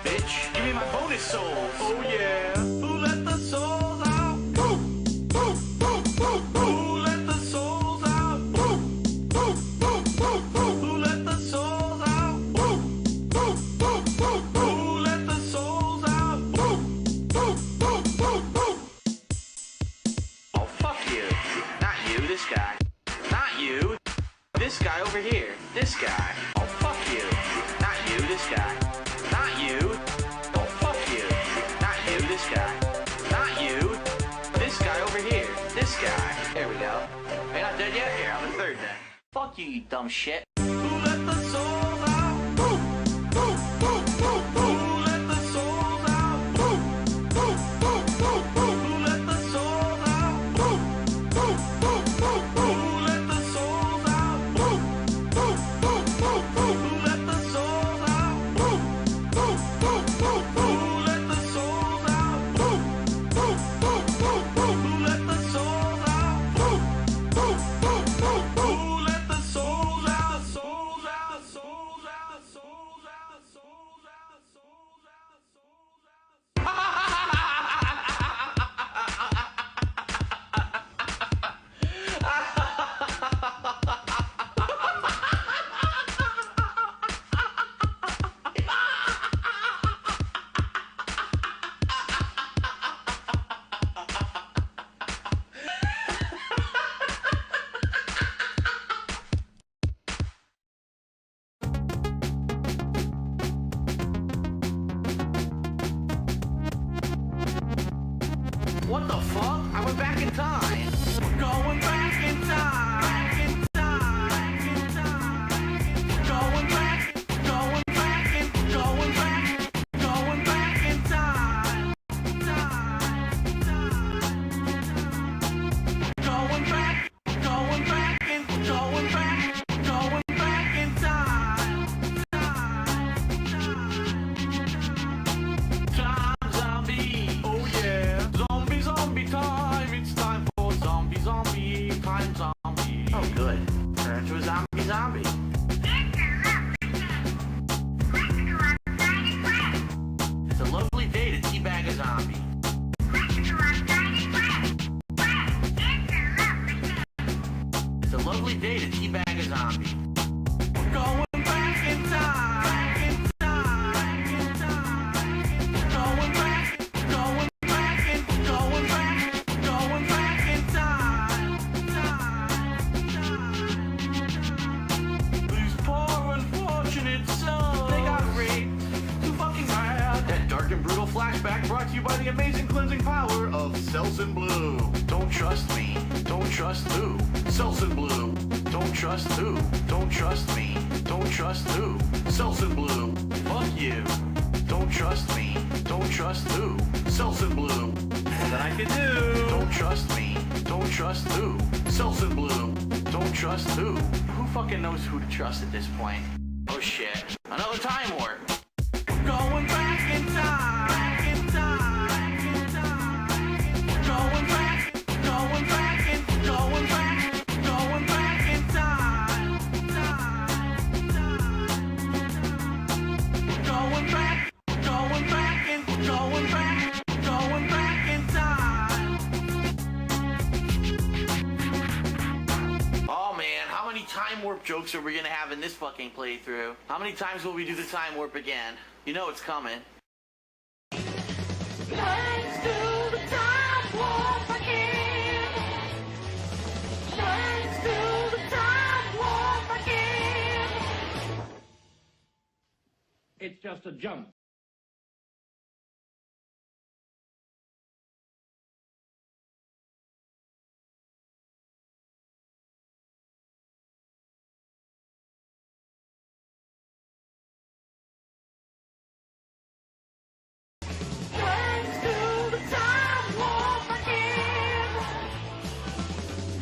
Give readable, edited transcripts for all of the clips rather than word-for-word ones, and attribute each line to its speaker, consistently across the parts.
Speaker 1: bitch. Give me my bonus souls. Oh yeah. Who let the souls out? Who let the souls out? Who let the souls out? Who let the souls out? Oh, fuck you. Not you, this guy. Not you. This guy over here. This guy. Oh, fuck you. Not you, this guy. Not you. Oh, fuck you. Not you, this guy. Not you. This guy over here. This guy. There we go. Are you not dead yet? Here, I'm the third then. Fuck you, you dumb shit. Who let the souls out? Who let the souls out? Who let the souls out? Who let the souls out? Who let the souls out? Who let the souls out? Who let the souls out? Who let the souls out? Souls out, souls out, souls out, souls out, souls out, souls What the fuck? I went back in time. We're going back in time. Back in time. Back in time. Going back. Going back in. Going back. Going back in time. Going back. Going back in. Going back. Going back in time. Time zombie. Oh yeah. Zombie time, it's time for zombie time zombie. Oh good, turn into a zombie. It's a lovely day to teabag a zombie. It's a lovely day to teabag a zombie. We're going back in time. Back in time. Back in time. Going back. Going back in. Going back. Going back in time. These poor unfortunate souls, they got raped too fucking bad. That dark and brutal flashback brought to you by the amazing cleansing power of Selsun Blue. Don't trust me. Don't trust who? Selsun Blue. Don't trust who? Don't trust me. Don't trust who? Selsun Blue. Fuck you. Don't trust me. Don't trust who? Selsun Blue. That I can do. Don't trust me. Don't trust who? Selsun Blue. Don't trust who? Who fucking knows who to trust at this point? Oh shit. Another time warp. Going back in time. Back in time. Back in time. Going back. Going back in. Going back. Going back in time. Going back. Going back in. Going back. Going back in time. Oh man, how many time warp jokes are we gonna have in this fucking playthrough? How many times will we do the time warp again? You know it's coming.
Speaker 2: Let's do the time warp again. Let's do the time warp again.
Speaker 3: It's just a jump.
Speaker 2: Let's do the time warp again.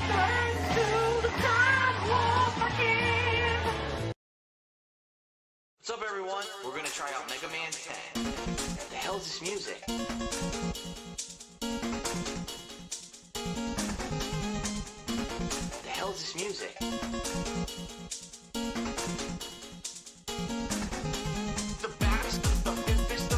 Speaker 2: Let's do the time warp again.
Speaker 1: What's up everyone? We're gonna try out Mega Man 10. What the hell is this music? What the hell is this music? The baddest, the fifth, the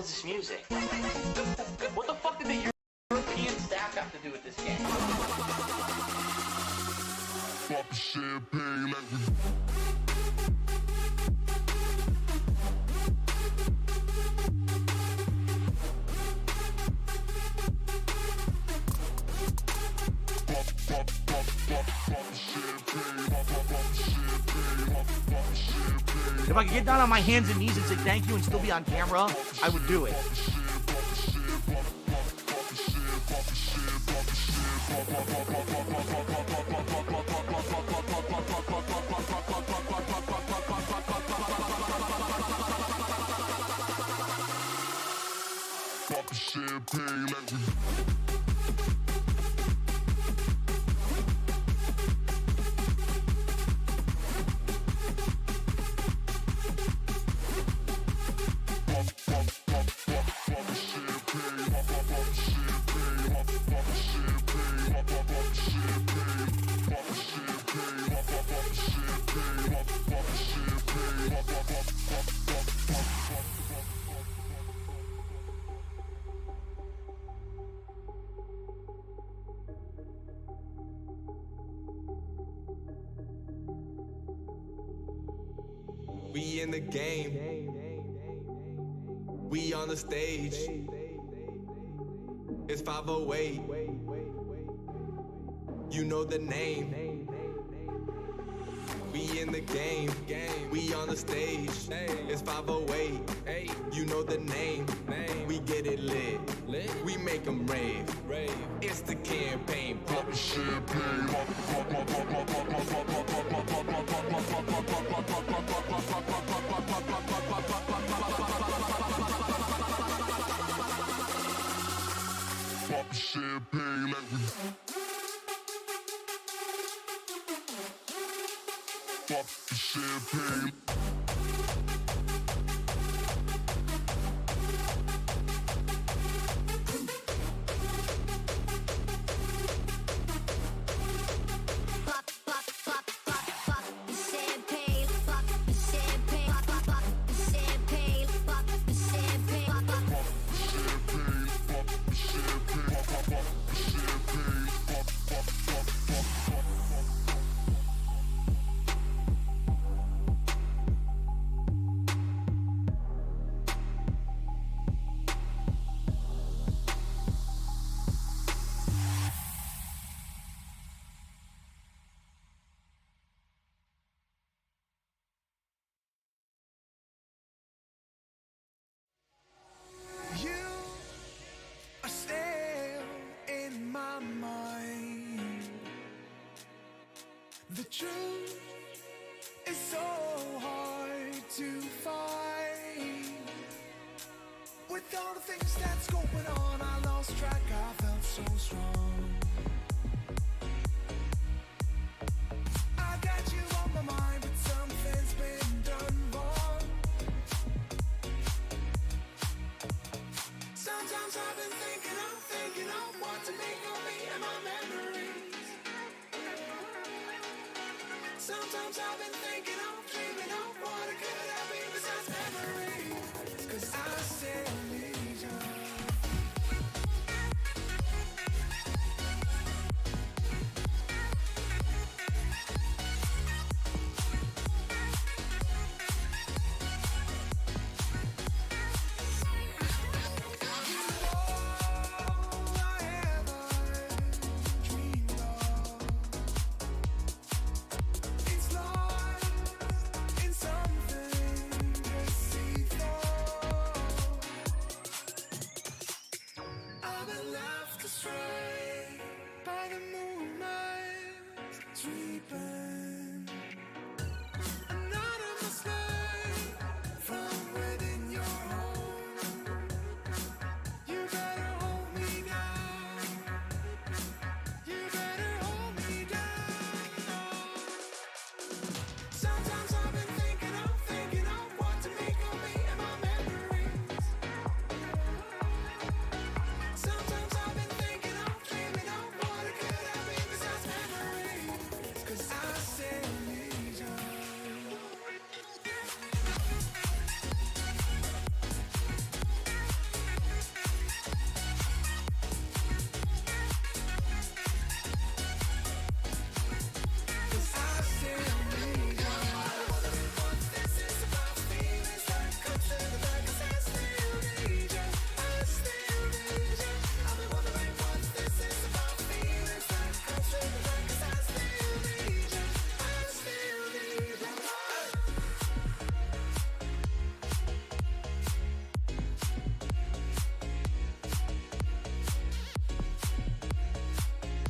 Speaker 4: is this music?
Speaker 1: What the fuck did the European staff have to do with this game?
Speaker 5: Pop the champagne like we.
Speaker 6: If I could get down on my hands and knees and say thank you and still be on camera, I would do it.
Speaker 5: Pop the champagne like we.
Speaker 7: We in the game. We on the stage. It's 508. You know the name. We in the game. We on the stage. It's 508. You know the name. We get it lit. We make them rave. It's the campaign.
Speaker 5: Pop the champagne. Pop the champagne like we. Pop the champagne.
Speaker 2: The truth is so hard to find. With all the things that's going on, I lost track, I felt so strong. I got you on my mind, but something's been done wrong. Sometimes I've been thinking of what to make of me and my memories. Sometimes I've been thinking of, dreaming of what it could have been besides memories. 'Cause I still need you. Something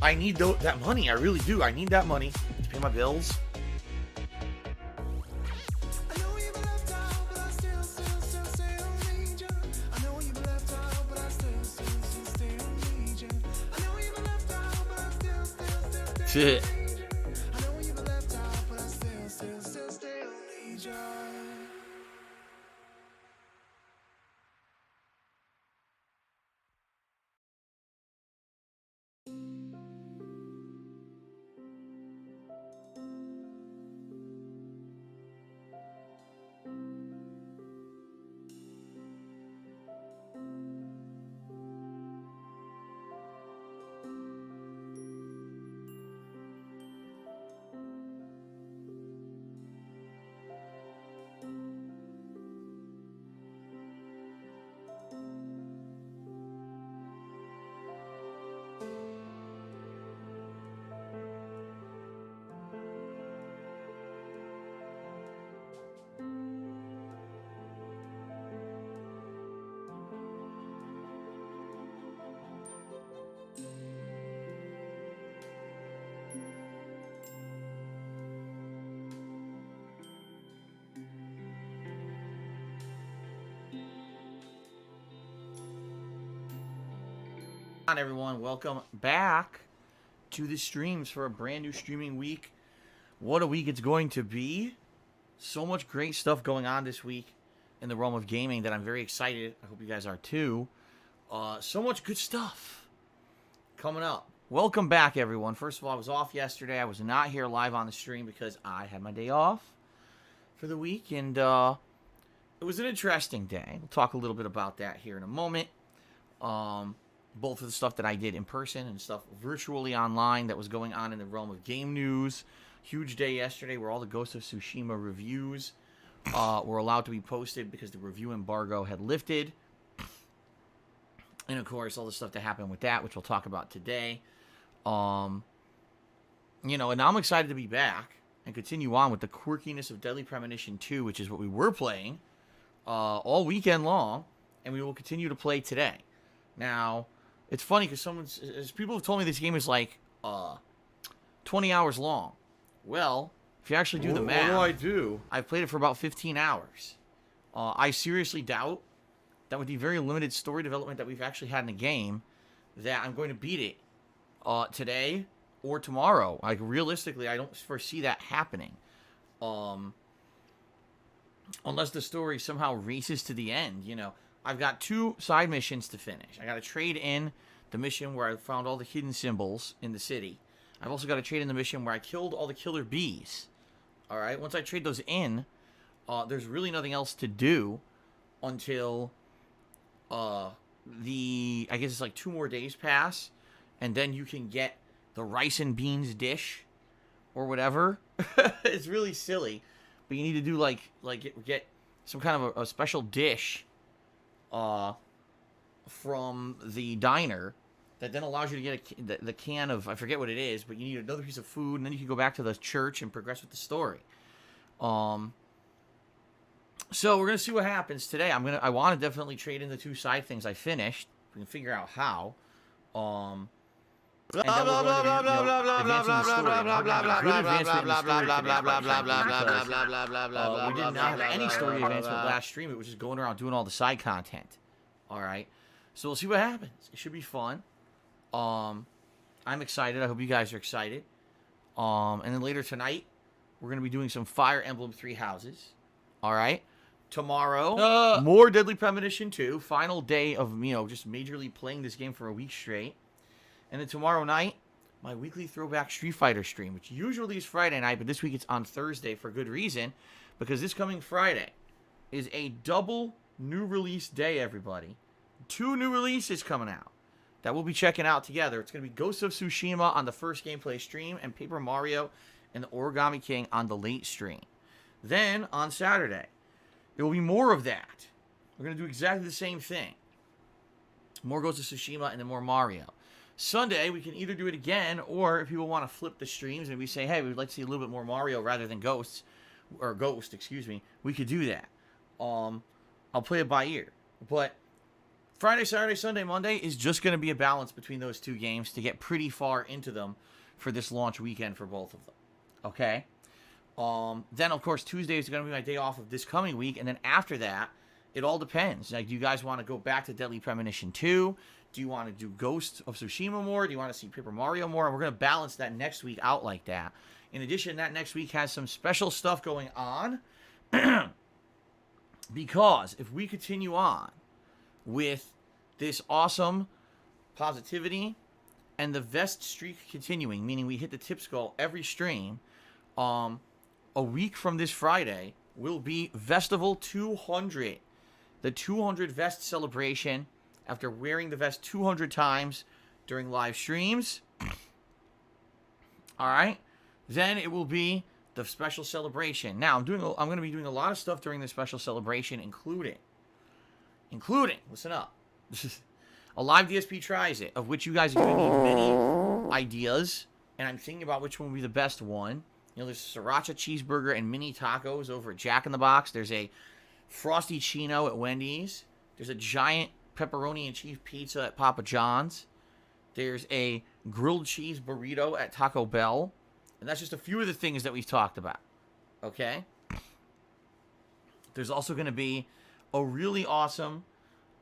Speaker 6: I need that money. I really do. I need that money to pay my bills.
Speaker 2: I know you've been left out, but I still need you. I know you've been left out, but I still need you. I know you've been left out, but I still
Speaker 6: Shit.
Speaker 2: I know you've been left out, but I still need you.
Speaker 6: On everyone, welcome back to the streams for a brand new streaming week. What a week it's going to be. So much great stuff going on this week in the realm of gaming that I'm very excited. I hope you guys are too. So much good stuff coming up. Welcome back, everyone. First of all, I was off yesterday. I was not here live on the stream because I had my day off for the week, and it was an interesting day. We'll talk a little bit about that here in a moment. Both of the stuff that I did in person and stuff virtually online that was going on in the realm of game news. Huge day yesterday where all the Ghost of Tsushima reviews were allowed to be posted because the review embargo had lifted. And, of course, all the stuff that happened with that, which we'll talk about today. And I'm excited to be back and continue on with the quirkiness of Deadly Premonition 2, which is what we were playing all weekend long, and we will continue to play today. Now, it's funny because people have told me this game is like 20 hours long. Well, if you actually do the math,
Speaker 1: What do I do?
Speaker 6: I've played it for about 15 hours. I seriously doubt that with the very limited story development that we've actually had in the game, that I'm going to beat it today or tomorrow. Like, realistically, I don't foresee that happening. Unless the story somehow races to the end, I've got 2 side missions to finish. I got to trade in the mission where I found all the hidden symbols in the city. I've also got to trade in the mission where I killed all the killer bees. All right, once I trade those in, there's really nothing else to do until I guess it's like 2 more days pass, and then you can get the rice and beans dish or whatever. It's really silly, but you need to do get some kind of a special dish from the diner that then allows you to get the can of, I forget what it is, but you need another piece of food, and then you can go back to the church and progress with the story. So we're gonna see what happens today. I want to definitely trade in the 2 side things I finished. We can figure out how. And then we're going to be, advancing the story. Good advancement in the story today, we did not have any story advancement last stream. It was just going around doing all the side content. All right, so we'll see what happens. It should be fun. I'm excited. I hope you guys are excited. And then later tonight, we're going to be doing some Fire Emblem 3 Houses. All right. Tomorrow, more Deadly Premonition 2. Final day of, just majorly playing this game for a week straight. And then tomorrow night, my weekly throwback Street Fighter stream, which usually is Friday night, but this week it's on Thursday for good reason, because this coming Friday is a double new release day, everybody. 2 new releases coming out that we'll be checking out together. It's going to be Ghost of Tsushima on the first gameplay stream and Paper Mario and the Origami King on the late stream. Then, on Saturday, there will be more of that. We're going to do exactly the same thing. More Ghost of Tsushima and then more Mario. Sunday, we can either do it again, or if people want to flip the streams and we say, hey, we'd like to see a little bit more Mario rather than Ghost, we could do that. I'll play it by ear. But Friday, Saturday, Sunday, Monday is just going to be a balance between those two games to get pretty far into them for this launch weekend for both of them. Okay? Then, of course, Tuesday is going to be my day off of this coming week. And then after that, it all depends. Like, do you guys want to go back to Deadly Premonition 2? Do you want to do Ghost of Tsushima more? Do you want to see Paper Mario more? And we're going to balance that next week out like that. In addition, that next week has some special stuff going on. Because if we continue on with this awesome positivity and the vest streak continuing, meaning we hit the tip skull every stream, a week from this Friday will be Vestival 200. The 200 vest celebration after wearing the vest 200 times during live streams. All right. Then it will be the special celebration. Now, I'm going to be doing a lot of stuff during the special celebration, including, listen up, a live DSP tries it, of which you guys are giving me many ideas, and I'm thinking about which one will be the best one. You know, there's sriracha cheeseburger and mini tacos over at Jack in the Box. There's a frosty chino at Wendy's. There's a giant pepperoni and cheese pizza at Papa John's. There's a grilled cheese burrito at Taco Bell. And that's just a few of the things that we've talked about. Okay? There's also going to be a really awesome,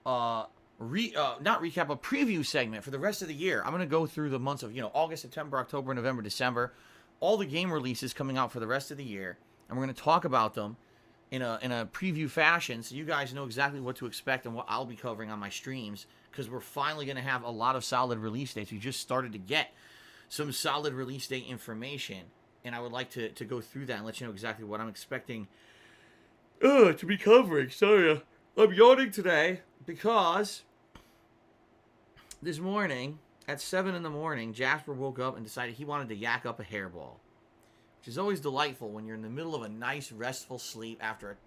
Speaker 6: not recap, a preview segment for the rest of the year. I'm going to go through the months of, August, September, October, November, December. All the game releases coming out for the rest of the year. And we're going to talk about them in a preview fashion so you guys know exactly what to expect and what I'll be covering on my streams. Because we're finally going to have a lot of solid release dates. We just started to get some solid release date information, and I would like to go through that and let you know exactly what I'm expecting to be covering. Sorry, I'm yawning today because this morning at 7 in the morning, Jasper woke up and decided he wanted to yak up a hairball, which is always delightful when you're in the middle of a nice, restful sleep after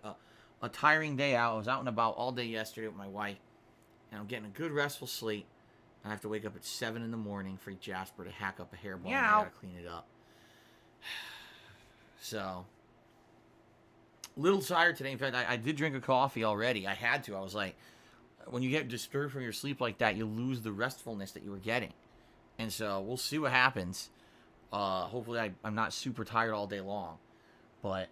Speaker 6: a tiring day out. I was out and about all day yesterday with my wife, and I'm getting a good, restful sleep. I have to wake up at 7 in the morning for Jasper to hack up a hairball, and I gotta clean it up. So, a little tired today. In fact, I did drink a coffee already. I had to. I was like, when you get disturbed from your sleep like that, you lose the restfulness that you were getting. And so, we'll see what happens. Hopefully, I'm not super tired all day long. But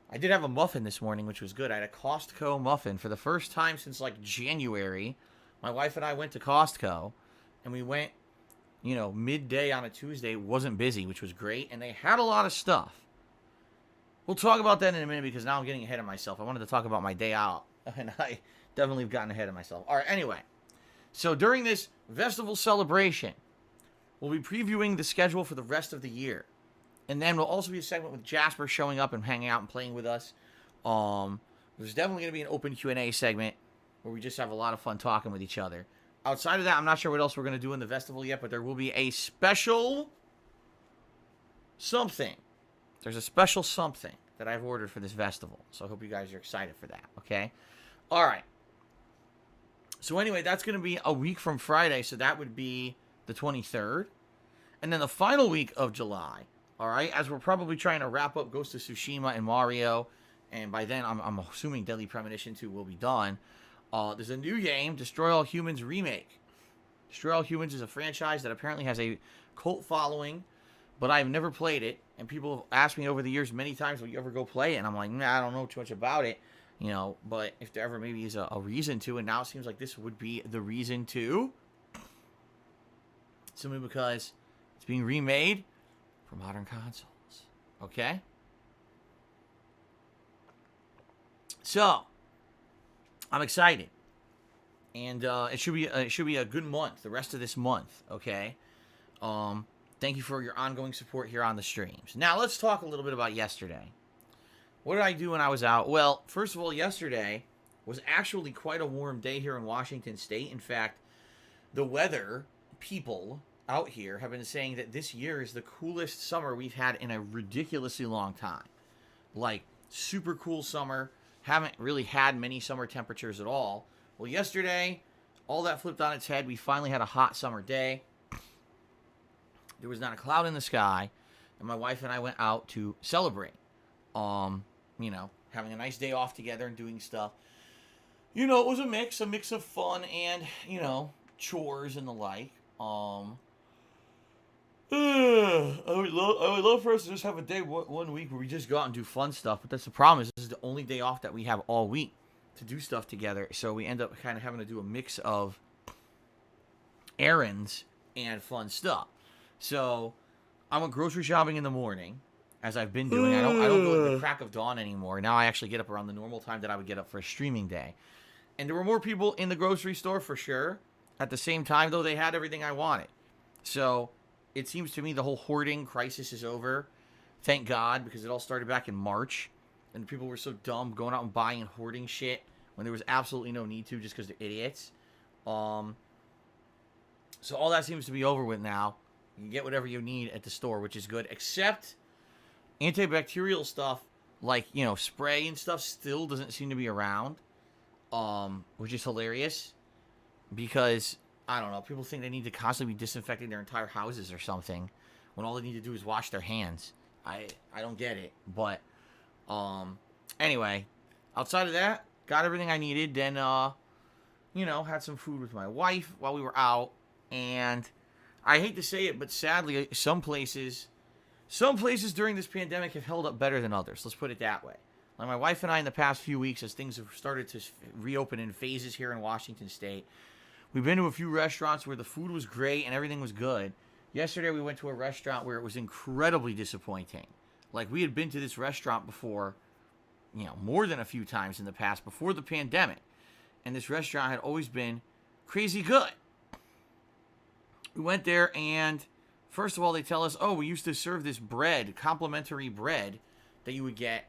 Speaker 6: I did have a muffin this morning, which was good. I had a Costco muffin for the first time since, January. My wife and I went to Costco, and we went, midday on a Tuesday. It wasn't busy, which was great, and they had a lot of stuff. We'll talk about that in a minute because now I'm getting ahead of myself. I wanted to talk about my day out, and I definitely have gotten ahead of myself. All right, anyway. So during this festival celebration, we'll be previewing the schedule for the rest of the year. And then we'll also be a segment with Jasper showing up and hanging out and playing with us. There's definitely going to be an open Q&A segment where we just have a lot of fun talking with each other. Outside of that, I'm not sure what else we're going to do in the festival yet, but there will be a special something. There's a special something that I've ordered for this festival, so I hope you guys are excited for that, okay? All right. So anyway, that's going to be a week from Friday, so that would be the 23rd. And then the final week of July, all right, as we're probably trying to wrap up Ghost of Tsushima and Mario, and by then I'm assuming Deadly Premonition 2 will be done. There's a new game, Destroy All Humans Remake. Destroy All Humans is a franchise that apparently has a cult following, but I've never played it. And people have asked me over the years many times, will you ever go play it? And I'm like, I don't know too much about it. But if there ever maybe is a reason to, and now it seems like this would be the reason to. Simply because it's being remade for modern consoles. Okay? So, I'm excited, and it should be a good month. The rest of this month, okay. Thank you for your ongoing support here on the streams. Now let's talk a little bit about yesterday. What did I do when I was out? Well, first of all, yesterday was actually quite a warm day here in Washington State. In fact, the weather people out here have been saying that this year is the coolest summer we've had in a ridiculously long time. Like super cool summer. Haven't really had many summer temperatures at all. Well, yesterday, all that flipped on its head. We finally had a hot summer day. There was not a cloud in the sky. And my wife and I went out to celebrate. Having a nice day off together and doing stuff. you know, it was a mix of fun and, you know, chores and the like. I would love for us to just have a day one week where we just go out and do fun stuff. But that's the problem is this is the only day off that we have all week to do stuff together. So we end up kind of having to do a mix of errands and fun stuff. So I went grocery shopping in the morning, as I've been doing. I don't go at the crack of dawn anymore. Now I actually get up around the normal time that I would get up for a streaming day. And there were more people in the grocery store for sure. At the same time, though, they had everything I wanted. So it seems to me the whole hoarding crisis is over. Thank God, because it all started back in March. And people were so dumb going out and buying and hoarding shit when there was absolutely no need to just because they're idiots. So all that seems to be over with now. You can get whatever you need at the store, which is good. Except antibacterial stuff like, you know, spray and stuff still doesn't seem to be around. Which is hilarious. Because, I don't know, people think they need to constantly be disinfecting their entire houses or something. When all they need to do is wash their hands. I don't get it. But, anyway. Outside of that, got everything I needed. Then, you know, had some food with my wife while we were out. And I hate to say it, but sadly, some places during this pandemic have held up better than others. Let's put it that way. Like my wife and I in the past few weeks, as things have started to reopen in phases here in Washington State, we've been to a few restaurants where the food was great and everything was good. Yesterday, we went to a restaurant where it was incredibly disappointing. Like, we had been to this restaurant before, you know, more than a few times in the past before the pandemic. And this restaurant had always been crazy good. We went there and, first of all, they tell us, oh, we used to serve this bread, complimentary bread, that you would get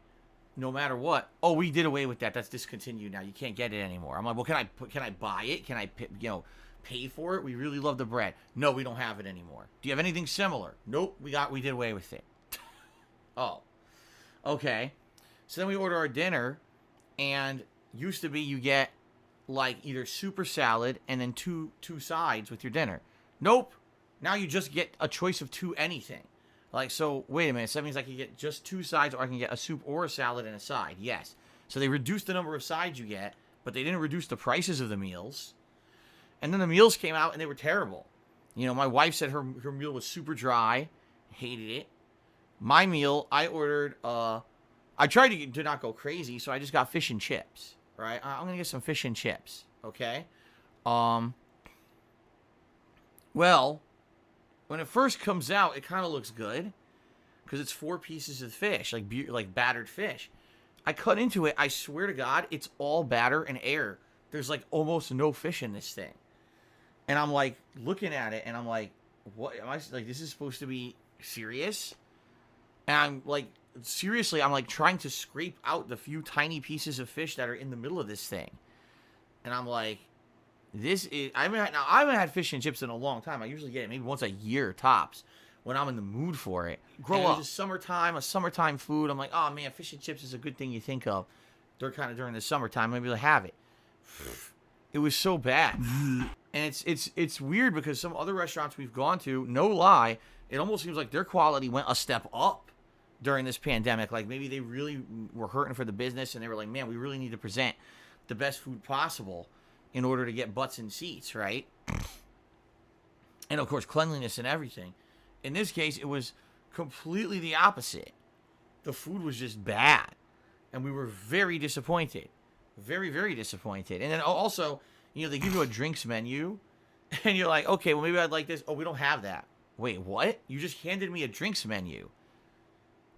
Speaker 6: no matter what. Oh, we did away with that. That's discontinued now. You can't get it anymore. I'm like, well, can I buy it? Can I, you know, pay for it? We really love the bread. No, we don't have it anymore. Do you have anything similar? Nope, we did away with it. Oh, okay. So then we order our dinner, and used to be you get like either super salad and then two sides with your dinner. Nope. Now you just get a choice of two anything. Like, so, wait a minute. So that means I can get just two sides, or I can get a soup or a salad and a side. Yes. So they reduced the number of sides you get, but they didn't reduce the prices of the meals. And then the meals came out, and they were terrible. You know, my wife said her meal was super dry. Hated it. My meal, I ordered, I tried to not go crazy, so I just got fish and chips. Right? I'm going to get some fish and chips. Okay? Well, when it first comes out, it kind of looks good because it's 4 pieces of fish, like battered fish. I cut into it. I swear to God, it's all batter and air. There's like almost no fish in this thing. And I'm like looking at it and I'm like, what am I like? This is supposed to be serious? And I'm like, seriously, I'm like trying to scrape out the few tiny pieces of fish that are in the middle of this thing. And I'm like, I haven't had fish and chips in a long time. I usually get it maybe once a year tops when I'm in the mood for it. Grow up. It's a summertime food. I'm like, oh man, fish and chips is a good thing you think of. They're kind of during the summertime. Maybe they'll have it. It was so bad. And it's weird because some other restaurants we've gone to, no lie, it almost seems like their quality went a step up during this pandemic. Like maybe they really were hurting for the business and they were like, man, we really need to present the best food possible in order to get butts in seats, right? And, of course, cleanliness and everything. In this case, it was completely the opposite. The food was just bad. And we were very disappointed. Very, very disappointed. And then also, you know, they give you a drinks menu. And you're like, okay, well, maybe I'd like this. Oh, we don't have that. Wait, what? You just handed me a drinks menu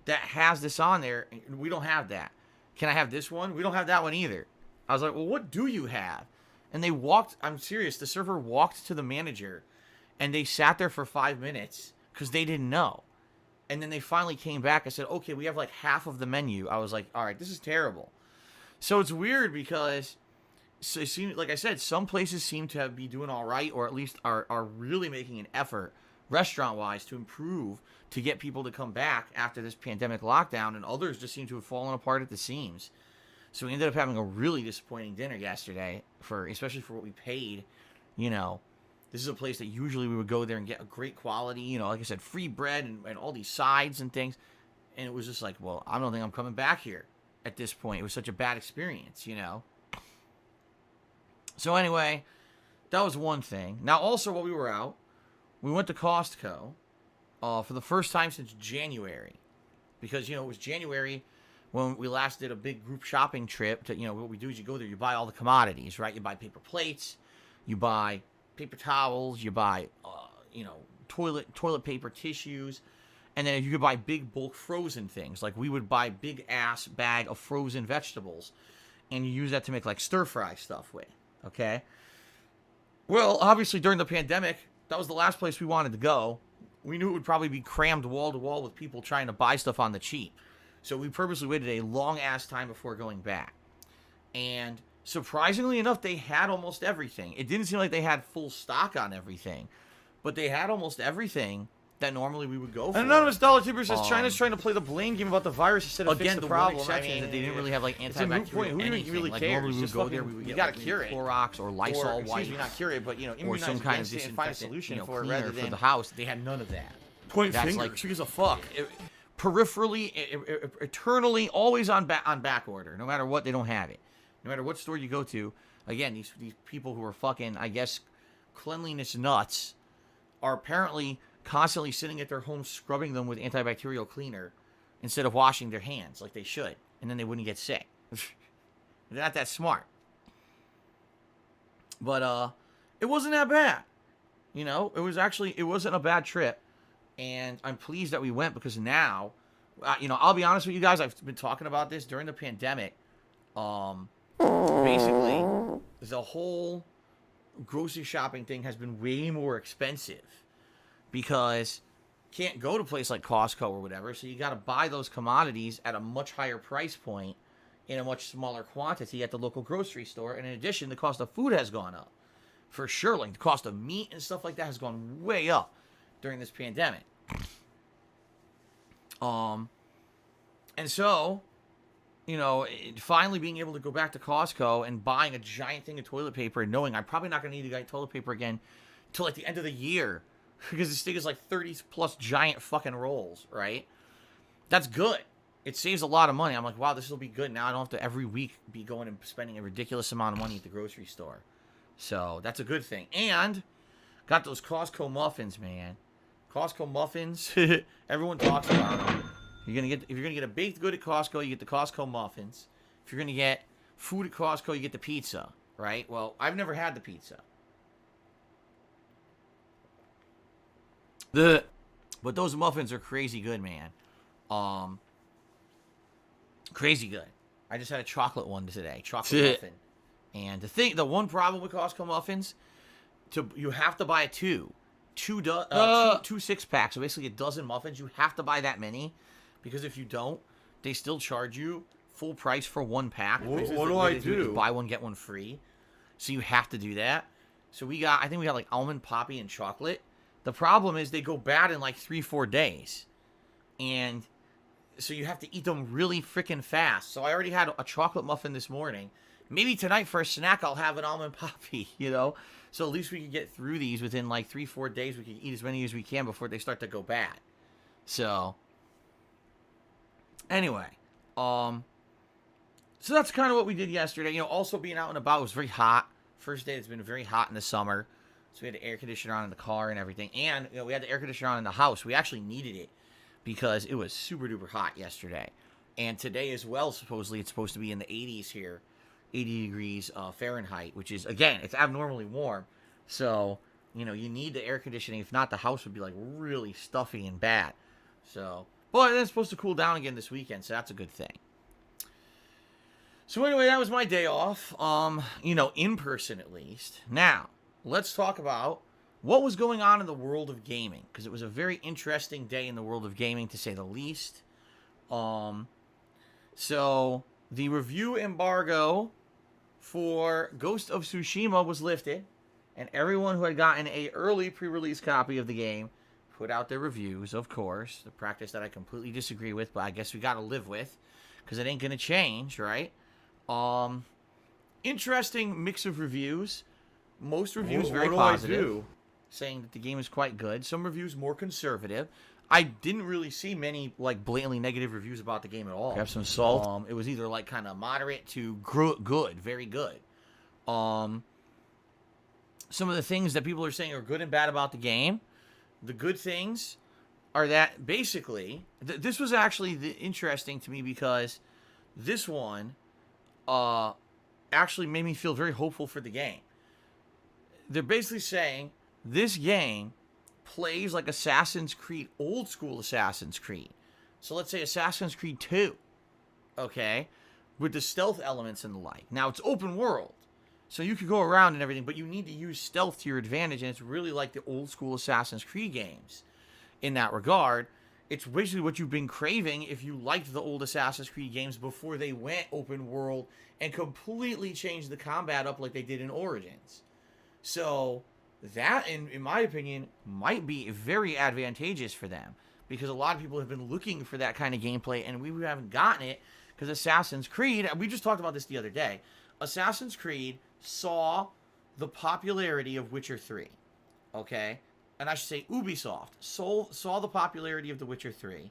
Speaker 6: that has this on there. We don't have that. Can I have this one? We don't have that one either. I was like, well, what do you have? And they walked, I'm serious, the server walked to the manager and they sat there for 5 minutes because they didn't know. And then they finally came back and said, okay, we have like half of the menu. I was like, all right, this is terrible. So it's weird because, so it seems, like I said, some places seem to be doing all right, or at least are really making an effort restaurant-wise to improve to get people to come back after this pandemic lockdown, and others just seem to have fallen apart at the seams. So we ended up having a really disappointing dinner yesterday, especially for what we paid. You know, this is a place that usually we would go there and get a great quality, you know, like I said, free bread and all these sides and things. And it was just like, well, I don't think I'm coming back here at this point. It was such a bad experience, you know. So anyway, that was one thing. Now, also, while we were out, we went to Costco for the first time since January. Because, it was January when we last did a big group shopping trip. What we do is you go there, you buy all the commodities, right? You buy paper plates, you buy paper towels, you buy, toilet paper, tissues. And then you could buy big bulk frozen things. Like we would buy big ass bag of frozen vegetables. And you use that to make like stir fry stuff with. Okay? Well, obviously during the pandemic, that was the last place we wanted to go. We knew it would probably be crammed wall to wall with people trying to buy stuff on the cheap. So we purposely waited a long ass time before going back. And surprisingly enough, they had almost everything. It didn't seem like they had full stock on everything. But they had almost everything that normally we would go for.
Speaker 4: And anonymous Dollar Tipper says China's trying to play the blame game about the virus instead of fix the problem.
Speaker 6: One exception is that they didn't really have like
Speaker 4: it's a moot point.
Speaker 6: antibacterial
Speaker 4: Who
Speaker 6: anything.
Speaker 4: really
Speaker 6: Like
Speaker 4: cares?
Speaker 6: normally we would
Speaker 4: Just
Speaker 6: go
Speaker 4: fucking-
Speaker 6: there, we would
Speaker 4: you
Speaker 6: get
Speaker 4: gotta
Speaker 6: like
Speaker 4: cure it.
Speaker 6: Clorox or Lysol
Speaker 4: Or,
Speaker 6: wipe.
Speaker 4: excuse me, not cure it, but
Speaker 6: or
Speaker 4: immunize
Speaker 6: some kind of
Speaker 4: against it and
Speaker 6: disinfectant,
Speaker 4: find a solution for it
Speaker 6: cleaner
Speaker 4: rather
Speaker 6: for
Speaker 4: than
Speaker 6: the house. They had none of that.
Speaker 4: point
Speaker 6: That's
Speaker 4: fingers.
Speaker 6: like, who gives a fuck? Peripherally, eternally, always on back order. No matter what, they don't have it. No matter what store you go to, again, these people who are fucking, I guess, cleanliness nuts are apparently constantly sitting at their homes scrubbing them with antibacterial cleaner instead of washing their hands like they should, and then they wouldn't get sick. They're not that smart. But it wasn't that bad. It wasn't a bad trip. And I'm pleased that we went because now, I'll be honest with you guys, I've been talking about this during the pandemic. Basically, the whole grocery shopping thing has been way more expensive because you can't go to a place like Costco or whatever, so you got to buy those commodities at a much higher price point in a much smaller quantity at the local grocery store. And in addition, the cost of food has gone up. For sure, like the cost of meat and stuff like that has gone way up during this pandemic. And so, finally being able to go back to Costco and buying a giant thing of toilet paper and knowing I'm probably not going to need to get toilet paper again until like the end of the year because this thing is like 30 plus giant fucking rolls, right? That's good. It saves a lot of money. I'm like, wow, this will be good. Now I don't have to every week be going and spending a ridiculous amount of money at the grocery store. So that's a good thing. And got those Costco muffins, man. Costco muffins. Everyone talks about them. If you're gonna get a baked good at Costco, you get the Costco muffins. If you're gonna get food at Costco, you get the pizza, right? Well, I've never had the pizza. But those muffins are crazy good, man. Crazy good. I just had a chocolate one today, chocolate muffin. And the one problem with Costco muffins, you have to buy two 6-packs. So basically a dozen muffins. You have to buy that many because if you don't, they still charge you full price for one pack.
Speaker 4: What do I do?
Speaker 6: Buy one, get one free. So you have to do that. So I think we got like almond, poppy, and chocolate. The problem is they go bad in like 3-4 days. And so you have to eat them really freaking fast. So I already had a chocolate muffin this morning. Maybe tonight for a snack I'll have an almond poppy, So at least we can get through these within like 3-4 days. We can eat as many as we can before they start to go bad. So anyway, so that's kind of what we did yesterday. Also being out and about, it was very hot. First day it's been very hot in the summer. So we had the air conditioner on in the car and everything. And we had the air conditioner on in the house. We actually needed it because it was super duper hot yesterday. And today as well, supposedly it's supposed to be in the 80s here. 80 degrees Fahrenheit, which is, again, it's abnormally warm. So, you need the air conditioning. If not, the house would be like really stuffy and bad. So, but it's supposed to cool down again this weekend, so that's a good thing. So anyway, that was my day off, in person at least. Now, let's talk about what was going on in the world of gaming, because it was a very interesting day in the world of gaming, to say the least. So the review embargo for Ghost of Tsushima was lifted, and everyone who had gotten an early pre-release copy of the game put out their reviews, of course. The practice that I completely disagree with, but I guess we got to live with, because it ain't going to change, right? Interesting mix of reviews. Most reviews very positive, saying that the game is quite good. Some reviews more conservative. I didn't really see many like blatantly negative reviews about the game at all.
Speaker 4: Have some salt.
Speaker 6: It was either like kind of moderate to good, very good. some of the things that people are saying are good and bad about the game. The good things are that basically, this was actually interesting to me because this one actually made me feel very hopeful for the game. They're basically saying this game plays like Assassin's Creed, old school Assassin's Creed. So let's say Assassin's Creed 2, okay, with the stealth elements and the like. Now, it's open world, so you could go around and everything, but you need to use stealth to your advantage, and it's really like the old school Assassin's Creed games in that regard. It's basically what you've been craving if you liked the old Assassin's Creed games before they went open world and completely changed the combat up like they did in Origins. So that, in my opinion, might be very advantageous for them, because a lot of people have been looking for that kind of gameplay, and we haven't gotten it, because Assassin's Creed, we just talked about this the other day, Assassin's Creed saw the popularity of Witcher 3, okay? And I should say Ubisoft saw the popularity of The Witcher 3,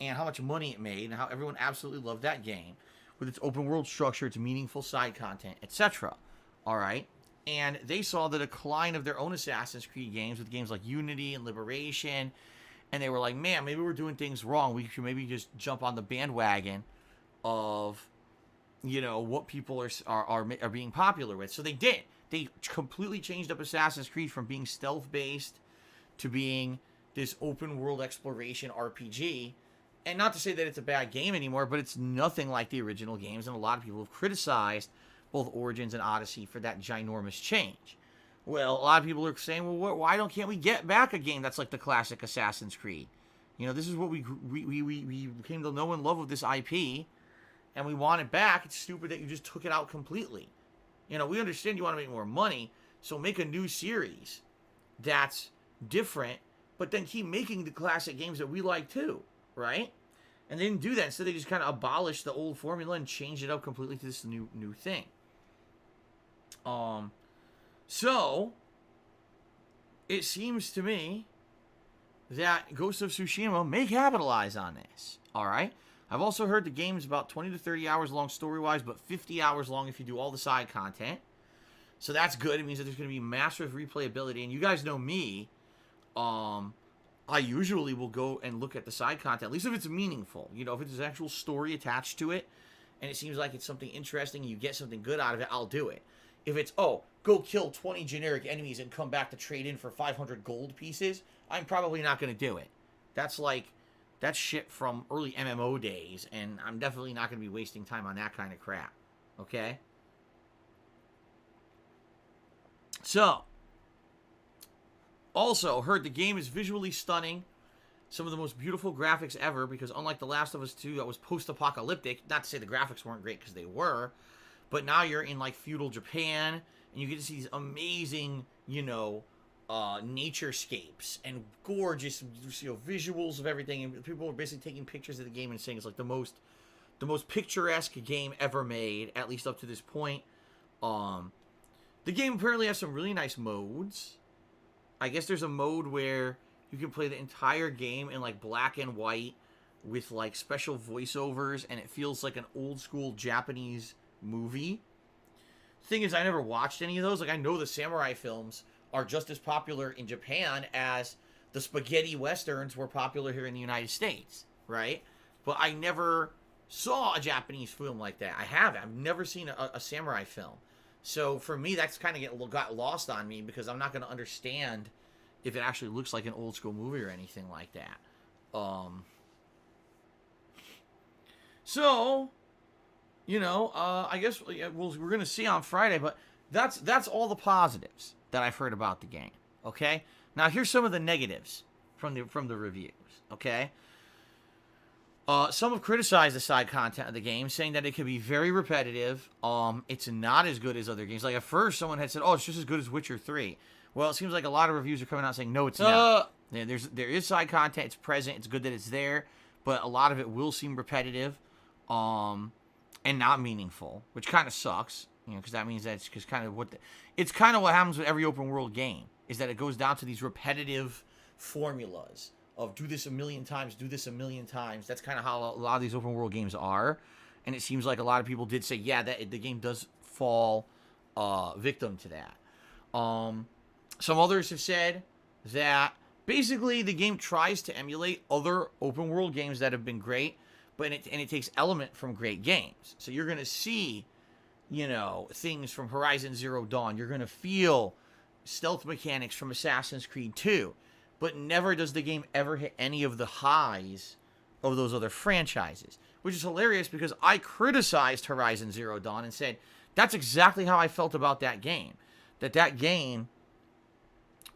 Speaker 6: and how much money it made, and how everyone absolutely loved that game, with its open world structure, its meaningful side content, etc. All right? And they saw the decline of their own Assassin's Creed games, with games like Unity and Liberation, and they were like, man, maybe we're doing things wrong. We should maybe just jump on the bandwagon of, you know, what people are being popular with. So they did. They completely changed up Assassin's Creed from being stealth-based to being this open-world exploration RPG. And not to say that it's a bad game anymore, but it's nothing like the original games, and a lot of people have criticized both Origins and Odyssey for that ginormous change. Well, a lot of people are saying, well, why can't we get back a game that's like the classic Assassin's Creed? You know, this is what we came to know and love with this IP, and we want it back. It's stupid that you just took it out completely. You know, we understand you want to make more money, so make a new series that's different, but then keep making the classic games that we like too, right? And they didn't do that. Instead, they just kind of abolished the old formula and changed it up completely to this new thing. So, it seems to me that Ghost of Tsushima may capitalize on this, alright? I've also heard the game's about 20 to 30 hours long story-wise, but 50 hours long if you do all the side content. So that's good. It means that there's going to be massive replayability. And you guys know me, I usually will go and look at the side content, at least if it's meaningful. You know, if there's an actual story attached to it, and it seems like it's something interesting, and you get something good out of it, I'll do it. If it's, oh, go kill 20 generic enemies and come back to trade in for 500 gold pieces, I'm probably not going to do it. That's shit from early MMO days, and I'm definitely not going to be wasting time on that kind of crap. Okay? So, also heard the game is visually stunning. Some of the most beautiful graphics ever, because unlike The Last of Us 2, that was post-apocalyptic, not to say the graphics weren't great, because they were, but now you're in, like, feudal Japan, and you get to see these amazing, you know, naturescapes and gorgeous, you know, visuals of everything, and people are basically taking pictures of the game and saying it's like the most picturesque game ever made, at least up to this point. The game apparently has some really nice modes. I guess there's a mode where you can play the entire game in like black and white with like special voiceovers, and it feels like an old school Japanese movie. Thing is, I never watched any of those. Like, I know the samurai films are just as popular in Japan as the spaghetti westerns were popular here in the United States, right? But I never saw a Japanese film like that. I've never seen a samurai film. So for me, that's kind of got lost on me, because I'm not going to understand if it actually looks like an old school movie or anything like that. So, you know, I guess we're going to see on Friday, but that's all the positives that I've heard about the game. Okay? Now here's some of the negatives from the reviews. Okay? Some have criticized the side content of the game, saying that it can be very repetitive. It's not as good as other games. Like, at first, someone had said, oh, it's just as good as Witcher 3. Well, it seems like a lot of reviews are coming out saying, no, it's not. There is side content. It's present. It's good that it's there. But a lot of it will seem repetitive and not meaningful, which kind of sucks. You know, because that means that it's just kind of it's kind of what happens with every open world game, is that it goes down to these repetitive formulas of do this a million times, do this a million times. That's kind of how a lot of these open world games are. And it seems like a lot of people did say, yeah, that the game does fall victim to that. Some others have said that basically the game tries to emulate other open world games that have been great, but it takes element from great games. So you're going to see, you know, things from Horizon Zero Dawn. You're going to feel stealth mechanics from Assassin's Creed 2, but never does the game ever hit any of the highs of those other franchises, which is hilarious because I criticized Horizon Zero Dawn and said that's exactly how I felt about that game. That game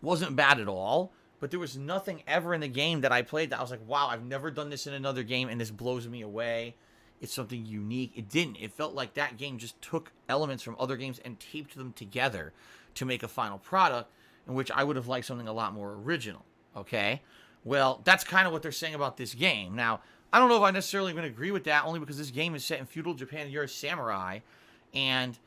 Speaker 6: wasn't bad at all, but there was nothing ever in the game that I played that I was like, wow, I've never done this in another game, and this blows me away. It's something unique. It didn't. It felt like that game just took elements from other games and taped them together to make a final product, in which I would have liked something a lot more original, okay? Well, that's kind of what they're saying about this game. Now, I don't know if I necessarily going to agree with that, only because this game is set in feudal Japan and you're a samurai, and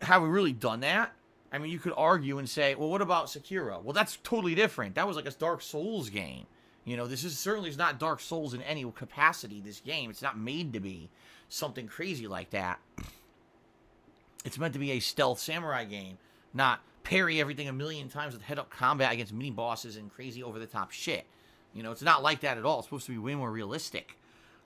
Speaker 6: have we really done that? I mean, you could argue and say, well, what about Sekiro? Well, that's totally different. That was like a Dark Souls game. You know, this is certainly not Dark Souls in any capacity, this game. It's not made to be something crazy like that. It's meant to be a stealth samurai game, not parry everything a million times with head-up combat against mini-bosses and crazy over-the-top shit. You know, it's not like that at all. It's supposed to be way more realistic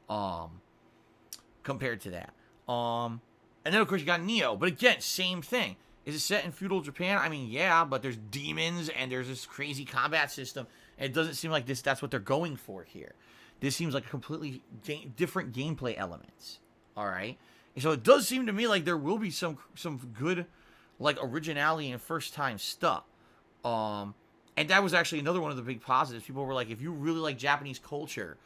Speaker 6: compared to that. And then, of course, you got Neo. But again, same thing. Is it set in feudal Japan? I mean, yeah, but there's demons and there's this crazy combat system. And it doesn't seem like that's what they're going for here. This seems like a completely different gameplay elements. All right? And so it does seem to me like there will be some good, like, originality and first-time stuff. And that was actually another one of the big positives. People were like, if you really like Japanese culture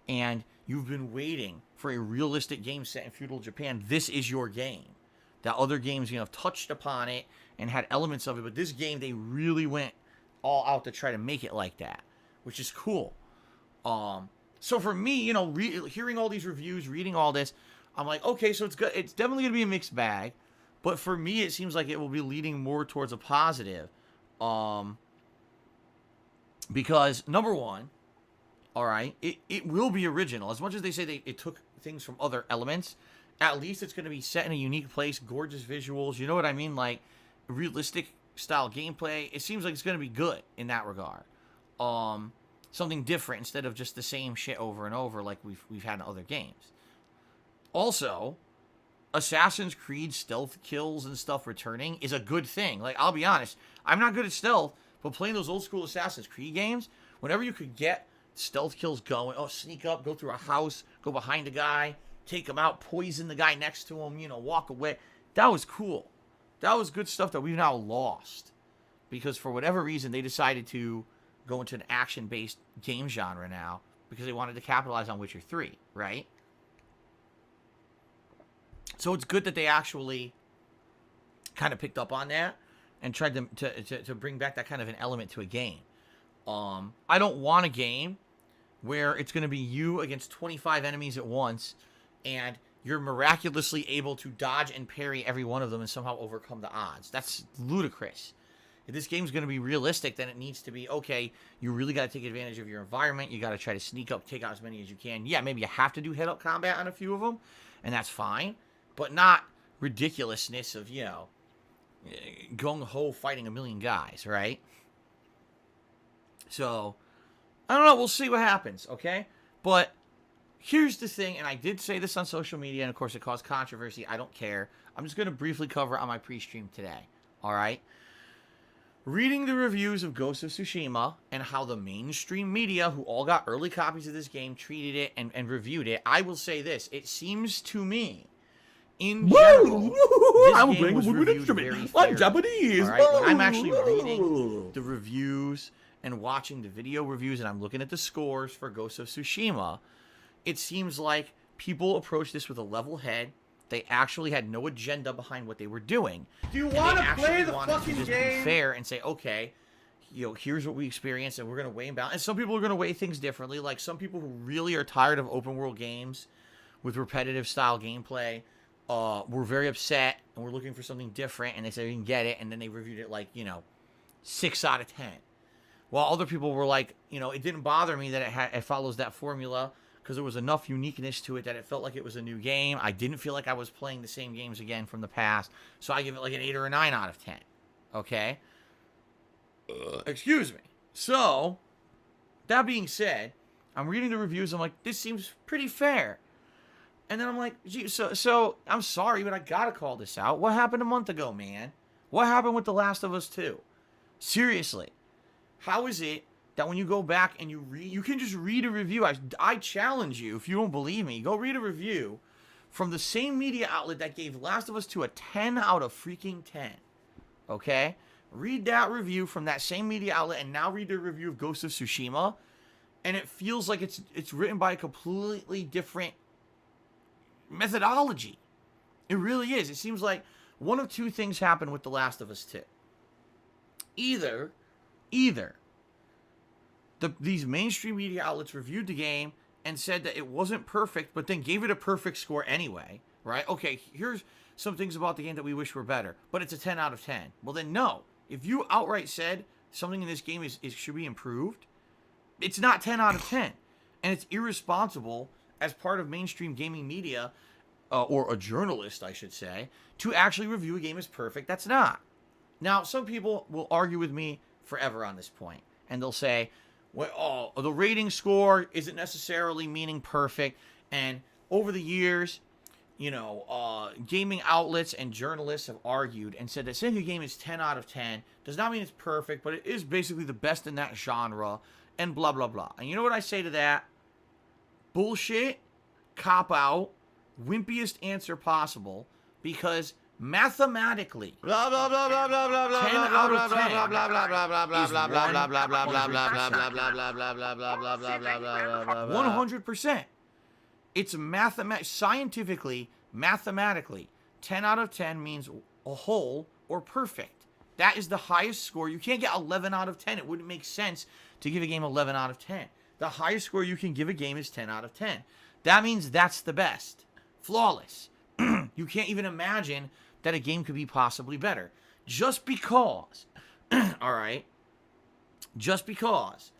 Speaker 6: and you've been waiting for a realistic game set in feudal Japan, this is your game. That other games, you know, have touched upon it and had elements of it, but this game, they really went all out to try to make it like that, which is cool. So for me, you know, hearing all these reviews, reading all this, I'm like, okay, so it's good. It's definitely going to be a mixed bag, but for me, it seems like it will be leading more towards a positive. Because, number one, all right, it will be original. As much as they say it took things from other elements, at least it's going to be set in a unique place, gorgeous visuals, you know what I mean? Like, realistic style gameplay. It seems like it's going to be good in that regard. Something different instead of just the same shit over and over like we've had in other games. Also, Assassin's Creed stealth kills and stuff returning is a good thing. Like, I'll be honest, I'm not good at stealth, but playing those old school Assassin's Creed games, whenever you could get stealth kills going, sneak up, go through a house, go behind a guy, take him out, poison the guy next to him, you know, walk away. That was cool. That was good stuff that we've now lost. Because for whatever reason, they decided to go into an action-based game genre now because they wanted to capitalize on Witcher 3, right? So it's good that they actually kind of picked up on that and tried to bring back that kind of an element to a game. I don't want a game where it's going to be you against 25 enemies at once and you're miraculously able to dodge and parry every one of them and somehow overcome the odds. That's ludicrous. If this game's going to be realistic, then it needs to be, okay, you really got to take advantage of your environment. You got to try to sneak up, take out as many as you can. Yeah, maybe you have to do head-up combat on a few of them, and that's fine. But not ridiculousness of, you know, gung-ho fighting a million guys, right? So, I don't know. We'll see what happens, okay? But here's the thing, and I did say this on social media, and of course it caused controversy. I don't care. I'm just going to briefly cover it on my pre-stream today, all right? Reading the reviews of Ghost of Tsushima and how the mainstream media, who all got early copies of this game, treated it and reviewed it, I will say this. It seems to me, in general, this game was reviewed very fairly.
Speaker 8: I'm Japanese.
Speaker 6: All right? When I'm actually reading the reviews and watching the video reviews and I'm looking at the scores for Ghost of Tsushima, it seems like people approach this with a level head. They actually had no agenda behind what they were doing.
Speaker 4: Do you want to play the fucking
Speaker 6: just
Speaker 4: game?
Speaker 6: Be fair and say, okay, you know, here's what we experienced, and we're going to weigh and balance. And some people are going to weigh things differently. Like some people who really are tired of open world games with repetitive style gameplay were very upset and were looking for something different, and they said we can get it, and then they reviewed it like, you know, 6 out of 10. While other people were like, you know, it didn't bother me that it follows that formula, because there was enough uniqueness to it that it felt like it was a new game. I didn't feel like I was playing the same games again from the past. So I give it like an 8 or a 9 out of 10. Okay? Excuse me. So, that being said, I'm reading the reviews. I'm like, this seems pretty fair. And then I'm like, gee, so I'm sorry, but I gotta call this out. What happened a month ago, man? What happened with The Last of Us 2? Seriously. How is it that when you go back and you can just read a review? I challenge you, if you don't believe me, go read a review from the same media outlet that gave Last of Us 2 a 10 out of freaking 10. Okay? Read that review from that same media outlet and now read the review of Ghost of Tsushima. And it feels like it's written by a completely different methodology. It really is. It seems like one of two things happened with The Last of Us 2. Either these mainstream media outlets reviewed the game and said that it wasn't perfect, but then gave it a perfect score anyway, right? Okay, here's some things about the game that we wish were better, but it's a 10 out of 10. Well, then no. If you outright said something in this game should be improved, it's not 10 out of 10. And it's irresponsible as part of mainstream gaming media, or a journalist, I should say, to actually review a game as perfect. That's not. Now, some people will argue with me forever on this point, and they'll say, well, the rating score isn't necessarily meaning perfect, and over the years, gaming outlets and journalists have argued and said that saying a game is 10 out of 10 does not mean it's perfect, but it is basically the best in that genre, and blah, blah, blah. And you know what I say to that? Bullshit, cop out, wimpiest answer possible, because mathematically,
Speaker 4: Blah blah blah blah blah blah blah
Speaker 6: 10
Speaker 4: blah
Speaker 6: out
Speaker 4: blah
Speaker 6: of
Speaker 4: blah
Speaker 6: 10
Speaker 4: blah blah blah blah blah blah
Speaker 6: is
Speaker 4: blah blah blah
Speaker 6: 100%.
Speaker 4: blah blah blah blah blah blah blah blah blah blah blah.
Speaker 6: 100%. It's scientifically, mathematically, 10 out of 10 means a whole or perfect. That is the highest score. You can't get 11 out of 10. It wouldn't make sense to give a game 11 out of 10. The highest score you can give a game is 10 out of 10. That means that's the best. Flawless. You can't even imagine that a game could be possibly better. Just because, all right, just because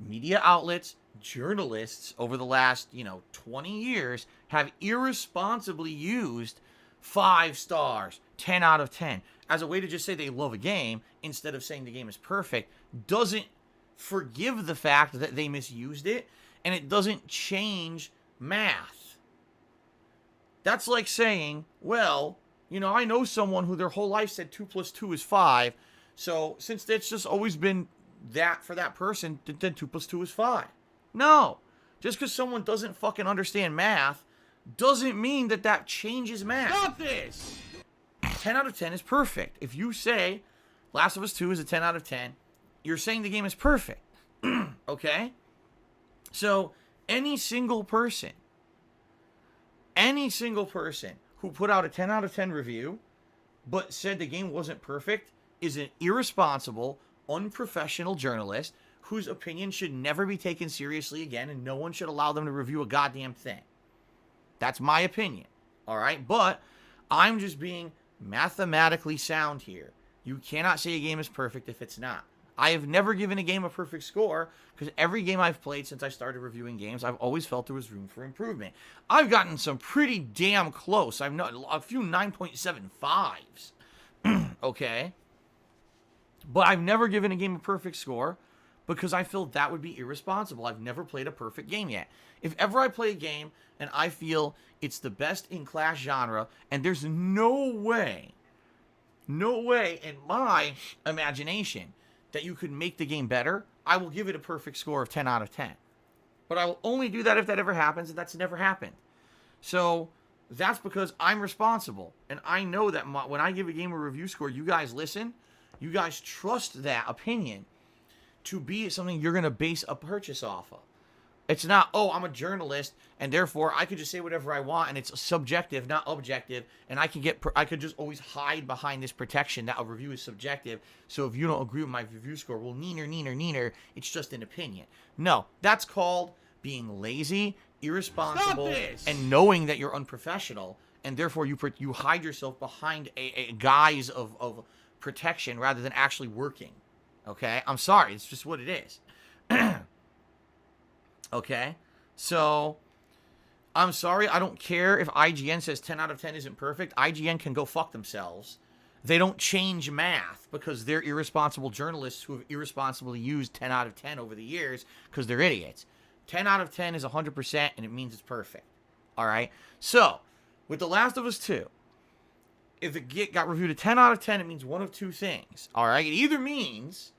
Speaker 6: media outlets, journalists over the last, 20 years have irresponsibly used 5 stars, 10 out of 10 as a way to just say they love a game instead of saying the game is perfect, doesn't forgive the fact that they misused it, and it doesn't change math. That's like saying, well, I know someone who their whole life said 2 + 2 is 5, so since it's just always been that for that person, then 2 + 2 is 5. No. Just because someone doesn't fucking understand math doesn't mean that changes math.
Speaker 4: Stop this!
Speaker 6: 10 out of 10 is perfect. If you say Last of Us 2 is a 10 out of 10, you're saying the game is perfect. Okay? So, any single person who put out a 10 out of 10 review but said the game wasn't perfect is an irresponsible, unprofessional journalist whose opinion should never be taken seriously again, and no one should allow them to review a goddamn thing. That's my opinion. All right? But I'm just being mathematically sound here. You cannot say a game is perfect if it's not. I have never given a game a perfect score because every game I've played since I started reviewing games, I've always felt there was room for improvement. I've gotten some pretty damn close. I've not a few 9.75s. Okay? But I've never given a game a perfect score because I feel that would be irresponsible. I've never played a perfect game yet. If ever I play a game and I feel it's the best in class genre and there's no way in my imagination that you could make the game better, I will give it a perfect score of 10 out of 10. But I will only do that if that ever happens, and that's never happened. So that's because I'm responsible. And I know that when I give a game a review score, you guys listen. You guys trust that opinion to be something you're going to base a purchase off of. It's not, I'm a journalist, and therefore I could just say whatever I want, and it's subjective, not objective, and I could just always hide behind this protection that a review is subjective, so if you don't agree with my review score, well, neener, it's just an opinion. No, that's called being lazy, irresponsible, and knowing that you're unprofessional, and therefore you hide yourself behind a guise of protection rather than actually working. Okay? I'm sorry, it's just what it is. Okay, so I'm sorry. I don't care if IGN says 10 out of 10 isn't perfect. IGN can go fuck themselves. They don't change math because they're irresponsible journalists who have irresponsibly used 10 out of 10 over the years because they're idiots. 10 out of 10 is 100%, and it means it's perfect. All right? So, with The Last of Us 2, if it got reviewed a 10 out of 10, it means one of two things. All right? It either means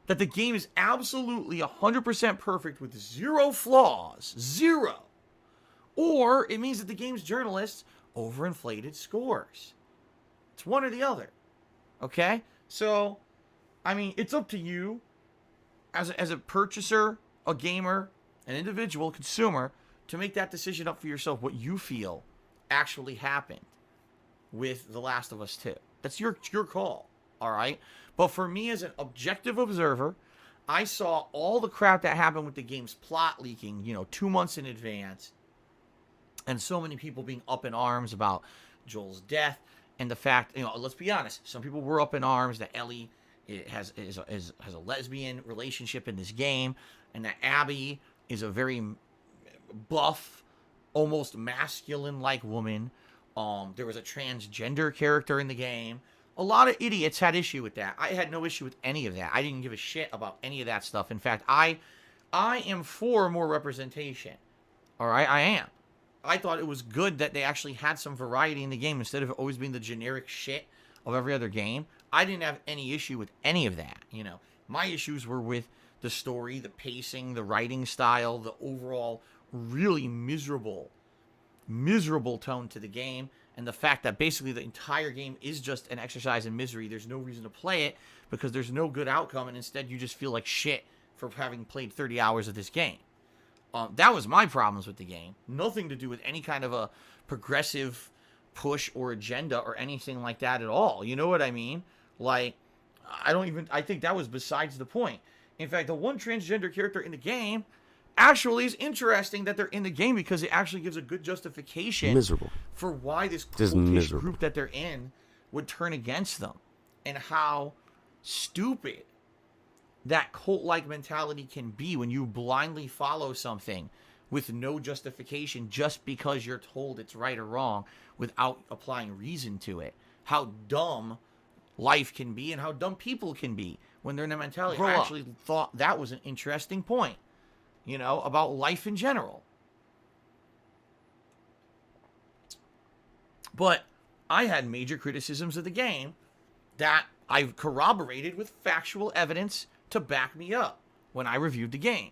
Speaker 6: that the game is absolutely 100% perfect with zero flaws, zero, or it means that the game's journalists overinflated scores. It's one or the other. Okay? So, I mean, it's up to you as a purchaser, a gamer, an individual, consumer, to make that decision up for yourself, what you feel actually happened with The Last of Us 2. That's your call, all right? But for me as an objective observer, I saw all the crap that happened with the game's plot leaking, 2 months in advance, and so many people being up in arms about Joel's death, and the fact, let's be honest, some people were up in arms that Ellie has a lesbian relationship in this game, and that Abby is a very buff, almost masculine-like woman. There was a transgender character in the game. A lot of idiots had issue with that. I had no issue with any of that. I didn't give a shit about any of that stuff. In fact, I am for more representation. All right, I am. I thought it was good that they actually had some variety in the game instead of always being the generic shit of every other game. I didn't have any issue with any of that. My issues were with the story, the pacing, the writing style, the overall really miserable tone to the game, and the fact that basically the entire game is just an exercise in misery. There's no reason to play it because there's no good outcome, and instead you just feel like shit for having played 30 hours of this game. That was my problems with the game. Nothing to do with any kind of a progressive push or agenda or anything like that at all. You know what I mean? Like, I think that was besides the point. In fact, the one transgender character in the game actually is interesting that they're in the game because it actually gives a good justification for why this cultish group that they're in would turn against them, and how stupid that cult-like mentality can be when you blindly follow something with no justification just because you're told it's right or wrong without applying reason to it. How dumb life can be and how dumb people can be when they're in a mentality. I actually thought that was an interesting point, about life in general. But I had major criticisms of the game that I've corroborated with factual evidence to back me up when I reviewed the game.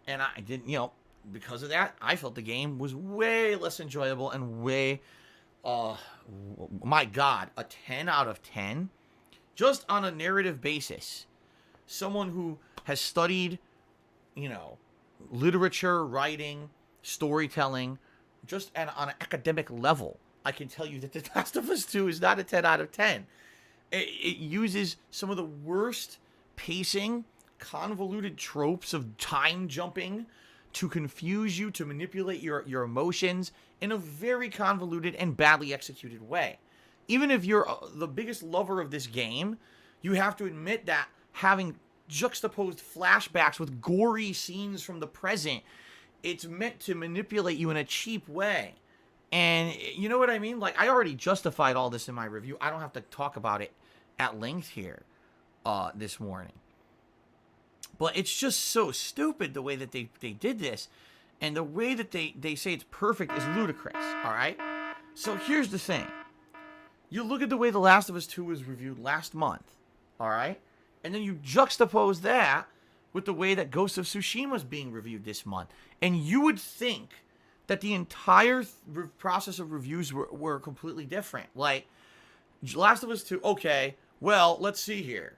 Speaker 6: And I didn't, because of that, I felt the game was way less enjoyable and way, my God, a 10 out of 10? Just on a narrative basis. Someone who has studied, literature, writing, storytelling, just on an academic level, I can tell you that The Last of Us 2 is not a 10 out of 10. It uses some of the worst pacing, convoluted tropes of time jumping to confuse you, to manipulate your emotions in a very convoluted and badly executed way. Even if you're the biggest lover of this game, you have to admit that having juxtaposed flashbacks with gory scenes from the present, it's meant to manipulate you in a cheap way. And you know what I mean? Like, I already justified all this in my review. I don't have to talk about it at length here this morning. But it's just so stupid the way that they did this. And the way that they say it's perfect is ludicrous, all right? So here's the thing. You look at the way The Last of Us 2 was reviewed last month, all right? And then you juxtapose that with the way that Ghost of Tsushima is being reviewed this month. And you would think that the entire process of reviews were completely different. Like, Last of Us 2, okay, well, let's see here.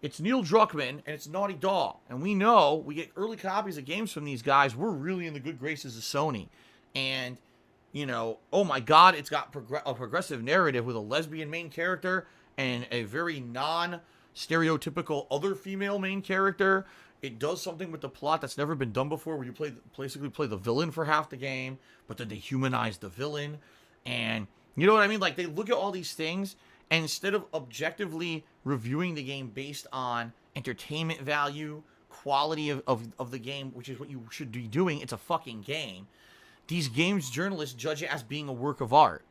Speaker 6: It's Neil Druckmann, and it's Naughty Dog. And we know, we get early copies of games from these guys. We're really in the good graces of Sony. And, oh my God, it's got a progressive narrative with a lesbian main character and a very non-stereotypical other female main character. It does something with the plot that's never been done before, where you basically play the villain for half the game, but then they humanize the villain. And you know what I mean? Like, they look at all these things, and instead of objectively reviewing the game based on entertainment value, quality of the game, which is what you should be doing, it's a fucking game. These games journalists judge it as being a work of art.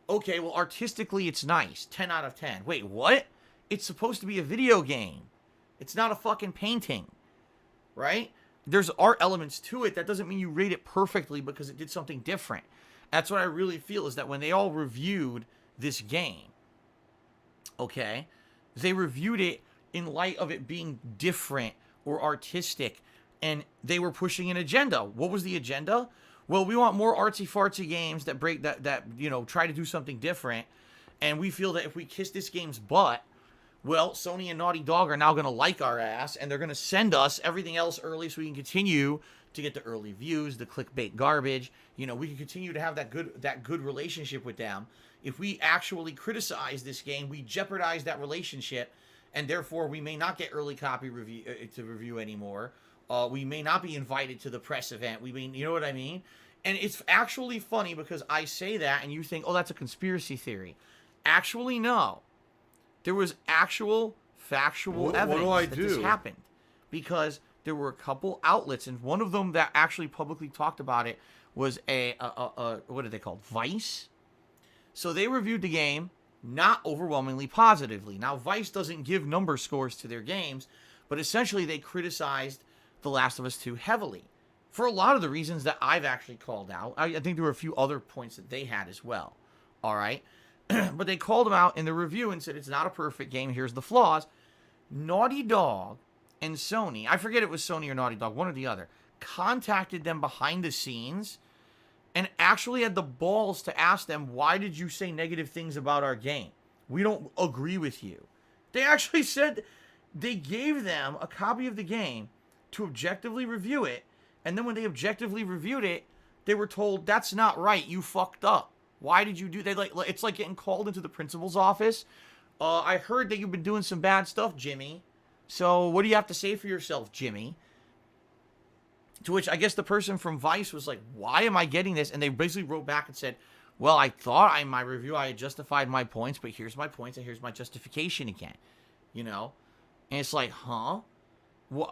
Speaker 6: Okay, well, artistically, it's nice. 10 out of 10. Wait, what? It's supposed to be a video game. It's not a fucking painting, right? There's art elements to it. That doesn't mean you rate it perfectly because it did something different. That's what I really feel is that when they all reviewed this game, okay, they reviewed it in light of it being different or artistic, and they were pushing an agenda. What was the agenda? Well, we want more artsy-fartsy games that break that try to do something different, and we feel that if we kiss this game's butt, well, Sony and Naughty Dog are now going to like our ass, and they're going to send us everything else early so we can continue to get the early views, the clickbait garbage. We can continue to have that good relationship with them. If we actually criticize this game, we jeopardize that relationship, and therefore we may not get early copy review anymore. We may not be invited to the press event. You know what I mean? And it's actually funny because I say that and you think, oh, that's a conspiracy theory. Actually, no. There was actual factual evidence that this happened. Because there were a couple outlets, and one of them that actually publicly talked about it was what are they called? Vice? So they reviewed the game not overwhelmingly positively. Now, Vice doesn't give number scores to their games, but essentially they criticized The Last of Us 2 heavily for a lot of the reasons that I've actually called out. I think there were a few other points that they had as well. All right. But they called them out in the review and said it's not a perfect game. Here's the flaws. Naughty Dog and Sony, I forget it was Sony or Naughty Dog, one or the other, contacted them behind the scenes and actually had the balls to ask them, why did you say negative things about our game? We don't agree with you. They actually said they gave them a copy of the game to objectively review it, and then when they objectively reviewed it, they were told, that's not right, you fucked up. Why did you do that? It's like getting called into the principal's office. I heard that you've been doing some bad stuff, Jimmy. So what do you have to say for yourself, Jimmy? To which I guess the person from Vice was like, why am I getting this? And they basically wrote back and said, well, I thought in my review I had justified my points, but here's my points and here's my justification again. And it's like, huh?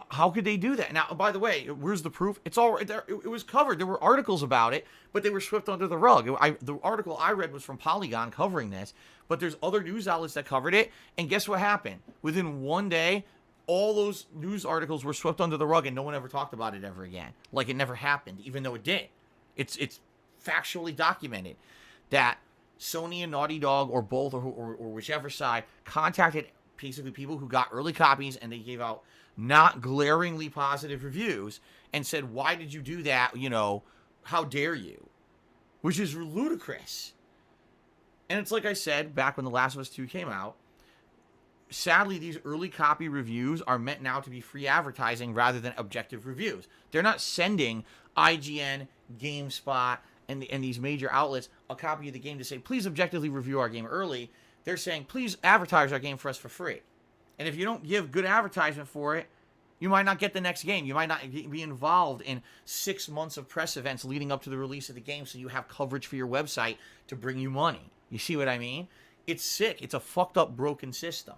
Speaker 6: How could they do that? Now, by the way, where's the proof? It's all right there. It was covered. There were articles about it, but they were swept under the rug. The article I read was from Polygon covering this, but there's other news outlets that covered it. And guess what happened? Within one day, all those news articles were swept under the rug, and no one ever talked about it ever again. Like it never happened, even though it did. It's factually documented that Sony and Naughty Dog, or both, or whichever side, contacted basically people who got early copies, and they gave out not glaringly positive reviews and said, why did you do that? How dare you? Which is ludicrous. And it's like I said, back when The Last of Us 2 came out, sadly, these early copy reviews are meant now to be free advertising rather than objective reviews. They're not sending IGN, GameSpot, and these major outlets a copy of the game to say, please objectively review our game early. They're saying, please advertise our game for us for free. And if you don't give good advertisement for it, you might not get the next game. You might not be involved in 6 months of press events leading up to the release of the game so you have coverage for your website to bring you money. You see what I mean? It's sick. It's a fucked up, broken system.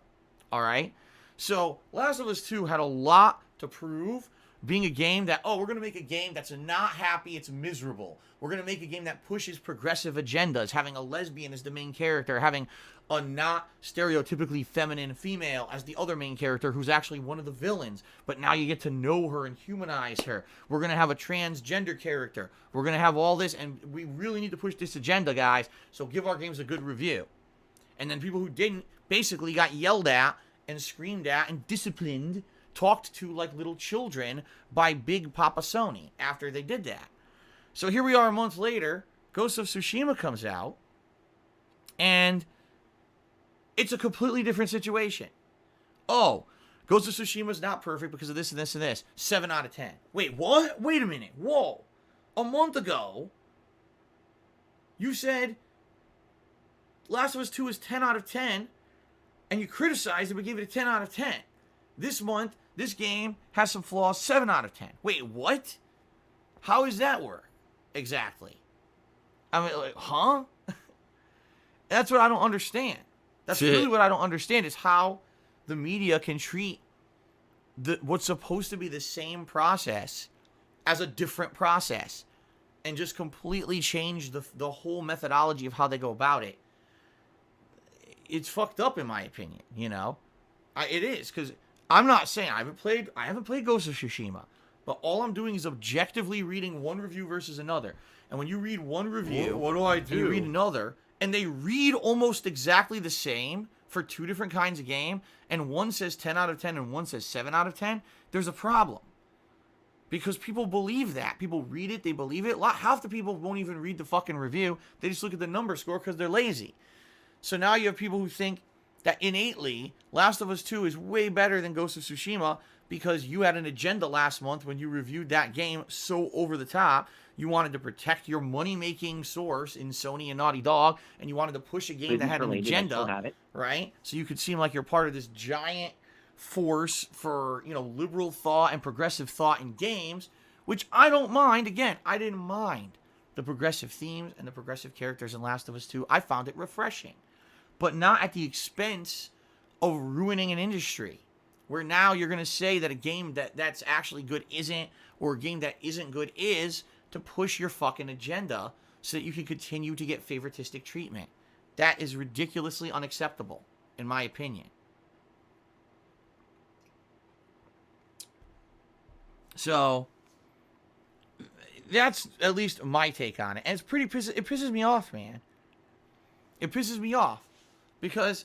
Speaker 6: All right? So, Last of Us 2 had a lot to prove, being a game that, we're going to make a game that's not happy, it's miserable. We're going to make a game that pushes progressive agendas, having a lesbian as the main character, having a not stereotypically feminine female as the other main character who's actually one of the villains, but now you get to know her and humanize her. We're going to have a transgender character. We're going to have all this, and we really need to push this agenda, guys, so give our games a good review. And then people who didn't basically got yelled at and screamed at and disciplined, talked to like little children by Big Papa Sony after they did that. So here we are a month later, Ghost of Tsushima comes out, and it's a completely different situation. Oh, Ghost of Tsushima's not perfect because of this and this and this. 7 out of 10. Wait, what? Wait a minute. Whoa. A month ago, you said Last of Us 2 is 10 out of 10, and you criticized it but gave it a 10 out of 10. This month, this game has some flaws, 7 out of 10. Wait, what? How does that work? Exactly. I mean, like, huh? That's what I don't understand. That's really what I don't understand, is how the media can treat what's supposed to be the same process as a different process and just completely change the whole methodology of how they go about it it's fucked up in my opinion. You know, it is, because I'm not saying I haven't played Ghost of Tsushima, but all I'm doing is objectively reading one review versus another. And when you read one review,
Speaker 4: What do I
Speaker 6: and you read
Speaker 4: do?
Speaker 6: another, and they read almost exactly the same for two different kinds of game, and one says 10 out of 10 and one says 7 out of 10, there's a problem. Because people believe that. People read it, they believe it. Half the people won't even read the fucking review. They just look at the number score because they're lazy. So now you have people who think that innately Last of Us 2 is way better than Ghost of Tsushima because you had an agenda last month when you reviewed that game so over the top. You wanted to protect your money-making source in Sony and Naughty Dog, and you wanted to push a game that had an agenda, right? So you could seem like you're part of this giant force for, you know, liberal thought and progressive thought in games, which I don't mind. Again, I didn't mind the progressive themes and the progressive characters in Last of Us 2. I found it refreshing, but not at the expense of ruining an industry, where now you're going to say that a game that's actually good isn't, or a game that isn't good is, to push your fucking agenda so that you can continue to get favoritistic treatment. That is ridiculously unacceptable, in my opinion. So, that's at least my take on it. And it's pretty it pisses me off, man. It pisses me off. Because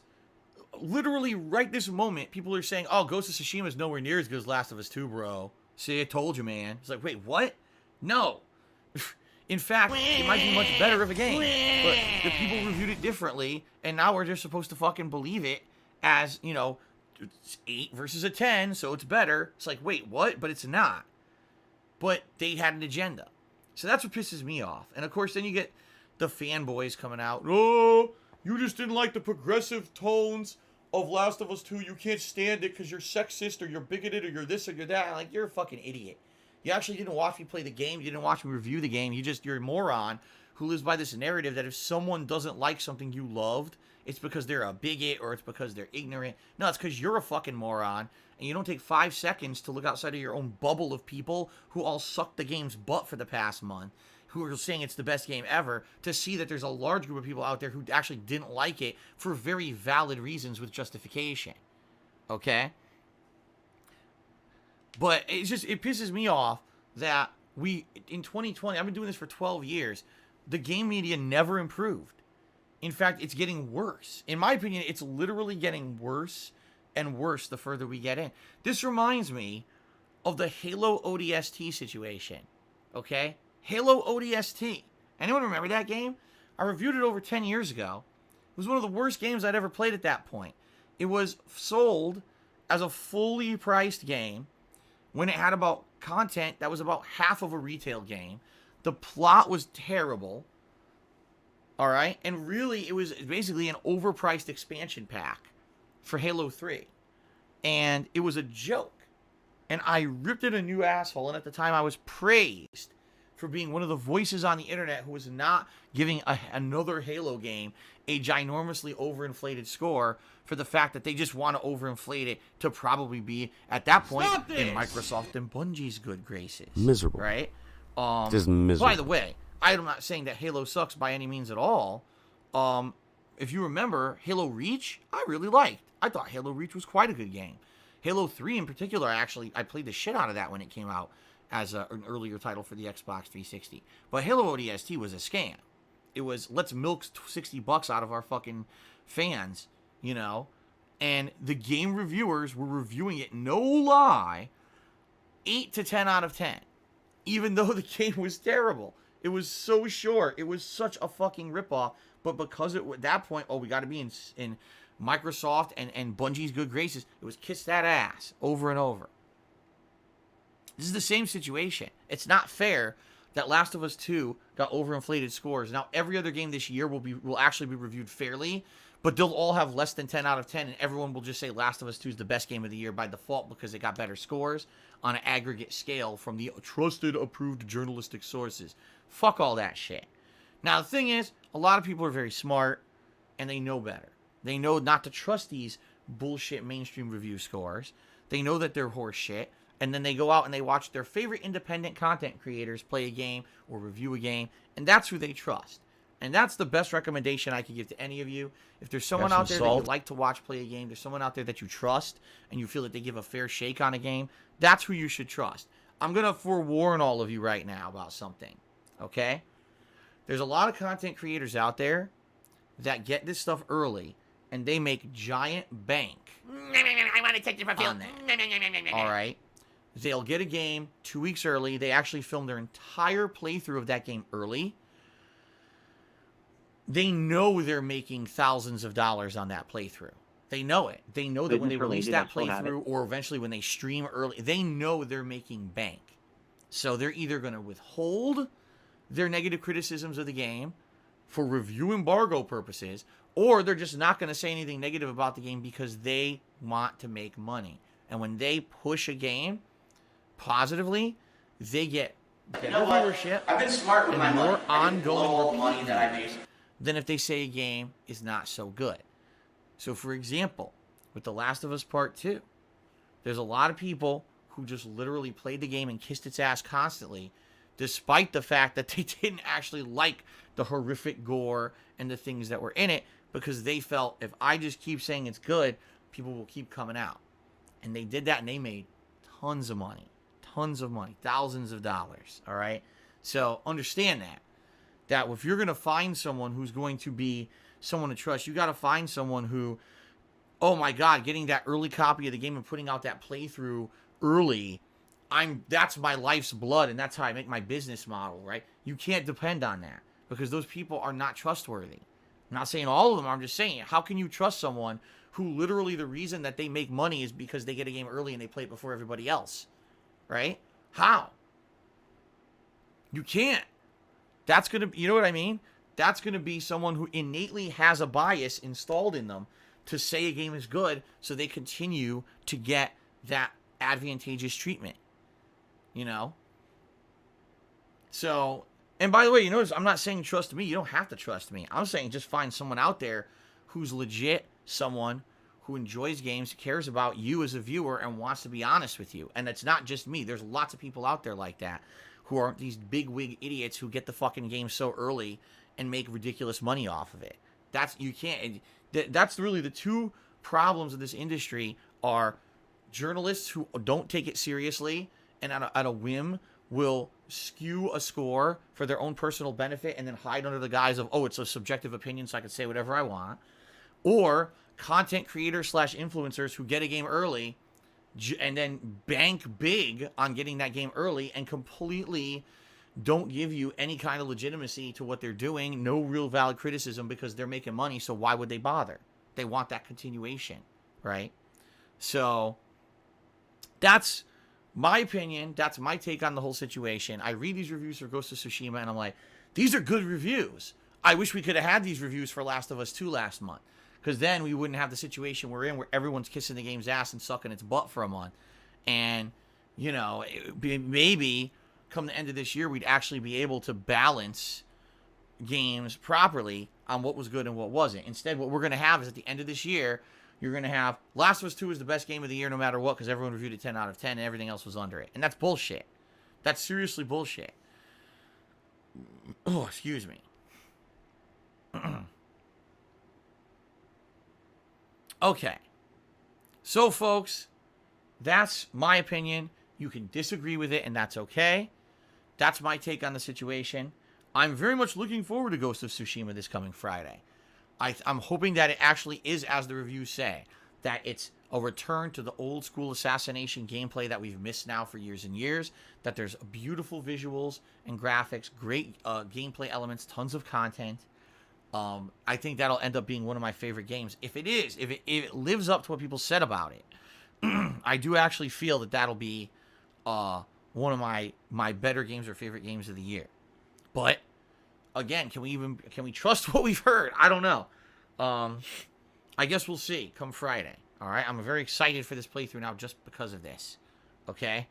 Speaker 6: literally right this moment, people are saying, oh, Ghost of Tsushima is nowhere near as good as Last of Us 2, bro. See, I told you, man. It's like, wait, what? No. In fact, it might be much better of a game. But the people reviewed it differently, and now we're just supposed to fucking believe it as, you know, it's 8 versus a 10, so it's better. It's like, wait, what? But it's not. But they had an agenda. So that's what pisses me off. And of course, then you get the fanboys coming out. Oh, you just didn't like the progressive tones of Last of Us 2. You can't stand it because you're sexist or you're bigoted or you're this or you're that. I'm like, you're a fucking idiot. You actually didn't watch me play the game. You didn't watch me review the game. You're a moron who lives by this narrative that if someone doesn't like something you loved, it's because they're a bigot or it's because they're ignorant. No, it's because you're a fucking moron and you don't take 5 seconds to look outside of your own bubble of people who all sucked the game's butt for the past month, who are saying it's the best game ever, to see that there's a large group of people out there who actually didn't like it for very valid reasons with justification. Okay? But it pisses me off that in 2020, I've been doing this for 12 years, the game media never improved. In fact, it's getting worse. In my opinion, it's literally getting worse and worse the further we get in. This reminds me of the Halo ODST situation. Okay? Halo ODST. Anyone remember that game? I reviewed it over 10 years ago. It was one of the worst games I'd ever played at that point. It was sold as a fully priced game when it had about content that was about half of a retail game. The plot was terrible. All right? And really, it was basically an overpriced expansion pack for Halo 3. And it was a joke. And I ripped it a new asshole. And at the time, I was praised for being one of the voices on the internet who was not giving another Halo game a ginormously overinflated score for the fact that they just want to overinflate it to probably be, at that point, in Microsoft and Bungie's good graces.
Speaker 8: Miserable.
Speaker 6: Right?
Speaker 8: Just miserable.
Speaker 6: By the way, I'm not saying that Halo sucks by any means at all. If you remember, Halo Reach, I really liked. I thought Halo Reach was quite a good game. Halo 3 in particular, I played the shit out of that when it came out as an earlier title for the Xbox 360. But Halo ODST was a scam. It was, let's milk $60 out of our fucking fans, you know? And the game reviewers were reviewing it, no lie, 8 to 10 out of 10. Even though the game was terrible. It was so short. It was such a fucking ripoff. But because at that point, we got to be in Microsoft and Bungie's good graces, it was kiss that ass over and over. This is the same situation. It's not fair that Last of Us 2 got overinflated scores. Now, every other game this year will actually be reviewed fairly, but they'll all have less than 10 out of 10, and everyone will just say Last of Us 2 is the best game of the year by default because it got better scores on an aggregate scale from the trusted, approved journalistic sources. Fuck all that shit. Now, the thing is, a lot of people are very smart, and they know better. They know not to trust these bullshit mainstream review scores. They know that they're horse shit. And then they go out and they watch their favorite independent content creators play a game or review a game. And that's who they trust. And that's the best recommendation I can give to any of you. If there's someone
Speaker 4: Have
Speaker 6: out
Speaker 4: some
Speaker 6: there that you
Speaker 4: salt.
Speaker 6: like to watch play a game, there's someone out there that you trust, and you feel that they give a fair shake on a game, that's who you should trust. I'm going to forewarn all of you right now about something, okay? There's a lot of content creators out there that get this stuff early, and they make giant bank.
Speaker 8: I want to take you for
Speaker 6: On that. All right? They'll get a game 2 weeks early. They actually film their entire playthrough of that game early. They know they're making thousands of dollars on that playthrough. They know it. They know that when they release that playthrough or eventually when they stream early, they know they're making bank. So they're either going to withhold their negative criticisms of the game for review embargo purposes, or they're just not going to say anything negative about the game because they want to make money. And when they push a game positively, they get better viewership
Speaker 9: I've been smart with my
Speaker 6: and
Speaker 9: money.
Speaker 6: more
Speaker 9: I didn't blow all
Speaker 6: ongoing
Speaker 9: the money
Speaker 6: repeat
Speaker 9: that I
Speaker 6: users
Speaker 9: made.
Speaker 6: than if they say a game is not so good. So, for example, with The Last of Us Part 2, there's a lot of people who just literally played the game and kissed its ass constantly, despite the fact that they didn't actually like the horrific gore and the things that were in it, because they felt if I just keep saying it's good, people will keep coming out. And they did that, and they made tons of money, thousands of dollars, all right? So understand that if you're going to find someone who's going to be someone to trust, you got to find someone who, oh my God, getting that early copy of the game and putting out that playthrough early, that's my life's blood, and that's how I make my business model, right? You can't depend on that because those people are not trustworthy. I'm not saying all of them, I'm just saying, how can you trust someone who literally the reason that they make money is because they get a game early and they play it before everybody else, right? How? You can't. That's going to, you know what I mean? That's going to be someone who innately has a bias installed in them to say a game is good so they continue to get that advantageous treatment, you know? So, and by the way, you notice I'm not saying trust me. You don't have to trust me. I'm saying just find someone out there who's legit, someone who enjoys games, cares about you as a viewer, and wants to be honest with you. And it's not just me. There's lots of people out there like that who aren't these big wig idiots who get the fucking game so early and make ridiculous money off of it. That's really the two problems of this industry are journalists who don't take it seriously and at a whim will skew a score for their own personal benefit and then hide under the guise of, oh, it's a subjective opinion so I can say whatever I want. Or content creators / influencers who get a game early and then bank big on getting that game early and completely don't give you any kind of legitimacy to what they're doing, no real valid criticism because they're making money, so why would they bother? They want that continuation, right? So that's my opinion. That's my take on the whole situation. I read these reviews for Ghost of Tsushima and I'm like, these are good reviews. I wish we could have had these reviews for Last of Us 2 last month. Because then we wouldn't have the situation we're in where everyone's kissing the game's ass and sucking its butt for a month. And, you know, maybe come the end of this year, we'd actually be able to balance games properly on what was good and what wasn't. Instead, what we're going to have is at the end of this year, you're going to have Last of Us 2 is the best game of the year no matter what because everyone reviewed it 10 out of 10 and everything else was under it. And that's bullshit. That's seriously bullshit. Oh, excuse me. Okay, so folks, that's my opinion. You can disagree with it, and that's okay. That's my take on the situation. I'm very much looking forward to Ghost of Tsushima this coming Friday. I'm hoping that it actually is, as the reviews say, that it's a return to the old school assassination gameplay that we've missed now for years and years, that there's beautiful visuals and graphics, great gameplay elements, tons of content. I think that'll end up being one of my favorite games. If it lives up to what people said about it, I do actually feel that that'll be one of my better games or favorite games of the year. But again, can we trust what we've heard? I don't know. I guess we'll see come Friday. All right, I'm very excited for this playthrough now just because of this. Okay.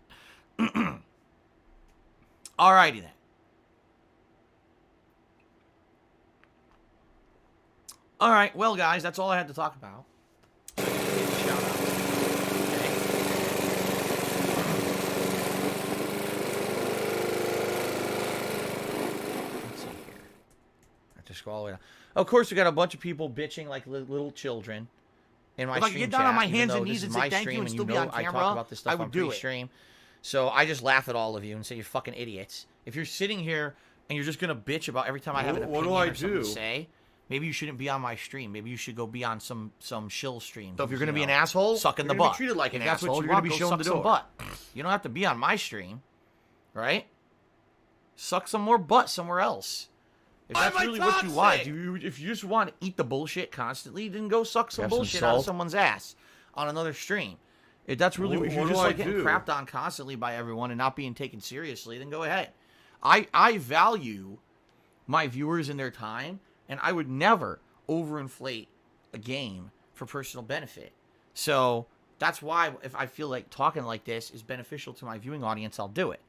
Speaker 6: Alrighty then. All right, well, guys, that's all I had to talk about. Shout out. Okay. Let's see here. I just scroll all the way down. Of course, we got a bunch of people bitching like little children in my
Speaker 8: If I
Speaker 6: stream
Speaker 8: could get down on
Speaker 6: chat,
Speaker 8: my
Speaker 6: even
Speaker 8: hands
Speaker 6: though
Speaker 8: and
Speaker 6: this
Speaker 8: knees
Speaker 6: is
Speaker 8: and say
Speaker 6: my
Speaker 8: thank you
Speaker 6: stream
Speaker 8: and
Speaker 6: and
Speaker 8: still be
Speaker 6: know
Speaker 8: on
Speaker 6: I
Speaker 8: camera,
Speaker 6: talk about this stuff
Speaker 8: I would
Speaker 6: on
Speaker 8: do it.
Speaker 6: pre-stream. So I just laugh at all of you and say you're fucking idiots. If you're sitting here and you're just gonna bitch about every time I have an
Speaker 4: What
Speaker 6: opinion
Speaker 4: do I
Speaker 6: or something
Speaker 4: do?
Speaker 6: to say, maybe you shouldn't be on my stream. Maybe you should go be on some shill stream.
Speaker 8: So if you're
Speaker 6: who's,
Speaker 8: gonna be
Speaker 6: you
Speaker 8: an
Speaker 6: know,
Speaker 8: asshole,
Speaker 6: sucking the
Speaker 8: you're gonna be
Speaker 6: butt.
Speaker 8: treated like
Speaker 6: If
Speaker 8: an
Speaker 6: that's
Speaker 8: asshole,
Speaker 6: what
Speaker 8: you're
Speaker 6: you
Speaker 8: gonna
Speaker 6: want,
Speaker 8: be
Speaker 6: go
Speaker 8: shown
Speaker 6: suck
Speaker 8: the
Speaker 6: some
Speaker 8: door.
Speaker 6: butt. You don't have to be on my stream, right? Suck some more butt somewhere else. If that's really what you want, if you just want to eat the bullshit constantly, then go suck some
Speaker 4: Have some
Speaker 6: bullshit out of
Speaker 4: salt?
Speaker 6: someone's ass on another stream. If that's really
Speaker 4: What
Speaker 6: if you're
Speaker 4: do
Speaker 6: just
Speaker 4: I
Speaker 6: like getting
Speaker 4: do?
Speaker 6: crapped on constantly by everyone and not being taken seriously, then go ahead. I value my viewers and their time, and I would never overinflate a game for personal benefit. So that's why if I feel like talking like this is beneficial to my viewing audience, I'll do it.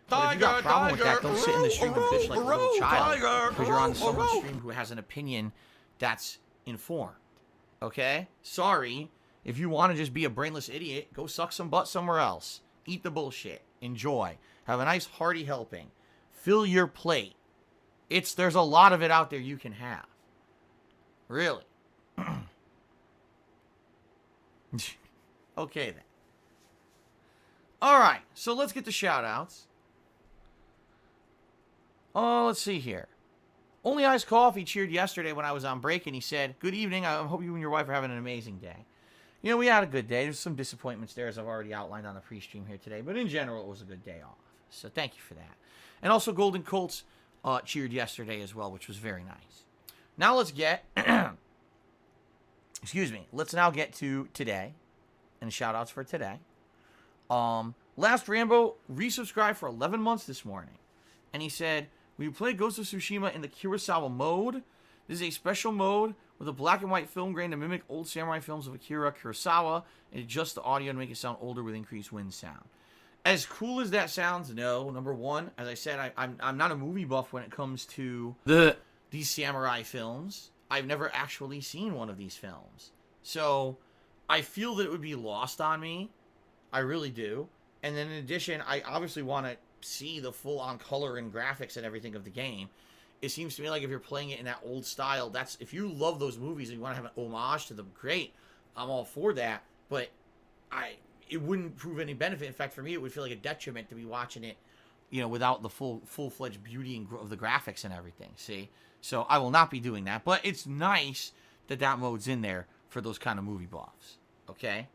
Speaker 6: But if you got a problem with that, don't sit in the stream and bitch like a little child because you're on someone's stream who has an opinion that's informed. Okay? Sorry. If you want to just be a brainless idiot, go suck some butt somewhere else. Eat the bullshit. Enjoy. Have a nice hearty helping. Fill your plate. There's a lot of it out there you can have. Really. Okay then. Alright, so let's get the shout outs. Oh, let's see here. Only Iced Coffee cheered yesterday when I was on break, and he said, "Good evening. I hope you and your wife are having an amazing day." You know, we had a good day. There's some disappointments there, as I've already outlined on the pre-stream here today. But in general, it was a good day off. So thank you for that. And also, Golden Colts cheered yesterday as well, which was very nice. Now let's get... excuse me. Let's now get to today. And shout-outs for today. Last Rambo resubscribed for 11 months this morning. And he said, "We played Ghost of Tsushima in the Kurosawa mode. This is a special mode with a black and white film grain to mimic old samurai films of Akira Kurosawa and adjust the audio to make it sound older with increased wind sound." As cool as that sounds, no. Number one, as I said, I'm not a movie buff when it comes to these samurai films. I've never actually seen one of these films. So I feel that it would be lost on me. I really do. And then in addition, I obviously want to see the full-on color and graphics and everything of the game. It seems to me like if you're playing it in that old style, that's if you love those movies and you want to have an homage to them, great. I'm all for that. But it wouldn't prove any benefit. In fact, for me, it would feel like a detriment to be watching it, you know, without the full-fledged beauty and of the graphics and everything. See, so I will not be doing that. But it's nice that mode's in there for those kind of movie buffs. Okay.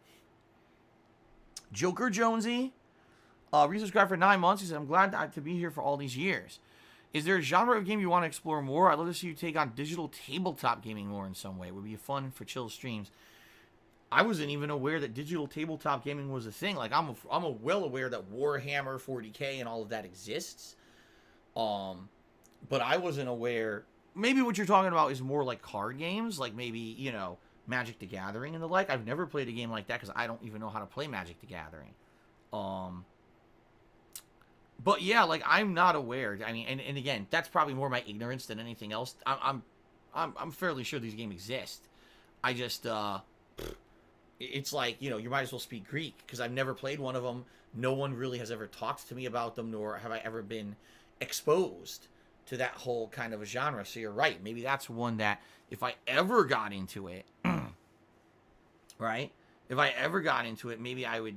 Speaker 6: Joker Jonesy, resubscribed for 9 months. He said, "I'm glad to be here for all these years. Is there a genre of game you want to explore more? I'd love to see you take on digital tabletop gaming more in some way. It would be fun for chill streams." I wasn't even aware that digital tabletop gaming was a thing. Like I'm well aware that Warhammer 40K and all of that exists. But I wasn't aware. Maybe what you're talking about is more like card games, like maybe, you know, Magic the Gathering and the like. I've never played a game like that because I don't even know how to play Magic the Gathering. But yeah, like I'm not aware. I mean, and again, that's probably more my ignorance than anything else. I'm fairly sure these games exist. I just it's like, you know, you might as well speak Greek because I've never played one of them. No one really has ever talked to me about them, nor have I ever been exposed to that whole kind of a genre. So you're right. Maybe that's one that if I ever got into it, right? If I ever got into it, maybe I would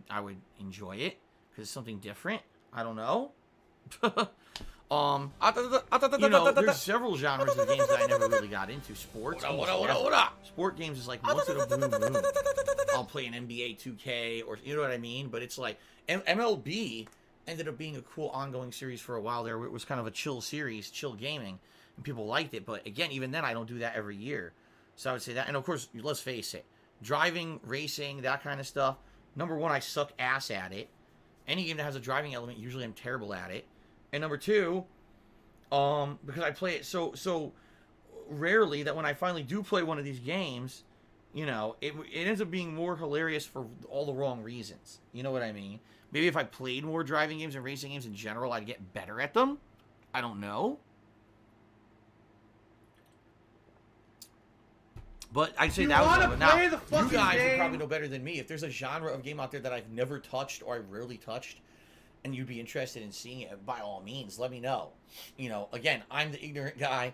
Speaker 6: enjoy it because it's something different. I don't know. You know, there's several genres of games that I never really got into. Sports. Sport games is like once in a blue moon. I'll play an NBA 2K or you know what I mean. But it's like MLB ended up being a cool ongoing series for a while there. It was kind of a chill series, chill gaming, and people liked it. But again, even then, I don't do that every year. So I would say that. And of course, let's face it, driving, racing, that kind of stuff. Number one, I suck ass at it. Any game that has a driving element, usually I'm terrible at it. And number two, because I play it so rarely that when I finally do play one of these games, you know, it ends up being more hilarious for all the wrong reasons. You know what I mean? Maybe if I played more driving games and racing games in general, I'd get better at them. I don't know. But I'd say that was one. Now, you guys would probably know better than me. If there's a genre of game out there that I've never touched or I rarely touched, and you'd be interested in seeing it, by all means, let me know. You know, again, I'm the ignorant guy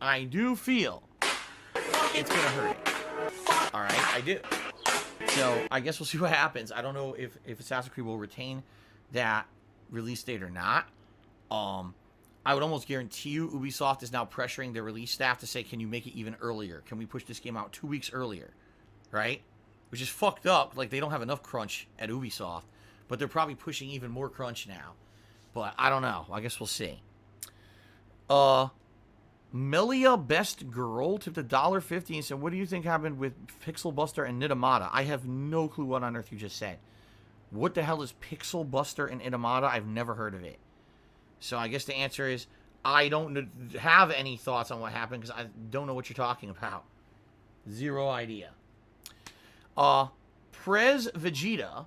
Speaker 6: I do feel it's going to hurt it. All right, I do. So I guess we'll see what happens. I don't know if Assassin's Creed will retain that release date or not. I would almost guarantee you Ubisoft is now pressuring their release staff to say, can you make it even earlier? Can we push this game out 2 weeks earlier? Right? Which is fucked up. Like, they don't have enough crunch at Ubisoft. But they're probably pushing even more crunch now. But I don't know. I guess we'll see. Melia Best Girl tipped $1.50 and said, what do you think happened with Pixel Buster and Nitamata? I have no clue what on earth you just said. What the hell is Pixel Buster and Nitamata? I've never heard of it. So I guess the answer is I don't have any thoughts on what happened because I don't know what you're talking about. Zero idea. Prez Vegeta,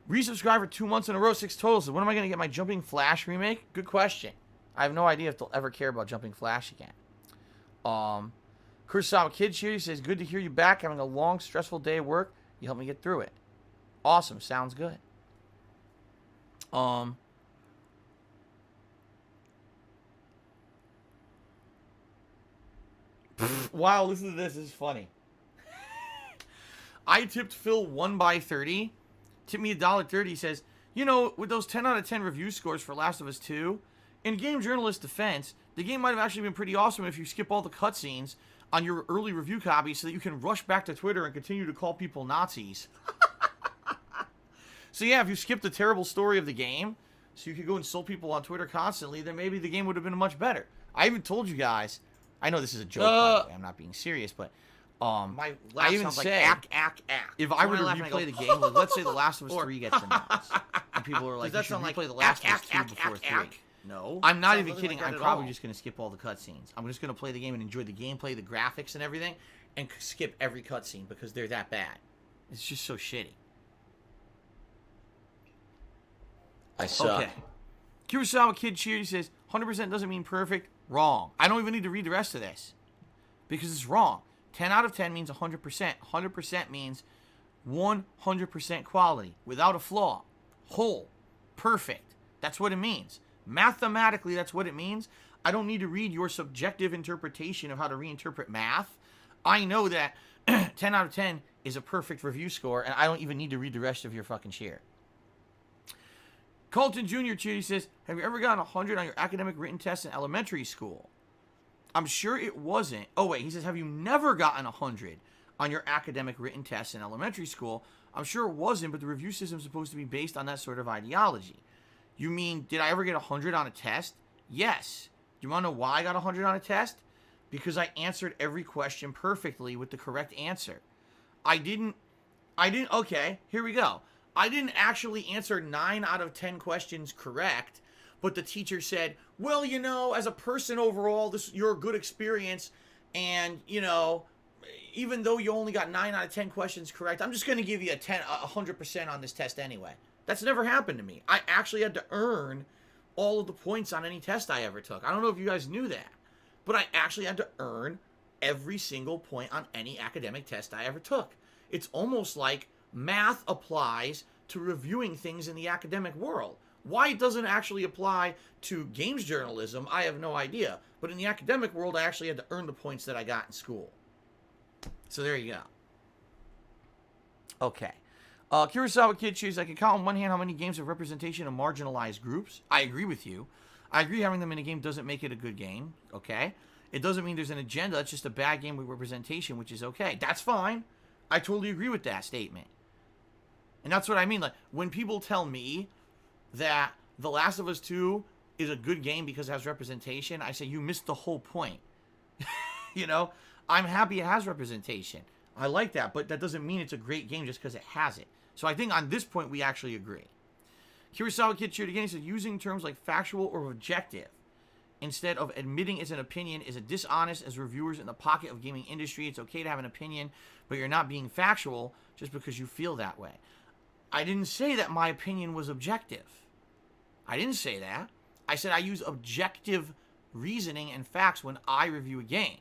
Speaker 6: resubscribed for 2 months in a row, 6 totals. So when am I going to get my Jumping Flash remake? Good question. I have no idea if they'll ever care about Jumping Flash again. Kurosawa Kid Cheer says, good to hear you back. Having a long, stressful day at work. You helped me get through it. Awesome. Sounds good. Wow, listen to this. This is funny. I tipped Phil 1 by 30. Tipped me $1.30. He says, you know, with those 10 out of 10 review scores for Last of Us 2, in game journalist defense, the game might have actually been pretty awesome if you skip all the cutscenes on your early review copy so that you can rush back to Twitter and continue to call people Nazis. So yeah, if you skipped the terrible story of the game, so you could go insult people on Twitter constantly, then maybe the game would have been much better. I even told you guys, I know this is a joke, by the way, I'm not being serious, but
Speaker 4: My
Speaker 6: I even
Speaker 4: sounds
Speaker 6: say,
Speaker 4: like ack.
Speaker 6: if I were to replay the game, like, let's say The Last of Us 3 gets announced, and people are like, you should replay The Last of Us 2 before 3.
Speaker 4: No.
Speaker 6: I'm not
Speaker 4: Sounds
Speaker 6: even
Speaker 4: nothing
Speaker 6: kidding.
Speaker 4: like that
Speaker 6: I'm
Speaker 4: at
Speaker 6: probably
Speaker 4: all.
Speaker 6: just going to skip all the cutscenes. I'm just going to play the game and enjoy the gameplay, the graphics, and everything, and skip every cutscene because they're that bad. It's just so shitty.
Speaker 4: I suck.
Speaker 6: Okay. Kurosawa Kid Cheer says, 100% doesn't mean perfect. Wrong. I don't even need to read the rest of this because it's wrong. 10 out of 10 means 100%. 100% means 100% quality, without a flaw, whole, perfect. That's what it means. Mathematically, that's what it means. I don't need to read your subjective interpretation of how to reinterpret math. I know that 10 out of 10 is a perfect review score, and I don't even need to read the rest of your fucking share. Colton Jr. Cheer says, have you ever gotten 100 on your academic written test in elementary school? I'm sure it wasn't. Oh, wait. He says, have you never gotten 100 on your academic written test in elementary school? I'm sure it wasn't, but the review system is supposed to be based on that sort of ideology. You mean, did I ever get 100 on a test? Yes. Do you want to know why I got 100 on a test? Because I answered every question perfectly with the correct answer. I didn't, okay, here we go. I didn't actually answer 9 out of 10 questions correct, but the teacher said, well, you know, as a person overall, you're a good experience, and, you know, even though you only got 9 out of 10 questions correct, I'm just going to give you 100% on this test anyway. That's never happened to me. I actually had to earn all of the points on any test I ever took. I don't know if you guys knew that, but I actually had to earn every single point on any academic test I ever took. It's almost like math applies to reviewing things in the academic world. Why it doesn't actually apply to games journalism, I have no idea. But in the academic world, I actually had to earn the points that I got in school. So there you go. Okay. Kurosawa Kid Cheese, I can count on one hand how many games have representation of marginalized groups. I agree with you. I agree having them in a game doesn't make it a good game. Okay. It doesn't mean there's an agenda. It's just a bad game with representation, which is okay. That's fine. I totally agree with that statement. And that's what I mean. Like, when people tell me that The Last of Us 2 is a good game because it has representation, I say, you missed the whole point. You know? I'm happy it has representation. I like that, but that doesn't mean it's a great game just because it has it. So I think on this point, we actually agree. Kurosawa Kid cheered again. He said, using terms like factual or objective instead of admitting it's an opinion is a dishonest as reviewers in the pocket of gaming industry. It's okay to have an opinion, but you're not being factual just because you feel that way. I didn't say that my opinion was objective. I didn't say that. I said I use objective reasoning and facts when I review a game.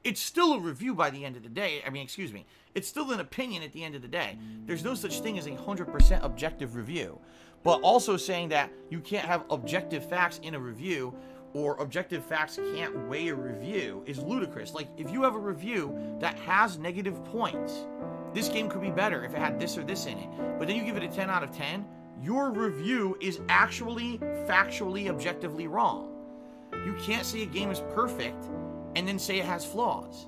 Speaker 6: It's still a review by the end of the day. I mean, excuse me. It's still an opinion at the end of the day. There's no such thing as a 100% objective review. But also saying that you can't have objective facts in a review or objective facts can't weigh a review is ludicrous. Like, if you have a review that has negative points, this game could be better if it had this or this in it, but then you give it a 10 out of 10, your review is actually factually, objectively wrong. You can't say a game is perfect and then say it has flaws.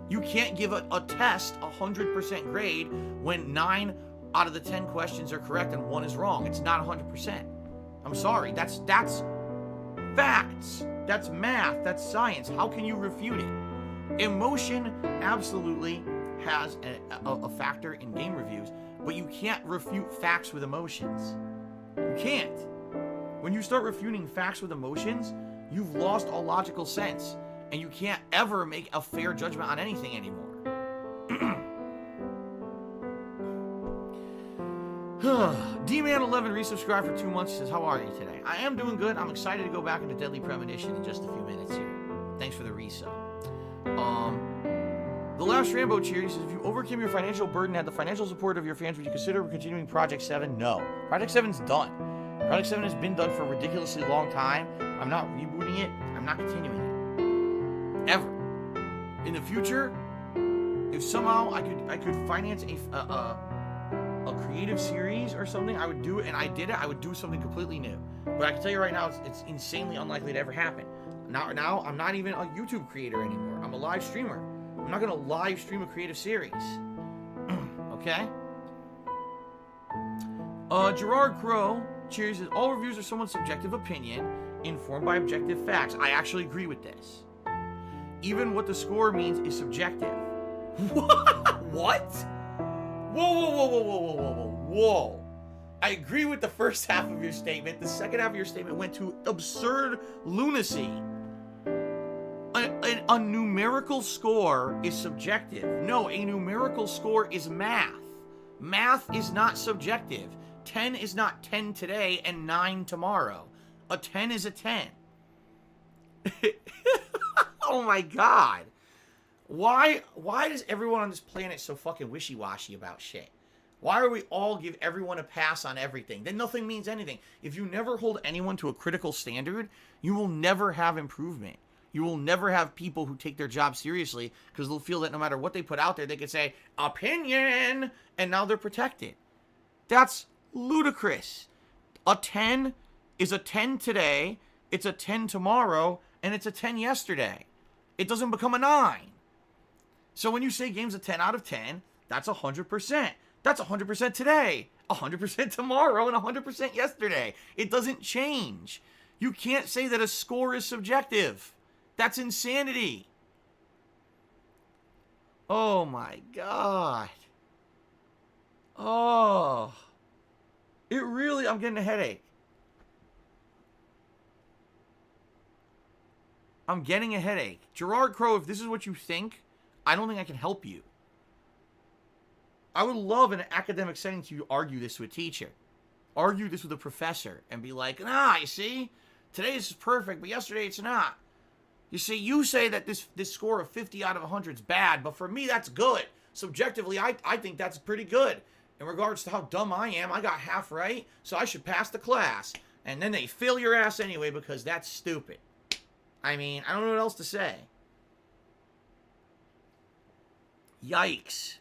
Speaker 6: You can't give a test 100% grade when 9 out of the 10 questions are correct and 1 is wrong. It's not 100%. I'm sorry. That's facts. That's math. That's science. How can you refute it? Emotion absolutely has a factor in game reviews, but you can't refute facts with emotions. You can't. When you start refuting facts with emotions, you've lost all logical sense, and you can't ever make a fair judgment on anything anymore. D-Man11 resubscribed for 2 months. He says, how are you today? I am doing good. I'm excited to go back into Deadly Premonition in just a few minutes here. Thanks for the resub. The Last Rambo cheer, says, if you overcame your financial burden and had the financial support of your fans, would you consider continuing Project 7? No. Project 7's done. Project 7 has been done for a ridiculously long time. I'm not rebooting it. I'm not continuing it. Ever. In the future, if somehow I could finance a creative series or something, I would do it, and I did it, I would do something completely new. But I can tell you right now, it's insanely unlikely to ever happen. Now, I'm not even a YouTube creator anymore. I'm a live streamer. I'm not going to live stream a creative series. Okay? Gerard Crow, cheers, says, all reviews are someone's subjective opinion, informed by objective facts. I actually agree with this. Even what the score means is subjective. What? Whoa. I agree with the first half of your statement. The second half of your statement went to absurd lunacy. A numerical score is subjective. No, a numerical score is math. Math is not subjective. 10 is not 10 today and 9 tomorrow. A 10 is a 10. Oh my God. Why does everyone on this planet so fucking wishy-washy about shit? Why do we all give everyone a pass on everything? Then nothing means anything. If you never hold anyone to a critical standard, you will never have improvement. You will never have people who take their job seriously because they'll feel that no matter what they put out there, they can say, opinion, and now they're protected. That's ludicrous. A 10 is a 10 today, it's a 10 tomorrow, and it's a 10 yesterday. It doesn't become a 9. So when you say game's a 10 out of 10, that's 100%. That's 100% today, 100% tomorrow, and 100% yesterday. It doesn't change. You can't say that a score is subjective. That's insanity. Oh my God. Oh. I'm getting a headache. I'm getting a headache. Gerard Crow, if this is what you think, I don't think I can help you. I would love in an academic setting to argue this with a teacher. Argue this with a professor and be like, nah, you see? Today this is perfect, but yesterday it's not. You see, you say that this score of 50 out of 100 is bad, but for me that's good. Subjectively, I think that's pretty good. In regards to how dumb I am, I got half right, so I should pass the class. And then they fail your ass anyway because that's stupid. I mean, I don't know what else to say. Yikes.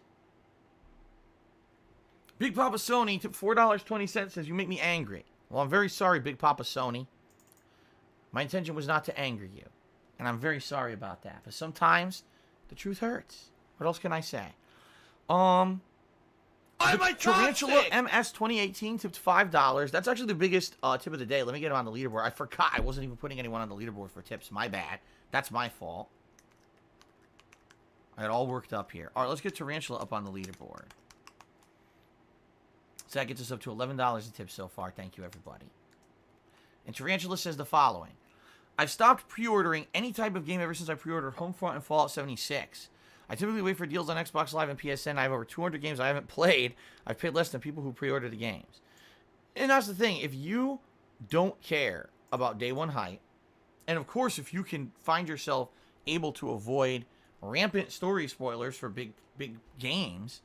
Speaker 6: Big Papa Sony tipped $4.20, says, you make me angry. Well, I'm very sorry, Big Papa Sony. My intention was not to anger you. And I'm very sorry about that. But sometimes the truth hurts. What else can I say? Tarantula MS 2018 tipped $5. That's actually the biggest tip of the day. Let me get it on the leaderboard. I forgot I wasn't even putting anyone on the leaderboard for tips. My bad. That's my fault. I got all worked up here. All right, let's get Tarantula up on the leaderboard. So that gets us up to $11 in tips so far. Thank you, everybody. And Tarantula says the following. I've stopped pre-ordering any type of game ever since I pre-ordered Homefront and Fallout 76. I typically wait for deals on Xbox Live and PSN. I have over 200 games I haven't played. I've paid less than people who pre-order the games. And that's the thing. If you don't care about day one hype, and of course if you can find yourself able to avoid rampant story spoilers for big games,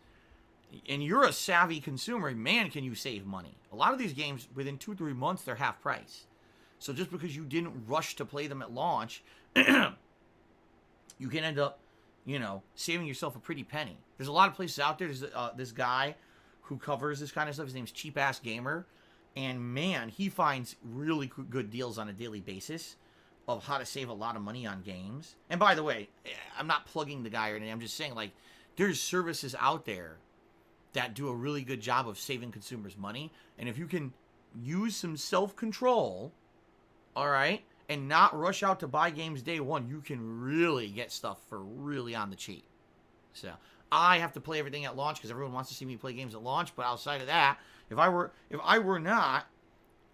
Speaker 6: and you're a savvy consumer, man, can you save money. A lot of these games, within 2-3 months, they're half price. So just because you didn't rush to play them at launch, you can end up, saving yourself a pretty penny. There's a lot of places out there. There's this guy who covers this kind of stuff. His name's Cheap Ass Gamer. And man, he finds really good deals on a daily basis of how to save a lot of money on games. And by the way, I'm not plugging the guy or anything. I'm just saying, like, there's services out there that do a really good job of saving consumers money. And if you can use some self-control, all right, and not rush out to buy games day one, you can really get stuff for really on the cheap. So I have to play everything at launch because everyone wants to see me play games at launch. But outside of that, if I were not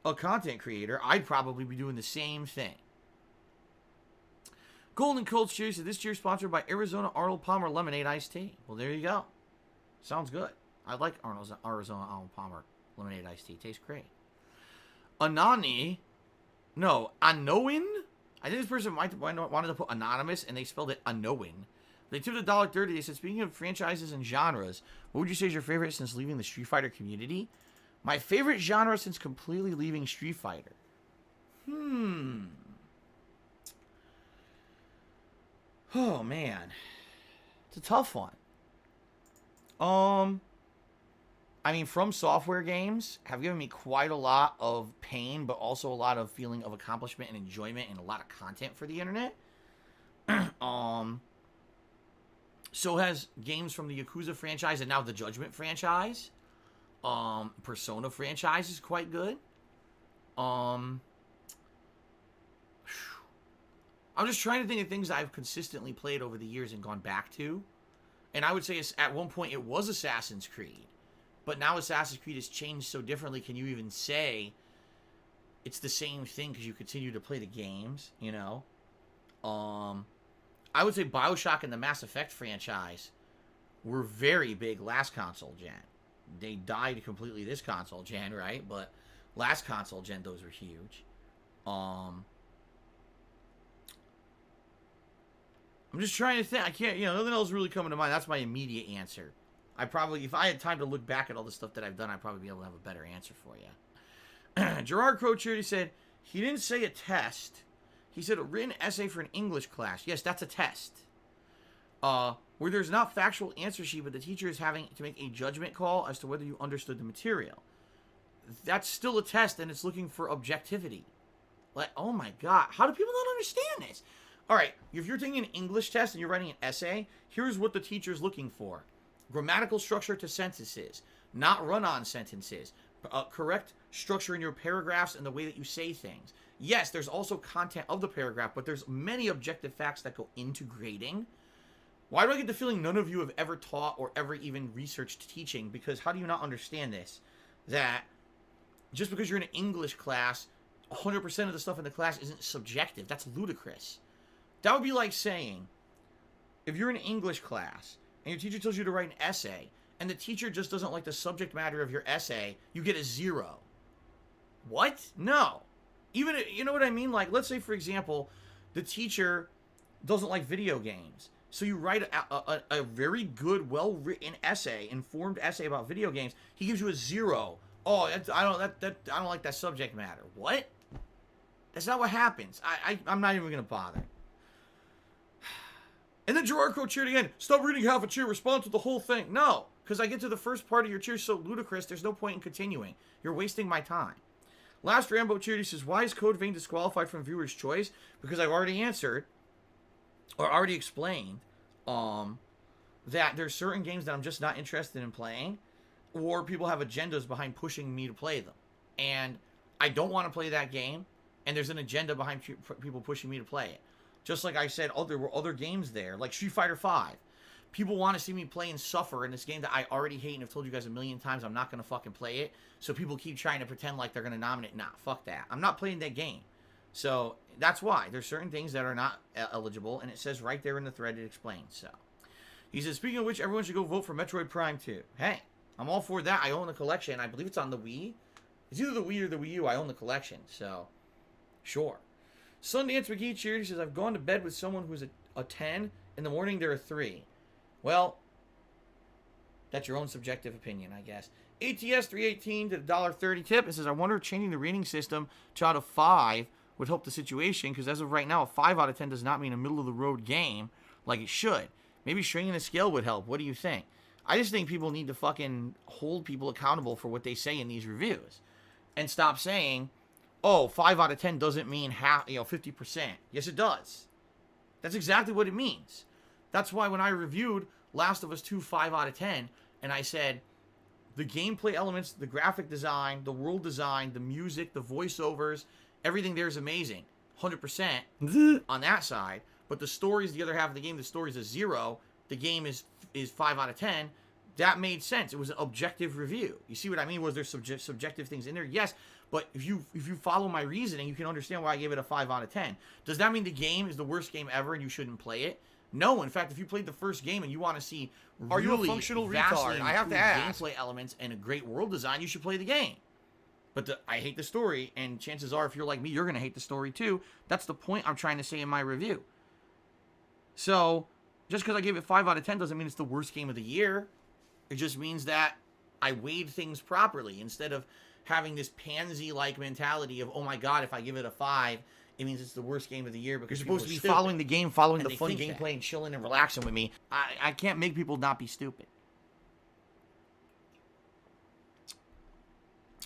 Speaker 6: a content creator, I'd probably be doing the same thing. Golden Cold Cheers. This year sponsored by Arizona Arnold Palmer Lemonade Iced Tea. Well, there you go. Sounds good. I like Arizona Arnold Palmer Lemonade Iced Tea. Tastes great. Unknown. I think this person wanted to put anonymous, and they spelled it unknown. They tipped $1.30. They said, speaking of franchises and genres, what would you say is your favorite since leaving the Street Fighter community? My favorite genre since completely leaving Street Fighter. Oh, man. It's a tough one. I mean, From Software games have given me quite a lot of pain, but also a lot of feeling of accomplishment and enjoyment and a lot of content for the internet. So has games from the Yakuza franchise and now the Judgment franchise. Persona franchise is quite good. I'm just trying to think of things I've consistently played over the years and gone back to. And I would say at one point it was Assassin's Creed. But now Assassin's Creed has changed so differently. Can you even say it's the same thing because you continue to play the games, I would say BioShock and the Mass Effect franchise were very big last console gen. They died completely this console gen, right? But last console gen, those were huge. I'm just trying to think. I can't, nothing else really coming to mind. That's my immediate answer. If I had time to look back at all the stuff that I've done, I'd probably be able to have a better answer for you. Gerard Crow Charity said, he didn't say a test. He said a written essay for an English class. Yes, that's a test. Where there's not factual answer sheet, but the teacher is having to make a judgment call as to whether you understood the material. That's still a test, and it's looking for objectivity. Like, oh my God, how do people not understand this? All right, if you're taking an English test and you're writing an essay, here's what the teacher's looking for. Grammatical structure to sentences, not run-on sentences. Correct structure in your paragraphs and the way that you say things. Yes, there's also content of the paragraph, but there's many objective facts that go into grading. Why do I get the feeling none of you have ever taught or ever even researched teaching? Because how do you not understand this? That just because you're in an English class, 100% of the stuff in the class isn't subjective. That's ludicrous. That would be like saying, if you're in an English class and your teacher tells you to write an essay, and the teacher just doesn't like the subject matter of your essay, you get a 0. What? No. Even, you know what I mean? Like, let's say, for example, the teacher doesn't like video games. So you write a very good, well-written essay, informed essay about video games. He gives you a 0. Oh, I don't like that subject matter. What? That's not what happens. I'm not even going to bother. And then Gerard Crow cheered again. Stop reading half a cheer. Respond to the whole thing. No, because I get to the first part of your cheer so ludicrous, there's no point in continuing. You're wasting my time. Last Rambo cheer, he says, why is Code Vein disqualified from viewer's choice? Because I've already answered, or already explained, that there's certain games that I'm just not interested in playing, or people have agendas behind pushing me to play them. And I don't want to play that game, and there's an agenda behind people pushing me to play it. Just like I said, there were other games there, like Street Fighter V. People want to see me play and suffer in this game that I already hate and have told you guys a million times I'm not going to fucking play it. So people keep trying to pretend like they're going to nominate. Nah, fuck that. I'm not playing that game. So that's why. There's certain things that are not eligible, and it says right there in the thread it explains. So he says, speaking of which, everyone should go vote for Metroid Prime 2. Hey, I'm all for that. I own the collection. I believe it's on the Wii. It's either the Wii or the Wii U. I own the collection. So, sure. Sundance McGee cheered. He says, I've gone to bed with someone who's a 10. In the morning, they're a 3. Well, that's your own subjective opinion, I guess. ATS 318 to the $1.30 tip. It says, I wonder if changing the rating system to out of 5 would help the situation, because as of right now, a 5 out of 10 does not mean a middle-of-the-road game like it should. Maybe shrinking the scale would help. What do you think? I just think people need to fucking hold people accountable for what they say in these reviews. And stop saying, oh, 5 out of 10 doesn't mean 50%. Yes, it does. That's exactly what it means. That's why when I reviewed Last of Us 2 5 out of 10, and I said, the gameplay elements, the graphic design, the world design, the music, the voiceovers, everything there is amazing. 100% on that side. But the story is the other half of the game. The story is a 0. The game is 5 out of 10. That made sense. It was an objective review. You see what I mean? Was there subjective things in there? Yes. But if you follow my reasoning, you can understand why I gave it a 5 out of 10. Does that mean the game is the worst game ever and you shouldn't play it? No. In fact, if you played the first game and you want to see
Speaker 4: Are you a
Speaker 6: really
Speaker 4: functional
Speaker 6: vastly
Speaker 4: retard? I have to
Speaker 6: improved
Speaker 4: ask.
Speaker 6: gameplay elements and a great world design, you should play the game. But I hate the story, and chances are, if you're like me, you're going to hate the story too. That's the point I'm trying to say in my review. So, just because I gave it 5 out of 10 doesn't mean it's the worst game of the year. It just means that I weighed things properly instead of having this pansy-like mentality of, oh my god, if I give it a 5, it means it's the worst game of the year because you're people supposed to be are stupid. following the game, following And the they fun think gameplay, and chilling and relaxing with me. I can't make people not be stupid.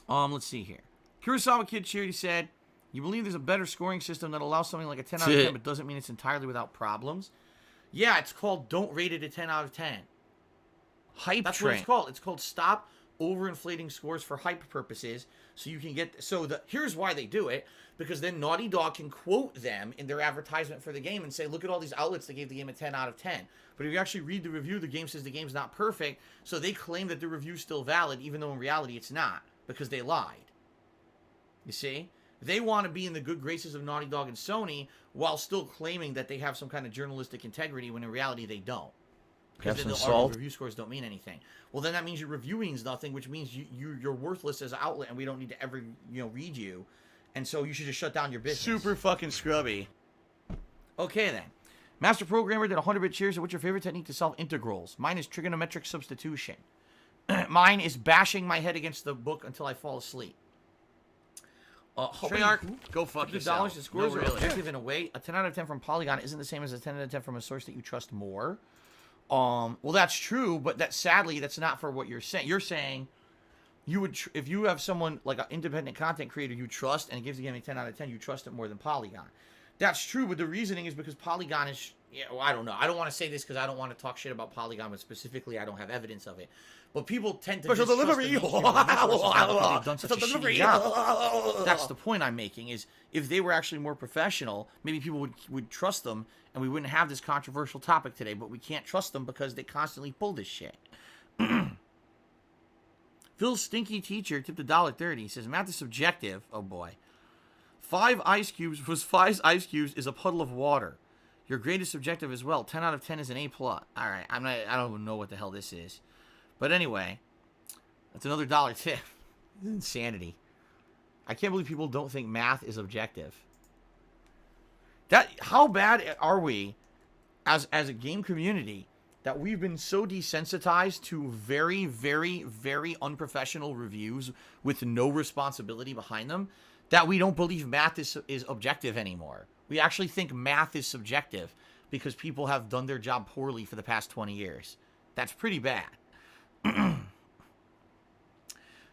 Speaker 6: Let's see here. Kurosawa Kid Charity said, you believe there's a better scoring system that allows something like a 10 out of 10, but doesn't mean it's entirely without problems? Yeah, it's called don't rate it a 10 out of 10.
Speaker 4: Hype
Speaker 6: That's
Speaker 4: train.
Speaker 6: what it's called. It's called stop overinflating scores for hype purposes, so you can get. Here's why they do it, because then Naughty Dog can quote them in their advertisement for the game and say, look at all these outlets that gave the game a 10 out of 10. But if you actually read the review, the game says the game's not perfect, so they claim that the review's still valid, even though in reality it's not, because they lied. You see? They want to be in the good graces of Naughty Dog and Sony while still claiming that they have some kind of journalistic integrity when in reality they don't. Because then the review scores don't mean anything. Well, then that means your reviewing is nothing, which means you're worthless as an outlet, and we don't need to ever read you. And so you should just shut down your business.
Speaker 4: Super fucking scrubby.
Speaker 6: Okay then. Master Programmer did 100-bit cheers. What's your favorite technique to solve integrals? Mine is trigonometric substitution. Mine is bashing my head against the book until I fall asleep.
Speaker 4: Treyarch, go fuck yourself.
Speaker 6: The scores
Speaker 4: No,
Speaker 6: are
Speaker 4: really.
Speaker 6: objective in a way. A 10 out of 10 from Polygon isn't the same as a 10 out of 10 from a source that you trust more. Well, that's true, but sadly, that's not for what you're saying. You're saying you would, if you have someone like an independent content creator you trust and it gives the game a 10 out of 10, you trust it more than Polygon. That's true, but the reasoning is because Polygon is, I don't know. I don't want to say this because I don't want to talk shit about Polygon, but specifically I don't have evidence of it. But people tend to
Speaker 4: Special
Speaker 6: distrust the
Speaker 4: delivery.
Speaker 6: mainstream because they've done such a
Speaker 4: Special
Speaker 6: shitty
Speaker 4: delivery.
Speaker 6: job. That's the point I'm making, is if they were actually more professional, maybe people would trust them, and we wouldn't have this controversial topic today, but we can't trust them because they constantly pull this shit. Phil's stinky teacher tipped $1.30. He says, math is subjective. Oh, boy. 5 ice cubes is a puddle of water. Your grade is subjective as well. 10 out of 10 is an A+. All right, I don't even know what the hell this is. But anyway, that's another $1 tip. This is insanity. I can't believe people don't think math is objective. How bad are we as a game community that we've been so desensitized to very, very, very unprofessional reviews with no responsibility behind them that we don't believe math is objective anymore. We actually think math is subjective because people have done their job poorly for the past 20 years. That's pretty bad.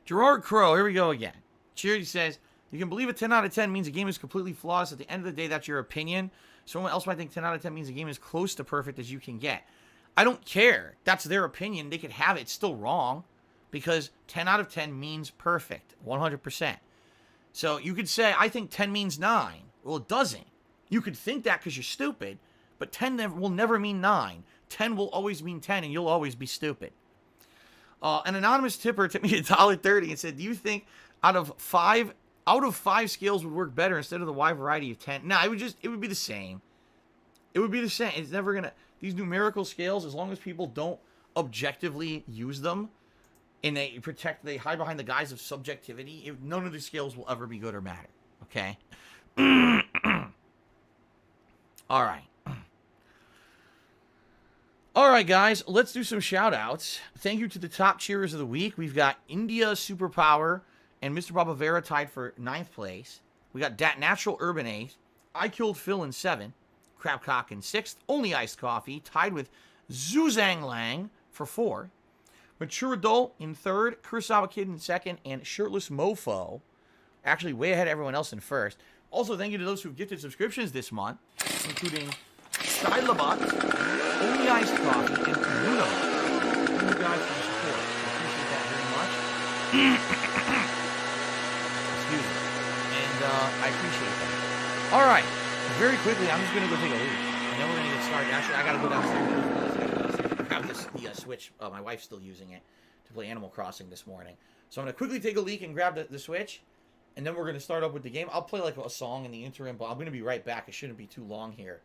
Speaker 6: Gerard Crow, here we go again. Charity says, you can believe a 10 out of 10 means a game is completely flawless. At the end of the day, that's your opinion. Someone else might think 10 out of 10 means a game is close to perfect as you can get. I don't care. That's their opinion. They could have it. It's still wrong because 10 out of 10 means perfect, 100%. So you could say, I think 10 means 9. Well, it doesn't. You could think that because you're stupid, but 10 will never mean 9. 10 will always mean 10, and you'll always be stupid. An anonymous tipper tipped me $1.30 and said, do you think out of five scales would work better instead of the wide variety of 10? No, it would be the same. It would be the same. It's never gonna, these numerical scales, as long as people don't objectively use them and they hide behind the guise of subjectivity, none of the scales will ever be good or matter. Okay? All right. All right, guys, let's do some shout-outs. Thank you to the top cheerers of the week. We've got India Superpower and Mr. Barbavera tied for 9th place. We got Dat Natural Urban 8. I Killed Phil in 7th. Crabcock in 6th. Only Iced Coffee tied with Zuzang Lang for 4th. Mature Adult in 3rd. Kurosawa Kid in 2nd. And Shirtless Mofo actually way ahead of everyone else in 1st. Also, thank you to those who've gifted subscriptions this month, including Stylebot, Only Iced Coffee, and Bruno. Thank you guys for the support. I appreciate that very much. Excuse me. And I appreciate that. All right. Very quickly, I'm just going to go take a leak. And then we're going to get started. Actually, I got to go downstairs. I have the Switch. My wife's still using it to play Animal Crossing this morning. So I'm going to quickly take a leak and grab the Switch. And then we're going to start up with the game. I'll play like a song in the interim, but I'm going to be right back. It shouldn't be too long here.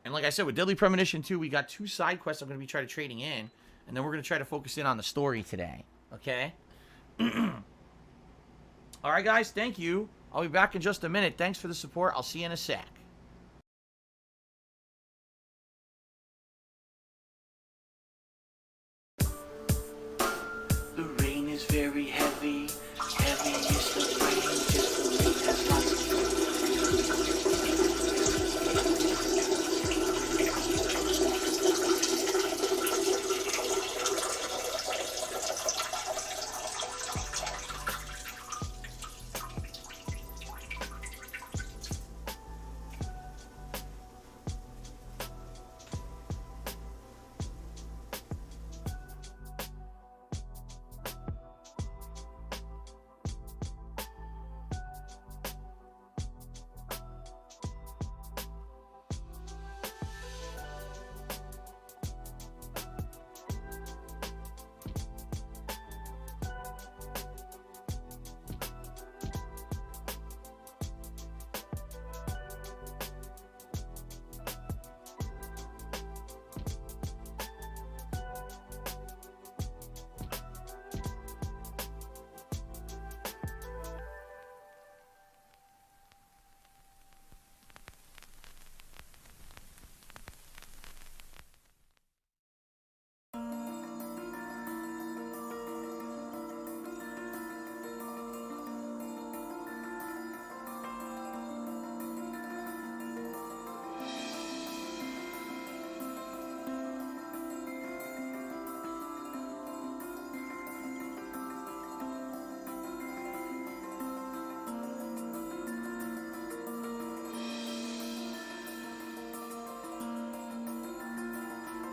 Speaker 6: And like I said, with Deadly Premonition 2, we got 2 side quests I'm going to be trying to trading in. And then we're going to try to focus in on the story today. Okay? All right, guys. Thank you. I'll be back in just a minute. Thanks for the support. I'll see you in a sec.
Speaker 1: The rain is very heavy. Heavy is the rain. Just the rain has lots of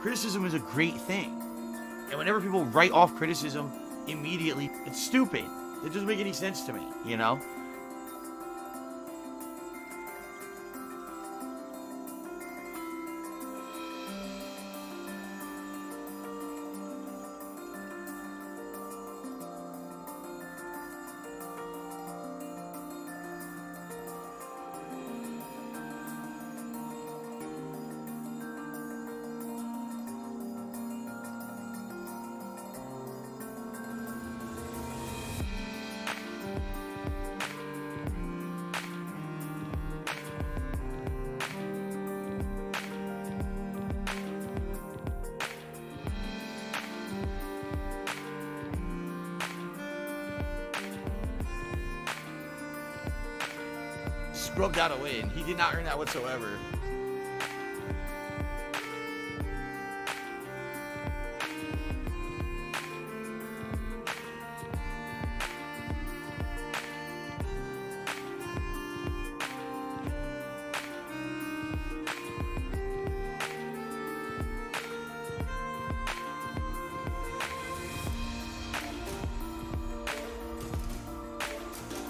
Speaker 6: Criticism is a great thing. And whenever people write off criticism immediately, it's stupid. It doesn't make any sense to me, you know? Scrubbed out a win. He did not earn that whatsoever.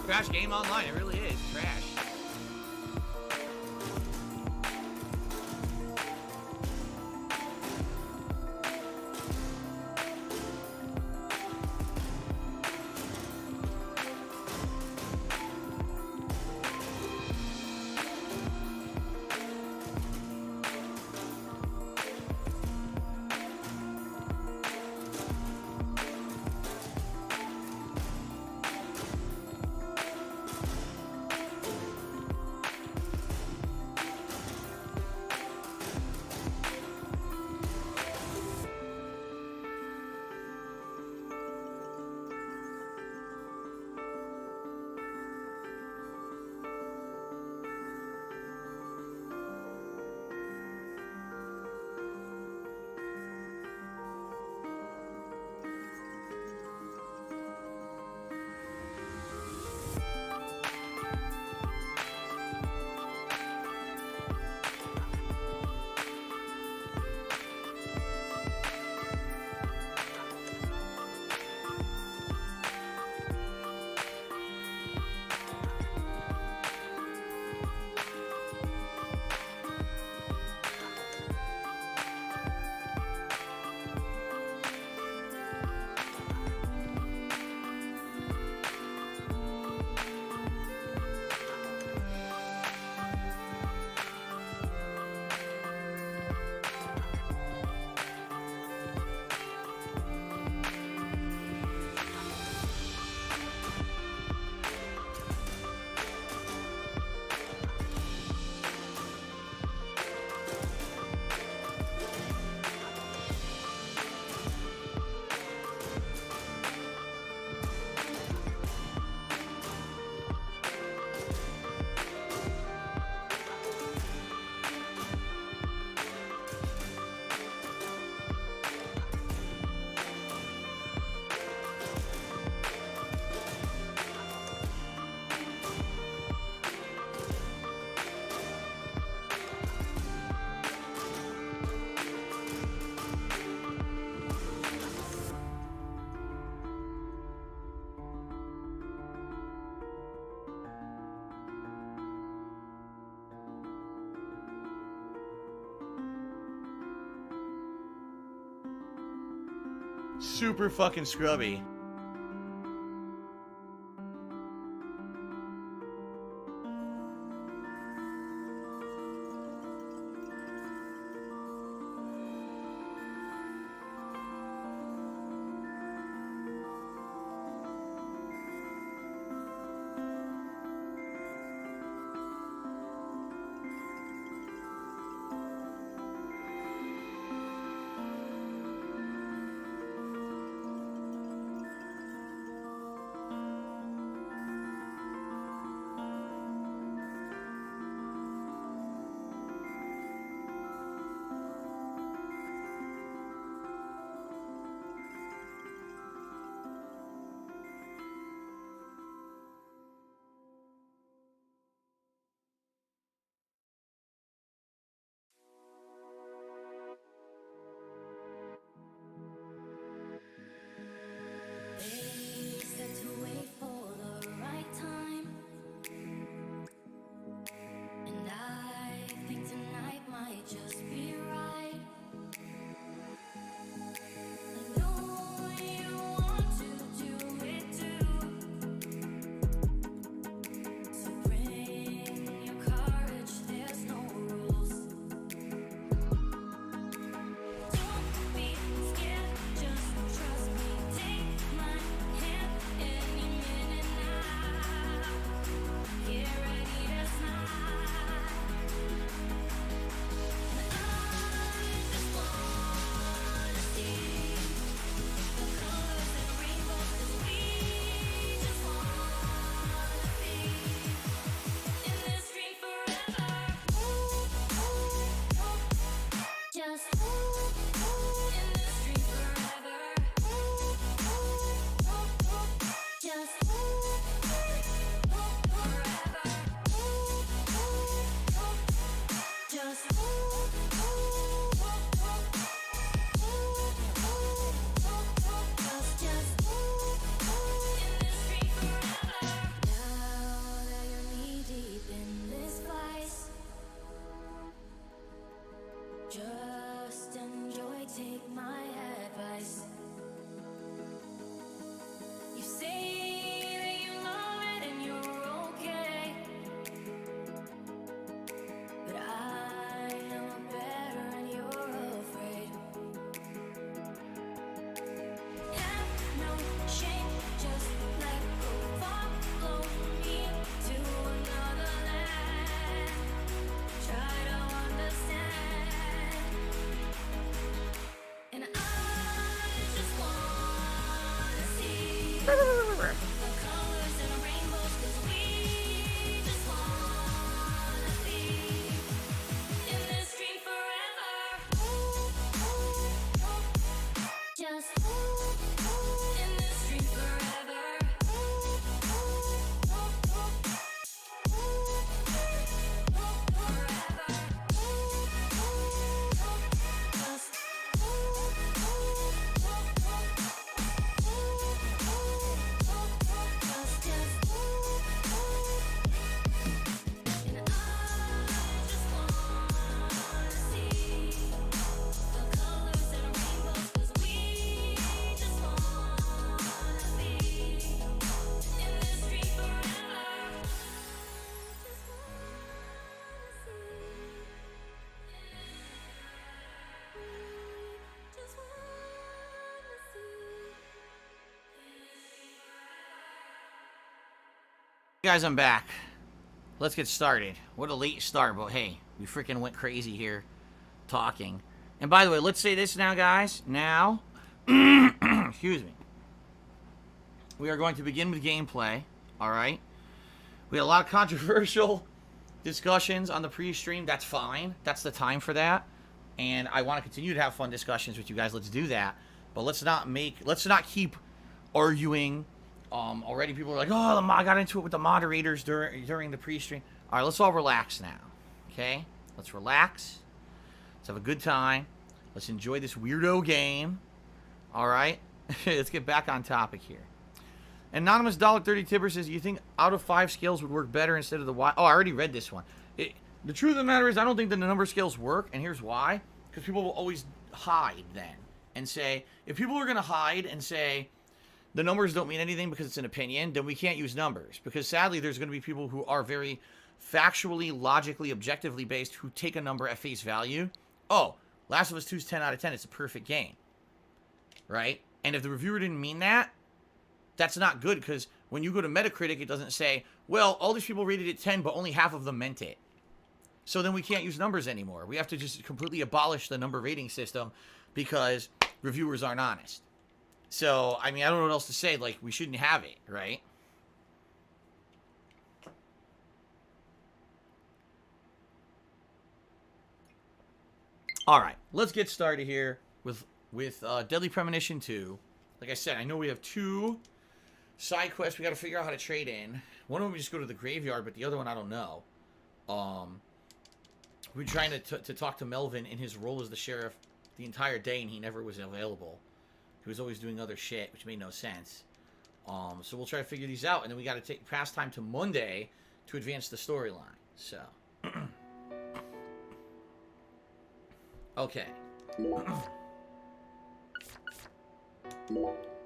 Speaker 6: Trash game online, it really is. Trash. Super fucking scrubby.
Speaker 9: They said to wait for the right time, and I think tonight might just be right. I know you want to do it too, so bring your courage, there's no rules. Don't be scared, just trust me. Take my hand any minute now. Get ready to smile. I just wanna see the colors and rainbows, 'cause we just wanna be in this dream forever. Just in this dream forever. Just forever. Just in this dream forever. Now that you're knee deep in this vice, just enjoy, take my advice. You say that you love it and you're okay, but I know better and you're afraid. Have no shame, just let go, follow me to another land. Try to understand, and I just wanna see the colors and rainbows, 'cause we just wanna be in this dream forever. Just in this dream forever.
Speaker 6: Guys, I'm back. Let's get started. What a late start, but hey, we freaking went crazy here talking. And by the way, let's say this now, guys. Now, excuse me. We are going to begin with gameplay, all right? We had a lot of controversial discussions on the pre-stream. That's fine. That's the time for that. And I want to continue to have fun discussions with you guys. Let's do that. But let's not keep arguing. Already people are like, oh, I got into it with the moderators during the pre-stream. All right, let's all relax now, okay? Let's relax. Let's have a good time. Let's enjoy this weirdo game, all right? Let's get back on topic here. Anonymous $30 Tipper says, you think out of 5 scales would work better instead of the Y? Oh, I already read this one. The truth of the matter is I don't think that the number scales work, and here's why. Because people will always hide then. and say, if people are going to hide and say the numbers don't mean anything because it's an opinion, then we can't use numbers. Because sadly, there's going to be people who are very factually, logically, objectively based who take a number at face value. Oh, Last of Us 2's 10 out of 10. It's a perfect game. Right? And if the reviewer didn't mean that, that's not good, because when you go to Metacritic, it doesn't say, well, all these people rated it 10, but only half of them meant it. So then we can't use numbers anymore. We have to just completely abolish the number rating system because reviewers aren't honest. So, I mean, I don't know what else to say. Like, we shouldn't have it, right? All right, let's get started here with Deadly Premonition 2. Like I said, I know we have 2 side quests we got to figure out how to trade in. One of them we just go to the graveyard, but the other one I don't know. We're trying to talk to Melvin in his role as the sheriff the entire day, and he never was available. He was always doing other shit, which made no sense. So we'll try to figure these out, and then we got to pass time to Monday to advance the storyline. So, okay.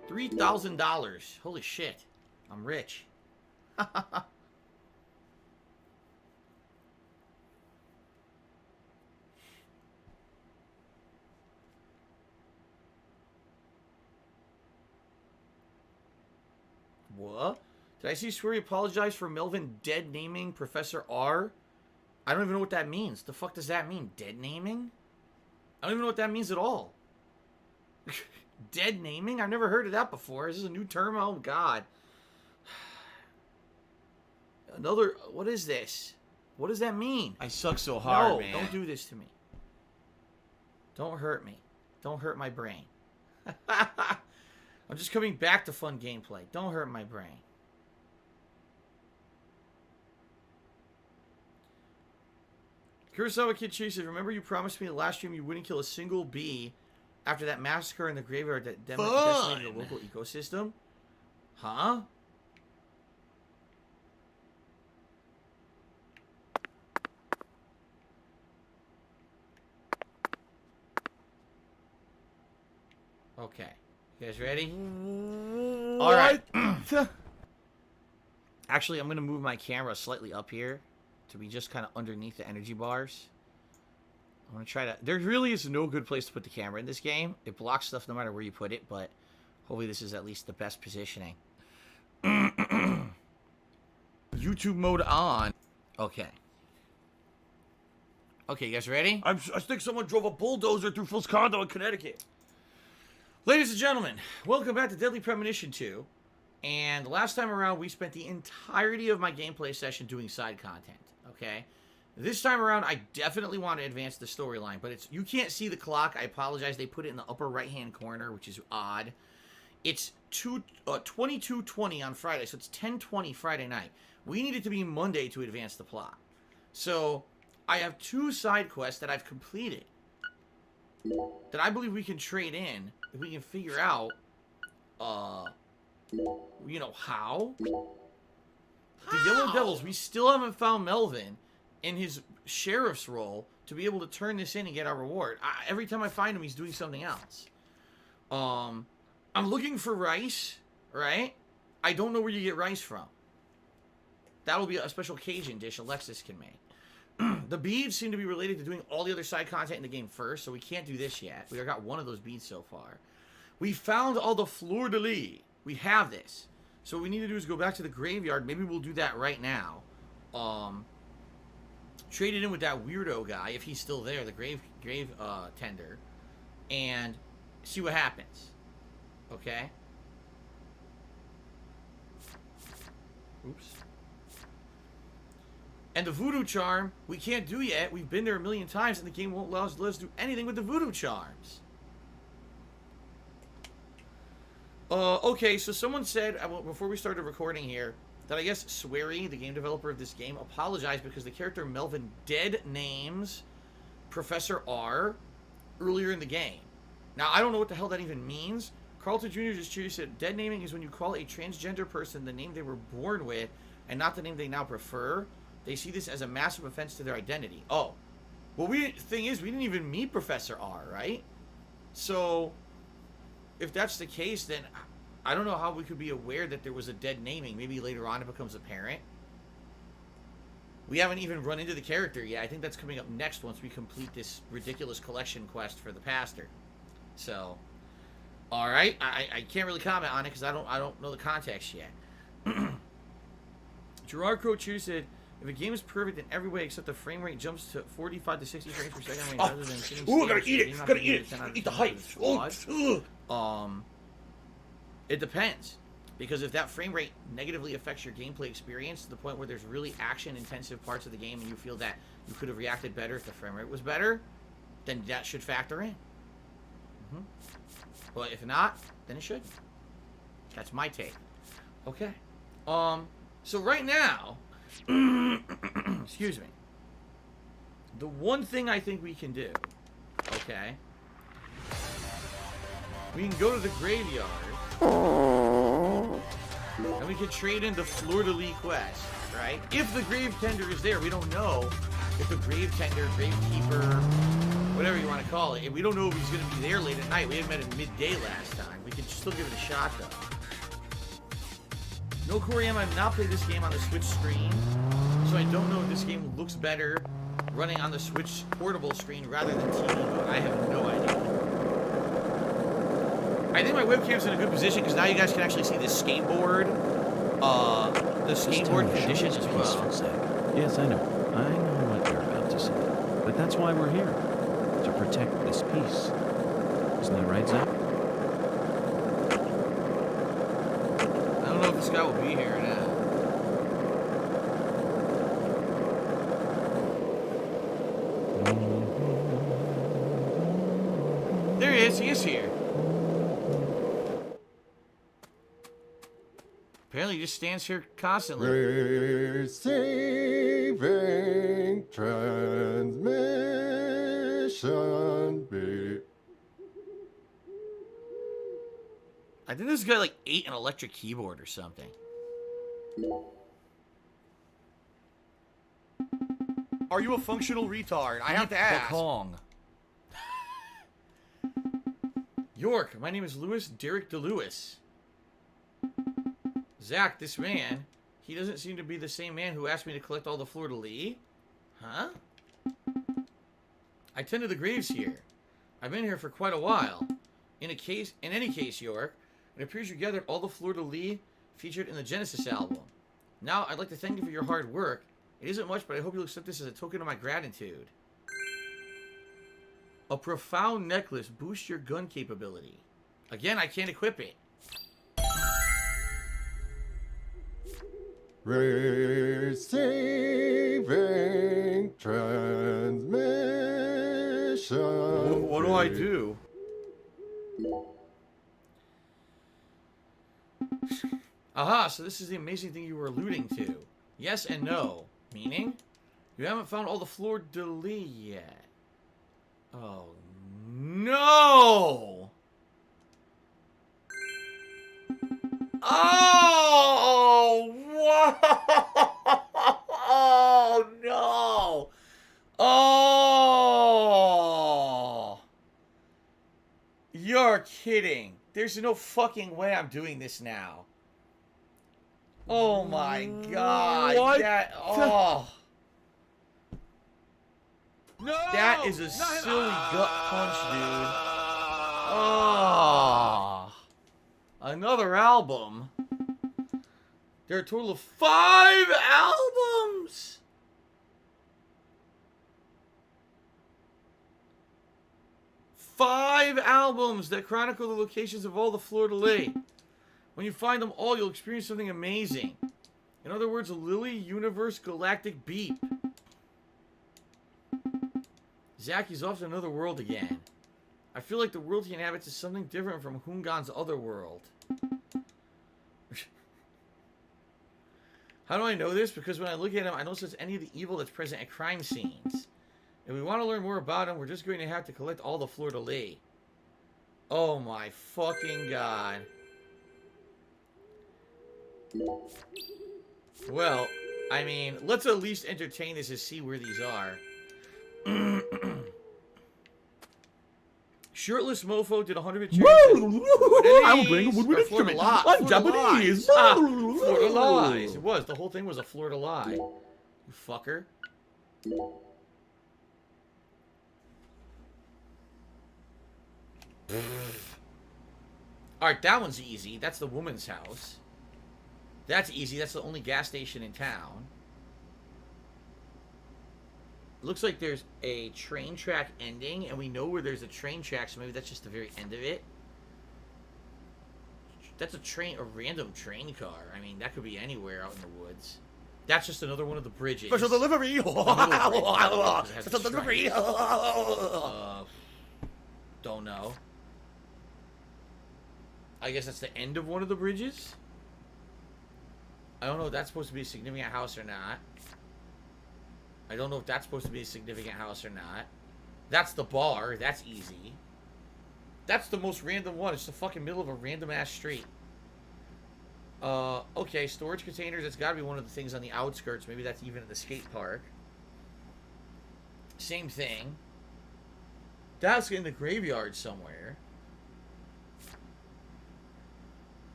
Speaker 6: $3,000. Holy shit. I'm rich. What? Did I see Swery apologize for Melvin dead naming Professor R? I don't even know what that means. The fuck does that mean? Dead naming? I don't even know what that means at all. Dead naming? I've never heard of that before. Is this a new term? Oh, God. Another... What is this? What does that mean? I suck so hard, man. Don't do this to me. Don't hurt me. Don't hurt my brain. I'm just coming back to fun gameplay. Don't hurt my brain. Kurosawa Kid Chase says, remember you promised me the last stream you wouldn't kill a single bee after that massacre in the graveyard that decimated the local ecosystem? Huh? Okay. You guys ready? All right. Actually, I'm going to move my camera slightly up here to be just kind of underneath the energy bars. I'm going to try to... There really is no good place to put the camera in this game. It blocks stuff no matter where you put it, but hopefully this is at least the best positioning. YouTube mode on. Okay. Okay, you guys ready? I think someone drove a bulldozer through Phil's condo in Connecticut. Ladies and gentlemen, welcome back to Deadly Premonition 2. And last time around, we spent the entirety of my gameplay session doing side content, okay? This time around, I definitely want to advance the storyline, but it's you can't see the clock. I apologize. They put it in the upper right-hand corner, which is odd. It's 22:20 on Friday, so it's 10:20 Friday night. We need it to be Monday to advance the plot. So, I have 2 side quests that I've completed that I believe we can trade in if we can figure out, you know, how. The Yellow Devils, we still haven't found Melvin in his sheriff's role to be able to turn this in and get our reward. Every time I find him, he's doing something else. I'm looking for rice, right? I don't know where you get rice from. That'll be a special Cajun dish Alexis can make. The beads seem to be related to doing all the other side content in the game first, so we can't do this yet. We got one of those beads so far. We found all the fleur-de-lis. We have this. So what we need to do is go back to the graveyard. Maybe we'll do that right now. Trade it in with that weirdo guy, if he's still there, the grave tender, and see what happens. Okay? Oops. And the voodoo charm, we can't do yet. We've been there a million times, and the game won't let us do anything with the voodoo charms. Okay, so someone said, before we started recording here, that I guess Swery, the game developer of this game, apologized because the character Melvin dead names Professor R earlier in the game. Now, I don't know what the hell that even means. Carlton Jr. just cheered, said, dead naming is when you call a transgender person the name they were born with and not the name they now prefer. They see this as a massive offense to their identity. Oh. Well, thing is, we didn't even meet Professor R, right? So, if that's the case, then I don't know how we could be aware that there was a dead naming. Maybe later on it becomes apparent. We haven't even run into the character yet. I think that's coming up next once we complete this ridiculous collection quest for the pastor. So, all right, I can't really comment on it because I don't know the context yet. Gerard Coach here said, if a game is perfect in every way except the frame rate jumps to 45 to 60 frames per second, rather than sitting still,
Speaker 4: gotta eat it. Gotta eat it. Eat the hype.
Speaker 6: It depends. Because if that frame rate negatively affects your gameplay experience to the point where there's really action-intensive parts of the game and you feel that you could have reacted better if the frame rate was better, then that should factor in. But if not, then it shouldn't. That's my take. Okay. So right now, excuse me. The one thing I think we can do, okay, we can go to the graveyard. And we can trade in the Fleur-de-Lis quest, right? If the Grave Tender is there, we don't know if the Grave Tender, Gravekeeper, whatever you want to call it, we don't know if he's going to be there late at night. We had met him midday last time. We can still give it a shot, though. No, Corey M, I've not played this game on the Switch screen, so I don't know if this game looks better running on the Switch portable screen rather than TV. I have no idea. I think my webcam's in a good position because now you guys can actually see the skateboard condition as well.
Speaker 10: Yes, I know. I know what you're about to say. But that's why we're here. To protect this peace. Isn't that right, Zach?
Speaker 6: I don't know if this guy will be here or not. There he is. He is here. Apparently, he just stands here constantly.
Speaker 5: Receiving transmission beat.
Speaker 6: I think this guy like ate an electric keyboard or something.
Speaker 1: Are you a functional retard? I have to ask.
Speaker 6: Kong. York, my name is Louis Derek DeLewis. Zach, this man, he doesn't seem to be the same man who asked me to collect all the Fleur-de-Lis. Huh? I tend to the graves here. I've been here for quite a while. In any case, York, it appears you gathered all the Fleur-de-Lis featured in the Genesis album. Now, I'd like to thank you for your hard work. It isn't much, but I hope you'll accept this as a token of my gratitude. A profound necklace boosts your gun capability. Again, I can't equip it.
Speaker 5: Receiving transmission.
Speaker 6: What do I do? Aha, so this is the amazing thing you were alluding to. Yes and no. Meaning? You haven't found all the Fleur-de-Lis yet. Oh, no! Oh, oh no! Oh! You're kidding. There's no fucking way I'm doing this now. Oh my god.
Speaker 4: What?
Speaker 6: Oh.
Speaker 4: No!
Speaker 6: That is a silly gut punch, dude. Oh. Another album. There are a total of 5 albums. Five albums that chronicle the locations of all the Fleur-de-Lis. When you find them all, you'll experience something amazing. In other words, a Lily Universe Galactic Beat. Zach, he's off to another world again. I feel like the world he inhabits is something different from Hungan's other world. How do I know this? Because when I look at him, I don't sense any of the evil that's present at crime scenes. If we want to learn more about him, we're just going to have to collect all the Fleur-de-Lis. Oh my fucking god. Well, I mean, let's at least entertain this and see where these are. Shirtless mofo did 100
Speaker 10: I will bring a woodwind instrument. I'm Japanese.
Speaker 6: Florida lies. It was. The whole thing was a Florida lie. You fucker. Alright, that one's easy. That's the woman's house. That's easy. That's the only gas station in town. Looks like there's a train track ending, and we know where there's a train track, so maybe that's just the very end of it. That's a random train car. I mean, that could be anywhere out in the woods. That's just another one of the bridges.
Speaker 4: Special delivery.
Speaker 6: Special delivery. Don't know. I guess that's the end of one of the bridges. I don't know if that's supposed to be a significant house or not. I don't know if that's supposed to be a significant house or not. That's the bar. That's easy. That's the most random one. It's the fucking middle of a random ass street. Okay, storage containers. That's gotta be one of the things on the outskirts. Maybe that's even at the skate park. Same thing. That's in the graveyard somewhere.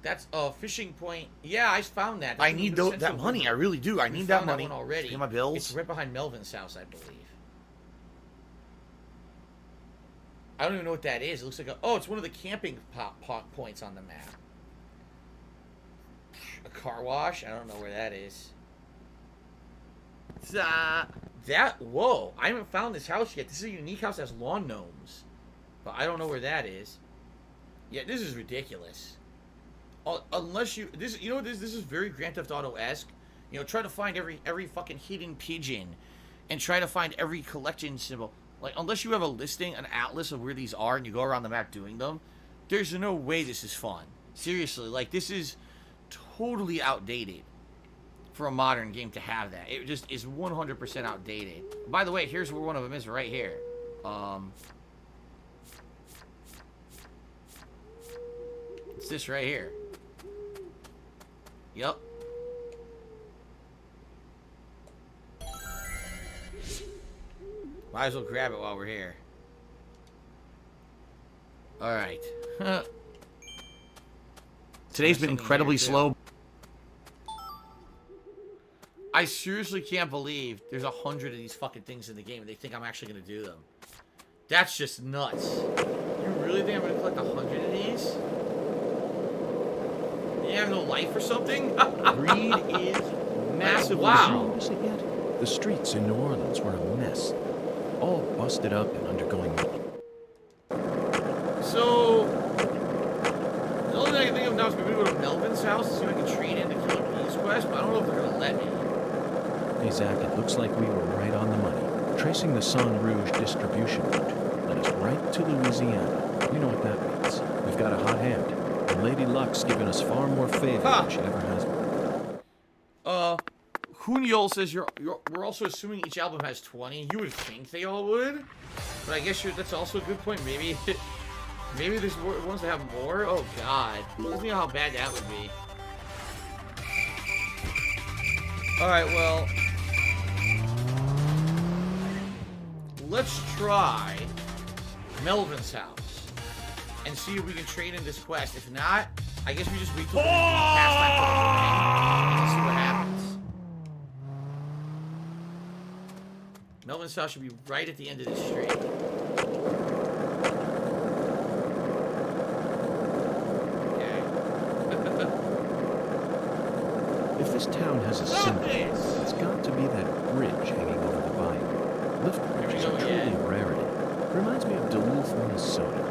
Speaker 6: That's a fishing point. Yeah, I found that.
Speaker 4: I need that money. I really do. I need that money.
Speaker 6: One already.
Speaker 4: Pay my bills.
Speaker 6: It's right behind Melvin's house, I believe. I don't even know what that is. It looks like a... Oh, it's one of the camping points on the map. A car wash? I don't know where that is. Whoa. I haven't found this house yet. This is a unique house that has lawn gnomes. But I don't know where that is. Yeah, this is ridiculous. Unless you... This is very Grand Theft Auto-esque. You know, try to find every fucking hidden pigeon. And try to find every collection symbol. Like, unless you have a listing, an atlas of where these are, and you go around the map doing them, there's no way this is fun. Seriously, like, this is totally outdated for a modern game to have that. It just is 100% outdated. By the way, here's where one of them is right here. It's this right here. Yep. Might as well grab it while we're here. Alright.
Speaker 4: Today's been incredibly slow.
Speaker 6: I seriously can't believe there's 100 of these fucking things in the game and they think I'm actually going to do them. That's just nuts. You really think I'm going to collect 100 of these? You have no life or something?
Speaker 10: Greed is massive.
Speaker 6: Wow.
Speaker 10: The streets in New Orleans were a mess. All busted up and undergoing...
Speaker 6: So... The only thing I can think of now is maybe go to Melvin's house and see if I can trade in the Killer Bees quest, but I don't know if they're going to let me.
Speaker 10: Hey, Zach, it looks like we were right on the money. Tracing the Sang Rouge distribution route led us right to Louisiana. You know what that means. We've got a hot hand, and Lady Luck's given us far more favor than she ever has.
Speaker 6: Hunyol says we're also assuming each album has 20. You would think they all would, but I guess that's also a good point. Maybe there's ones that have more. Oh God, doesn't know how bad that would be. All right, well, let's try Melvin's house and see if we can trade in this quest. If not, I guess we just wait till the past time and see what happens. Melvin's house should be right at the end of this street. Okay.
Speaker 10: If this town has a symbol, it's got to be that bridge hanging over the bayou. Lift bridges are truly a rarity. Reminds me of Duluth, Minnesota.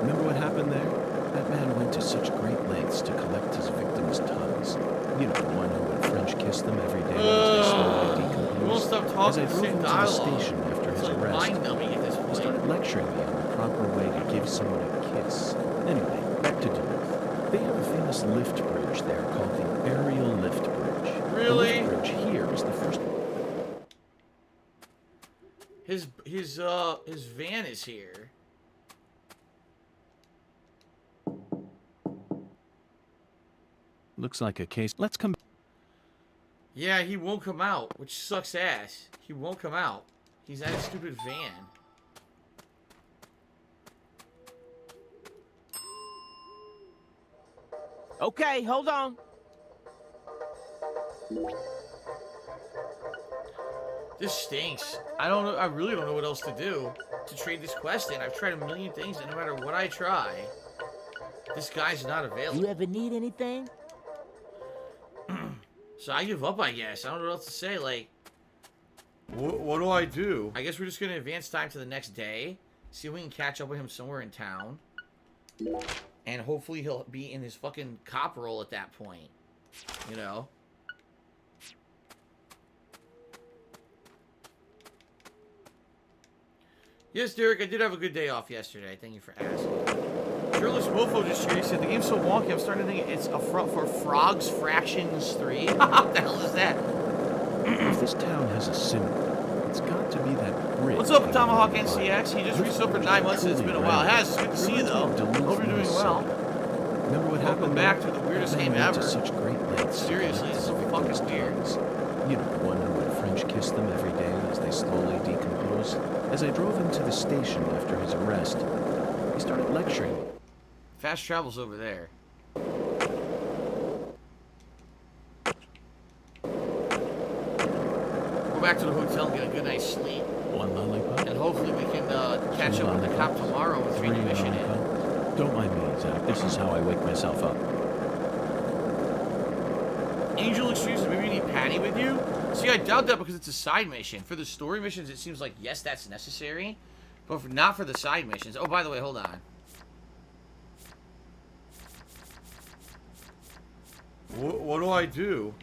Speaker 10: Remember what happened there? That man went to such great lengths to collect his victims' tongues. You know, the one who would French kiss them every day as they slowly decomposed.
Speaker 6: You won't stop
Speaker 10: As
Speaker 6: talking
Speaker 10: I
Speaker 6: the
Speaker 10: drove
Speaker 6: same
Speaker 10: into the
Speaker 6: dialogue.
Speaker 10: station after
Speaker 6: It's
Speaker 10: his
Speaker 6: like
Speaker 10: arrest,
Speaker 6: mind-numbing at this
Speaker 10: he
Speaker 6: point.
Speaker 10: started lecturing me on the proper way to give someone a kiss. Anyway, back to Duluth. They have a famous lift bridge there called the Aerial Lift Bridge.
Speaker 6: Really?
Speaker 10: The lift bridge here is the first one.
Speaker 6: His van is here.
Speaker 10: Looks like a case. Let's come.
Speaker 6: Yeah, he won't come out, which sucks ass. He won't come out. He's at a stupid van.
Speaker 8: Okay, hold on.
Speaker 6: This stinks. I don't know. I really don't know what else to do to trade this quest in. I've tried a million things, and no matter what I try, this guy's not available.
Speaker 8: You ever need anything?
Speaker 6: So I give up, I guess. I don't know what else to say. Like, what do I do? I guess we're just going to advance time to the next day. See if we can catch up with him somewhere in town. And hopefully he'll be in his fucking cop role at that point. You know? Yes, Derek, I did have a good day off yesterday. Thank you for asking. Fearless Mofo just here. He said, the game's so wonky, I'm starting to think it's a front for Frogs Fractions 3. What the hell is that?
Speaker 10: If this town has a symbol, it's got to be that bridge.
Speaker 6: What's up,
Speaker 10: hanging
Speaker 6: Tomahawk
Speaker 10: over the vine.
Speaker 6: NCX? He just reached up for 9 months and it's been a while. It has. It's good to see you, though. Hope you're doing well.
Speaker 10: Remember what happened?
Speaker 6: Welcome back to the weirdest game
Speaker 10: went to
Speaker 6: ever.
Speaker 10: such great lengths.
Speaker 6: Seriously, it's so fucking weird.
Speaker 10: You know, the one who would French kiss them every day as they slowly decompose. As I drove him to the station after his arrest, he started lecturing me.
Speaker 6: Fast travel's over there. Go back to the hotel and get a good night's sleep.
Speaker 10: One lollipop.
Speaker 6: And hopefully we can catch up with the cop tomorrow and trade the mission in.
Speaker 10: Don't mind me, Zach. This is how I wake myself up.
Speaker 6: Angel excuses, maybe you need Patty with you? See, I doubt that because it's a side mission. For the story missions, it seems like, yes, that's necessary. But not for the side missions. Oh, by the way, hold on. What do I do?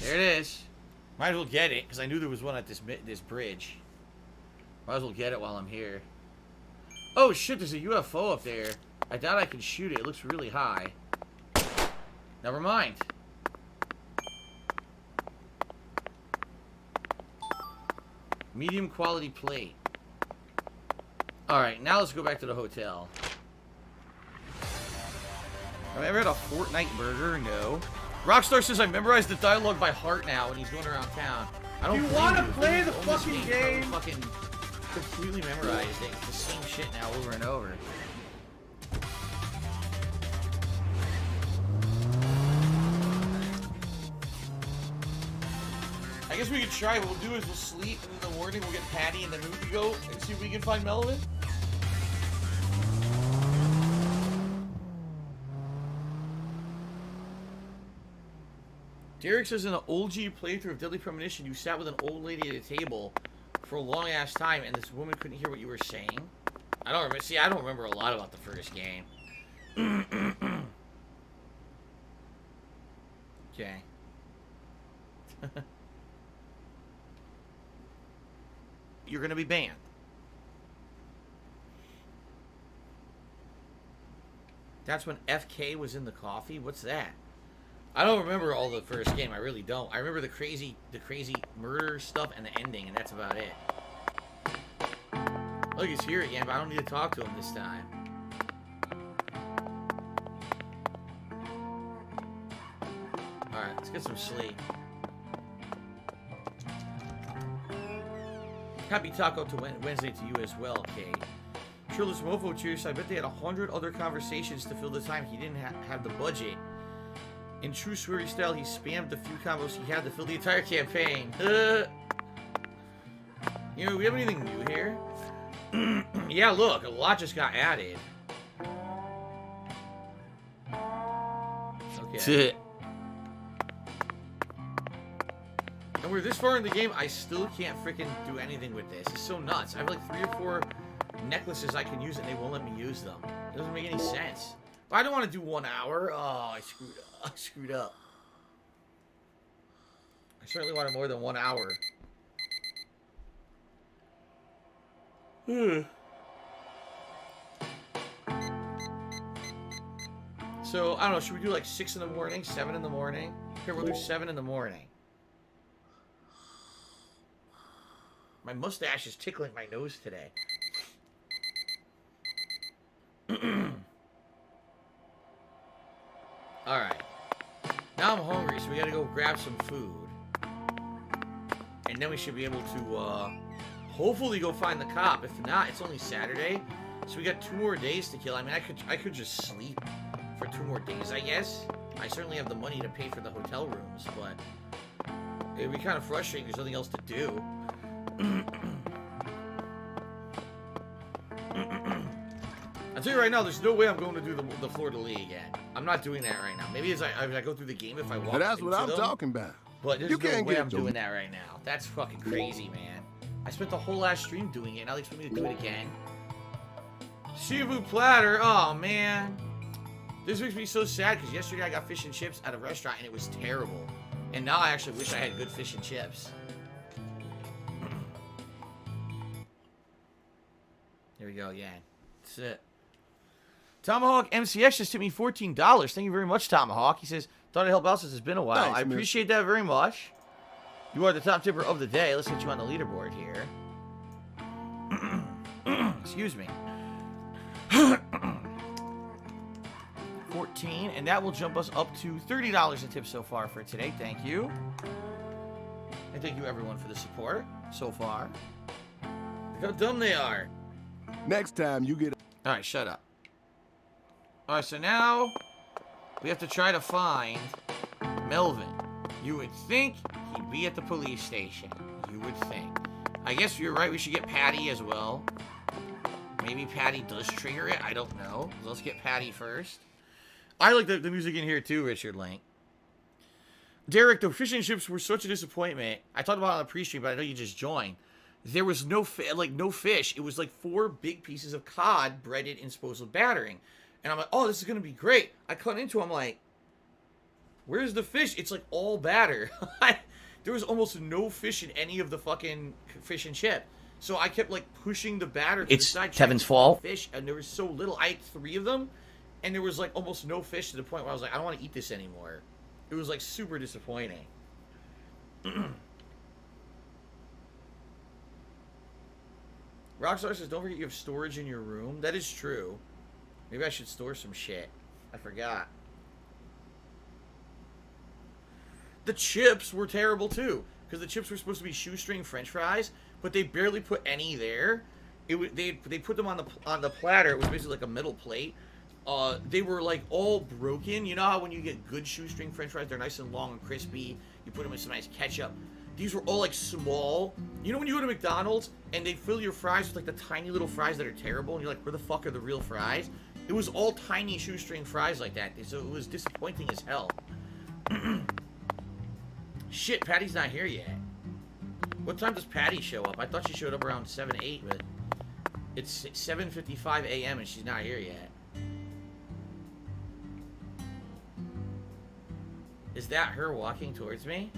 Speaker 6: There it is. Might as well get it, because I knew there was one at this bridge. Might as well get it while I'm here. Oh shit, there's a UFO up there. I doubt I can shoot it. It looks really high. Never mind. Medium quality plate. Alright, now let's go back to the hotel. Have I ever had a Fortnite burger? No. Rockstar says I memorized the dialogue by heart now when he's going around town. I don't.
Speaker 4: You want to play the fucking game?
Speaker 6: Fucking completely memorized it. It's the same shit now over and over. I guess we could try. What we'll do is we'll sleep, and in the morning we'll get Patty, and then we can go and see if we can find Melvin. Derek says in an old G playthrough of Deadly Premonition, you sat with an old lady at a table for a long ass time, and this woman couldn't hear what you were saying. I don't remember. See, I don't remember a lot about the first game. Okay. You're gonna be banned. That's when FK was in the coffee? What's that? I don't remember all the first game. I really don't. I remember the crazy murder stuff and the ending, and that's about it. Look, he's here again, but I don't need to talk to him this time. Alright, let's get some sleep. Happy Taco to Wednesday to you as well, Kate. Trillis Mofo cheers. I bet they had 100 other conversations to fill the time. He didn't have the budget. In true Sweary style, he spammed the few combos he had to fill the entire campaign. You know, we have anything new here? Yeah, look, a lot just got added. Okay. And we're this far in the game, I still can't freaking do anything with this. It's so nuts. I have like 3 or 4 necklaces I can use and they won't let me use them. It doesn't make any sense. But I don't want to do 1 hour. Oh, I screwed up. I certainly wanted more than 1 hour. So, I don't know, should we do like 6 in the morning, 7 in the morning? Here, we'll do 7 in the morning. My mustache is tickling my nose today. Alright. Now I'm hungry, so we gotta go grab some food. And then we should be able to, hopefully go find the cop. If not, it's only Saturday. So we got 2 more days to kill. I mean, I could just sleep for 2 more days, I guess. I certainly have the money to pay for the hotel rooms, but it'd be kind of frustrating. There's nothing else to do. I'll tell you right now, there's no way I'm going to do the fleur-de-lis again. I'm not doing that right now. Maybe as I go through the game, if I walk
Speaker 5: That's what I'm
Speaker 6: them,
Speaker 5: talking about.
Speaker 6: but there's
Speaker 5: You
Speaker 6: no
Speaker 5: can't
Speaker 6: way
Speaker 5: get
Speaker 6: I'm
Speaker 5: to
Speaker 6: doing
Speaker 5: me.
Speaker 6: that right now. That's fucking crazy, man. I spent the whole last stream doing it. Now they expect me to do it again. Seafood platter. Oh, man. This makes me so sad because yesterday I got fish and chips at a restaurant and it was terrible. And now I actually wish I had good fish and chips. There we go, yeah. That's it. Tomahawk MCX just tipped me $14. Thank you very much, Tomahawk. He says, thought I'd help out since it's been a while.
Speaker 5: Thanks,
Speaker 6: I
Speaker 5: man.
Speaker 6: appreciate that very much. You are the top tipper of the day. Let's get you on the leaderboard here. Excuse me. 14, and that will jump us up to $30 in tips so far for today. Thank you. And thank you, everyone, for the support so far. Look how dumb they are.
Speaker 5: Next time you get...
Speaker 6: All right, shut up. All right, so now we have to try to find Melvin. You would think he'd be at the police station. You would think. I guess you're right. We should get Patty as well. Maybe Patty does trigger it. I don't know. Let's get Patty first. I like the music in here too, Richard Link. Derek, the fish and chips were such a disappointment. I talked about it on the pre-stream, but I know you just joined. There was no fish. It was like 4 big pieces of cod breaded in supposed battering. And I'm like, oh, this is going to be great. I cut into it. I'm like, where's the fish? It's like all batter. There was almost no fish in any of the fucking fish and chip. So I kept like pushing the batter to the side. It's Kevin's fault. Fish, and there was so little. I ate 3 of them, and there was like almost no fish to the point where I was like, I don't want to eat this anymore. It was like super disappointing. Rockstar says, don't forget you have storage in your room. That is true. Maybe I should store some shit. I forgot. The chips were terrible too, because the chips were supposed to be shoestring French fries, but they barely put any there. They put them on the platter. It was basically like a metal plate. They were like all broken. You know how when you get good shoestring French fries, they're nice and long and crispy. You put them in some nice ketchup. These were all like small. You know when you go to McDonald's and they fill your fries with like the tiny little fries that are terrible, and you're like, where the fuck are the real fries? It was all tiny shoestring fries like that, so it was disappointing as hell. Shit, Patty's not here yet. What time does Patty show up? I thought she showed up around 7, 8, but it's 7:55 a.m. and she's not here yet. Is that her walking towards me?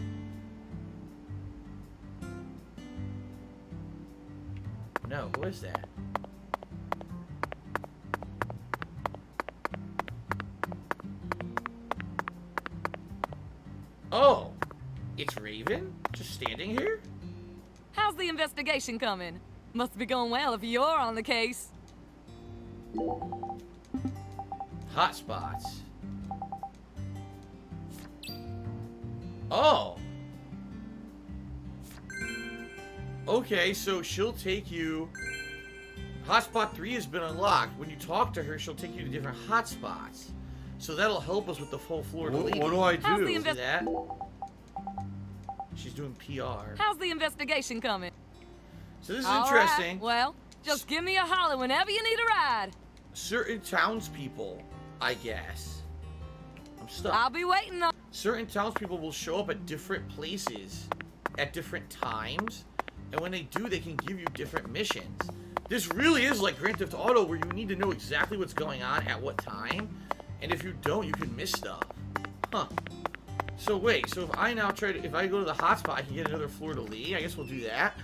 Speaker 6: No, who is that? Oh, it's Raven? Just standing here?
Speaker 11: How's the investigation coming? Must be going well if you're on the case.
Speaker 6: Hotspots. Oh. Okay, so she'll take you... Hotspot 3 has been unlocked. When you talk to her, she'll take you to different hotspots. So that'll help us with the full floor to leave.
Speaker 4: What do I do?
Speaker 11: How's the
Speaker 6: See that? She's doing PR.
Speaker 11: How's the investigation coming?
Speaker 6: So this is
Speaker 11: All
Speaker 6: interesting.
Speaker 11: right, well, just give me a holler whenever you need a ride.
Speaker 6: Certain townspeople, I guess. I'm stuck.
Speaker 11: I'll be waiting on...
Speaker 6: Certain townspeople will show up at different places at different times, and when they do, they can give you different missions. This really is like Grand Theft Auto, where you need to know exactly what's going on at what time, and if you don't, you can miss stuff. Huh. So wait, so if I now try to, if I go to the hotspot, I can get another floor to lead. I guess we'll do that.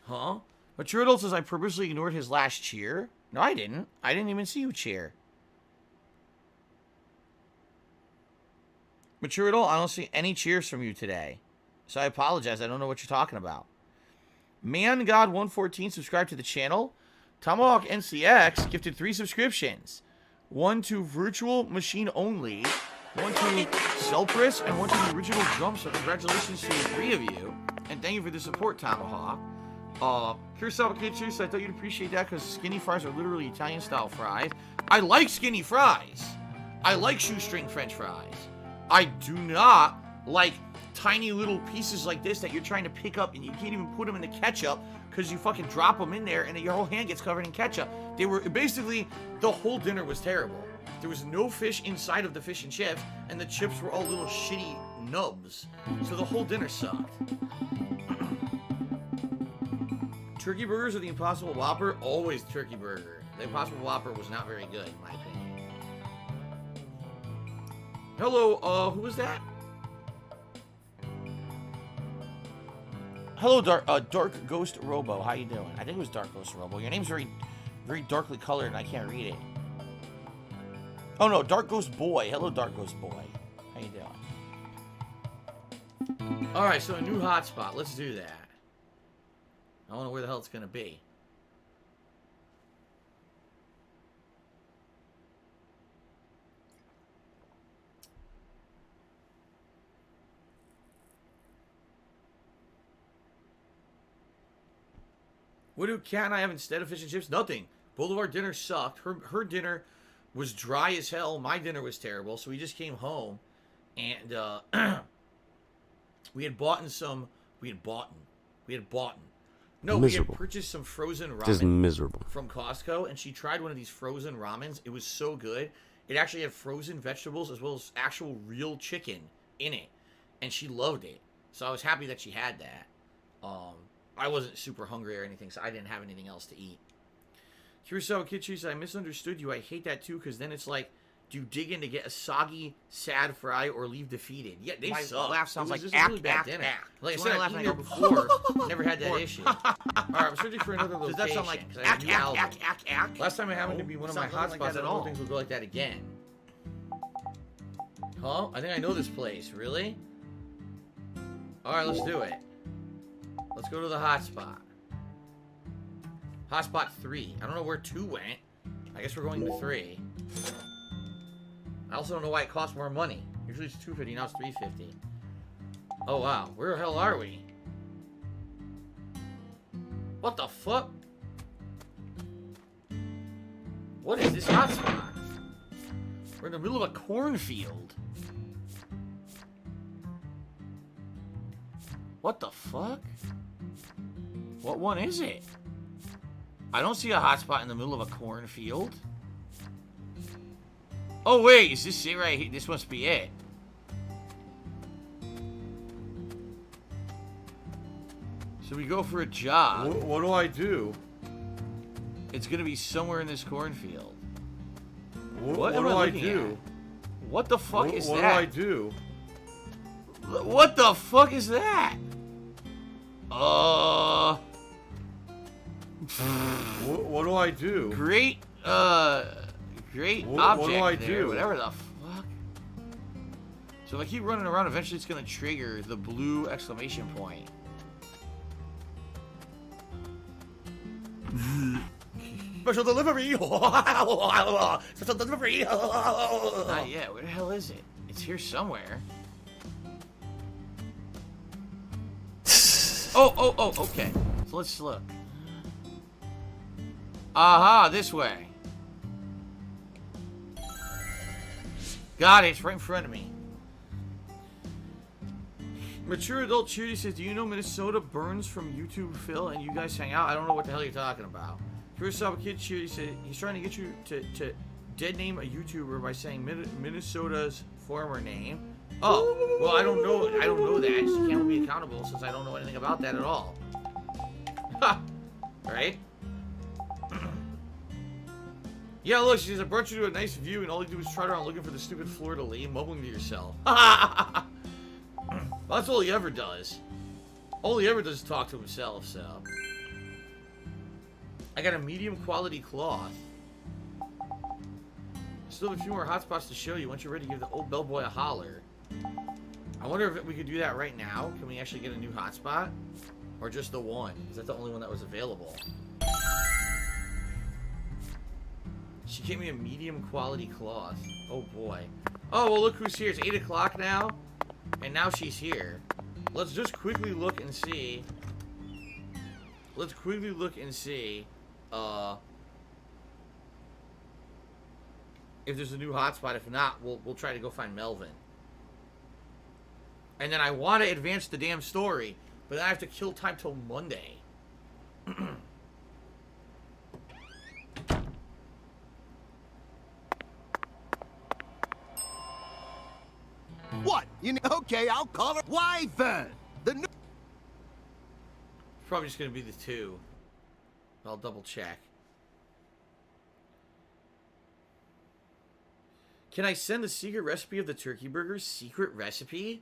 Speaker 6: Huh? But Turtle says I purposely ignored his last cheer. No, I didn't. I didn't even see you cheer. Maturito, I don't see any cheers from you today. So I apologize. I don't know what you're talking about. ManGod114 subscribed to the channel. Tomahawk NCX gifted 3 subscriptions. 1 to virtual machine only, 1 to Selpress, and 1 to the original drum. So congratulations to the 3 of you, and thank you for the support, Tomahawk. Kurosawa Kitchen, so I thought you'd appreciate that because skinny fries are literally Italian-style fries. I like skinny fries. I like shoestring French fries. I do not like tiny little pieces like this that you're trying to pick up and you can't even put them in the ketchup because you fucking drop them in there and your whole hand gets covered in ketchup. They were basically, the whole dinner was terrible. There was no fish inside of the fish and chips, and the chips were all little shitty nubs. So the whole dinner sucked. Turkey burgers or the Impossible Whopper? Always turkey burger. The Impossible Whopper was not very good, in my opinion. Hello, who was that? Hello, Dark Ghost Robo. How you doing? I think it was Dark Ghost Robo. Your name's very, very darkly colored, and I can't read it. Oh no, Dark Ghost Boy. Hello, Dark Ghost Boy. How you doing? All right, so a new hotspot. Let's do that. I don't know where the hell it's gonna be. What do Kat and I have instead of fish and chips? Nothing. Both of our dinners sucked. Her dinner was dry as hell. My dinner was terrible. So we just came home and we had bought some. No,
Speaker 12: miserable.
Speaker 6: We had purchased some frozen ramen.
Speaker 12: Just miserable.
Speaker 6: From Costco, and she tried one of these frozen ramens. It was so good. It actually had frozen vegetables as well as actual real chicken in it, and she loved it. So I was happy that she had that. I wasn't super hungry or anything, so I didn't have anything else to eat. Kurosawa Kitchen said, I misunderstood you. I hate that too, because then it's like, do you dig in to get a soggy, sad fry or leave defeated? Yeah, they suck.
Speaker 12: Laugh sounds like
Speaker 6: a really bad dinner. Like I said, I've eaten there before. Never had that issue. All right, I'm searching for another location. Does that sound like last time it happened to be one of my hotspots. I don't know if things will go like that again. Huh? I think I know this place. Really? All right, let's do it. Let's go to the hotspot. Hotspot 3. I don't know where 2 went. I guess we're going to 3. I also don't know why it costs more money. Usually it's $2.50, now it's $3.50. Oh wow, where the hell are we? What the fuck? What is this hotspot? We're in the middle of a cornfield. What the fuck? What one is it? I don't see a hotspot in the middle of a cornfield. Oh wait, is this it right here? This must be it. So we go for a job.
Speaker 4: What do I do?
Speaker 6: It's gonna be somewhere in this cornfield.
Speaker 4: What do I do?
Speaker 6: What the fuck is that?
Speaker 4: What do I do?
Speaker 6: What the fuck is that?
Speaker 4: What do I do?
Speaker 6: Great, great object.
Speaker 4: What do I
Speaker 6: there,
Speaker 4: do?
Speaker 6: Whatever the fuck. So if I keep running around, eventually it's gonna trigger the blue exclamation point.
Speaker 4: Special delivery! Special delivery!
Speaker 6: Not yet. Where the hell is it? It's here somewhere. Oh, okay. So let's look. Aha, this way. Got it, it's right in front of me. Mature Adult Cheery says, do you know Minnesota burns from YouTube Phil and you guys hang out? I don't know what the hell you're talking about. Kurosawa Kid Cheery said, he's trying to get you to dead name a YouTuber by saying Minnesota's former name. Oh, well, I don't know that. So you can't be accountable since I don't know anything about that at all. Ha! Right? Yeah, look, she says, I brought you to a nice view, and all you do is trot around looking for the stupid floor to lay, mumbling to yourself. Well, that's all he ever does. All he ever does is talk to himself, so. I got a medium quality cloth. Still have a few more hotspots to show you. Once you're ready, give the old bellboy a holler. I wonder if we could do that right now. Can we actually get a new hotspot? Or just the one? Is that the only one that was available? She gave me a medium quality cloth. Oh boy. Oh, well look who's here. It's 8 o'clock now. And now she's here. Let's just quickly look and see. Let's quickly look and see. If there's a new hotspot. If not, we'll try to go find Melvin. And then I want to advance the damn story. But then I have to kill time till Monday.
Speaker 12: What? Okay, I'll call her Wyvern. The new...
Speaker 6: It's probably just going to be the 2. I'll double check. Can I send the secret recipe of the turkey burgers? Secret recipe?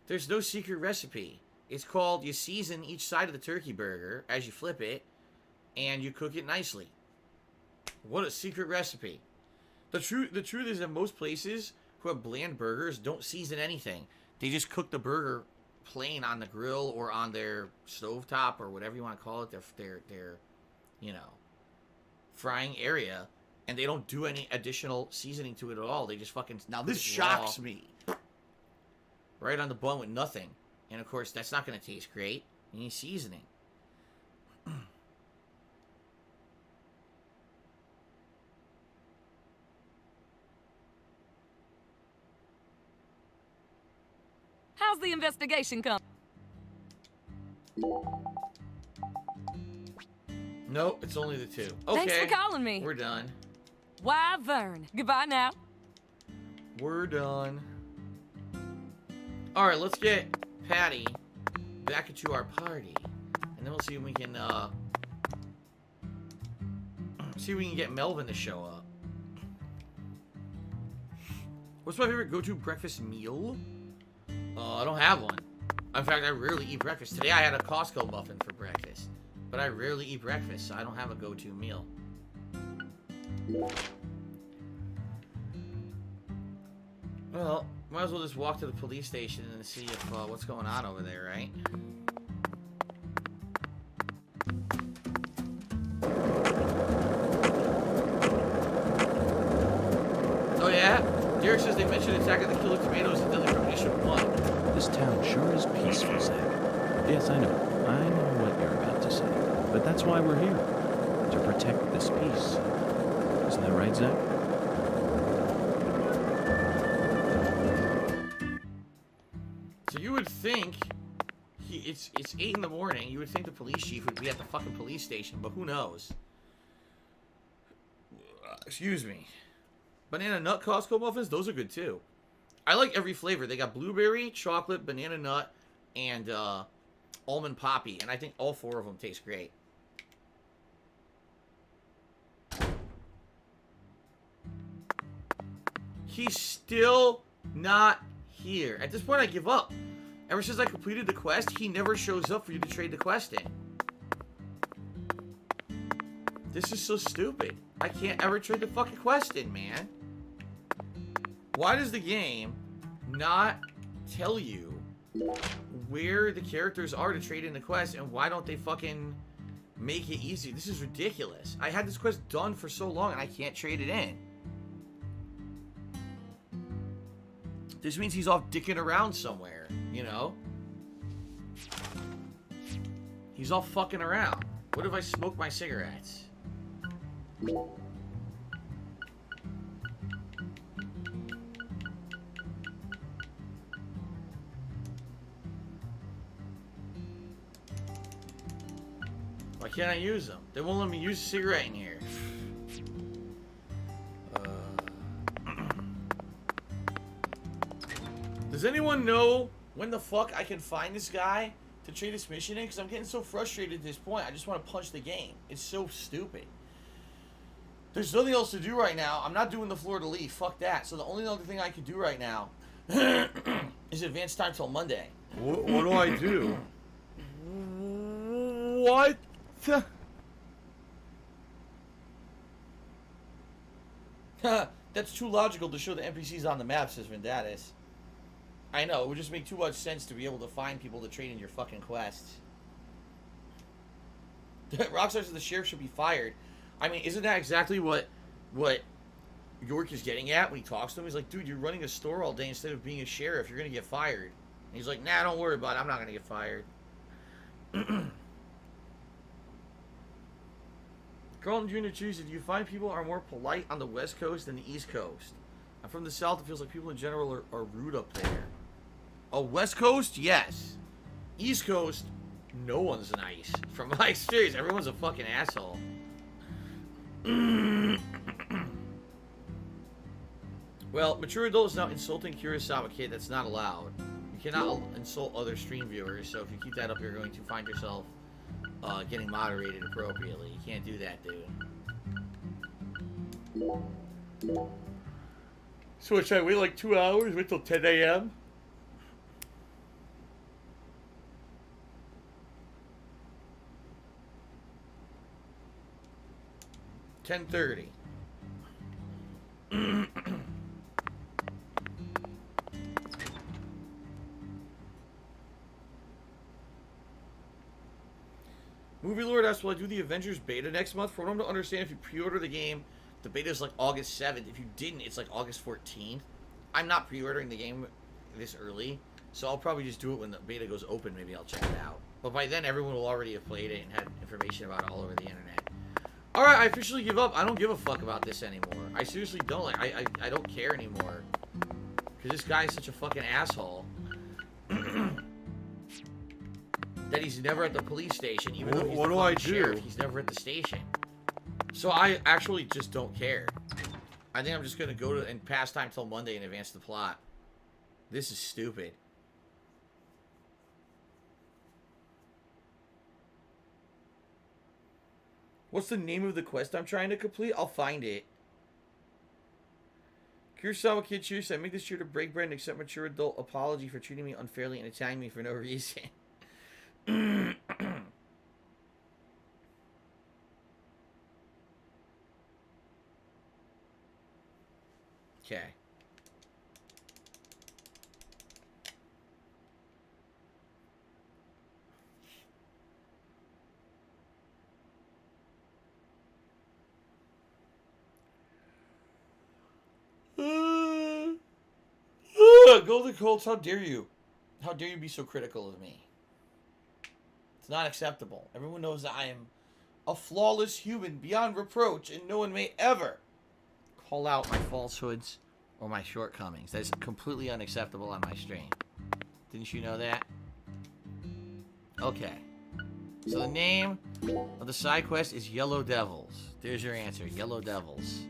Speaker 6: There's no secret recipe. It's called, you season each side of the turkey burger as you flip it, and you cook it nicely. What a secret recipe. The truth is that most places who have bland burgers don't season anything. They just cook the burger plain on the grill or on their stovetop or whatever you want to call it, their you know, frying area, and they don't do any additional seasoning to it at all. They just fucking...
Speaker 1: Now this shocks me.
Speaker 6: Right on the bun with nothing. And of course, that's not going to taste great. You need seasoning.
Speaker 11: How's the investigation come?
Speaker 6: Nope, it's only the 2. Okay.
Speaker 11: Thanks for calling me.
Speaker 6: We're done.
Speaker 11: Wyvern. Goodbye now.
Speaker 6: We're done. Alright, let's get Patty back into our party. And then we'll see if we can, see if we can get Melvin to show up. What's my favorite go-to breakfast meal? I don't have one. In fact, I rarely eat breakfast. Today I had a Costco muffin for breakfast. But I rarely eat breakfast, so I don't have a go-to meal. Well, might as well just walk to the police station and see if what's going on over there, right? Oh yeah? Derek says they mentioned attacking the killer tomatoes in Deadly Premonition 1.
Speaker 10: This town sure is peaceful, Zach. Yes, I know what you're about to say. But that's why we're here. To protect this peace. Isn't that right, Zach?
Speaker 6: So you would think it's 8 in the morning. You would think the police chief would be at the fucking police station, but who knows? Excuse me. Banana nut Costco muffins, those are good too. I like every flavor. They got blueberry, chocolate, banana nut, and almond poppy, and I think all 4 of them taste great. He's still not here. At this point, I give up. Ever since I completed the quest, he never shows up for you to trade the quest in. This is so stupid. I can't ever trade the fucking quest in, man. Why does the game not tell you where the characters are to trade in the quest, and why don't they fucking make it easy? This is ridiculous. I had this quest done for so long, and I can't trade it in. This means he's off dicking around somewhere, you know? He's all fucking around. What if I smoke my cigarettes? Why can't I use them? They won't let me use a cigarette in here. Does anyone know when the fuck I can find this guy to trade this mission in? Because I'm getting so frustrated at this point. I just want to punch the game. It's so stupid. There's nothing else to do right now. I'm not doing the Fleur de Lis. Fuck that. So the only other thing I can do right now is advance time till Monday.
Speaker 4: What do I do? What?
Speaker 6: That's too logical to show the NPCs on the map, says Vendatis. I know, it would just make too much sense to be able to find people to trade in your fucking quests. Rockstar says the sheriff should be fired. I mean, isn't that exactly what what York is getting at when he talks to him. He's like, dude, you're running a store all day instead of being a sheriff. You're going to get fired. And he's like, nah, don't worry about it. I'm not going to get fired. Carlton Jr. Tuesday, do you find people are more polite on the West Coast than the East Coast? I'm from the South. It feels like people in general are rude up there. Oh, West Coast? Yes. East Coast, no one's nice. From my experience, everyone's a fucking asshole. Well, mature adult is now insulting Kurosawa Kid. That's not allowed. You cannot insult other stream viewers, so if you keep that up, you're going to find yourself getting moderated appropriately. You can't do that, dude. So should I wait like 2 hours? Wait till 10 a.m.? $10:30. Movie Lord asks, will I do the Avengers beta next month? For what I'm to understand, if you pre-order the game, the beta is like August 7th. If you didn't, it's like August 14th. I'm not pre-ordering the game this early, so I'll probably just do it when the beta goes open. Maybe I'll check it out. But by then, everyone will already have played it and had information about it all over the internet. Alright, I officially give up. I don't give a fuck about this anymore. I seriously don't. Like, I don't care anymore. Because this guy is such a fucking asshole. That he's never at the police station. Even though he's the sheriff, he's never at the station. So I actually just don't care. I think I'm just going to go to and pass time till Monday and advance the plot. This is stupid. What's the name of the quest I'm trying to complete? I'll find it. Kurosawa Kid Cheers, I make this year to break bread and accept mature adult apology for treating me unfairly and attacking me for no reason. Okay. Golden Colts, how dare you? How dare you be so critical of me? It's not acceptable. Everyone knows that I am a flawless human beyond reproach, and no one may ever call out my falsehoods or my shortcomings. That is completely unacceptable on my stream. Didn't you know that? Okay. So the name of the side quest is Yellow Devils. There's your answer. Yellow Devils.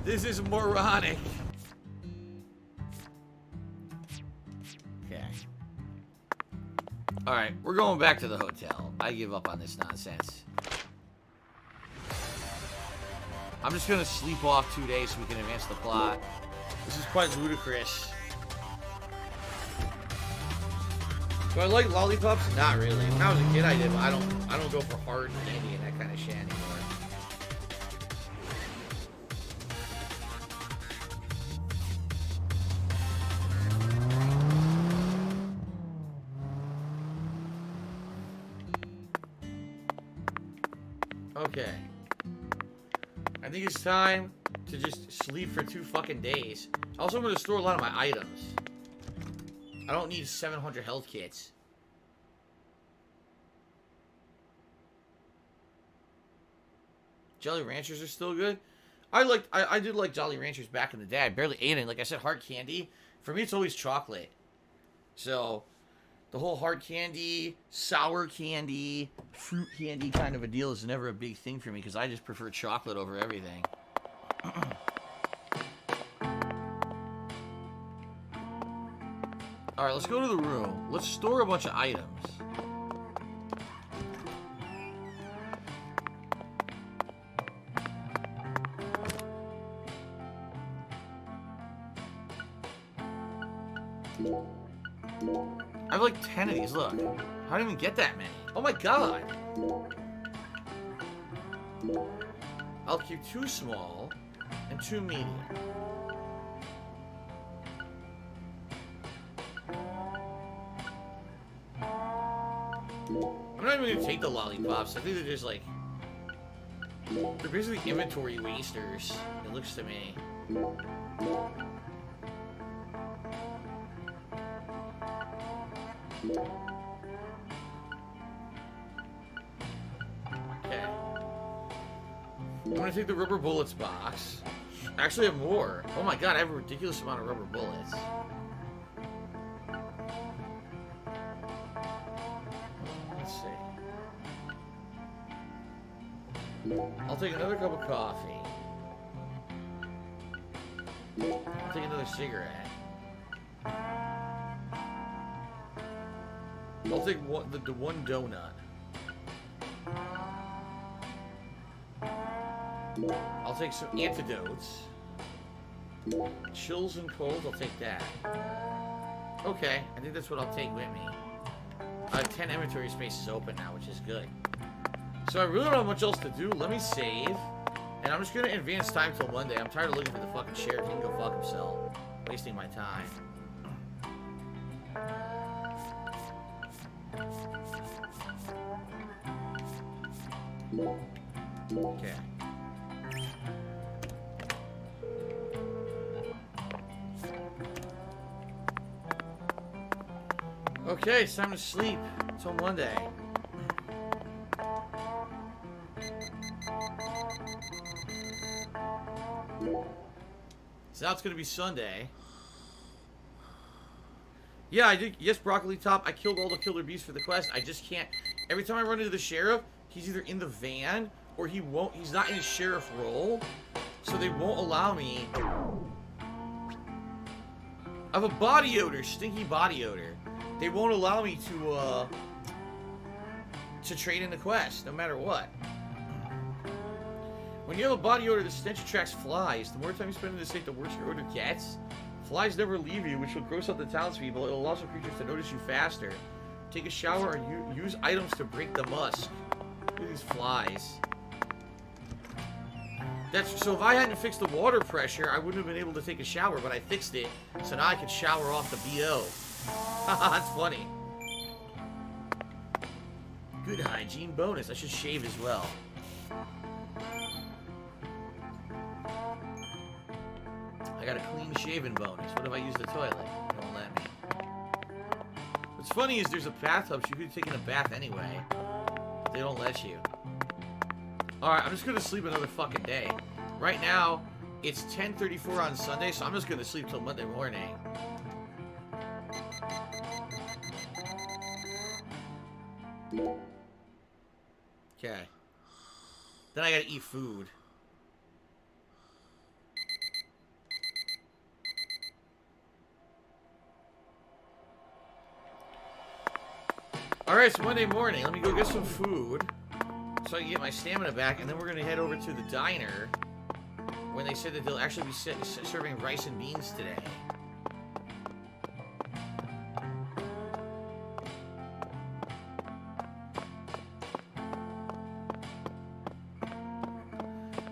Speaker 6: This is moronic. Okay. Alright, we're going back to the hotel. I give up on this nonsense. I'm just gonna sleep off 2 days so we can advance the plot. This is quite ludicrous. Do I like lollipops? Not really. When I was a kid I did, but I don't go for hard candy and that kind of shit anymore. Okay. I think it's time to just sleep for 2 fucking days. Also, I'm going to store a lot of my items. I don't need 700 health kits. Jolly Ranchers are still good. I did like Jolly Ranchers back in the day. I barely ate it. Like I said, hard candy. For me, it's always chocolate. So, the whole hard candy, sour candy, fruit candy kind of a deal is never a big thing for me because I just prefer chocolate over everything. Alright, let's go to the room. Let's store a bunch of items. I have like 10 of these, look. I don't even get that many. Oh my god! I'll keep 2 small and 2 medium. I'm not even gonna take the lollipops. I think they're just like They're basically inventory wasters, it looks to me. Okay. I'm gonna take the rubber bullets box. I actually have more. Oh my god, I have a ridiculous amount of rubber bullets. Let's see. I'll take another cup of coffee. I'll take another cigarette. I'll take the one donut. I'll take some antidotes. Chills and colds, I'll take that. Okay, I think that's what I'll take with me. 10 inventory spaces open now, which is good. So I really don't have much else to do. Let me save. And I'm just going to advance time till Monday. I'm tired of looking for the fucking sheriff. He can go fuck himself. Wasting my time. Okay. Okay, it's time to sleep. Until Monday. So now it's going to be Sunday. Yeah, I did. Yes, Broccoli Top. I killed all the killer bees for the quest. I just can't. Every time I run into the sheriff, he's either in the van or he won't. He's not in his sheriff role, so they won't allow me. I have a body odor, stinky body odor. They won't allow me to trade in the quest, no matter what. When you have a body odor, the stench attracts flies. The more time you spend in the state, the worse your odor gets. Flies never leave you, which will gross out the townspeople. It'll allow some creatures to notice you faster. Take a shower or use items to break the musk. Look at these flies. So if I hadn't fixed the water pressure, I wouldn't have been able to take a shower, but I fixed it, so now I can shower off the BO. That's funny. Good hygiene bonus. I should shave as well. I got a clean shaven bonus. What if I use the toilet? They won't let me. What's funny is there's a bathtub, so you could have taken a bath anyway. But they don't let you. Alright, I'm just gonna sleep another fucking day. Right now, it's 10:34 on Sunday, so I'm just gonna sleep till Monday morning. Okay. Then I gotta eat food. Alright, it's Monday morning. Let me go get some food so I can get my stamina back, and then we're gonna head over to the diner when they said that they'll actually be serving rice and beans today.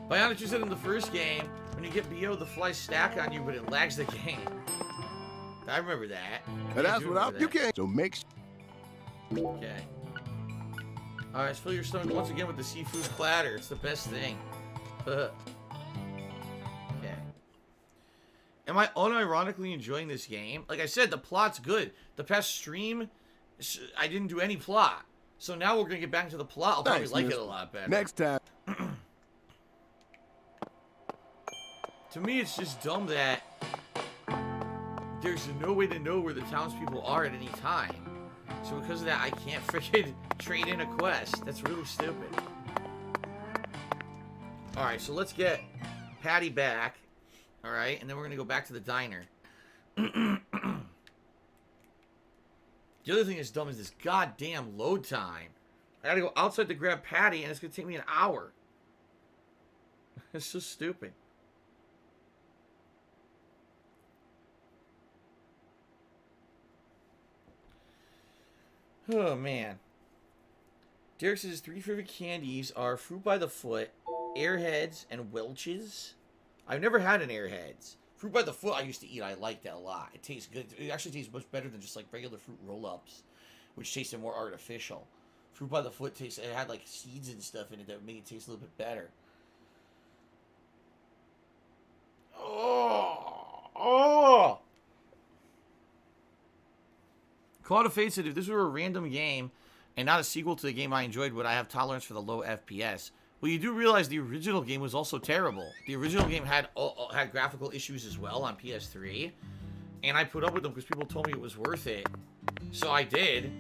Speaker 6: Bionic, you said in the first game, when you get BO, the flies stack on you, but it lags the game. I remember that.
Speaker 12: And that's what you can't. So make.
Speaker 6: Okay. Alright, let's fill your stomach once again with the seafood platter. It's the best thing. Okay. Am I unironically enjoying this game? Like I said, the plot's good. The past stream, I didn't do any plot. So now we're going to get back to the plot. I'll probably like it a lot better.
Speaker 12: Next time.
Speaker 6: To me, it's just dumb that there's no way to know where the townspeople are at any time. So because of that, I can't freaking trade in a quest. That's really stupid. Alright, so let's get Patty back. Alright, and then we're going to go back to the diner. The other thing that's dumb is this goddamn load time. I gotta go outside to grab Patty, and it's going to take me an hour. It's so stupid. Oh, man. Derek says his 3 favorite candies are Fruit by the Foot, Airheads, and Welch's. I've never had an Airheads. Fruit by the Foot I used to eat. I liked that a lot. It tastes good. It actually tastes much better than just like regular fruit roll-ups, which tasted more artificial. Fruit by the Foot it had like seeds and stuff in it that made it taste a little bit better. Oh. Call of Fate said, if this were a random game and not a sequel to the game I enjoyed, would I have tolerance for the low FPS? Well, you do realize the original game was also terrible. The original game had graphical issues as well on PS3. And I put up with them because people told me it was worth it. So I did.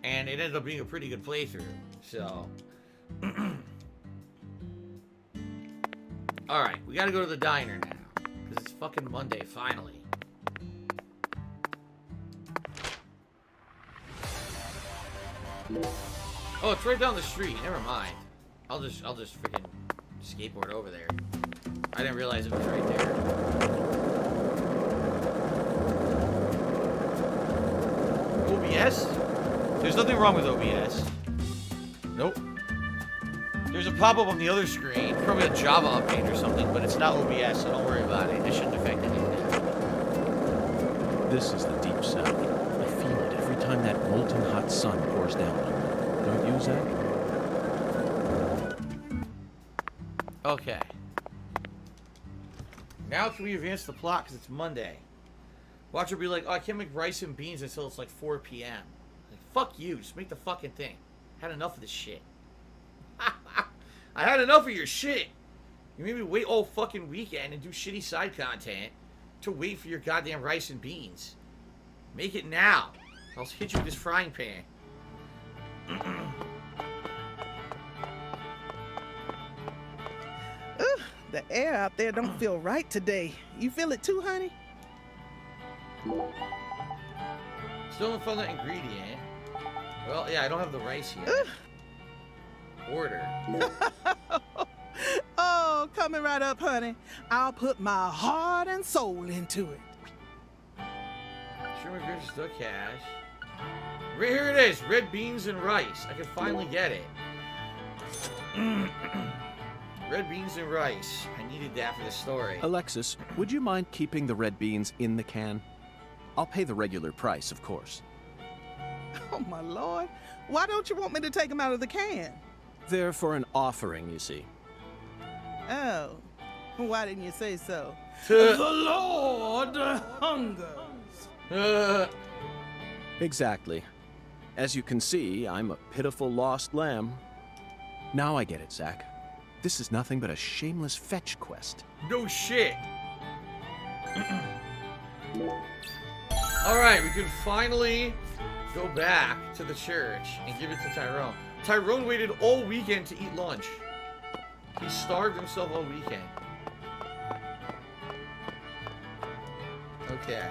Speaker 6: And it ended up being a pretty good playthrough. So. Alright, we gotta go to the diner now. Because it's fucking Monday, finally. Oh, it's right down the street. Never mind. I'll just freaking skateboard over there. I didn't realize it was right there. OBS? There's nothing wrong with OBS. Nope. There's a pop-up on the other screen. Probably a Java update or something, but it's not OBS, so don't worry about it. It shouldn't affect anything.
Speaker 10: This is the deep south. I feel it every time that molten hot sun pours down on me. Don't you, Zach?
Speaker 6: Okay. Now can we advance the plot because it's Monday? Watch her be like, oh, I can't make rice and beans until it's like 4 p.m. Like, fuck you. Just make the fucking thing. Had enough of this shit. I had enough of your shit. You made me wait all fucking weekend and do shitty side content to wait for your goddamn rice and beans. Make it now. I'll hit you with this frying pan.
Speaker 13: Ugh, the air out there don't feel right today. You feel it too, honey?
Speaker 6: Still haven't found that ingredient. Well, yeah, I don't have the rice yet.
Speaker 13: Ugh.
Speaker 6: Order.
Speaker 13: Oh, coming right up, honey. I'll put my heart and soul into it.
Speaker 6: Sherman Bridge still cash. Right here it is. Red beans and rice. I can finally get it. Red beans and rice. I needed that for the story.
Speaker 10: Alexis, would you mind keeping the red beans in the can? I'll pay the regular price, of course.
Speaker 13: Oh, my Lord. Why don't you want me to take them out of the can?
Speaker 10: They're for an offering, you see.
Speaker 13: Oh. Why didn't you say so?
Speaker 6: The
Speaker 13: Lord hungers.
Speaker 10: Exactly. As you can see, I'm a pitiful lost lamb. Now I get it, Zach. This is nothing but a shameless fetch quest.
Speaker 6: No shit. Alright, we can finally go back to the church and give it to Tyrone. Tyrone waited all weekend to eat lunch. He starved himself all weekend. Okay.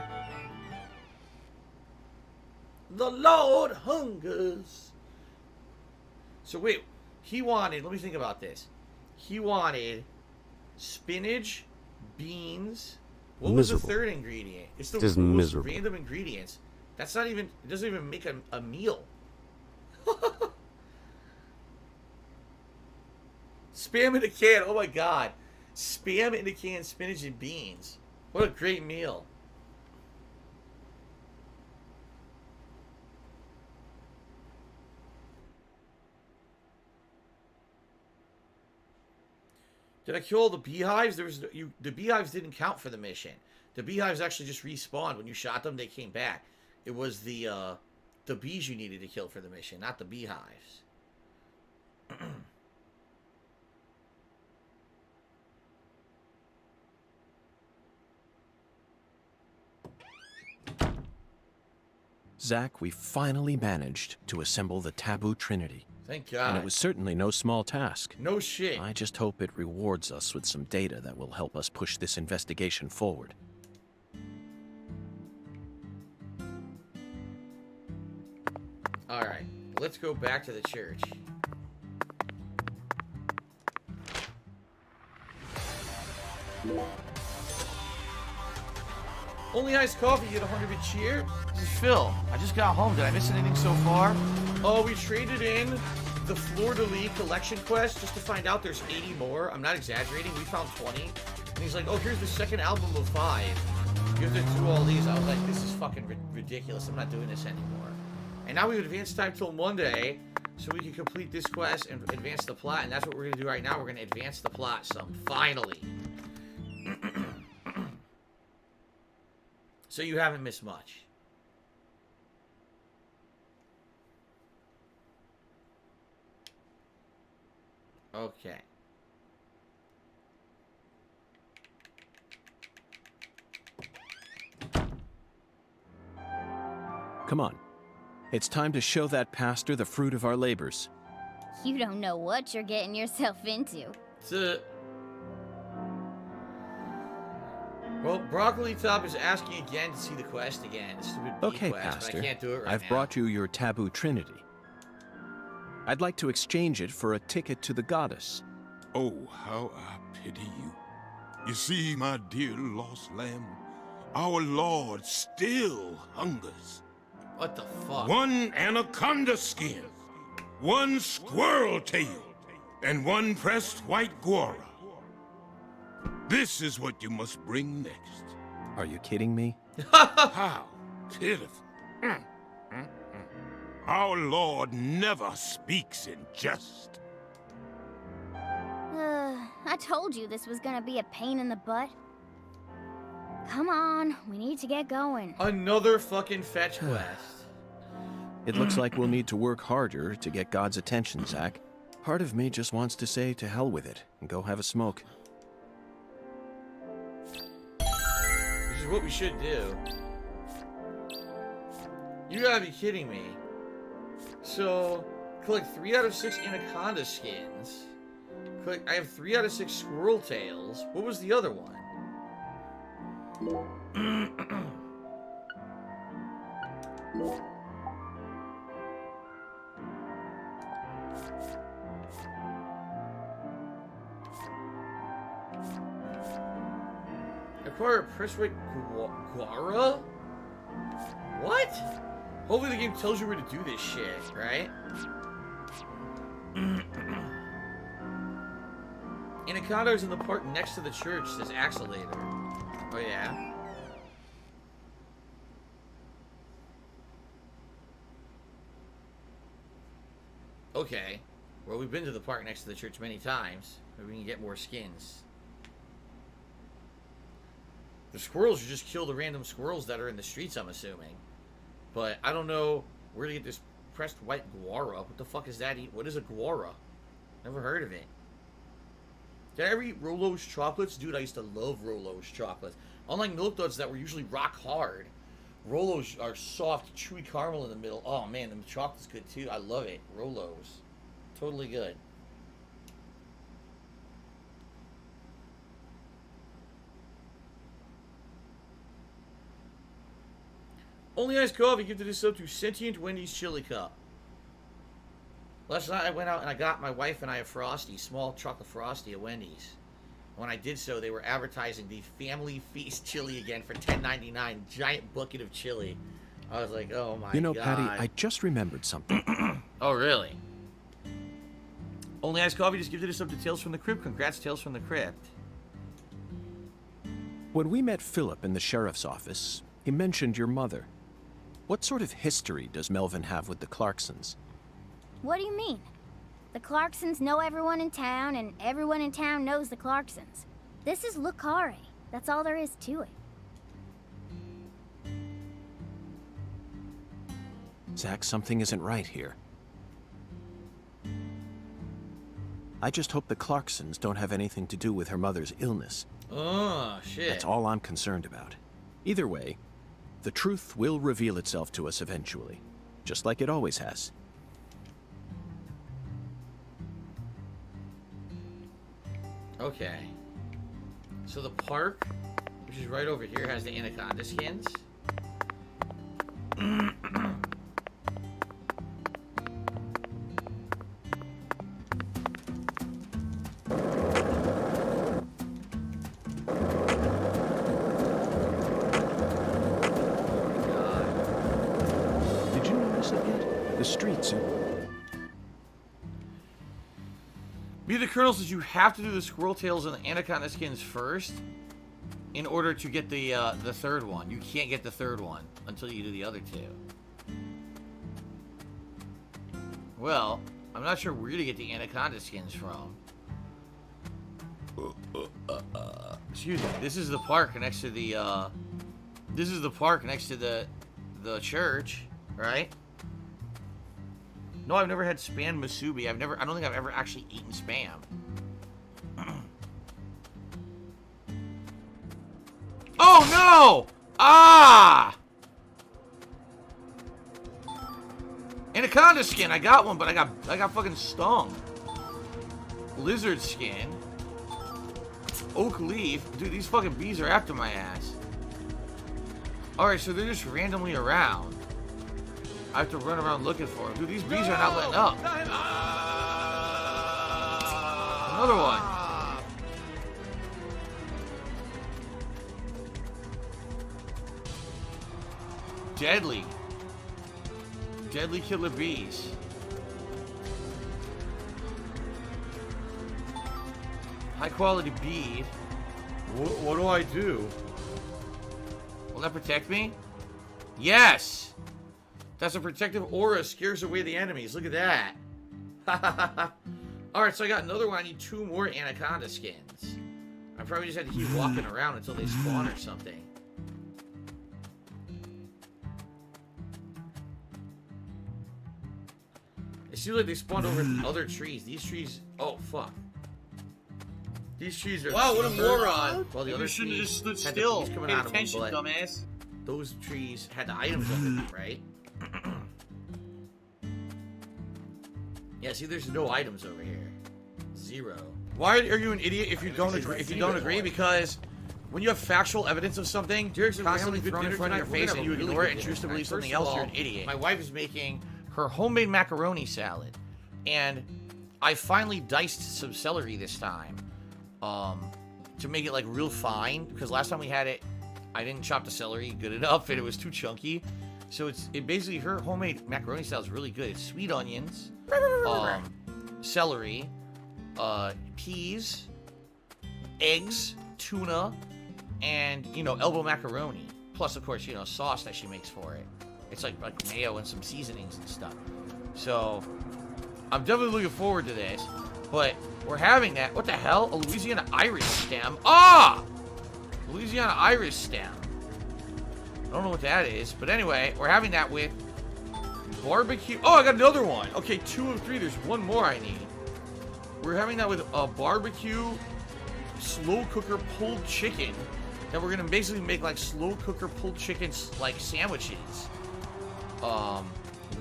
Speaker 6: The Lord hungers. So wait, he wanted, let me think about this. He wanted spinach, beans. What was the third ingredient? It's the
Speaker 14: Just
Speaker 6: most
Speaker 14: miserable.
Speaker 6: random ingredients. That's not even, it doesn't even make a meal. Spam in a can, oh my god. Spam in a can, spinach and beans. What a great meal. Did I kill all the beehives? The beehives didn't count for the mission. The beehives actually just respawned. When you shot them, they came back. It was the bees you needed to kill for the mission, not the beehives.
Speaker 10: Zach, we finally managed to assemble the Taboo Trinity.
Speaker 6: Thank God.
Speaker 10: And it was certainly no small task.
Speaker 6: No shit.
Speaker 10: I just hope it rewards us with some data that will help us push this investigation forward.
Speaker 6: Alright, let's go back to the church. Only iced coffee, you get 100 cheer? This is Phil. I just got home. Did I miss anything so far? Oh, we traded in the Fleur-de-Lis collection quest just to find out there's 80 more. I'm not exaggerating. We found 20. And he's like, oh, here's the second album of 5. You have to do all these. I was like, this is fucking ridiculous. I'm not doing this anymore. And now we have advanced time till Monday, so we can complete this quest and advance the plot. And that's what we're going to do right now. We're going to advance the plot some. Finally. So you haven't missed much. Okay.
Speaker 10: Come on. It's time to show that pastor the fruit of our labors.
Speaker 14: You don't know what you're getting yourself into.
Speaker 6: Well, Broccoli Top is asking again to see the quest again. The stupid bee
Speaker 10: Okay,
Speaker 6: quest,
Speaker 10: pastor.
Speaker 6: but I can't do it right
Speaker 10: I've
Speaker 6: now.
Speaker 10: brought you your taboo trinity. I'd like to exchange it for a ticket to the goddess.
Speaker 5: Oh, how I pity you. You see, my dear lost lamb, our Lord still hungers.
Speaker 6: What the fuck?
Speaker 5: One anaconda skin, one squirrel tail, and one pressed white guara. This is what you must bring next.
Speaker 10: Are you kidding me?
Speaker 5: How pitiful. Our Lord never speaks in jest.
Speaker 14: I told you this was gonna be a pain in the butt. Come on, we need to get going.
Speaker 6: Another fucking fetch quest.
Speaker 10: It looks like we'll need to work harder to get God's attention, Zach. Part of me just wants to say to hell with it and go have a smoke.
Speaker 6: Which is what we should do. You gotta be kidding me. So, collect 3 out of 6 anaconda skins. I have 3 out of 6 squirrel tails. What was the other one? Acquire a press-weight guara? What? Hopefully the game tells you where to do this shit, right? Anaconda's in the park next to the church, says Axelator. Oh yeah? Okay. Well, we've been to the park next to the church many times. Maybe we can get more skins. The squirrels, you just kill the random squirrels that are in the streets, I'm assuming. But I don't know where to get this pressed white guara. What the fuck is that? What is a guara? Never heard of it. Did I ever eat Rolo's chocolates? Dude, I used to love Rolo's chocolates. Unlike Milk Duds that were usually rock hard, Rolo's are soft, chewy caramel in the middle. Oh man, the chocolate's good too. I love it. Rolo's. Totally good. Only iced coffee gifted this up to Sentient Wendy's Chili Cup. Last night I went out and I got my wife and I a Frosty, small chocolate Frosty at Wendy's. When I did so, they were advertising the Family Feast chili again for $10.99, giant bucket of chili. I was like, oh my god.
Speaker 10: You know, Patty, I just remembered something.
Speaker 6: Oh, really? Only iced coffee just gifted us up to Tales from the Crypt. Congrats, Tales from the Crypt.
Speaker 10: When we met Philip in the sheriff's office, he mentioned your mother. What sort of history does Melvin have with the Clarksons?
Speaker 14: What do you mean? The Clarksons know everyone in town, and everyone in town knows the Clarksons. This is Lucare. That's all there is to it.
Speaker 10: Zach, something isn't right here. I just hope the Clarksons don't have anything to do with her mother's illness.
Speaker 6: Oh, shit.
Speaker 10: That's all I'm concerned about. Either way, the truth will reveal itself to us eventually, just like it always has.
Speaker 6: Okay. So the park, which is right over here, has the anaconda skins.
Speaker 10: Did you notice it yet? The streets are...
Speaker 6: Be the Colonel says you have to do the squirrel tails and the anaconda skins first in order to get the third one. You can't get the third one until you do the other two. Well, I'm not sure where to get the anaconda skins from. Excuse me. This is the park next to the This is the park next to the church, right? No, I've never had spam musubi. I don't think I've ever actually eaten spam. Oh no! Ah! Anaconda skin. I got one, but I got fucking stung. Lizard skin. Oak leaf. Dude, these fucking bees are after my ass. Alright, so they're just randomly around. I have to run around looking for them. Dude, these bees are not letting up. Another one. Deadly. Deadly killer bees. High quality bead. What do I do? Will that protect me? Yes! That's a protective aura. Scares away the enemies. Look at that. Alright, so I got another one. I need 2 more anaconda skins. I probably just had to keep walking around until they spawn or something. It seems like they spawned over other trees. These trees... Oh, fuck. These trees are...
Speaker 4: Wow, what a moron.
Speaker 6: Well, the other
Speaker 4: shouldn't have
Speaker 6: trees
Speaker 4: just stood
Speaker 6: had
Speaker 4: still.
Speaker 6: the trees coming
Speaker 4: Pay
Speaker 6: out
Speaker 4: attention,
Speaker 6: of them, but
Speaker 4: dumbass.
Speaker 6: those trees had the items under them, right? Yeah, see, there's no items over here. 0. Why are you an idiot if you don't agree? If you don't agree, because when you have factual evidence of something, it's constantly thrown in front of your face and you ignore it and choose to believe something else, you're an idiot. My wife is making her homemade macaroni salad, and I finally diced some celery this time, to make it like real fine, because last time we had it, I didn't chop the celery good enough and it was too chunky. So it basically, her homemade macaroni salad is really good. It's sweet onions, celery, peas, eggs, tuna, and, you know, elbow macaroni. Plus, of course, you know, sauce that she makes for it. It's like mayo and some seasonings and stuff. So, I'm definitely looking forward to this. But we're having that. What the hell? A Louisiana Irish stem. Ah! Louisiana Irish stem. I don't know what that is. But anyway, we're having that with barbecue. Oh, I got another one. Okay, 2 of 3. There's one more I need. We're having that with a barbecue slow cooker pulled chicken. That we're going to basically make like slow cooker pulled chicken like sandwiches.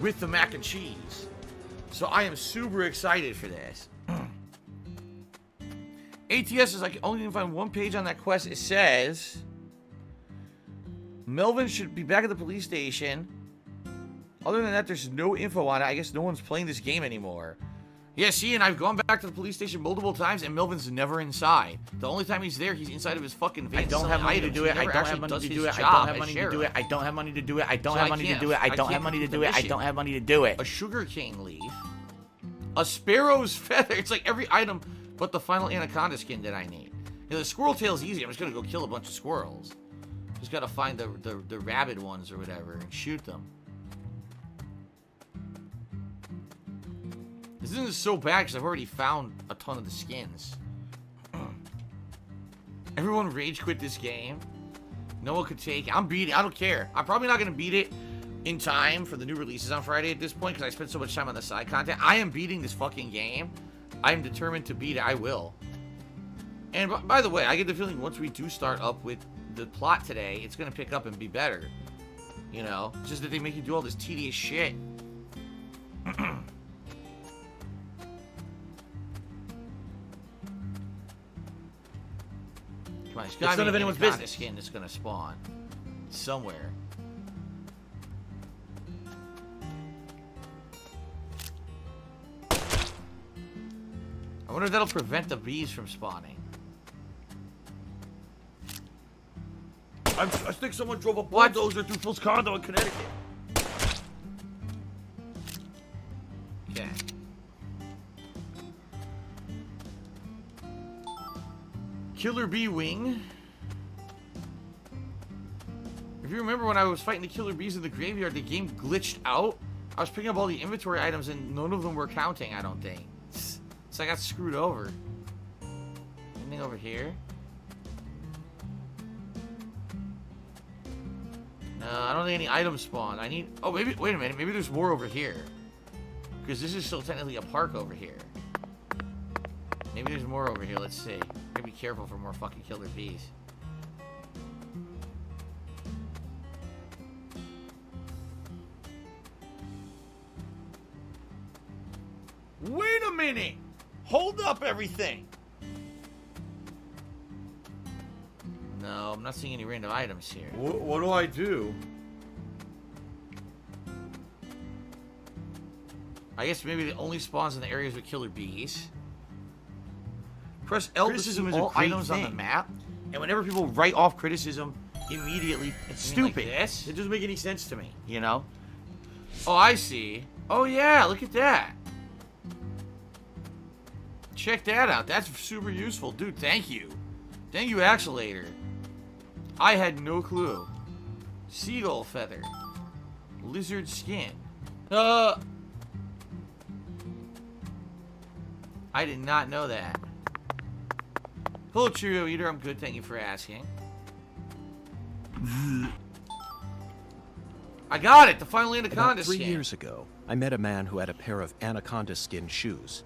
Speaker 6: With the mac and cheese. So I am super excited for this. ATS is like, only can find one page on that quest. It says Melvin should be back at the police station. Other than that, there's no info on it. I guess no one's playing this game anymore. Yeah, see, and I've gone back to the police station multiple times, and Melvin's never inside. The only time he's there, he's inside of his fucking van.
Speaker 4: I don't have money to do it. I don't have money to do it. I don't have money to do it. I don't have money to do it. I don't have money to do it. I don't have money to do it. I don't have money to do it.
Speaker 6: A sugarcane leaf. A sparrow's feather. It's like every item but the final anaconda skin that I need. You know, the squirrel tail's easy. I'm just gonna go kill a bunch of squirrels. Just gotta find the rabid ones or whatever and shoot them. This isn't so bad because I've already found a ton of the skins. Everyone rage quit this game. No one could take it. I'm beating. I don't care. I'm probably not gonna beat it in time for the new releases on Friday at this point because I spent so much time on the side content. I am beating this fucking game. I am determined to beat it. I will. And by the way, I get the feeling once we do start up with the plot today, it's gonna pick up and be better. You know, it's just that they make you do all this tedious shit. Come on, it's
Speaker 4: none of anyone's business.
Speaker 6: Skin that's gonna spawn somewhere. I wonder if that'll prevent the bees from spawning.
Speaker 4: I think someone drove a bulldozer through Phil's condo in Connecticut.
Speaker 6: Okay. Killer bee wing. If you remember when I was fighting the killer bees in the graveyard, the game glitched out. I was picking up all the inventory items and none of them were counting, I don't think. So I got screwed over. Anything over here? I don't think any items spawn. I need... Oh, maybe... Wait a minute. Maybe there's more over here. Because this is still technically a park over here. Maybe there's more over here. Let's see. Gotta be careful for more fucking killer bees. Wait a minute! Hold up everything! No, I'm not seeing any random items here.
Speaker 4: What do I do?
Speaker 6: I guess maybe it only spawns in the areas with killer bees. Press L to see all items on the map. And whenever people write off criticism, immediately, it's stupid. Like this? It doesn't make any sense to me, you know? Oh, I see. Oh, yeah, look at that. Check that out. That's super useful. Dude, thank you. Thank you, Axelator. I had no clue. Seagull feather. Lizard skin. I did not know that. Hello, Cheerio Eater. I'm good. Thank you for asking. I got it. The final anaconda
Speaker 10: About 3
Speaker 6: skin.
Speaker 10: years ago, I met a man who had a pair of anaconda skin shoes.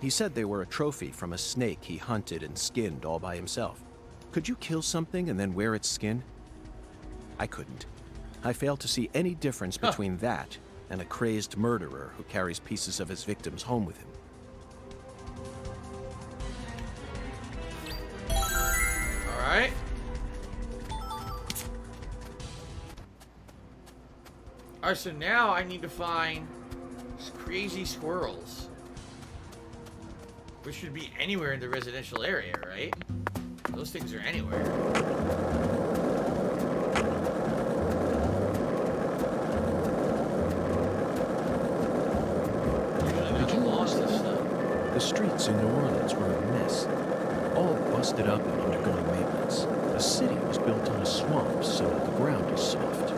Speaker 10: He said they were a trophy from a snake he hunted and skinned all by himself. Could you kill something and then wear its skin? I couldn't. I failed to see any difference between that and a crazed murderer who carries pieces of his victims home with him.
Speaker 6: Alright. Alright, so now I need to find crazy squirrels. Which should be anywhere in the residential area, right? Those things are anywhere.
Speaker 10: The streets in New Orleans were a mess. All busted up and undergoing maintenance. The city was built on a swamp, so the ground is soft.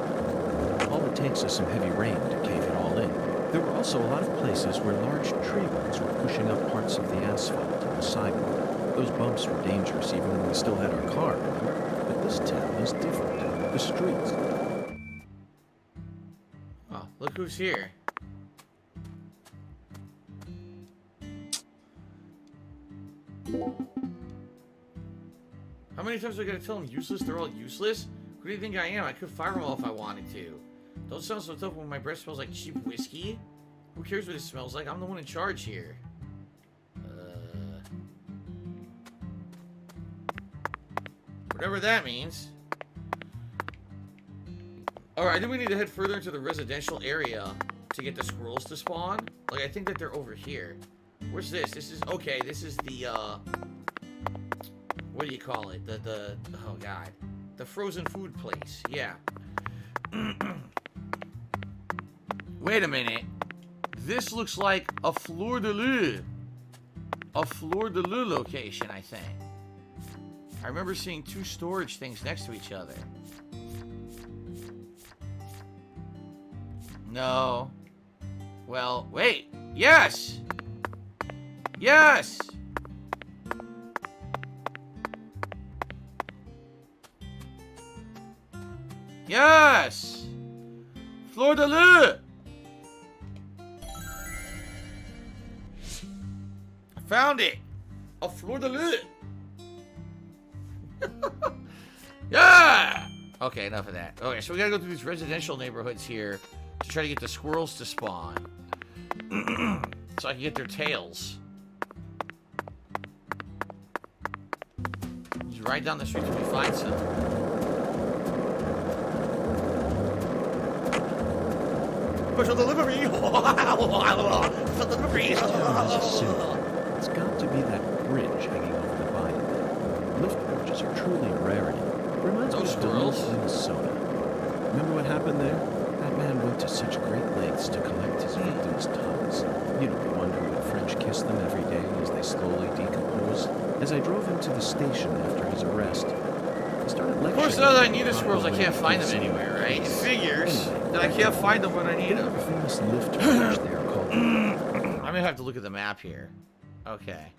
Speaker 10: All it takes is some heavy rain to cave it all in. There were also a lot of places where large tree roots were pushing up parts of the asphalt and the sidewalk. Those bumps were dangerous even when we still had our car, remember? But this town is different. The streets.
Speaker 6: Oh, look who's here. How many times do I gotta tell them useless? They're all useless? Who do you think I am? I could fire them all if I wanted to. Don't sound so tough when my breath smells like cheap whiskey. Who cares what it smells like? I'm the one in charge here. Whatever that means. Alright, I think we need to head further into the residential area to get the squirrels to spawn. Like, I think that they're over here. Where's this? This is, okay, this is the, what do you call it? Oh god. The frozen food place, yeah. Wait a minute. This looks like a Fleur de Lys. A Fleur de Lys location, I think. I remember seeing two storage things next to each other. No. Well, wait. Yes! Yes! Yes! Fleur de Lys! I found it! A Fleur de Lys! Yeah! Okay, enough of that. Okay, so we gotta go through these residential neighborhoods here to try to get the squirrels to spawn. So I can get their tails. Just ride down the street till we find some. Special delivery! Special delivery!
Speaker 10: It's got to be that bridge hanging over the bayou. Lift bridges are truly a rarity. Reminds me of Duluth, Minnesota. Remember what happened there? That man went to such great lengths to collect his victims' tongues. You know, the one who would French kiss them every day as they slowly decompose. As I drove into the station after his arrest, I started lecturing.
Speaker 6: Of course, now that I need the squirrels, I can't find them anywhere, right? It figures that I can't find them when I need them.
Speaker 10: Famous lift bridge there called.
Speaker 6: I'm gonna have to look at the map here. Okay.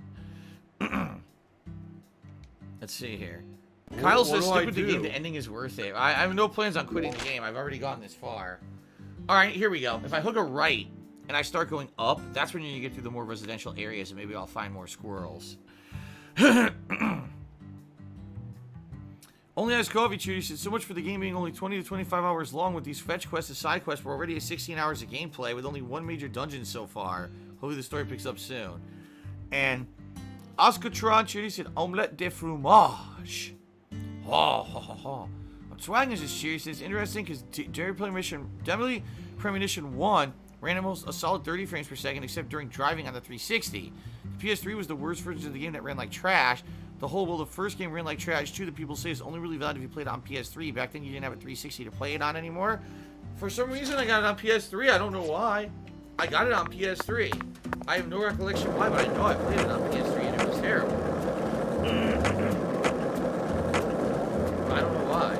Speaker 6: Let's see here. Kyle says, stick with the game. The ending is worth it. I have no plans on quitting the game. I've already gotten this far. All right, here we go. If I hook a right and I start going up, that's when you get through the more residential areas, and maybe I'll find more squirrels. Only Ice Coffee Chew said, so much for the game being only 20 to 25 hours long. With these fetch quests and side quests, we're already at 16 hours of gameplay with only one major dungeon so far. Hopefully the story picks up soon. And Oscatron Chew said, omelette de fromage. Ha ha ha ha. Swaggins is serious. It's interesting because Deadly Premonition 1 ran almost a solid 30 frames per second, except during driving on the 360. The PS3 was the worst version of the game that ran like trash. The first game ran like trash too. The people say it's only really valid if you played it on PS3. Back then you didn't have a 360 to play it on anymore. For some reason I got it on PS3. I don't know why. I got it on PS3. I have no recollection why, but I know I played it on PS3 and it was terrible. I don't know why.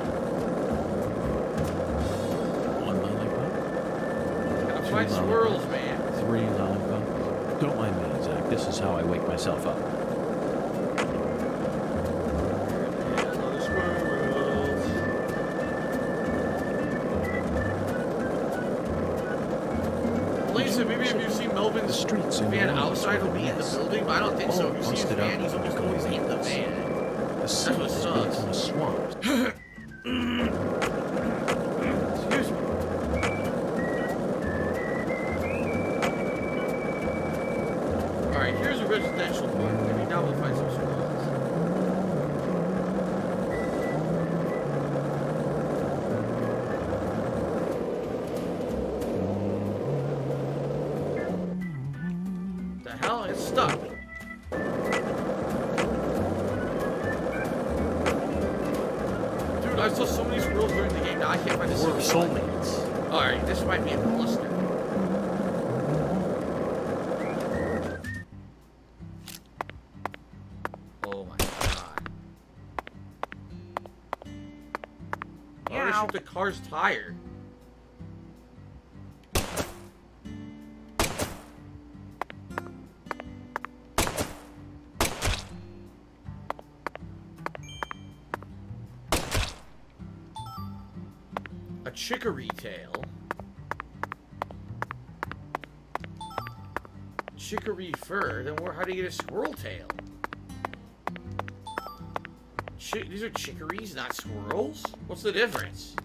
Speaker 10: One lollipop?
Speaker 6: Gotta find squirrels, man.
Speaker 10: 3 lollipops? Don't mind me, Zach. This is how I wake myself up.
Speaker 6: Lisa, maybe if you see Melvin's
Speaker 10: streets
Speaker 6: van outside, he'll be in the building, but I don't think so. If you see his van, he's almost always in the van. That's what sucks.
Speaker 10: In a swamp.
Speaker 6: Excuse me. Alright, here's a residential part. Maybe now we'll find some squirrels. The hell? It's stuck. Dude, I saw so many squirrels during the game now I can't find a single
Speaker 10: soulmates.
Speaker 6: Alright, this might be a cluster. Oh my god. Why would I shoot the car's tire? A chicory tail. Chicory fur. Then how do you get a squirrel tail? These are chicories, not squirrels? What's the difference?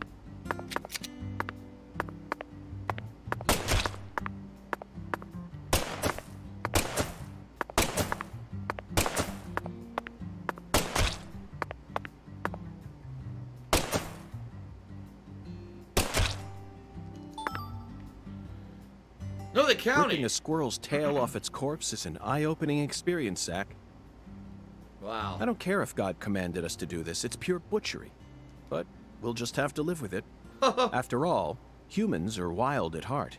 Speaker 6: No, the county.
Speaker 10: Ripping a squirrel's tail off its corpse is an eye-opening experience, Zach.
Speaker 6: Wow.
Speaker 10: I don't care if God commanded us to do this. It's pure butchery. But we'll just have to live with it. After all, humans are wild at heart.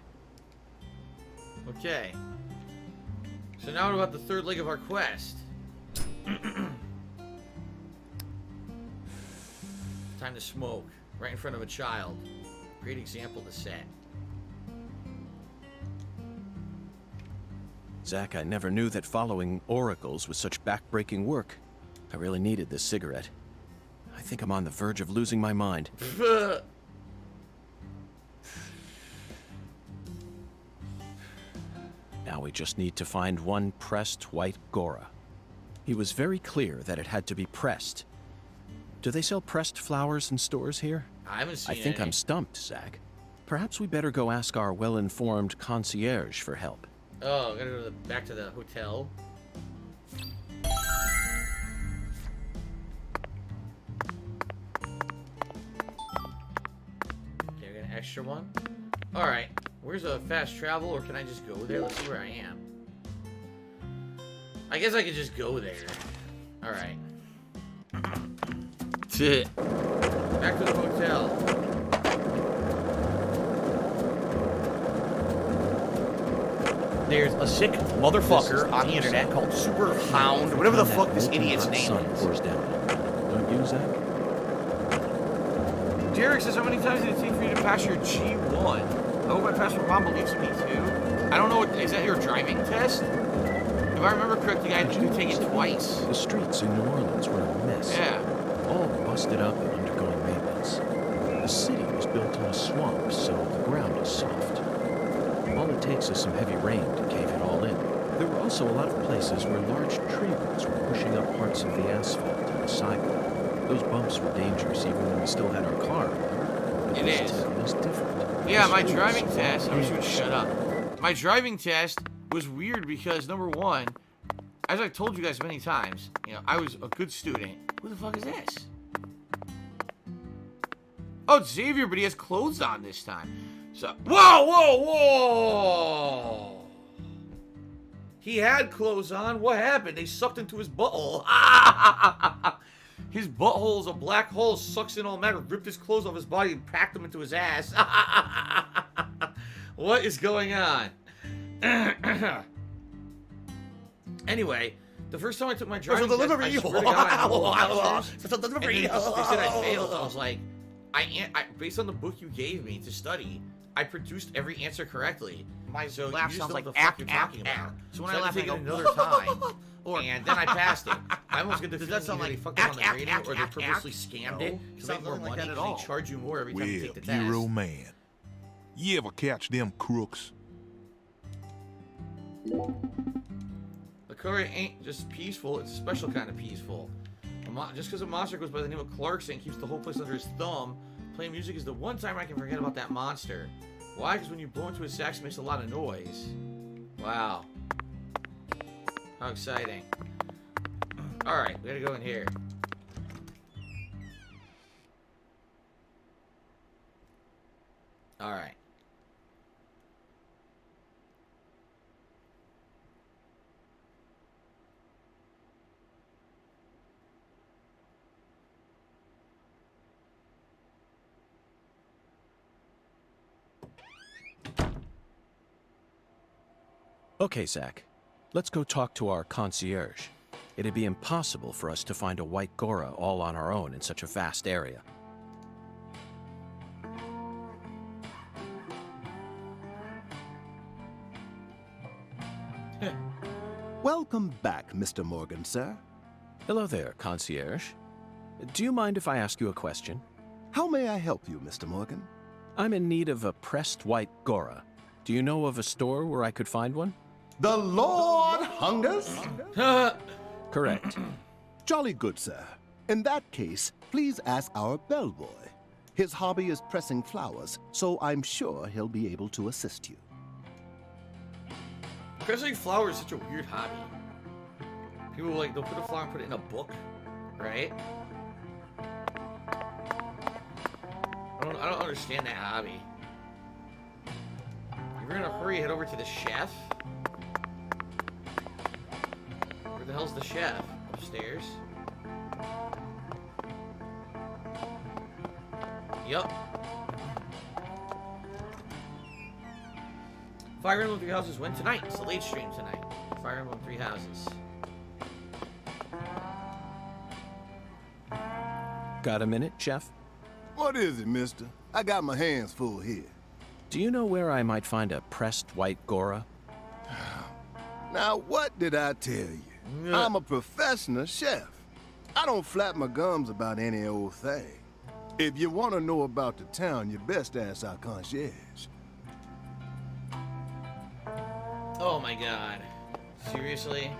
Speaker 6: Okay. So now what about the third leg of our quest? Time to smoke. Right in front of a child. Great example to set.
Speaker 10: Zach, I never knew that following oracles was such back-breaking work. I really needed this cigarette. I think I'm on the verge of losing my mind. Now we just need to find one pressed white Gora. He was very clear that it had to be pressed. Do they sell pressed flowers in stores here?
Speaker 6: I haven't seen
Speaker 10: I think
Speaker 6: any.
Speaker 10: I'm stumped, Zach. Perhaps we better go ask our well-informed concierge for help.
Speaker 6: Oh, I gotta go back to the hotel. Okay, I got an extra one. Alright, where's a fast travel, or can I just go there? Let's see where I am. I guess I could just go there. Alright. Back to the hotel.
Speaker 4: There's a sick motherfucker on the internet called Super Hound, whatever the fuck this idiot's name is.
Speaker 10: Don't you, Zach?
Speaker 6: Derek says, how many times did it take for you to pass your G1? I hope my passport mom believes in me too. I don't know, what is that your driving test? If I remember correctly, I had to take it twice.
Speaker 10: The streets in New Orleans were a mess.
Speaker 6: Yeah.
Speaker 10: all busted up and undergoing maintenance. The city was built on a swamp, so the ground is soft. All it takes is some heavy rain to cave it all in. There were also a lot of places where large tree roots were pushing up parts of the asphalt and the sidewalk. Those bumps were dangerous even when we still had our car. But this town is different.
Speaker 6: Yeah, my driving test. I wish you would shut up. My driving test was weird because, number one, as I've told you guys many times, you know, I was a good student. Who the fuck is this? Oh, it's Xavier, but he has clothes on this time. So, whoa! He had clothes on. What happened? They sucked into his butthole. His butthole is a black hole, sucks in all matter, ripped his clothes off his body and packed them into his ass. What is going on? Anyway, the first time I took my driving test, I swear to God, I they said I failed. I was like, based on the book you gave me to study, I produced every answer correctly. My laugh sounds like you're talking about. So when I laugh, I go another time, and then I passed it. I almost get the feeling either they fucked up on the rating or they purposely scammed it to make more money and they charge you more every time you take the test.
Speaker 5: Hero man, you ever catch them crooks?
Speaker 6: The curry ain't just peaceful, it's a special kind of peaceful. Just because a monster goes by the name of Clarkson and keeps the whole place under his thumb, playing music is the one time I can forget about that monster. Why? Because when you blow into his sax, it makes a lot of noise. Wow. How exciting. Alright, we gotta go in here. Alright.
Speaker 10: Okay, Zach. Let's go talk to our concierge. It'd be impossible for us to find a white Gora all on our own in such a vast area.
Speaker 12: Welcome back, Mr. Morgan, sir.
Speaker 10: Hello there, concierge. Do you mind if I ask you a question?
Speaker 12: How may I help you, Mr. Morgan?
Speaker 10: I'm in need of a pressed white Gora. Do you know of a store where I could find one?
Speaker 12: The Lord hungers?
Speaker 10: Correct.
Speaker 12: Jolly good, sir. In that case, please ask our bellboy. His hobby is pressing flowers, so I'm sure he'll be able to assist you.
Speaker 6: Pressing flowers is such a weird hobby. People like, they'll put a flower and put it in a book, right? I don't understand that hobby. If you're in a hurry, head over to the chef. Where the hell's the chef? Upstairs? Yup. Fire Emblem 3 Houses when tonight? It's the late stream tonight. Fire Emblem 3 Houses.
Speaker 10: Got a minute, chef?
Speaker 12: What is it, mister? I got my hands full here.
Speaker 10: Do you know where I might find a pressed white Gora?
Speaker 12: Now, what did I tell you? I'm a professional chef. I don't flap my gums about any old thing. If you want to know about the town, you best ask our concierge.
Speaker 6: Oh my god. Seriously?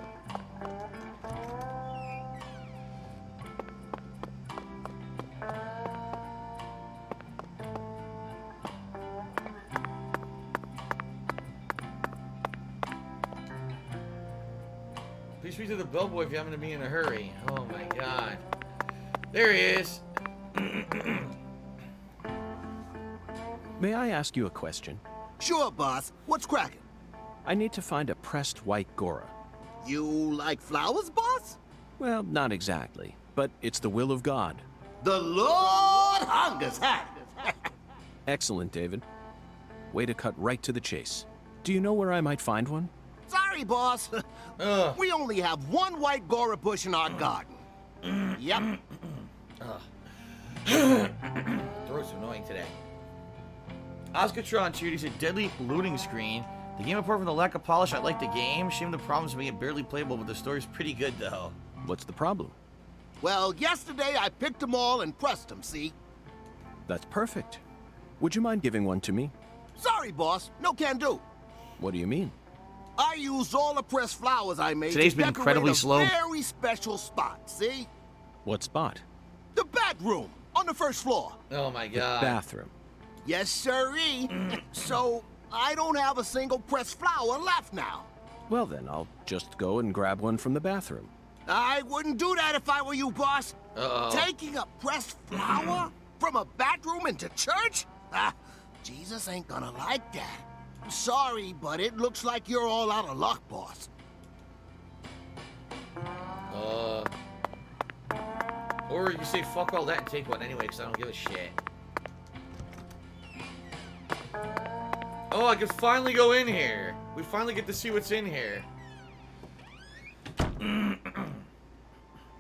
Speaker 6: Please speak to the bellboy if you happen to be in a hurry. Oh my god. There he is.
Speaker 10: May I ask you a question?
Speaker 12: Sure, boss. What's cracking?
Speaker 10: I need to find a pressed white Gora.
Speaker 12: You like flowers, boss?
Speaker 10: Well, not exactly, but it's the will of God.
Speaker 12: The Lord hungers, huh?
Speaker 10: Excellent, David. Way to cut right to the chase. Do you know where I might find one?
Speaker 12: Sorry, boss. We only have one white Gora bush in our garden. Yep.
Speaker 6: Throat's annoying today. Oscatron cheered, he said, deadly loading screen. The game, apart from the lack of polish, I like the game. Shame the problems make it barely playable, but the story's pretty good, though.
Speaker 10: What's the problem?
Speaker 12: Well, yesterday I picked them all and pressed them, see?
Speaker 10: That's perfect. Would you mind giving one to me?
Speaker 12: Sorry, boss. No can do.
Speaker 10: What do you mean?
Speaker 12: I used all the pressed flowers I made
Speaker 6: Today's
Speaker 12: to
Speaker 6: been
Speaker 12: decorate
Speaker 6: incredibly
Speaker 12: a
Speaker 6: slow.
Speaker 12: very special spot, see?
Speaker 10: What spot?
Speaker 12: The bedroom on the first floor.
Speaker 6: Oh my
Speaker 10: The
Speaker 6: god.
Speaker 10: bathroom.
Speaker 12: Yes, sirree. So, I don't have a single pressed flower left now.
Speaker 10: Well then, I'll just go and grab one from the bathroom.
Speaker 12: I wouldn't do that if I were you, boss.
Speaker 6: Uh-oh.
Speaker 12: Taking a pressed flower from a bathroom into church? Ah, Jesus ain't gonna like that. Sorry, but it looks like you're all out of luck, boss.
Speaker 6: Or you can say fuck all that and take one anyway, because I don't give a shit. Oh, I can finally go in here. We finally get to see what's in here.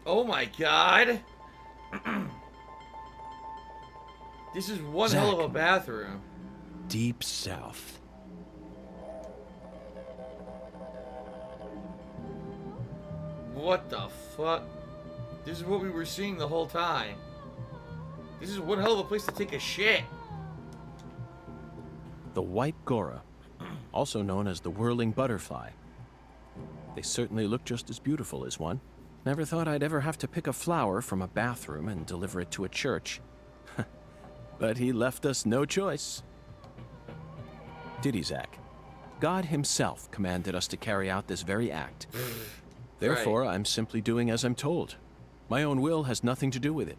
Speaker 6: Oh my god. This is one hell of a bathroom.
Speaker 10: Deep south.
Speaker 6: What the fuck? This is what we were seeing the whole time. This is one hell of a place to take a shit.
Speaker 10: The White Gora, also known as the Whirling Butterfly. They certainly look just as beautiful as one. Never thought I'd ever have to pick a flower from a bathroom and deliver it to a church. But he left us no choice. Did he, Zach? God himself commanded us to carry out this very act. Therefore, I'm simply doing as I'm told. My own will has nothing to do with it.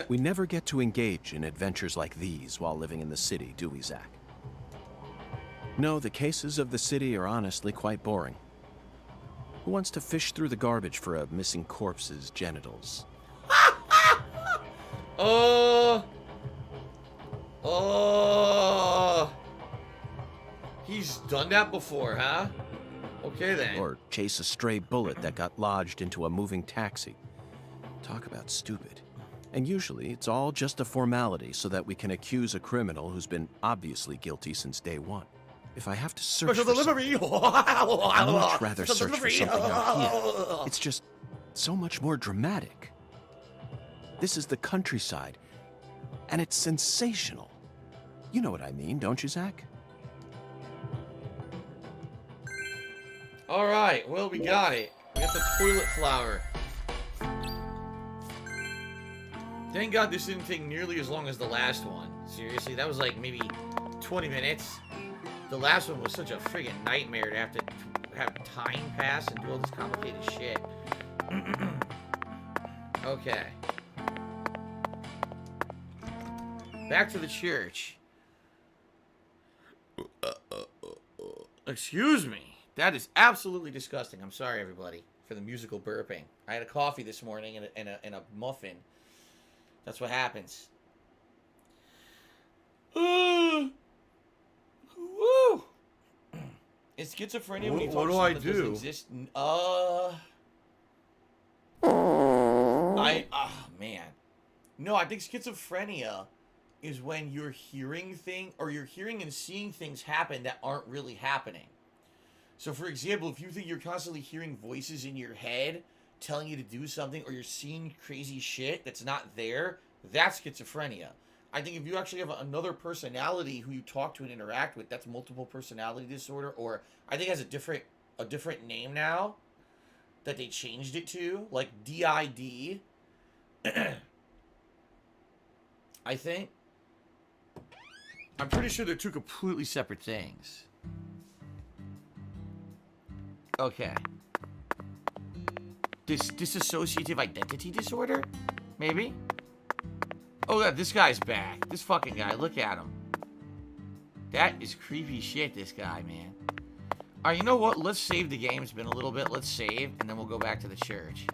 Speaker 10: We never get to engage in adventures like these while living in the city, do we, Zach? No, the cases of the city are honestly quite boring. Who wants to fish through the garbage for a missing corpse's genitals?
Speaker 6: He's done that before, huh? Okay then.
Speaker 10: Or chase a stray bullet that got lodged into a moving taxi. Talk about stupid. And usually it's all just a formality so that we can accuse a criminal who's been obviously guilty since day one. If I have to search for something, I'd much rather search for something out here. It's just so much more dramatic. This is the countryside, and it's sensational. You know what I mean, don't you, Zach?
Speaker 6: Alright, well, we got it. We got the toilet flower. Thank God this didn't take nearly as long as the last one. Seriously, that was like maybe 20 minutes. The last one was such a friggin' nightmare to have time pass and do all this complicated shit. Okay. Back to the church. Excuse me. That is absolutely disgusting. I'm sorry, everybody, for the musical burping. I had a coffee this morning and a muffin. That's what happens. Woo! Is schizophrenia when you talk about something that doesn't exist? Man. No, I think schizophrenia is when you're hearing you're hearing and seeing things happen that aren't really happening. So, for example, if you think you're constantly hearing voices in your head telling you to do something, or you're seeing crazy shit that's not there, that's schizophrenia. I think if you actually have another personality who you talk to and interact with, that's multiple personality disorder, or I think it has a different name now that they changed it to, like DID. I think. I'm pretty sure they're two completely separate things. Okay. Dissociative identity disorder? Maybe? Oh, yeah, this guy's back. This fucking guy, look at him. That is creepy shit, this guy, man. Alright, you know what? Let's save the game. It's been a little bit. Let's save, and then we'll go back to the church.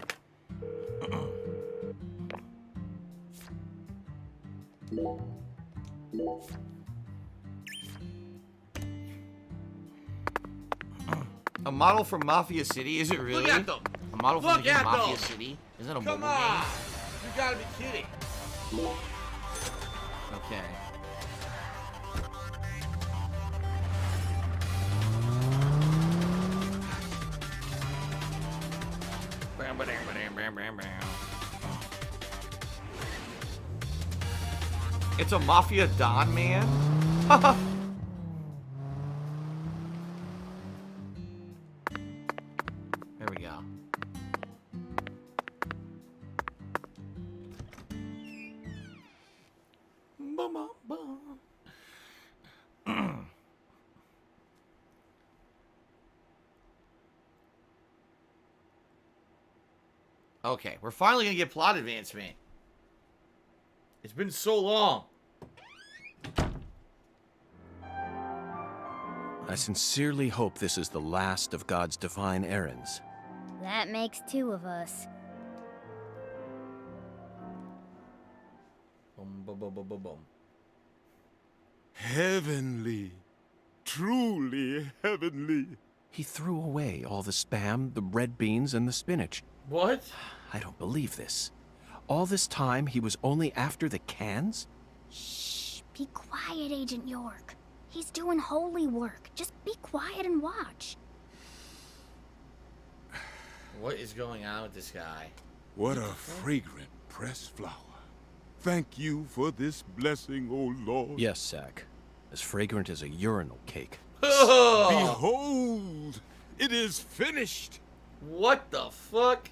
Speaker 6: A model from Mafia City? Is it really?
Speaker 4: Look at them.
Speaker 6: A model from
Speaker 4: Look
Speaker 6: the game
Speaker 4: at
Speaker 6: Mafia
Speaker 4: them.
Speaker 6: City? Isn't it a
Speaker 4: Come
Speaker 6: mobile
Speaker 4: on.
Speaker 6: game?
Speaker 4: You gotta be kidding.
Speaker 6: Okay. It's a Mafia Don man? There we go. Okay, we're finally gonna get plot advancement. It's been so long.
Speaker 10: I sincerely hope this is the last of God's divine errands.
Speaker 14: That makes 2 of us.
Speaker 6: Boom, boom, boom, boom, boom, boom.
Speaker 5: Heavenly. Truly heavenly.
Speaker 10: He threw away all the Spam, the red beans, and the spinach.
Speaker 6: What?
Speaker 10: I don't believe this. All this time, he was only after the cans?
Speaker 14: Shh, be quiet, Agent York. He's doing holy work. Just be quiet and watch.
Speaker 6: What is going on with this guy?
Speaker 5: What a fragrant pressed flower. Thank you for this blessing, O Lord.
Speaker 10: Yes, Zach. As fragrant as a urinal cake.
Speaker 5: Behold, it is finished.
Speaker 6: What the fuck?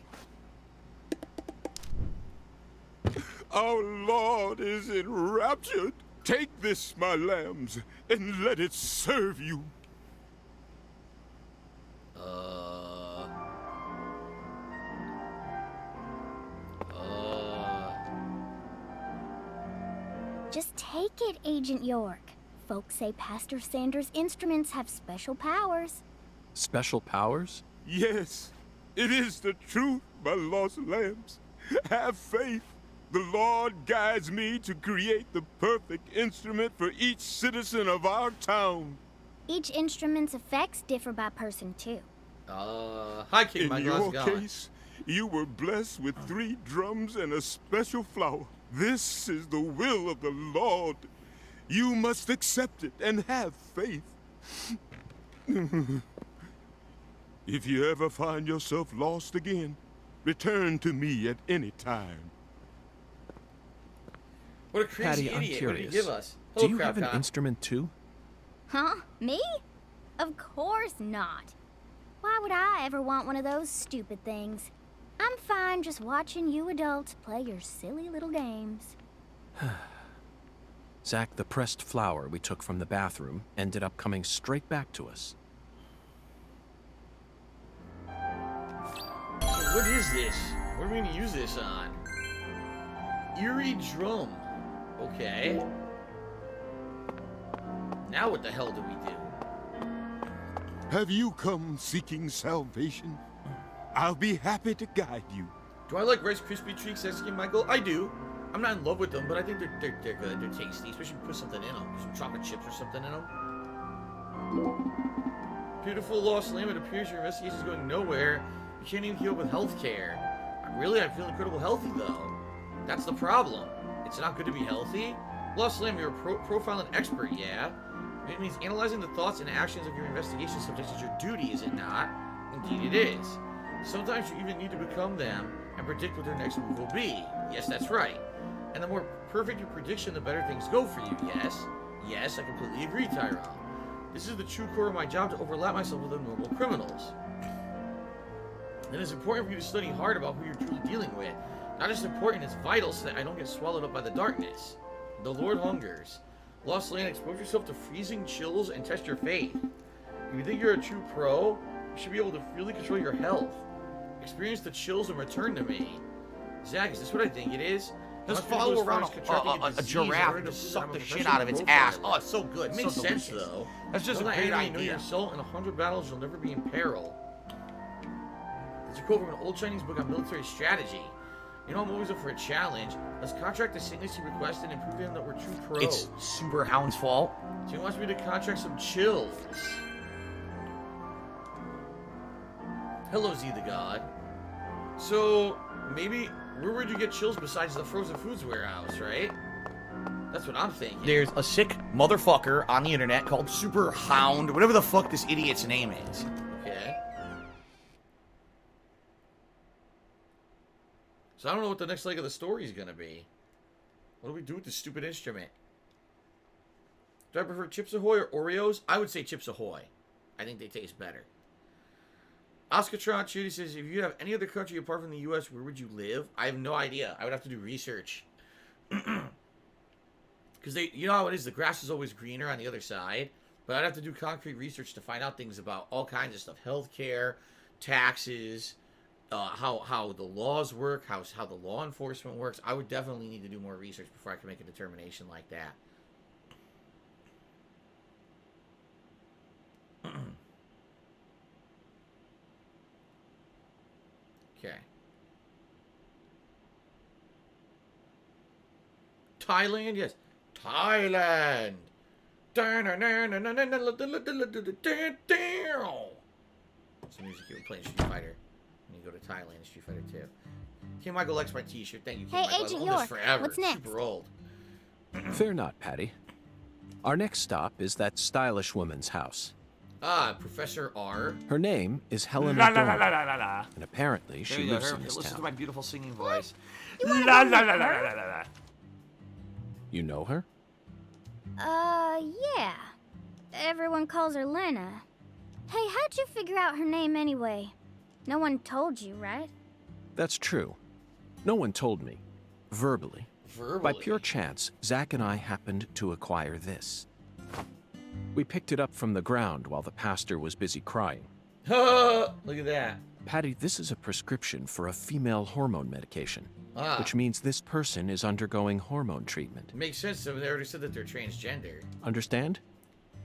Speaker 5: Our Lord is enraptured. Take this, my lambs, and let it serve you.
Speaker 14: Just take it, Agent York. Folks say Pastor Sanders' instruments have special powers.
Speaker 10: Special powers?
Speaker 5: Yes, it is the truth, my lost lambs. Have faith. The Lord guides me to create the perfect instrument for each citizen of our town.
Speaker 14: Each instrument's effects differ by person, too.
Speaker 6: Hi, King Michael.
Speaker 5: In your case, you were blessed with 3 drums and a special flower. This is the will of the Lord. You must accept it and have faith. If you ever find yourself lost again, return to me at any time.
Speaker 6: What a crazy
Speaker 10: Patty, I'm
Speaker 6: idiot. What did he
Speaker 10: curious.
Speaker 6: give us?
Speaker 10: Do you have an instrument too?
Speaker 14: Huh? Me? Of course not. Why would I ever want one of those stupid things? I'm fine just watching you adults play your silly little games.
Speaker 10: Zach, the pressed flower we took from the bathroom ended up coming straight back to us.
Speaker 6: So what is this? What are we going to use this on? Eerie drum. Okay. Now what the hell do we do?
Speaker 5: Have you come seeking salvation? I'll be happy to guide you.
Speaker 6: Do I like Rice Krispie treats, King Michael? I do. I'm not in love with them, but I think they're good. They're tasty, especially if you put something in them. Some chocolate chips or something in them. Beautiful lost lamb. It appears your investigation is going nowhere. You can't even keep up with healthcare. I feel incredible healthy though. That's the problem. It's not good to be healthy. Lost lamb, you're a profiling expert, yeah? It means analyzing the thoughts and actions of your investigation subjects is your duty, is it not? Indeed it is. Sometimes you even need to become them and predict what their next move will be. Yes, that's right. And the more perfect your prediction, the better things go for you, yes? Yes, I completely agree, Tyrone. This is the true core of my job, to overlap myself with the normal criminals. It is important for you to study hard about who you're truly dealing with. Not just important, it's vital so that I don't get swallowed up by the darkness. The Lord hungers. Lost Land, expose yourself to freezing chills and test your faith. If you think you're a true pro, you should be able to freely control your health. Experience the chills and return to me. Zach, is this what I think it is?
Speaker 4: Just follow around a giraffe and just suck the shit out of its ass. Oh, it's so good.
Speaker 6: It makes sense, though.
Speaker 4: That's just a great
Speaker 6: You know
Speaker 4: idea.
Speaker 6: yourself in 100 battles, you'll never be in peril. It's a quote from an old Chinese book on military strategy. You know, I'm always up for a challenge. Let's contract the signals he requested and prove to him that we're true pros.
Speaker 4: It's Super Hound's fault.
Speaker 6: So he wants me to contract some chills. Hello, Z the God. So, maybe, where would you get chills besides the frozen foods warehouse, right? That's what I'm thinking.
Speaker 4: There's a sick motherfucker on the internet called Super Hound, whatever the fuck this idiot's name is.
Speaker 6: Okay. So I don't know what the next leg of the story is going to be. What do we do with this stupid instrument? Do I prefer Chips Ahoy or Oreos? I would say Chips Ahoy. I think they taste better. Oscar Judy says, if you have any other country apart from the U.S., where would you live? I have no idea. I would have to do research. Because you know how it is, the grass is always greener on the other side. But I'd have to do concrete research to find out things about all kinds of stuff. Healthcare, taxes, how the laws work, how the law enforcement works. I would definitely need to do more research before I can make a determination like that. Okay. Thailand, yes. Thailand. Some music you were playing Street Fighter. And you go to Thailand, Street Fighter 2. King Michael likes my t-shirt. Thank you, King Michael.
Speaker 14: Agent
Speaker 6: I've owned
Speaker 14: York,
Speaker 6: this forever.
Speaker 14: what's next?
Speaker 6: Super old.
Speaker 10: Fear not, Patty. Our next stop is that stylish woman's house.
Speaker 6: Ah, Professor R.
Speaker 10: Her name is Helena
Speaker 4: La la la
Speaker 10: Dorn,
Speaker 4: la la la la.
Speaker 10: and apparently she
Speaker 6: you go,
Speaker 10: lives
Speaker 6: her-
Speaker 10: in this
Speaker 6: Listen to
Speaker 10: town.
Speaker 6: my beautiful singing voice.
Speaker 4: La la la la la la la.
Speaker 10: You know her?
Speaker 14: Yeah. Everyone calls her Lena. Hey, how'd you figure out her name anyway? No one told you, right?
Speaker 10: That's true. No one told me. Verbally. By pure chance, Zach and I happened to acquire this. We picked it up from the ground while the pastor was busy crying.
Speaker 6: Look at that.
Speaker 10: Patty, this is a prescription for a female hormone medication, which means this person is undergoing hormone treatment.
Speaker 6: It makes sense. They already said that they're transgender.
Speaker 10: Understand?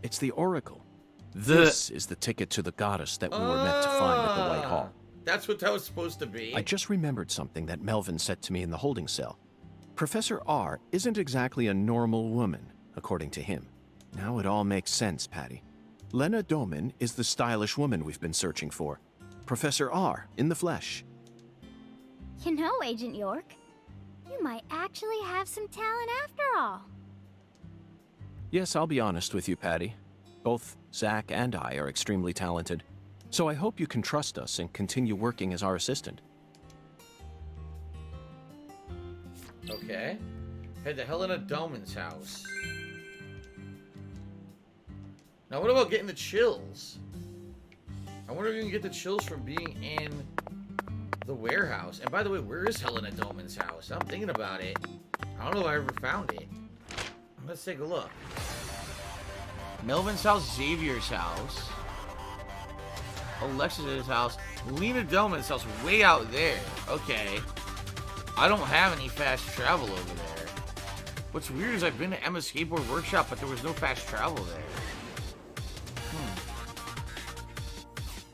Speaker 10: It's the Oracle. This is the ticket to the goddess that we were meant to find at the White Hall.
Speaker 6: That's what that was supposed to be.
Speaker 10: I just remembered something that Melvin said to me in the holding cell. Professor R isn't exactly a normal woman, according to him. Now it all makes sense, Patty. Lena Doman is the stylish woman we've been searching for. Professor R in the flesh.
Speaker 14: You know, Agent York, you might actually have some talent after all.
Speaker 10: Yes, I'll be honest with you, Patty. Both Zach and I are extremely talented. So I hope you can trust us and continue working as our assistant.
Speaker 6: Okay. Head to Helena Doman's house. Now, what about getting the chills? I wonder if you can get the chills from being in the warehouse. And by the way, where is Helena Doman's house? I'm thinking about it. I don't know if I ever found it. Let's take a look. Melvin's house, Xavier's house, Alexis's house, Lena Doman's house, way out there. Okay. I don't have any fast travel over there. What's weird is I've been to Emma's skateboard workshop, but there was no fast travel there.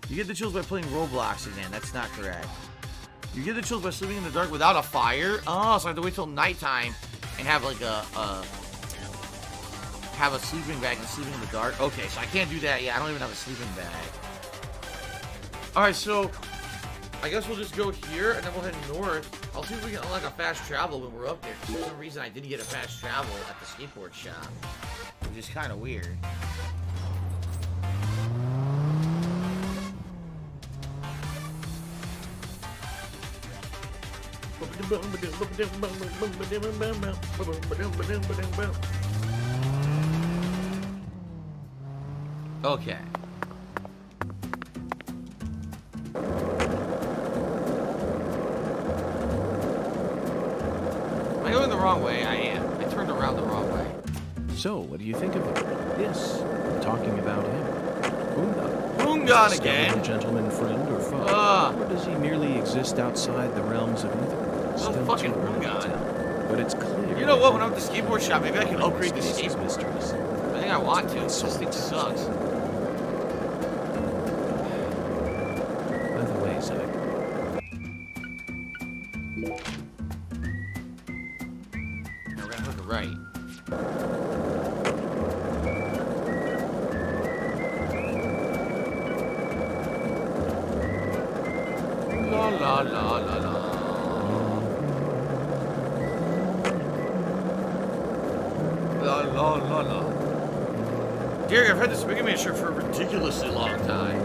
Speaker 6: You get the chills by playing Roblox again. That's not correct. You get the chills by sleeping in the dark without a fire. Oh, so I have to wait till nighttime and have like have a sleeping bag and sleeping in the dark. Okay, so I can't do that yet. I don't even have a sleeping bag. Alright, so I guess we'll just go here and then we'll head north. I'll see if we can unlock a fast travel when we're up there. For some reason, I didn't get a fast travel at the skateboard shop, which is kind of weird. Okay. Am I going the wrong way? I am. I turned around the wrong way.
Speaker 10: So, what do you think of it? Yes, I'm talking about him. Hungan.
Speaker 6: Hungan again?
Speaker 10: A gentleman friend or foe? Or does he merely exist outside the realms of either?
Speaker 6: Still fucking Hungan.
Speaker 10: But it's clear.
Speaker 6: You know what? When I'm at the skateboard shop, maybe I can upgrade the skateboard.
Speaker 10: Mysteries.
Speaker 6: I think I want to. This thing sucks.
Speaker 10: By the way, Zach.
Speaker 6: Now we're gonna hook it right. La la la la la. La la la la. Derek, I've had this Mega Man shirt for a ridiculously long time.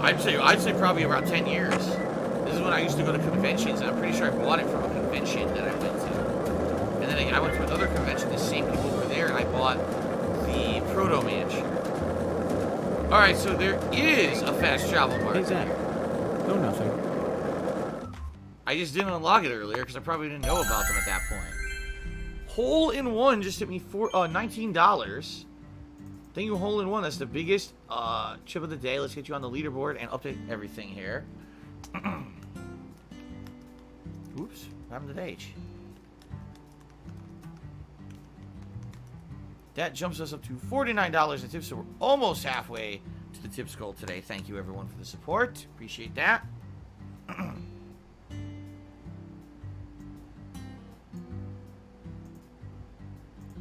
Speaker 6: I'd say probably around 10 years. This is when I used to go to conventions, and I'm pretty sure I bought it from a convention that I went to. And then thing. I went to another convention. The same people were there, and I bought the Proto Man shirt. All right, so there is a fast travel market.
Speaker 10: Hey, Zach. No, nothing.
Speaker 6: I just didn't unlock it earlier because I probably didn't know about them at that point. Hole in One just hit me for $19. Thank you, Hole in One. That's the biggest chip of the day. Let's get you on the leaderboard and update everything here. Oops, what happened to the H? That jumps us up to $49 in tips, so we're almost halfway to the tips goal today. Thank you, everyone, for the support. Appreciate that.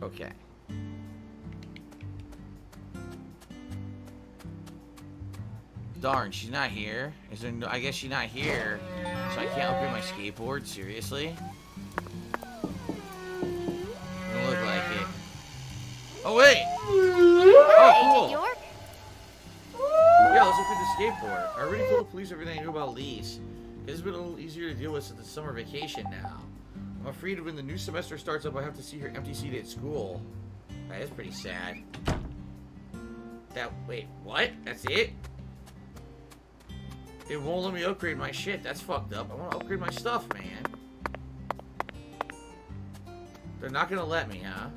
Speaker 6: Okay. Darn, she's not here. Is there no, I guess she's not here, so I can't upgrade my skateboard. Seriously? Doesn't look like it. Oh wait! Oh, cool. Yeah, let's upgrade the skateboard. I already told the police everything I knew about Lise. It's been a little easier to deal with since the summer vacation now. I'm afraid when the new semester starts up, I have to see her empty seat at school. That is pretty sad. Wait, what? That's it? It won't let me upgrade my shit. That's fucked up. I want to upgrade my stuff, man. They're not gonna let me, huh?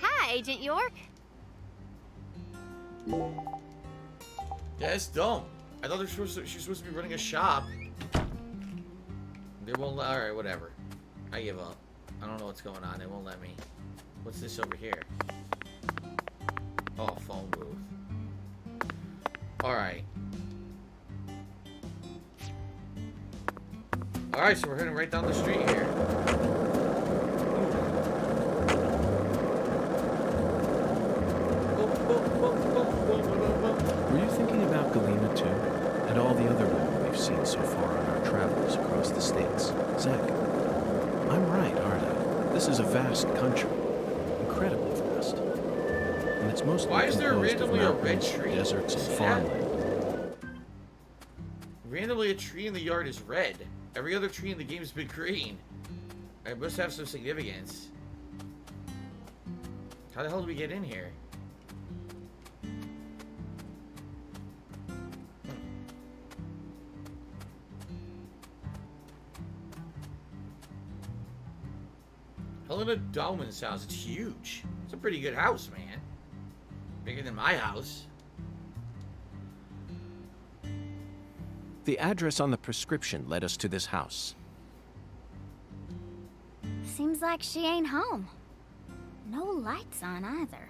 Speaker 14: Hi, Agent York.
Speaker 6: Yeah, it's dumb. I thought she's supposed to be running a shop. They won't let. Alright, whatever. I give up. I don't know what's going on. They won't let me. What's this over here? Oh, phone booth. Alright. Alright, so we're heading right down the street here.
Speaker 10: Were you thinking about Galena too? And all the other women we've seen so far on our travels across the states? Zach, I'm right, aren't I? This is a vast country. Incredibly vast. And it's mostly
Speaker 6: Why is there
Speaker 10: composed of
Speaker 6: randomly a red
Speaker 10: mountains,
Speaker 6: tree?
Speaker 10: deserts, and
Speaker 6: See that?
Speaker 10: farmland.
Speaker 6: Randomly, a tree in the yard is red. Every other tree in the game has been green. It must have some significance. How the hell did we get in here? Helena Dahlman's house. It's huge. It's a pretty good house, man. Bigger than my house.
Speaker 10: The address on the prescription led us to this house.
Speaker 14: Seems like she ain't home. No lights on either.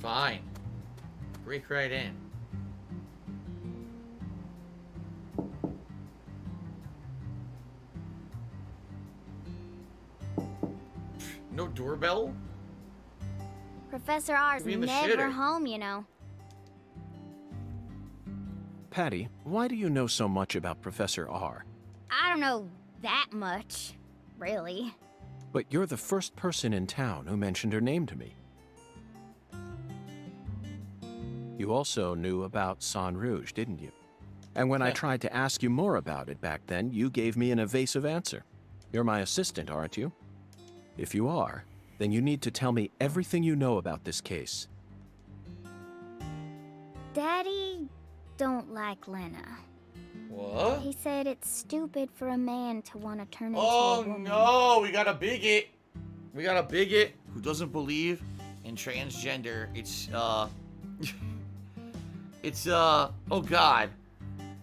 Speaker 6: Fine. Break right in. No doorbell?
Speaker 14: Professor R's
Speaker 6: Could be in the
Speaker 14: never
Speaker 6: shitter.
Speaker 14: home, you know.
Speaker 10: Patty, why do you know so much about Professor R?
Speaker 14: I don't know that much, really.
Speaker 10: But you're the first person in town who mentioned her name to me. You also knew about San Rouge, didn't you? And when I tried to ask you more about it back then, you gave me an evasive answer. You're my assistant, aren't you? If you are, then you need to tell me everything you know about this case.
Speaker 14: Daddy don't like Lena.
Speaker 6: What?
Speaker 14: He said it's stupid for a man to want to turn into a
Speaker 6: Oh
Speaker 14: woman.
Speaker 6: no, we got a bigot. We got a bigot who doesn't believe in transgender. Oh god.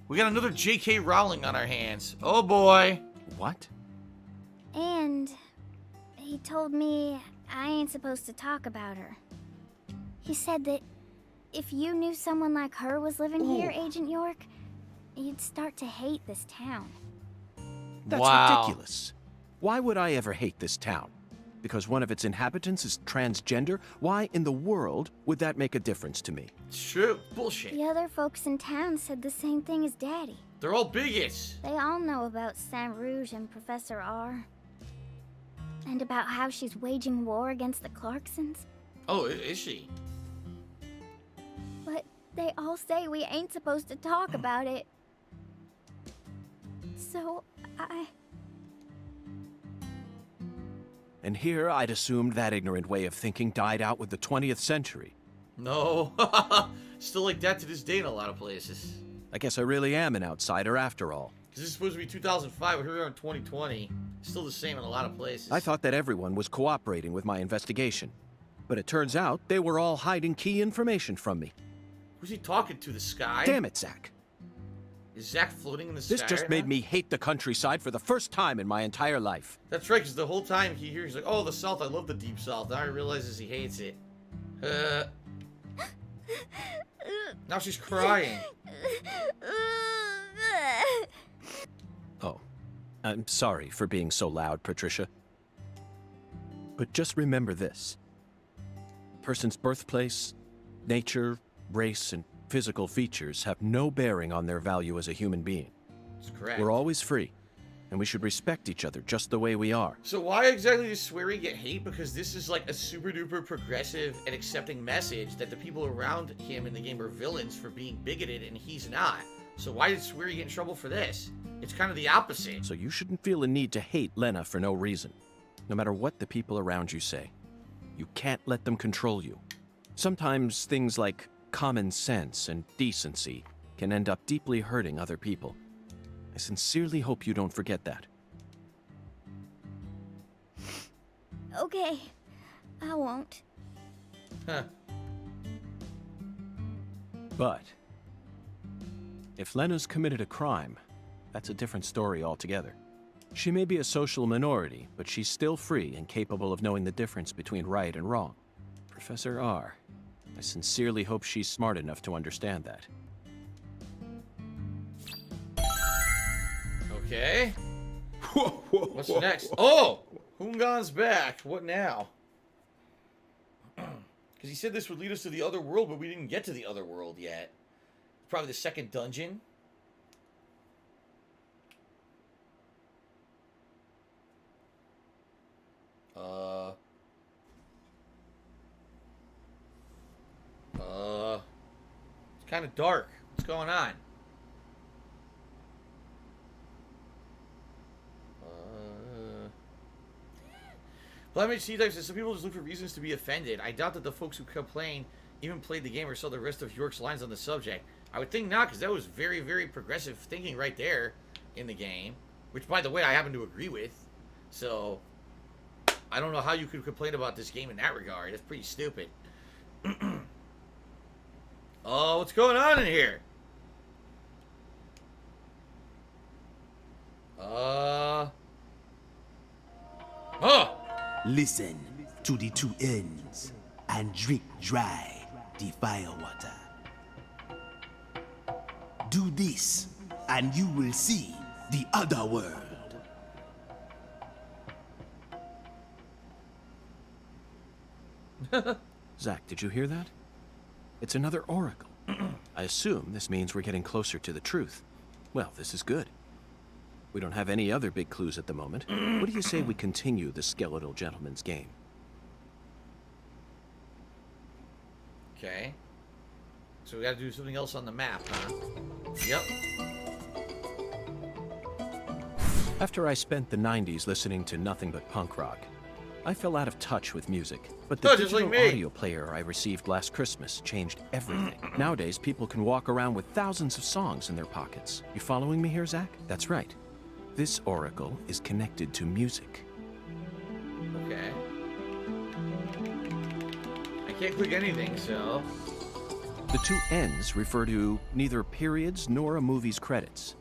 Speaker 6: We got another J.K. Rowling on our hands. Oh boy.
Speaker 10: What?
Speaker 14: And he told me I ain't supposed to talk about her. He said that if you knew someone like her was living here, Agent York, you'd start to hate this town.
Speaker 10: That's
Speaker 6: Wow.
Speaker 10: ridiculous. Why would I ever hate this town? Because one of its inhabitants is transgender? Why in the world would that make a difference to me?
Speaker 6: It's true. Bullshit.
Speaker 14: The other folks in town said the same thing as Daddy.
Speaker 6: They're all bigots.
Speaker 14: They all know about Saint Rouge and Professor R. And about how she's waging war against the Clarksons.
Speaker 6: Oh, is she?
Speaker 14: But they all say we ain't supposed to talk about it. So,
Speaker 10: And here I'd assumed that ignorant way of thinking died out with the 20th century.
Speaker 6: No. Still like that to this day in a lot of places.
Speaker 10: I guess I really am an outsider after all.
Speaker 6: Because this is supposed to be 2005, but here we are in 2020. Still the same in a lot of places.
Speaker 10: I thought that everyone was cooperating with my investigation. But it turns out they were all hiding key information from me.
Speaker 6: Who's he talking to? The sky?
Speaker 10: Damn it, Zach.
Speaker 6: Is Zach floating in the sky?
Speaker 10: This just made me hate the countryside for the first time in my entire life.
Speaker 6: That's right, because the whole time he hears, like, oh, the South, I love the deep South. Now he realizes he hates it. Now she's crying.
Speaker 10: Oh, I'm sorry for being so loud, Patricia. But just remember this. A person's birthplace, nature, race, and physical features have no bearing on their value as a human being.
Speaker 6: That's correct.
Speaker 10: We're always free, and we should respect each other just the way we are.
Speaker 6: So why exactly does Sweary get hate? Because this is like a super duper progressive and accepting message that the people around him in the game are villains for being bigoted and he's not. So why did Sweary get in trouble for this? It's kind of the opposite.
Speaker 10: So you shouldn't feel a need to hate Lena for no reason, no matter what the people around you say. You can't let them control you. Sometimes things like common sense and decency can end up deeply hurting other people. I sincerely hope you don't forget that.
Speaker 14: Okay, I won't.
Speaker 6: Huh.
Speaker 10: But if Lena's committed a crime, that's a different story altogether. She may be a social minority, but she's still free and capable of knowing the difference between right and wrong. Professor R, I sincerely hope she's smart enough to understand that.
Speaker 6: Okay. What's next? Oh! Hungan's back. What now? Because he said this would lead us to the other world, but we didn't get to the other world yet. Probably the second dungeon. It's kind of dark. What's going on? Blemich C type says some people just look for reasons to be offended. I doubt that the folks who complain even played the game or saw the rest of York's lines on the subject. I would think not, because that was very, very progressive thinking right there in the game. Which, by the way, I happen to agree with. So, I don't know how you could complain about this game in that regard. It's pretty stupid. Oh, what's going on in here? Oh!
Speaker 15: Listen to the two ends and drink dry the firewater. Do this and you will see the other world.
Speaker 10: Zach, did you hear that? It's another oracle. I assume this means we're getting closer to the truth. Well, this is good. We don't have any other big clues at the moment. What do you say we continue the skeletal gentleman's game?
Speaker 6: Okay. So we gotta do something else on the map, huh? Yep.
Speaker 10: After I spent the 90s listening to nothing but punk rock, I fell out of touch with music. But the digital audio player I received last Christmas changed everything. Nowadays, people can walk around with thousands of songs in their pockets. You following me here, Zach? That's right. This oracle is connected to music.
Speaker 6: Okay. I can't click anything, so...
Speaker 10: The two ends refer to neither periods nor a movie's credits.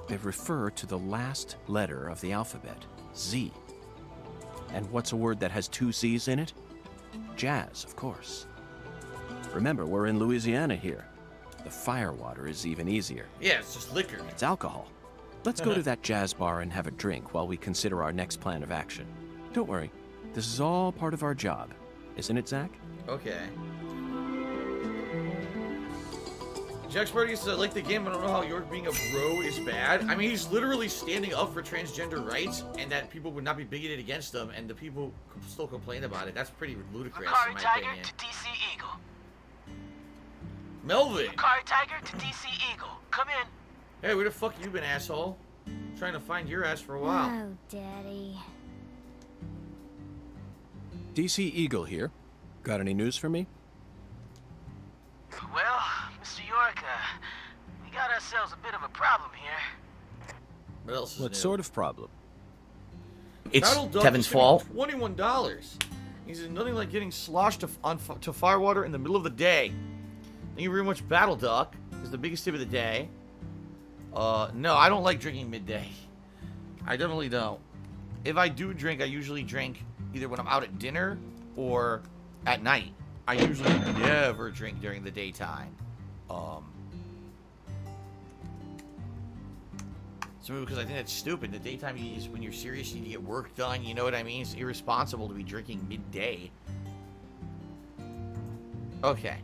Speaker 10: They refer to the last letter of the alphabet, Z. And what's a word that has two C's in it? Jazz, of course. Remember, we're in Louisiana here. The firewater is even easier.
Speaker 6: Yeah, it's just liquor.
Speaker 10: It's alcohol. Let's go to that jazz bar and have a drink while we consider our next plan of action. Don't worry, this is all part of our job. Isn't it, Zach?
Speaker 6: Okay. Jack Sparty says, I like the game, I don't know how York being a bro is bad. I mean, he's literally standing up for transgender rights and that people would not be bigoted against them, and the people still complain about it. That's pretty ludicrous, in my opinion.
Speaker 16: To DC Eagle.
Speaker 6: Melvin.
Speaker 16: Car Tiger to DC Eagle. Come in.
Speaker 6: Hey, where the fuck you been, asshole? I'm trying to find your ass for a while.
Speaker 14: Oh, Daddy.
Speaker 10: DC Eagle here. Got any news for me?
Speaker 16: Well, Mr. York, we got ourselves a bit of a problem here.
Speaker 6: What else is
Speaker 10: What
Speaker 6: new?
Speaker 10: sort of problem?
Speaker 6: It's
Speaker 4: Kevin's
Speaker 6: Kevin's
Speaker 4: fault.
Speaker 6: $21. He says nothing like getting sloshed to firewater in the middle of the day. Thank you very much, Battle Duck. Is the biggest tip of the day. No, I don't like drinking midday. I definitely don't. If I do drink, I usually drink either when I'm out at dinner or at night. I usually never drink during the daytime. So because I think that's stupid. The daytime is when you're serious, you need to get work done. You know what I mean? It's irresponsible to be drinking midday. Okay.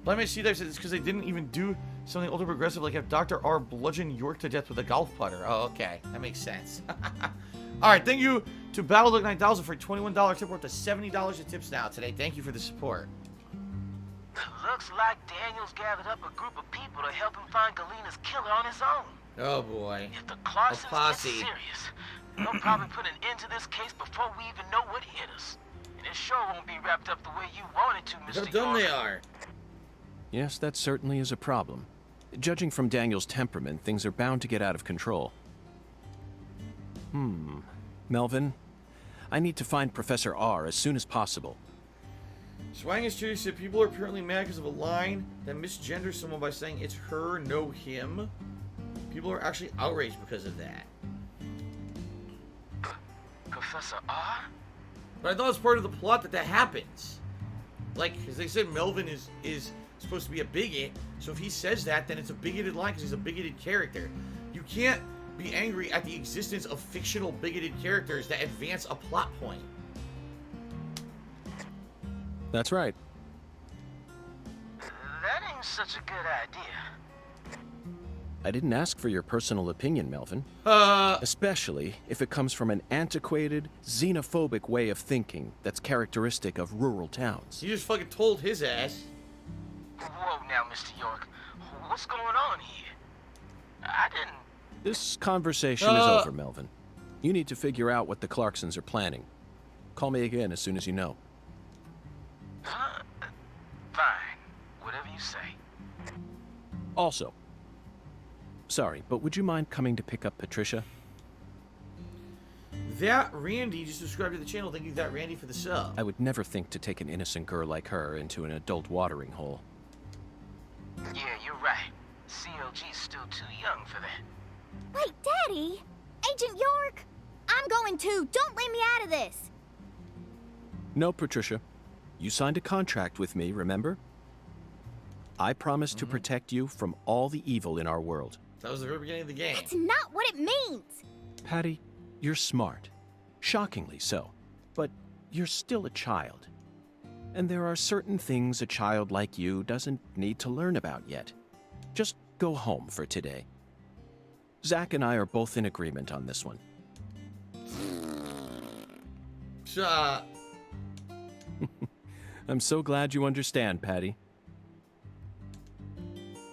Speaker 6: Blame See Dive said it's because they didn't even do something ultra progressive like have Dr. R bludgeon York to death with a golf putter. Oh, okay. That makes sense. Alright, thank you to BattleDog 9000 for a $21 tip worth of $70 in tips now today. Thank you for the support.
Speaker 16: Looks like Daniel's gathered up a group of people to help him find Galena's killer on his own.
Speaker 6: Oh boy.
Speaker 16: If the Clarksons get
Speaker 6: posse.
Speaker 16: serious, they'll probably put an end to this case before we even know what hit us. And it sure won't be wrapped up the way you want it to, Mr.
Speaker 6: Look how dumb
Speaker 16: York.
Speaker 6: they are.
Speaker 10: Yes, that certainly is a problem. Judging from Daniel's temperament, things are bound to get out of control. Melvin, I need to find Professor R as soon as possible.
Speaker 6: Swang is curious if people are apparently mad because of a line that misgenders someone by saying it's her, no him. People are actually outraged because of that.
Speaker 16: Professor R?
Speaker 6: But I thought it was part of the plot that happens. Like, because they said Melvin is supposed to be a bigot, so if he says that, then it's a bigoted line because he's a bigoted character. You can't be angry at the existence of fictional bigoted characters that advance a plot point.
Speaker 10: That's right.
Speaker 16: That ain't such a good idea.
Speaker 10: I didn't ask for your personal opinion, Melvin. Especially if it comes from an antiquated, xenophobic way of thinking that's characteristic of rural towns.
Speaker 6: You just fucking told his ass.
Speaker 16: Whoa now, Mr. York. What's going on here? I didn't...
Speaker 10: This conversation is over, Melvin. You need to figure out what the Clarksons are planning. Call me again as soon as you know.
Speaker 16: Huh? Fine. Whatever you say.
Speaker 10: Also, sorry, but would you mind coming to pick up Patricia?
Speaker 6: That Randy just subscribed to the channel. Thank you, That Randy, for the sub.
Speaker 10: I would never think to take an innocent girl like her into an adult watering hole.
Speaker 16: Yeah, you're right. CLG's still too young for that.
Speaker 14: Wait, Daddy! Agent York! I'm going too. Don't leave me out of this.
Speaker 10: No, Patricia. You signed a contract with me, remember? I promised to protect you from all the evil in our world.
Speaker 6: That was the very beginning of the game.
Speaker 14: That's not what it means.
Speaker 10: Patty, you're smart. Shockingly so. But you're still a child. And there are certain things a child like you doesn't need to learn about yet. Just go home for today. Zach and I are both in agreement on this one. I'm so glad you understand, Patty.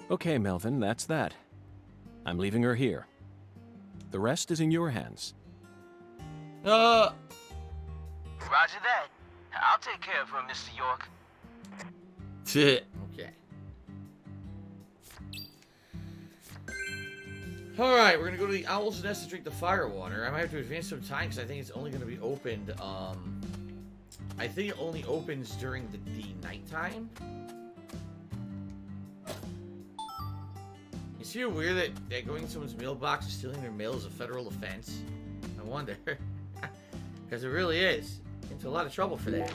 Speaker 10: Okay, Melvin, that's that. I'm leaving her here. The rest is in your hands.
Speaker 16: Roger that. I'll take care of her, Mr. York.
Speaker 6: Okay. Alright, we're gonna go to the Owl's Nest to drink the fire water. I might have to advance some time because I think it's only gonna be opened, I think it only opens during the nighttime. You see how weird that going in someone's mailbox and stealing their mail is a federal offense? I wonder. Because it really is. Into a lot of trouble for that.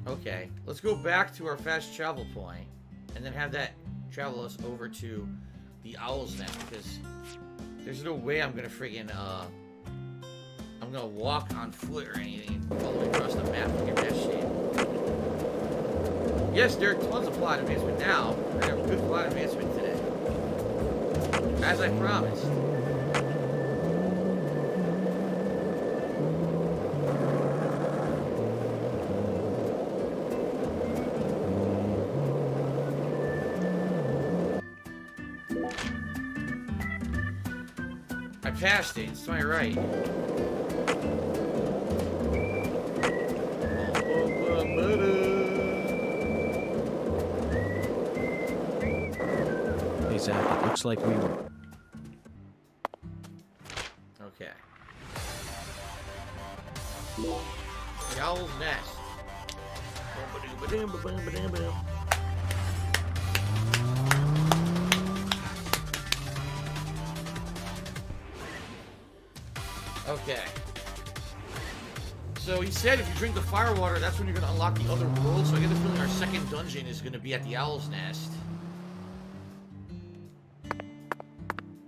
Speaker 6: Okay, let's go back to our fast travel point and then have that travel us over to the Owl's Nest because there's no way I'm gonna friggin' I'm gonna walk on foot or anything all the way across the map to get that shit. Yes, there are tons of plot advancement now. We're gonna have good plot advancement today. As I promised. I passed it. It's to my right.
Speaker 10: Hey, Zach, it looks like we were...
Speaker 6: Okay. The Owl's Nest. Okay. So he said if you drink the fire water, that's when you're going to unlock the other world. So I get the feeling our second dungeon is going to be at the Owl's Nest.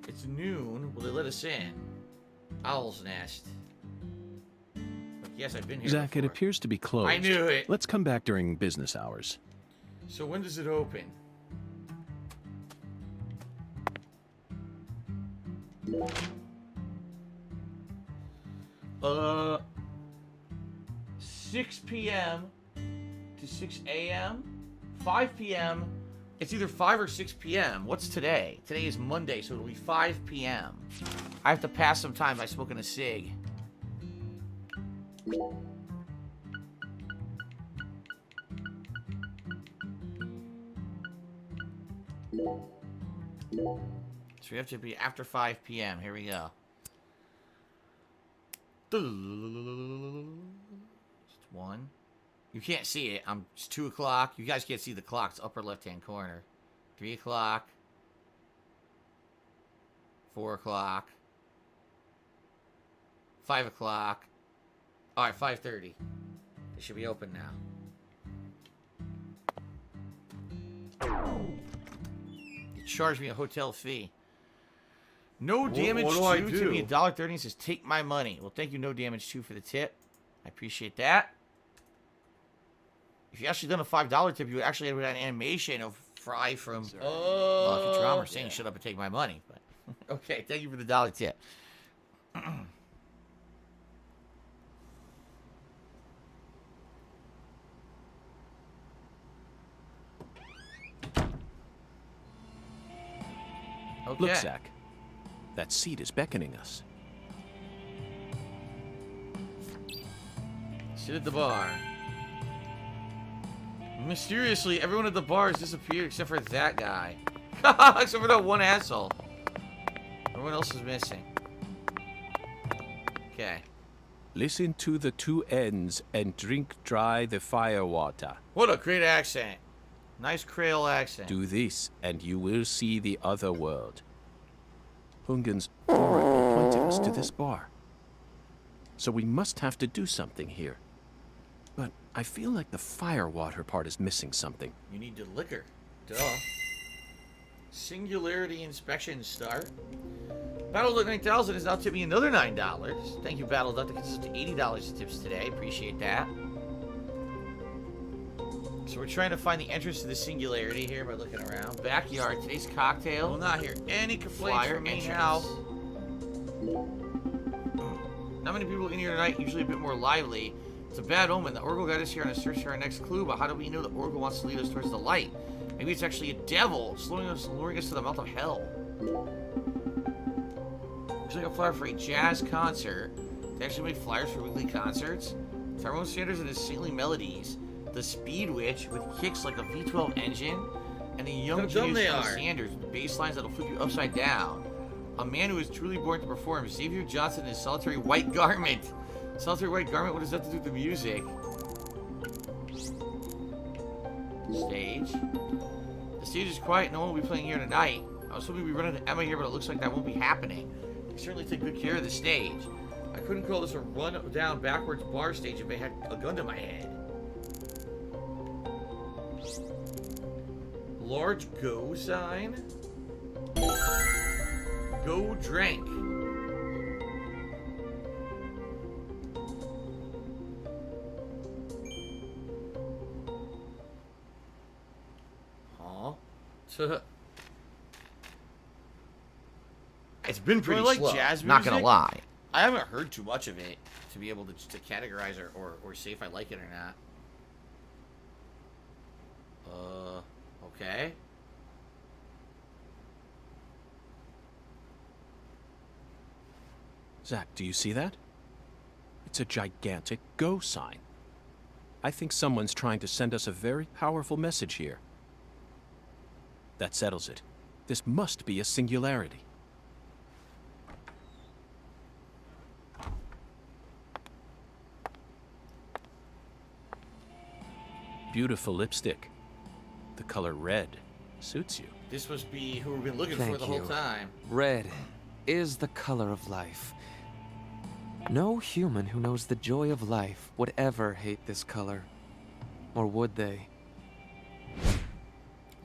Speaker 6: It's noon. Will they let us in? Owl's Nest. But yes, I've been here
Speaker 10: Zach,
Speaker 6: before.
Speaker 10: it appears to be closed.
Speaker 6: I knew it.
Speaker 10: Let's come back during business hours.
Speaker 6: So when does it open? Uh, 6 p.m. to 6 a.m. 5 p.m. It's either 5 or 6 p.m. What's today? Today is Monday, so it'll be 5 p.m. I have to pass some time by smoking a cig. So we have to be after 5 p.m. Here we go. It's 1. You can't see it. It's 2 o'clock. You guys can't see the clock. It's upper left-hand corner. 3 o'clock. 4 o'clock. 5 o'clock. All right, 5:30. It should be open now. You charged me a hotel fee. No damage
Speaker 4: what do I
Speaker 6: to
Speaker 4: do?
Speaker 6: me. $1.30 and says, take my money. Well, thank you, No Damage 2, for the tip. I appreciate that. If you actually done a $5 tip, you would actually have an animation of Fry from Futurama saying, shut up and take my money. But okay, thank you for the $1 tip. Okay.
Speaker 10: Look, Zach. That seat is beckoning us.
Speaker 6: Sit at the bar. Mysteriously, everyone at the bar has disappeared except for that guy. Except for that one asshole. Everyone else is missing. Okay.
Speaker 17: Listen to the two ends and drink dry the fire water.
Speaker 6: What a great accent. Nice Creole accent.
Speaker 17: Do this, and you will see the other world.
Speaker 10: Hungan's oracle pointed us to this bar. So we must have to do something here. But I feel like the fire water part is missing something.
Speaker 6: You need the liquor. Duh. Singularity inspection start. BattleDuck 9000 is now tipping another $9. Thank you, BattleDuck. That gets us to $80 in tips today. Appreciate that. So we're trying to find the entrance to the Singularity here by looking around. Backyard. Today's cocktail. Will not hear any complaints from me now. Not many people in here tonight. Usually a bit more lively. It's a bad omen. The Oracle got us here on a search for our next clue, but how do we know the Oracle wants to lead us towards the light? Maybe it's actually a devil luring us to the mouth of hell. Looks like a flyer for a jazz concert. They actually make flyers for weekly concerts. Tyrone Sanders and his saintly melodies. The Speed Witch with kicks like a V12 engine. And the young genius Sanders with bass lines that'll flip you upside down. A man who is truly born to perform. Xavier Johnson in his solitary white garment. Solitary white garment, what does that have to do with the music? Stage. The stage is quiet, no one will be playing here tonight. I was hoping we'd run into Emma here, but it looks like that won't be happening. We certainly take good care of the stage. I couldn't call this a run down backwards bar stage if I had a gun to my head. Large go sign. Go drink. It's been pretty slow. Jazz music? Not gonna lie. I haven't heard too much of it to be able to categorize or say if I like it or not. Okay.
Speaker 10: Zach, do you see that? It's a gigantic go sign. I think someone's trying to send us a very powerful message here. That settles it. This must be a singularity. Beautiful lipstick. The color red suits you.
Speaker 6: This must be who we've been looking for
Speaker 18: Thank
Speaker 6: the whole
Speaker 18: you.
Speaker 6: time.
Speaker 18: Red is the color of life. No human who knows the joy of life would ever hate this color. Or would they?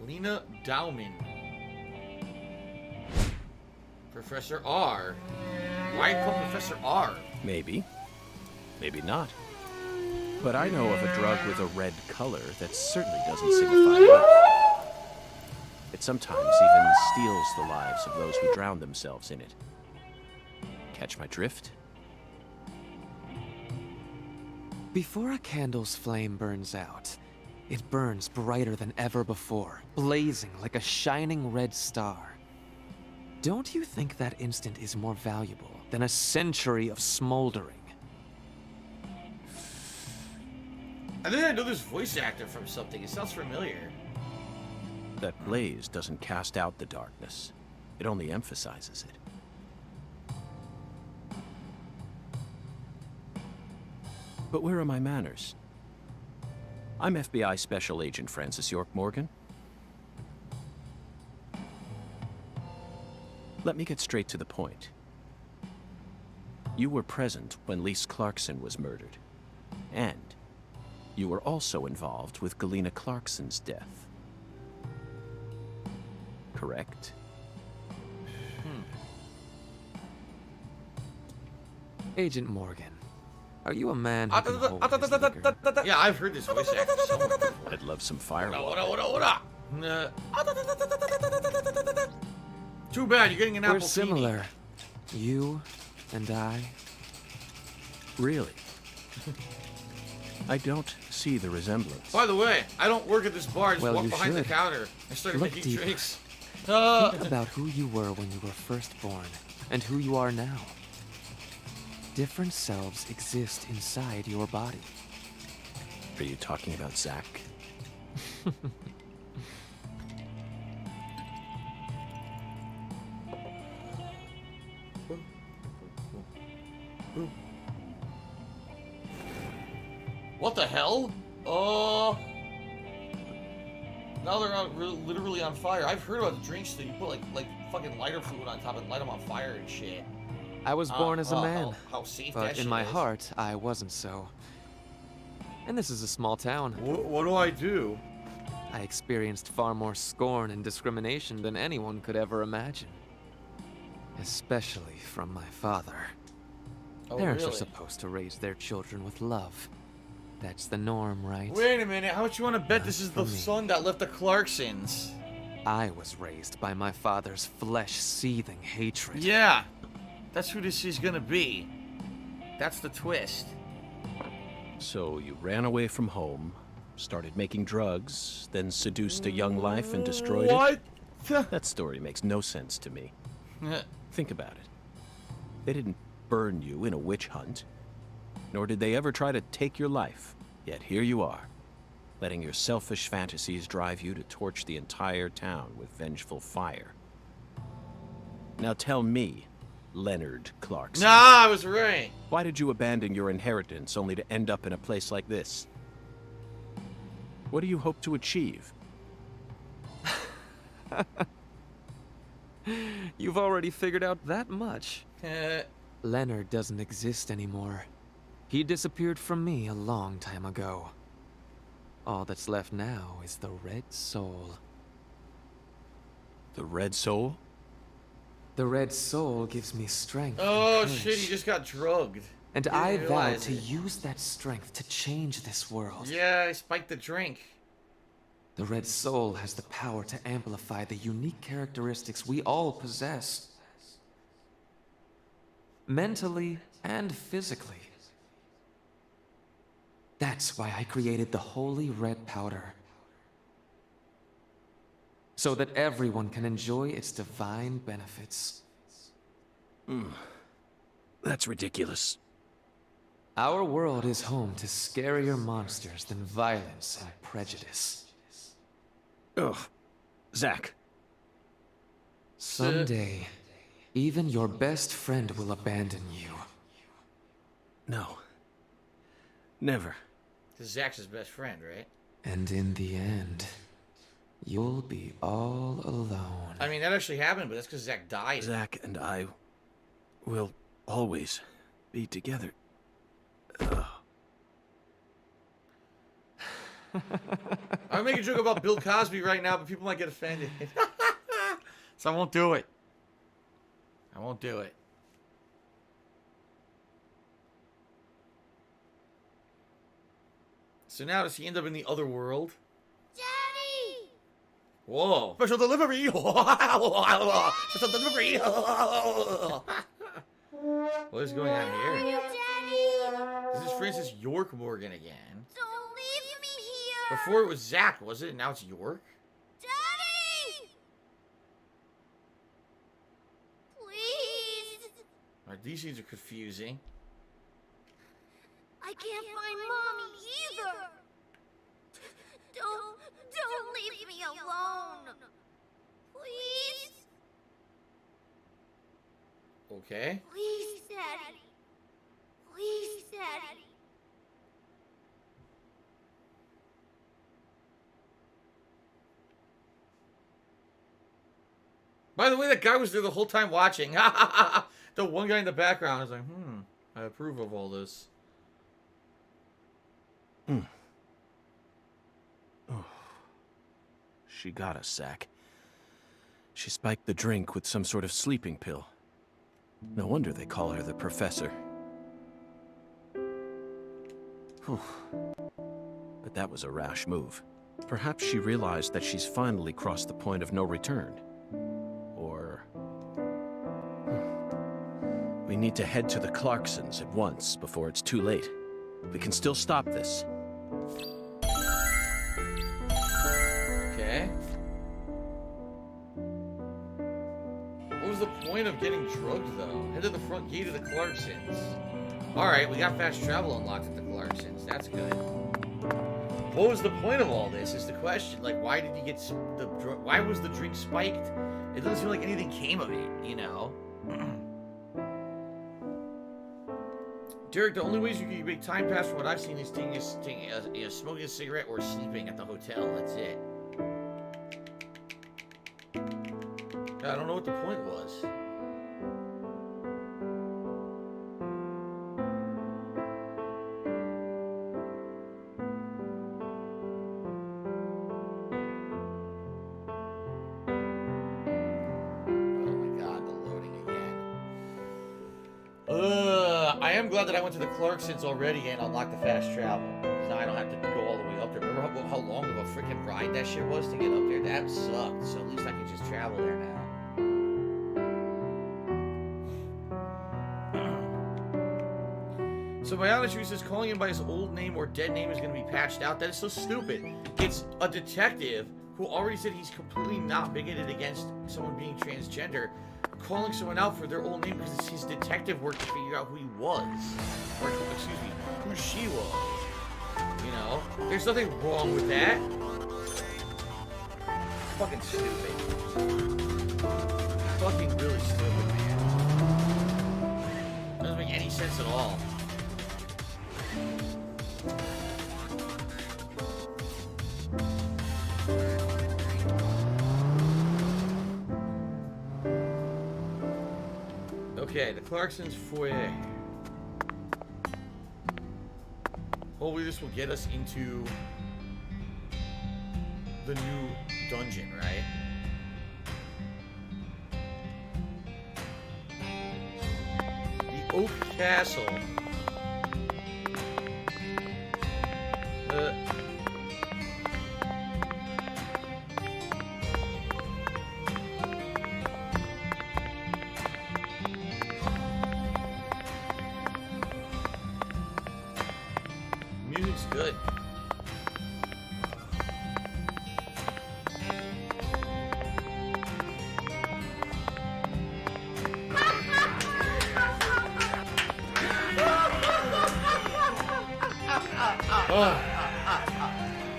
Speaker 6: Lena Dowman. Professor R. Why call Professor R?
Speaker 10: Maybe. Maybe not. But I know of a drug with a red color that certainly doesn't signify much. It sometimes even steals the lives of those who drown themselves in it. Catch my drift?
Speaker 18: Before a candle's flame burns out, it burns brighter than ever before, blazing like a shining red star. Don't you think that instant is more valuable than a century of smoldering?
Speaker 6: I think I know this voice actor from something. It sounds familiar.
Speaker 10: That blaze doesn't cast out the darkness. It only emphasizes it. But where are my manners? I'm FBI Special Agent Francis York Morgan. Let me get straight to the point. You were present when Lise Clarkson was murdered. And you were also involved with Galena Clarkson's death. Correct?
Speaker 18: Agent Morgan, are you a man who can hold his liquor?
Speaker 6: Yeah, I've heard this voice actor somewhere.
Speaker 10: I'd love some fireworks.
Speaker 6: What up? Too bad, you're getting an apple.
Speaker 18: We're similar. You and I.
Speaker 10: Really? I don't see the resemblance.
Speaker 6: By the way, I don't work at this bar. I just
Speaker 18: Well,
Speaker 6: walk
Speaker 18: you
Speaker 6: behind the
Speaker 18: should.
Speaker 6: counter and start
Speaker 18: Look
Speaker 6: making
Speaker 18: deeper.
Speaker 6: drinks.
Speaker 18: Think about who you were when you were first born, and who you are now. Different selves exist inside your body.
Speaker 10: Are you talking about Zach?
Speaker 6: What the hell? Now they're literally on fire. I've heard about the drinks that you put like fucking lighter fluid on top and light them on fire and shit.
Speaker 18: I was born as a man,
Speaker 6: how safe that
Speaker 18: but
Speaker 6: shit
Speaker 18: in my
Speaker 6: is.
Speaker 18: heart, I wasn't so. And this is a small town.
Speaker 6: What do I do?
Speaker 18: I experienced far more scorn and discrimination than anyone could ever imagine. Especially from my father.
Speaker 6: Oh,
Speaker 18: Parents
Speaker 6: really?
Speaker 18: are supposed to raise their children with love. That's the norm, right?
Speaker 6: Wait a minute, how much you want to bet
Speaker 18: Not
Speaker 6: this is
Speaker 18: for
Speaker 6: the
Speaker 18: me.
Speaker 6: son that left the Clarksons?
Speaker 18: I was raised by my father's flesh-seething hatred.
Speaker 6: Yeah, that's who this is gonna be. That's the twist.
Speaker 10: So you ran away from home, started making drugs, then seduced a young life and destroyed
Speaker 6: What?
Speaker 10: it? That story makes no sense to me. Think about it. They didn't burn you in a witch hunt, nor did they ever try to take your life. Yet here you are, letting your selfish fantasies drive you to torch the entire town with vengeful fire. Now tell me, Leonard Clarkson.
Speaker 6: Nah, I was right.
Speaker 10: Why did you abandon your inheritance only to end up in a place like this? What do you hope to achieve?
Speaker 18: You've already figured out that much. Leonard doesn't exist anymore. He disappeared from me a long time ago. All that's left now is the Red Soul.
Speaker 10: The Red Soul?
Speaker 18: The Red Soul gives me strength.
Speaker 6: Oh
Speaker 18: and
Speaker 6: shit,
Speaker 18: courage.
Speaker 6: he just got drugged.
Speaker 18: And
Speaker 6: Didn't
Speaker 18: I vow
Speaker 6: realize
Speaker 18: to
Speaker 6: it.
Speaker 18: use that strength to change this world.
Speaker 6: Yeah, I spiked the drink.
Speaker 18: The Red Soul has the power to amplify the unique characteristics we all possess. Mentally and physically. That's why I created the Holy Red Powder. So that everyone can enjoy its divine benefits.
Speaker 10: That's ridiculous.
Speaker 18: Our world is home to scarier monsters than violence and prejudice.
Speaker 10: Ugh. Zach.
Speaker 18: Someday, even your best friend will abandon you.
Speaker 10: No. Never.
Speaker 6: This is Zach's his best friend, right?
Speaker 18: And in the end, you'll be all alone.
Speaker 6: I mean, that actually happened, but that's because Zach died.
Speaker 10: Zach and I will always be together.
Speaker 6: I'm making a joke about Bill Cosby right now, but people might get offended. So I won't do it. I won't do it. So now does he end up in the other world?
Speaker 14: Daddy!
Speaker 6: Whoa. Special delivery! Special delivery! What is going on here?
Speaker 14: Daddy!
Speaker 6: This is Francis York Morgan again.
Speaker 14: Don't leave me here!
Speaker 6: Before it was Zach, was it? And now it's York?
Speaker 14: Daddy! Please!
Speaker 6: Alright, these scenes are confusing.
Speaker 14: I can't find Mommy either! Don't leave me alone! Please?
Speaker 6: Okay.
Speaker 14: Please, Daddy. Please, Daddy.
Speaker 6: By the way, that guy was there the whole time watching. The one guy in the background is like, I approve of all this.
Speaker 10: Oh. She got us, Zach. She spiked the drink with some sort of sleeping pill. No wonder they call her the Professor. Whew. But that was a rash move. Perhaps she realized that she's finally crossed the point of no return. Or... We need to head to the Clarksons at once before it's too late. We can still stop this.
Speaker 6: Okay. What was the point of getting drugged, though? Head to the front gate of the Clarksons. Alright, we got fast travel unlocked at the Clarksons. That's good. What was the point of all this is the question. Like, why did you get the why was the drink spiked? It doesn't seem like anything came of it, you know? Derek, the only ways you can make time pass from what I've seen is smoking a cigarette or sleeping at the hotel. That's it. I don't know what the point was. I am glad that I went to the Clarksons already and unlocked the fast travel. Because now I don't have to go all the way up there. Remember how long of a freaking ride that shit was to get up there? That sucked. So at least I can just travel there now. So Biology says calling him by his old name or dead name is going to be patched out. That is so stupid. It's a detective who already said he's completely not bigoted against someone being transgender, calling someone out for their old name because it's his detective work to figure out who he was. Or, excuse me, who she was. You know? There's nothing wrong with that. Fucking stupid. Fucking really stupid, man. Doesn't make any sense at all. Okay, the Clarksons foyer. Hopefully this will get us into the new dungeon, right? The Oak Castle. Music's good.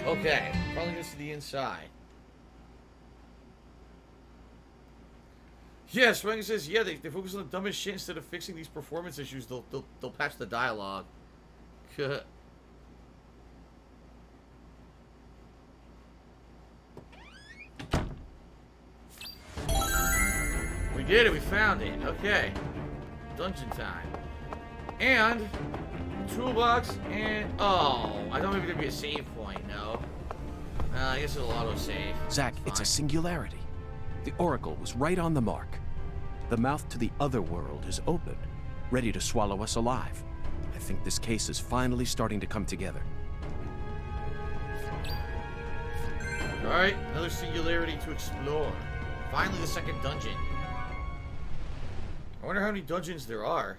Speaker 6: Okay, probably this to the inside. Yeah, Swank says, yeah, they focus on the dumbest shit instead of fixing these performance issues. They'll patch the dialogue. We did it. We found it. Okay. Dungeon time. And toolbox and I thought maybe there'd be a save point. No. I guess it'll auto save.
Speaker 10: Zack, it's a singularity. The Oracle was right on the mark. The mouth to the other world is open, ready to swallow us alive. I think this case is finally starting to come together.
Speaker 6: Alright, another singularity to explore. Finally the second dungeon. I wonder how many dungeons there are.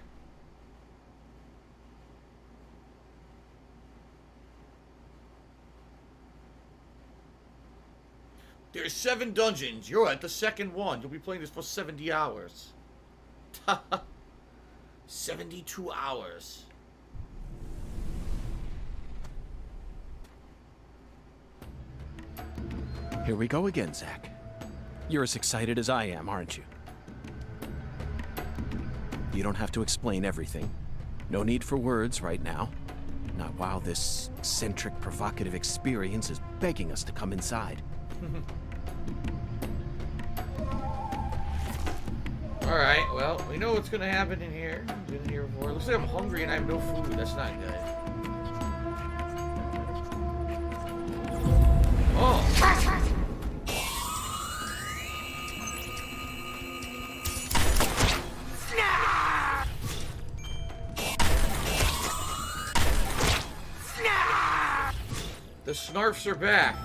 Speaker 6: There's 7 dungeons. You're at the second one. You'll be playing this for 70 hours. 72 hours.
Speaker 10: Here we go again, Zack. You're as excited as I am, aren't you? You don't have to explain everything. No need for words right now. Not while this eccentric, provocative experience is begging us to come inside.
Speaker 6: Alright, well, we know what's gonna happen in here. I've been in here before. Looks like I'm hungry and I have no food. That's not good. Oh! The Snarfs are back.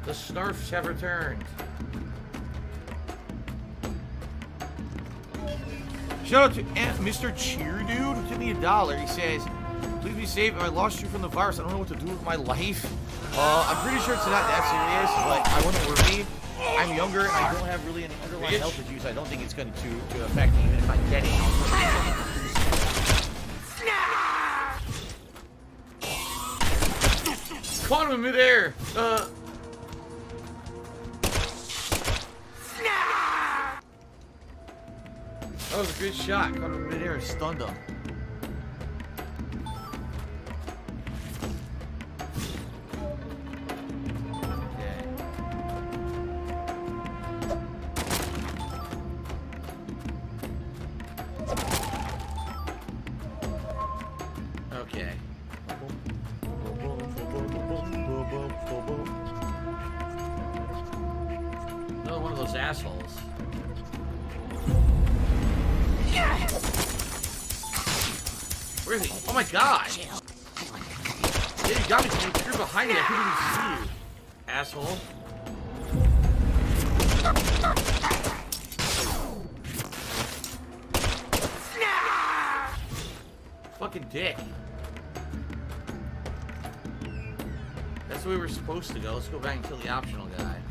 Speaker 6: The Snarfs have returned. Shout out to Mr. Cheer Dude who took me $1. He says, please be safe. If I lost you from the virus, I don't know what to do with my life. I'm pretty sure it's not that serious, but I wouldn't worry. I'm younger and I don't have really any underlying health issues. I don't think it's going to affect me even if I get it. Caught him in midair. That was a good shot. Caught him in midair and stunned him. Okay. Another one of those assholes. Where is he? Oh my god! Yeah, you got me. You're behind me. I couldn't even see you. Asshole. Fucking dick. That's the way we're supposed to go. Let's go back and kill the optional guy.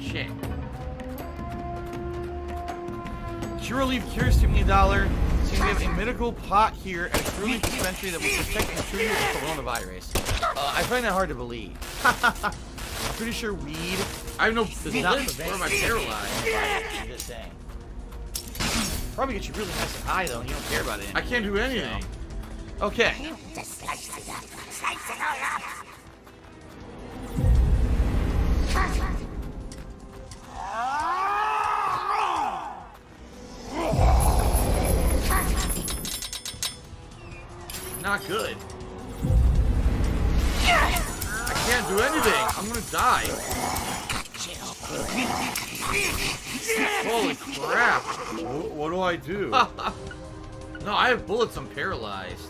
Speaker 6: Shit. Curaleaf cures took me $1. See, we have a medical pot here at a Curaleaf dispensary that will protect and cure you of coronavirus. I find that hard to believe. I'm pretty sure weed. I have no business where am I paralyzed? I'm just saying. Probably get you really nice and high though, and you don't care about it. I can't do anything. Okay. Not good. I can't do anything. I'm gonna die. Holy crap. What do I do? No, I have bullets. I'm paralyzed.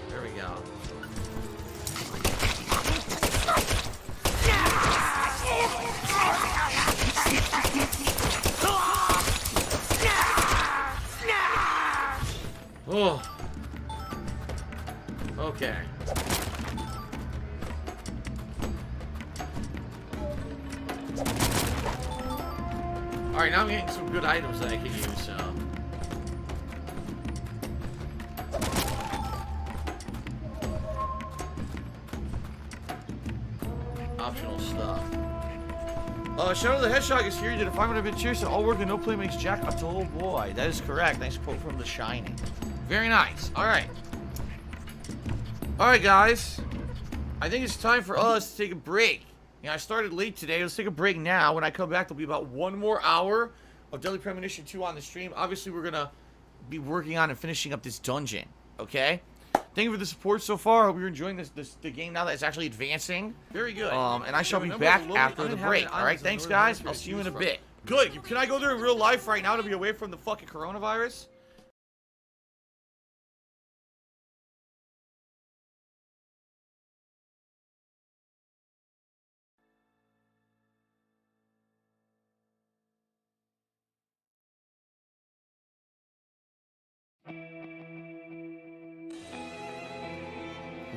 Speaker 6: There we go. Oh. Okay. Alright, now I'm getting some good items that I can use, so. Optional stuff. Shadow the Hedgehog is here. You did a 500-bit cheers. All work and no play makes Jack a dull boy. That is correct. Nice quote from The Shining. Very nice. Alright. Alright, guys. I think it's time for us to take a break. I started late today. Let's take a break now. When I come back, there'll be about 1 more hour of Deadly Premonition 2 on the stream. Obviously, we're going to be working on and finishing up this dungeon. Okay? Thank you for the support so far. I hope you're enjoying the game now that it's actually advancing. Very good. And I shall be back after the break. Alright, thanks, guys. I'll see you in a bit. Good. Can I go there in real life right now to be away from the fucking coronavirus?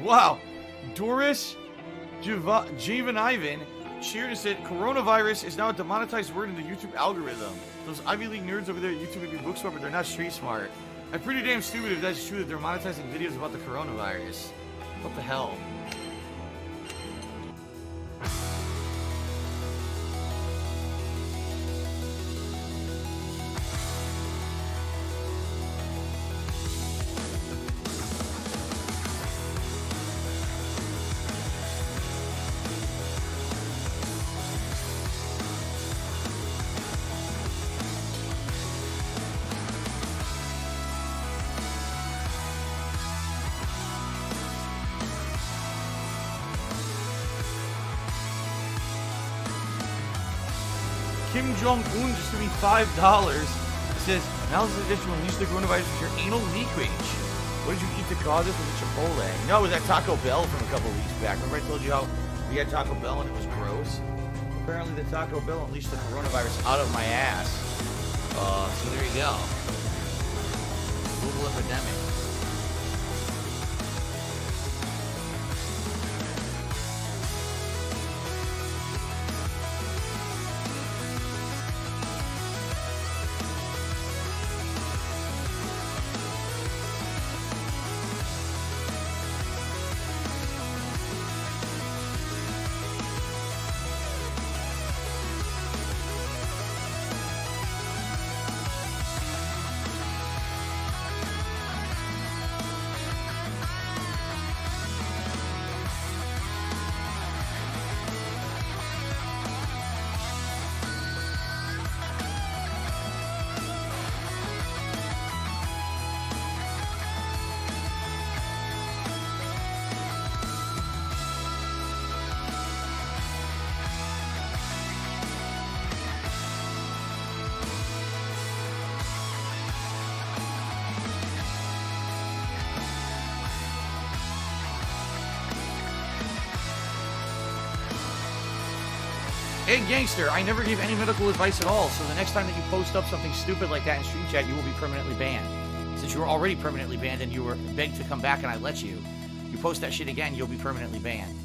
Speaker 6: Wow, Doris Javan Ivan cheered and said, coronavirus is now a demonetized word in the YouTube algorithm. Those Ivy League nerds over there at YouTube may be book smart, but they're not street smart. I'm pretty damn stupid if that's true that they're monetizing videos about the coronavirus. What the hell? Kim Jong-un just gave me $5. It says, now this is additional unleash the coronavirus with your anal leakage. What did you eat to cause this? Was it Chipotle? No, it was that Taco Bell from a couple weeks back. Remember I told you how we had Taco Bell and it was gross? Apparently the Taco Bell unleashed the coronavirus out of my ass. So there you go. Global epidemic. Hey, Gangster, I never gave any medical advice at all, so the next time that you post up something stupid like that in Stream Chat, you will be permanently banned. Since you were already permanently banned and you were begged to come back and I let you, you post that shit again, you'll be permanently banned.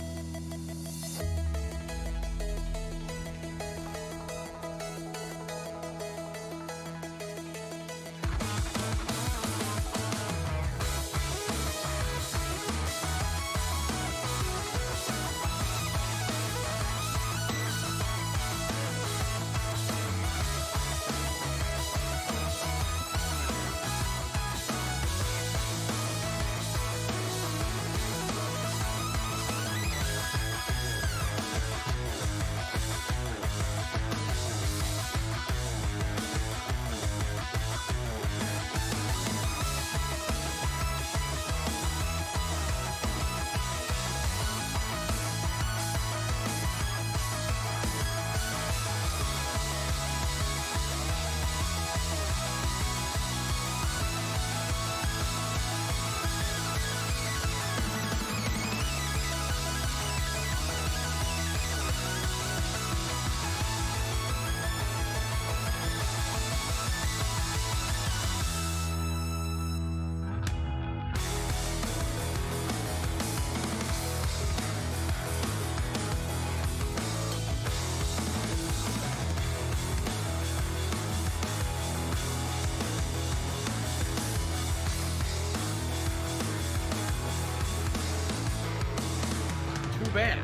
Speaker 6: too bad.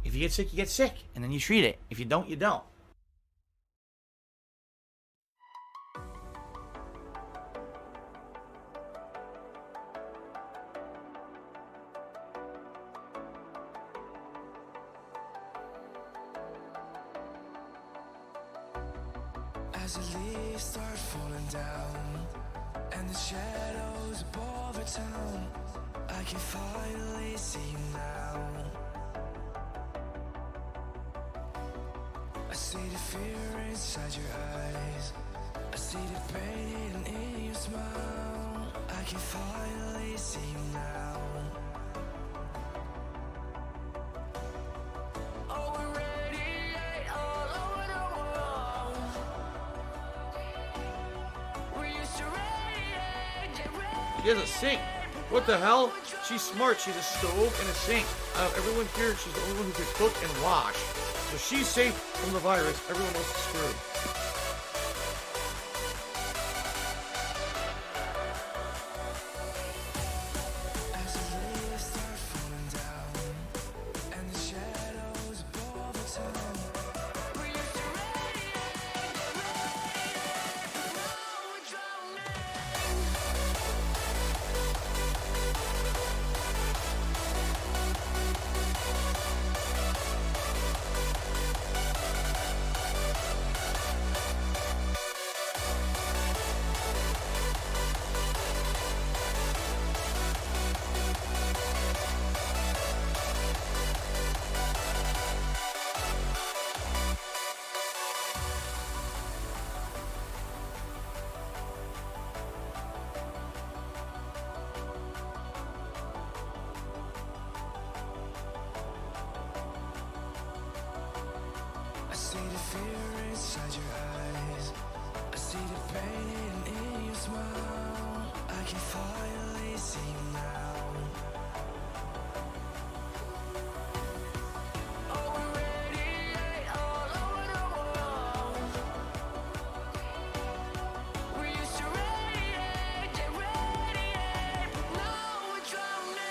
Speaker 6: If you get sick, you get sick, and then you treat it. If you don't, you don't.
Speaker 2: As the leaves start falling down and the shadows above the town, I can finally see you now. I see the fear inside your eyes, I see the pain in your smile. I can finally see you now. Oh, we radiate all over the world. We used to radiate, get ready.
Speaker 6: She doesn't sing. What the hell? She's smart. She's a stove and a sink. Out of everyone here, she's the only one who can cook and wash. So she's safe from the virus. Everyone else is screwed.
Speaker 2: As the leaves start falling down and the shadows above the town, we used to radiate, get ready. Now we're drowning. I see the fear inside your eyes, I see the pain in your smile. I can finally see you now. Oh, we radiate all over the world. We used to radiate, get radiate, but now we're drowning.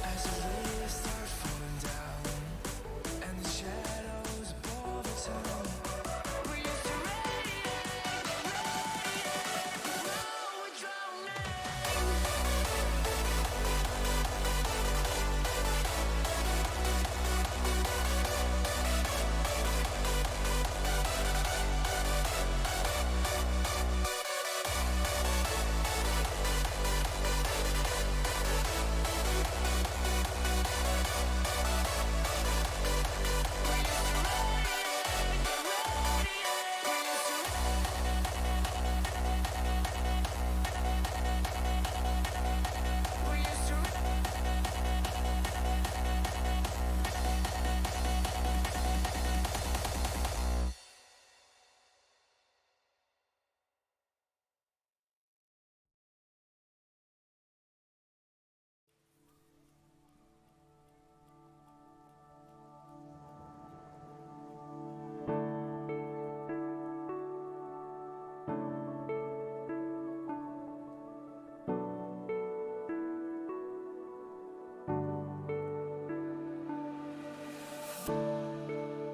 Speaker 2: As the leaves start falling down and the shadows above the town, we used to radiate, but now we're drowning.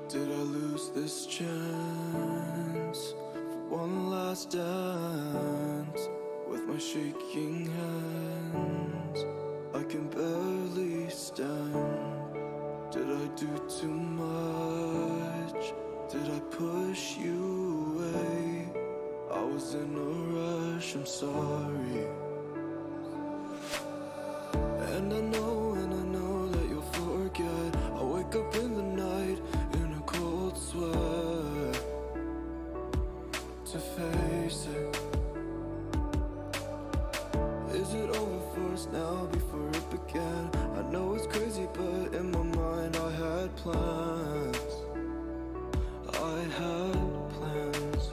Speaker 2: Did I lose this chance for one last dance with my shaking hands? I can barely stand. Did I do too much? Did I push you away? I was in a rush, I'm sorry. And I know that you'll forget. I wake up in the night in a cold sweat to face it. Is it over for us now before it began? I know it's crazy, but in my mind I had plans. I had plans.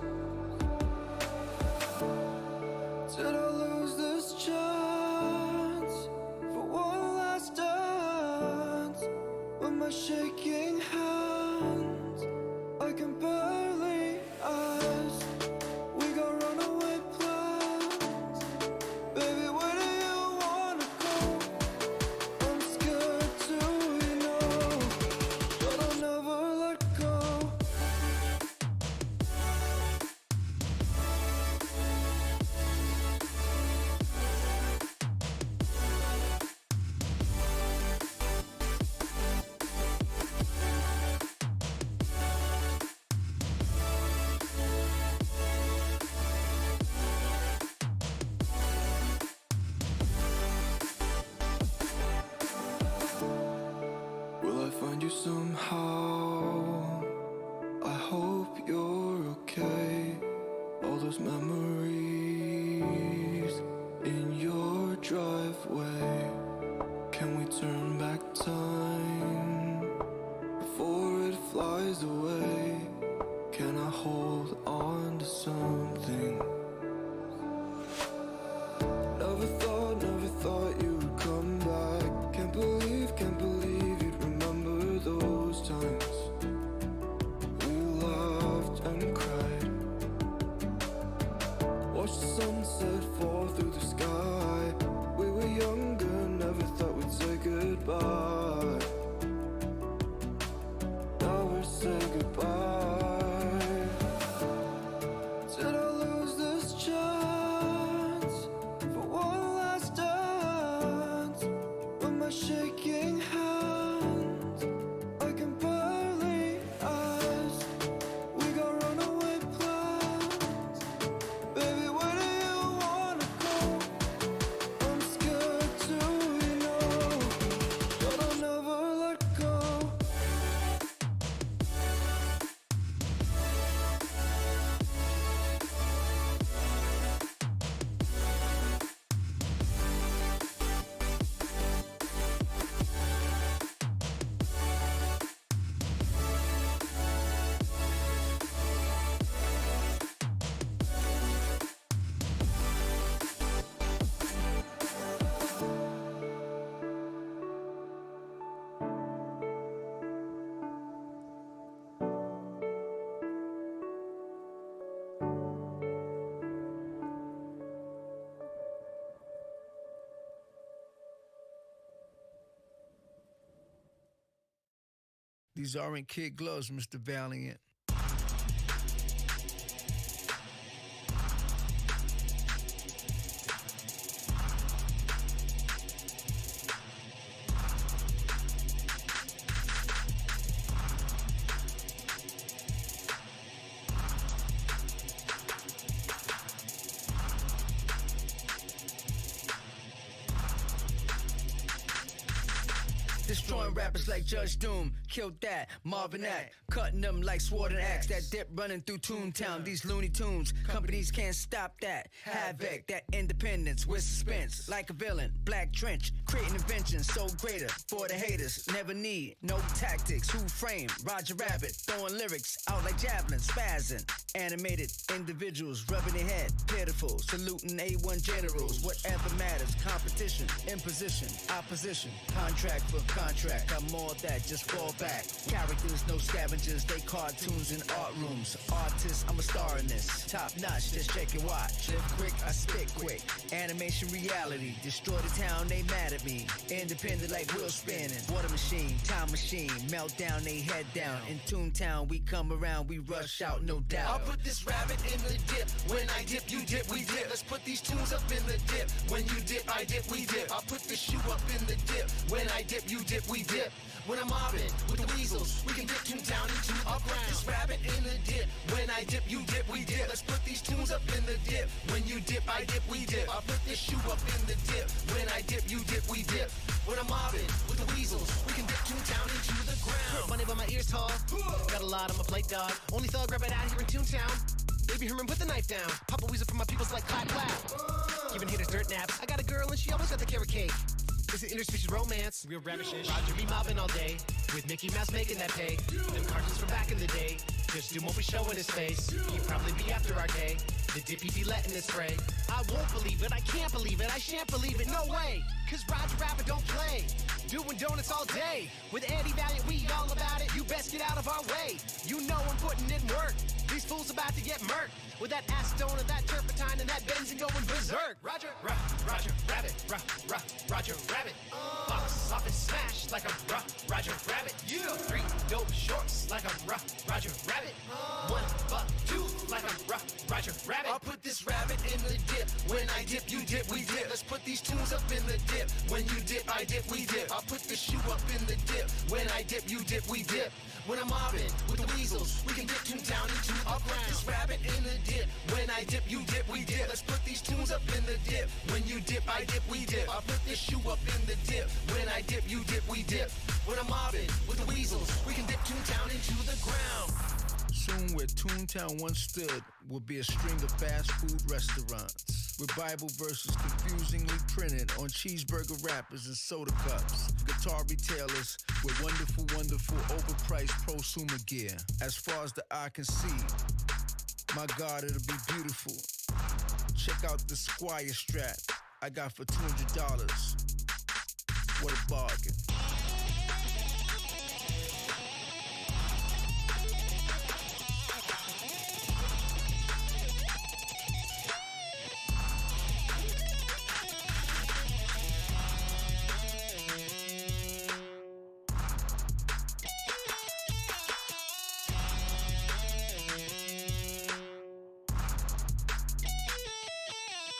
Speaker 2: Did I lose this chance for one last dance? With my shaking hands, I can barely ask. We got runaway plans. Baby, where do you wanna go? I'm scared to, you know, but I'll never let go. Will I find you somehow? I hope you're okay. All those memories in your driveway. Can we turn back time before it flies away? Can I hold on to something? Never thought you would come back. Can't believe you'd remember those times. We laughed and cried. Watched the sunset fall through the sky. We were younger, never thought we'd say goodbye. Now we're saying goodbye. Did I lose this chance for one last dance? With my shaking hands, I can barely ask. We got runaway plans. Baby, where do you wanna go? I'm scared to, you know, but I'll never let go.
Speaker 19: These aren't kid gloves, Mr. Valiant. Destroying rappers like Judge Doom, killed that, Marvin Act, cutting them like sword and axe, that dip running through Toontown, these Looney Tunes, companies can't stop that, havoc, that independence with suspense, like a villain, black trench, creating inventions so greater, for the haters, never need, no tactics, who frame, Roger Rabbit, throwing lyrics out like javelins, spazzing, animated individuals, rubbing their head, pitiful, saluting A1 generals, whatever matters, competition, imposition, opposition, contract for contract, I'm all that, just fall back. Characters, no scavengers, they cartoons in art rooms. Artists, I'm a star in this. Top notch, just check your watch. Live quick, I spit quick. Animation reality, destroy the town, they mad at me. Independent like wheel spinning. Water machine, time machine, melt down, they head down. In Toontown, we come around, we rush out, no doubt.
Speaker 16: I'll put this rabbit in the dip. When I dip, you dip, we dip. Let's put these tunes up in the dip. When you dip, I dip, we dip. I'll put the shoe up in the dip. When I dip, you dip, we dip. When I'm mobbing with the weasels, we can dip Toontown into the ground. Put this rabbit in the dip. When I dip, you dip, we dip. Let's put these tunes up in the dip. When you dip, I dip, we dip. I'll put this shoe up in the dip. When I dip, you dip, we dip. When I'm mobbing with the weasels, we can dip Toontown into the ground. Money by my ears tall. Got a lot on my plate, dog. Only thug rabbit out here in Toontown. They Baby Herman, put the knife down. Papa Weasel for my peoples like clap clap. Giving haters dirt naps. I got a girl and she always got the carrot cake. It's an interspecies romance. Real rabbit shit. Roger be mobbing all day. With Mickey Mouse making that pay. Them cartoons from back in the day. Just Doom won't be showing his face. He'd probably be after our day. The dippy be letting it spray. I won't believe it, I can't believe it, I shan't believe it, no way. Cause Roger Rabbit don't play. Doing donuts all day. With Eddie Valiant, we all about it. You best get out of our way. You know I'm putting in work. These fools about to get murked. With that acetone and that turpentine and that benzene going berserk. Roger Rabbit, Roger Rabbit. Box office smash like a Roger Rabbit. You 3 dope shorts like a Roger Rabbit. 1 buck 2 like a Roger Rabbit. I'll put this rabbit in the dip. When I dip, you dip, we dip. Let's put these tunes up in the dip. When you dip, I dip, we dip. I'll put the shoe up in the dip. When I dip, you dip, we dip. When I'm mobbing with the weasels, we can dip Toontown into the ground. I'll put this rabbit in the dip. When I dip, you dip, we dip. Let's put these tunes up in the dip. When you dip, I dip, we dip. I'll put this shoe up in the dip. When I dip, you dip, we dip. When I'm mobbing with the weasels, we can dip Toontown into the ground.
Speaker 19: Soon where Toontown once stood will be a string of fast food restaurants with Bible verses confusingly printed on cheeseburger wrappers and soda cups. Guitar retailers with wonderful, overpriced prosumer gear. As far as the eye can see, my God, it'll be beautiful. Check out the Squire strap I got for $200. What a bargain.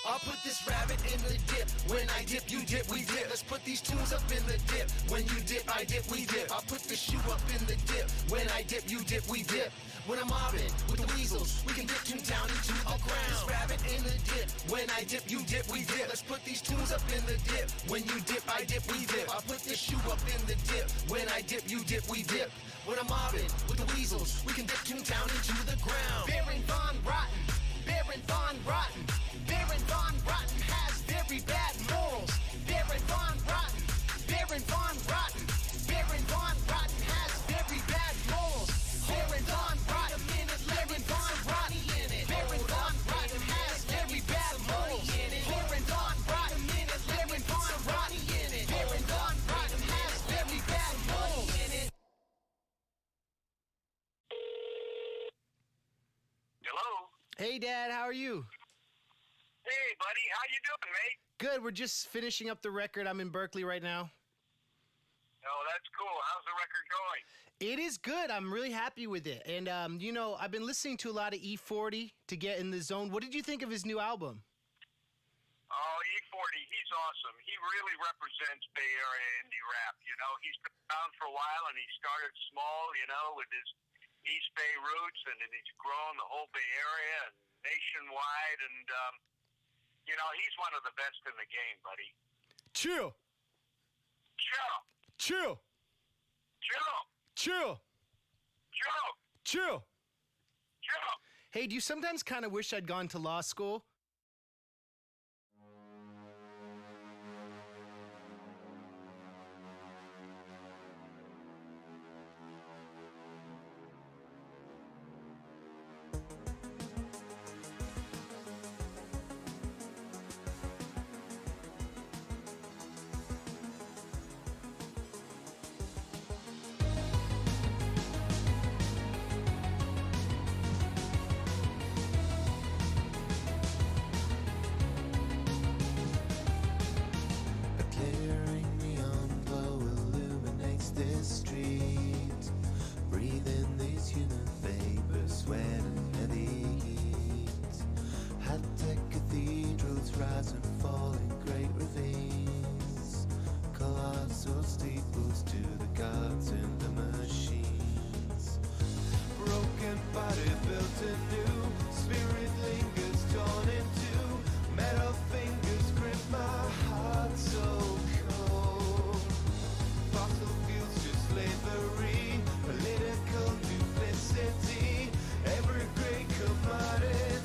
Speaker 16: I'll put this rabbit in the dip. When I dip, you dip, we dip. Let's put these tunes up in the dip. When you dip, I dip, we dip. I'll put the shoe up in the dip. When I dip, you dip, we dip. When I'm mobbing with the weasels, we can dip Toontown into the ground. This rabbit in the dip. When I dip, you dip, we dip. Let's put these tunes up in the dip. When you dip, I dip, we dip. I'll put the shoe up in the dip. When I dip, you dip, we dip. When I'm mobbing with the weasels, we can dip Toontown into the ground. Baron Von Rotten, Baron Von Rotten, Baron Von Rotten has very bad morals. Baron Von Rotten, Baron Von Rotten, Baron Von Rotten has very bad morals. Baron Von Rotten, Baron Von Rotten, Baron Von Rotten has very bad morals. Baron Von Rotten, Baron Von Rotten, Baron Von Rotten has very bad morals.
Speaker 20: Hello?
Speaker 21: Hey, Dad, how are you?
Speaker 20: Hey, buddy, how you doing, mate?
Speaker 21: Good, we're just finishing up the record. I'm in Berkeley right now.
Speaker 20: Oh, that's cool. How's the record going?
Speaker 21: It is good. I'm really happy with it. And, you know, I've been listening to a lot of E40 to get in the zone. What did you think of his new album?
Speaker 20: Oh, E40, he's awesome. He really represents Bay Area indie rap, you know? He's been around for a while, and he started small, you know, with his East Bay roots, and then he's grown the whole Bay Area and nationwide, and, you know, he's one of the best in the game, buddy.
Speaker 21: Chill.
Speaker 20: Chill.
Speaker 21: Chill.
Speaker 20: Chill.
Speaker 21: Chill.
Speaker 20: Chill.
Speaker 21: Chill.
Speaker 20: Chill.
Speaker 21: Hey, do you sometimes kind of wish I'd gone to law school?
Speaker 2: A clearing neon glow illuminates this street. Breathe in these human vapors, sweat and heavy heat. High-tech cathedrals rise and fall in great ravines. Colossal steeples to the gods and the machines. Broken body built anew, spirit lingers torn in two. Metal fingers grip my heart so cold. Fossil fuels to slavery, political duplicity. Every great commodity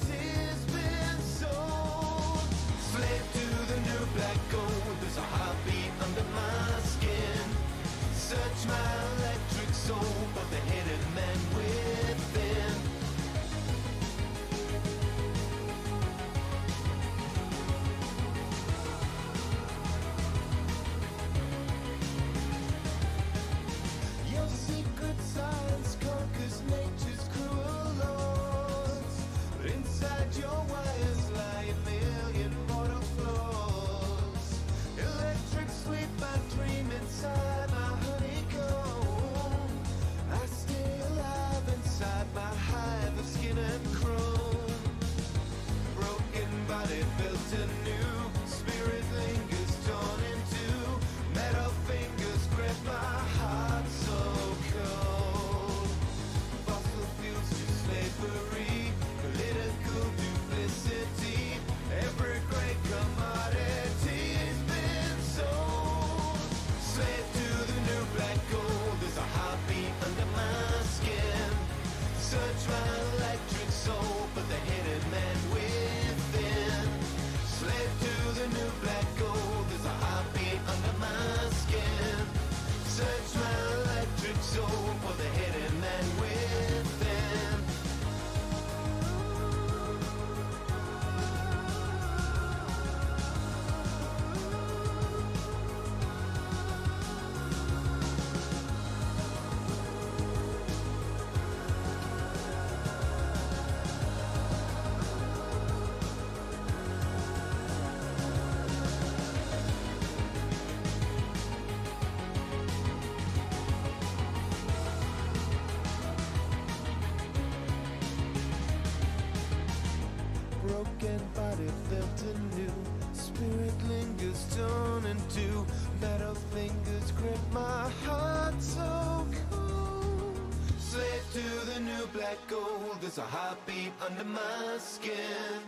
Speaker 2: broken body felt anew. Spirit lingers, turning to metal fingers grip my heart so cold. Slave to the new black gold, there's a heartbeat under my skin.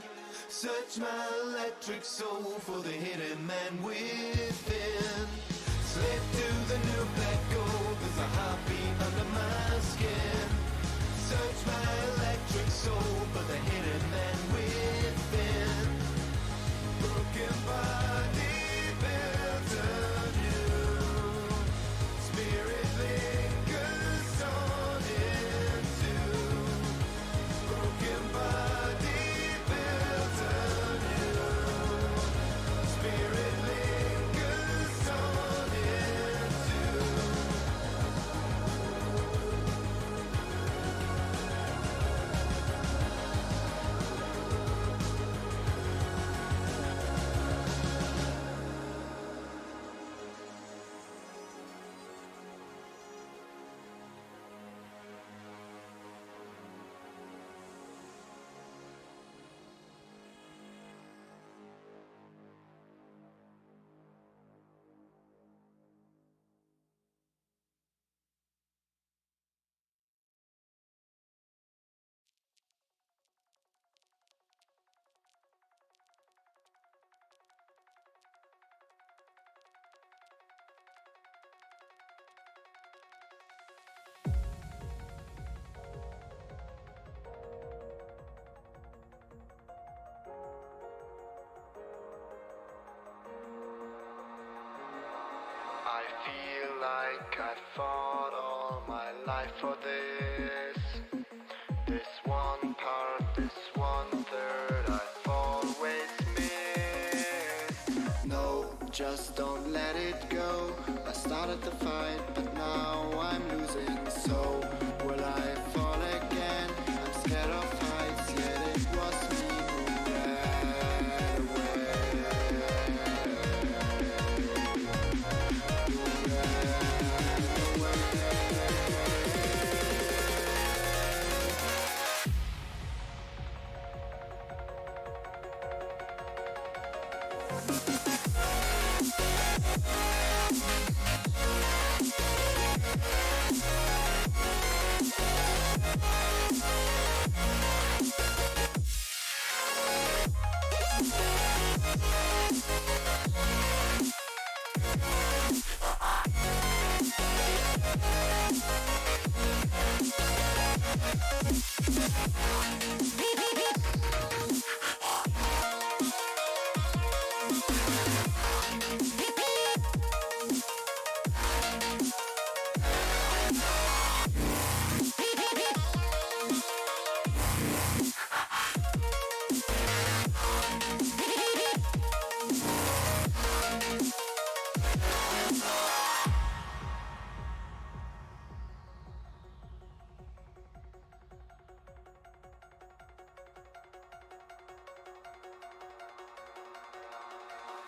Speaker 2: Search my electric soul for the hidden man within. Slave to the new black gold, there's a heartbeat under my skin. Search my electric soul for the hidden man within. Broken body built anew. Spirit lingers on into. Broken body built anew. Spirit lingers on into.
Speaker 3: I feel like I fought all my life for this. This one part, this 1/3 I've always missed. No, just don't let it go. I started the fight, but now I'm losing. So will I fall again? I'm scared of heights, yet it was me who ran away.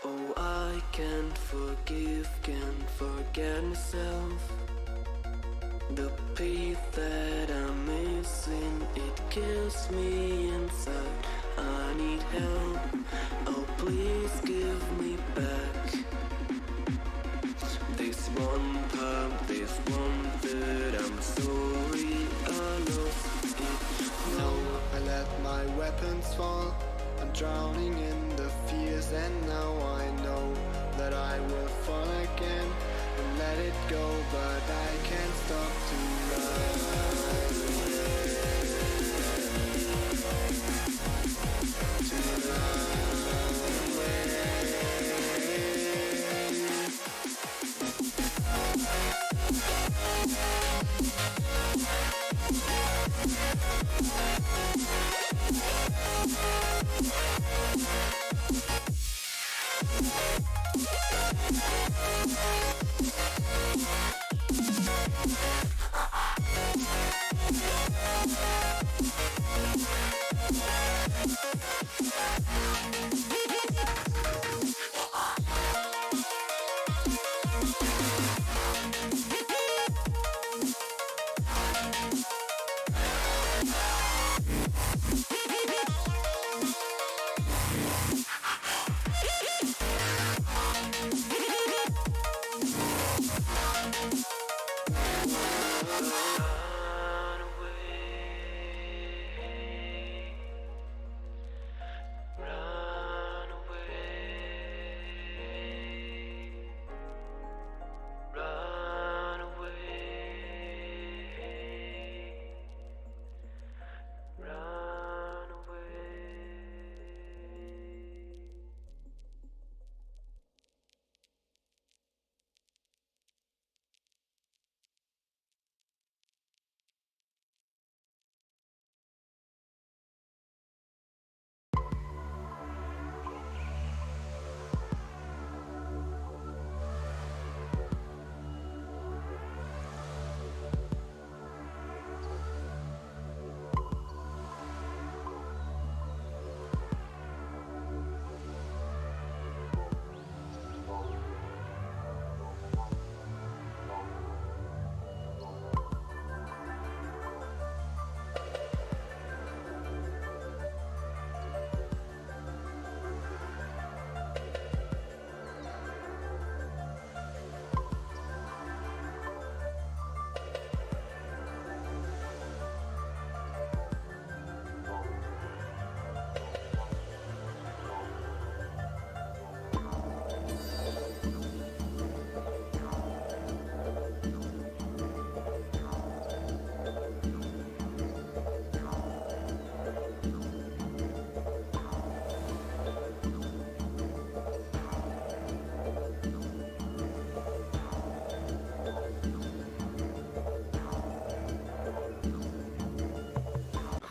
Speaker 3: Oh, I can't forgive, can't forget myself. The peace that I'm missing, it kills me inside. I need help, oh please give me back. This one part, this 1/3, I'm sorry I lost it. No, I let my weapons fall. I'm drowning in the fears, and now I know that I will fall again and let it go, but I can't stop to run away. To run away.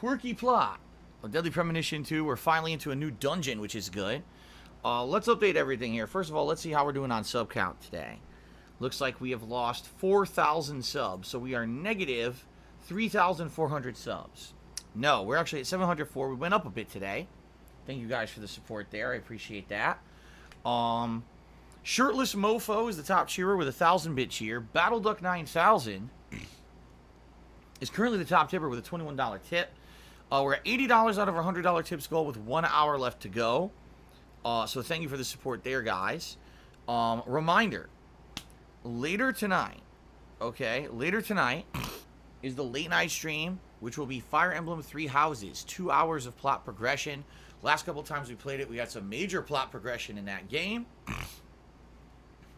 Speaker 6: quirky plot. A Deadly Premonition 2, we're finally into a new dungeon, which is good. Let's update everything here. First of all, let's see how we're doing on sub count today. Looks like we have lost 4,000 subs, so we are negative 3,400 subs. No, we're actually at 704. We went up a bit today. Thank you guys for the support there. I appreciate that. Shirtless Mofo is the top cheerer with a 1,000-bit cheer. Battle Duck 9000 is currently the top tipper with a $21 tip. We're at $80 out of our $100 tips goal with 1 hour left to go. So thank you for the support there, guys. Reminder, later tonight, later tonight is the late night stream, which will be Fire Emblem 3 Houses. 2 hours of plot progression. Last couple times we played it, we got some major plot progression in that game.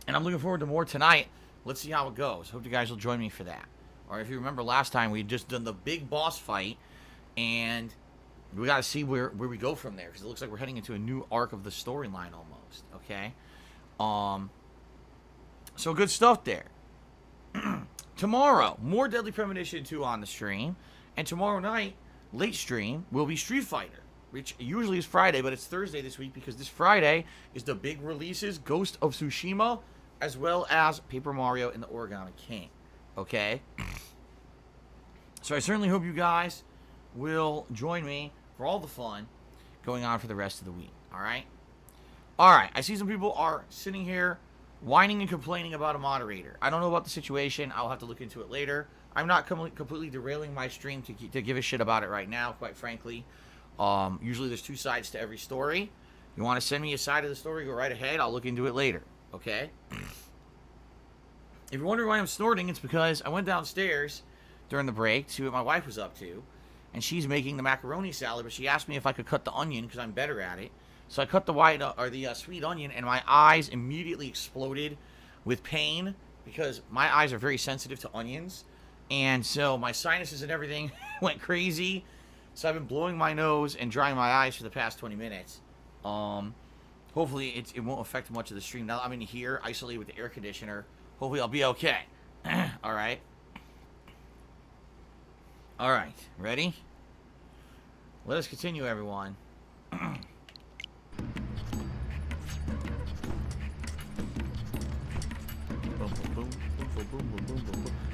Speaker 6: And I'm looking forward to more tonight. Let's see how it goes. Hope you guys will join me for that. Or if you remember last time, we had just done the big boss fight. And we got to see where we go from there. Because it looks like we're heading into a new arc of the storyline almost. Okay? So good stuff there. Tomorrow, more Deadly Premonition 2 on the stream. And tomorrow night, late stream, will be Street Fighter. Which usually is Friday, but it's Thursday this week because this Friday is the big releases, Ghost of Tsushima, as well as Paper Mario and the Origami King. Okay? So I certainly hope you guys will join me for all the fun going on for the rest of the week. Alright? Alright, I see some people are sitting here whining and complaining about a moderator. I don't know about the situation. I'll have to look into it later. I'm not completely derailing my stream to give a shit about it right now, quite frankly. Usually there's two sides to every story. You want to send me a side of the story, go right ahead. I'll look into it later. Okay? If you're wondering why I'm snorting, it's because I went downstairs during the break to see what my wife was up to. And she's making the macaroni salad, but she asked me if I could cut the onion because I'm better at it. So I cut the sweet onion, and my eyes immediately exploded with pain because my eyes are very sensitive to onions. And so my sinuses and everything went crazy. So I've been blowing my nose and drying my eyes for the past 20 minutes. Hopefully it won't affect much of the stream. Now that I'm in here, isolated with the air conditioner, hopefully I'll be okay. Alright. Alright, ready? Let us continue, everyone.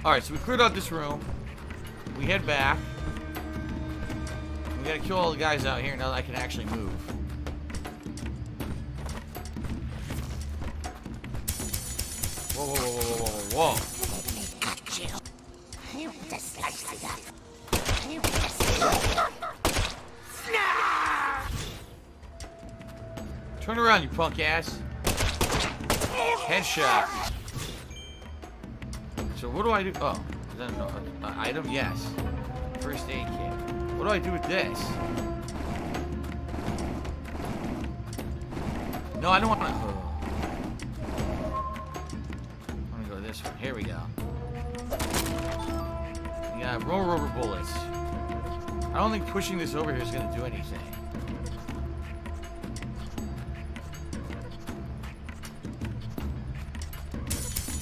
Speaker 6: Alright, so we cleared out this room. We head back. We gotta kill all the guys out here now that I can actually move. Whoa, whoa, whoa, whoa, whoa, whoa.
Speaker 7: Let me cut you. You want to slice it up. You
Speaker 6: Turn around, you punk ass. Headshot. So what do I do? Oh, is that an item? Yes. First aid kit. What do I do with this? No, I don't want to. Let me go this way. Here we go. We got rubber bullets. I don't think pushing this over here is going to do anything.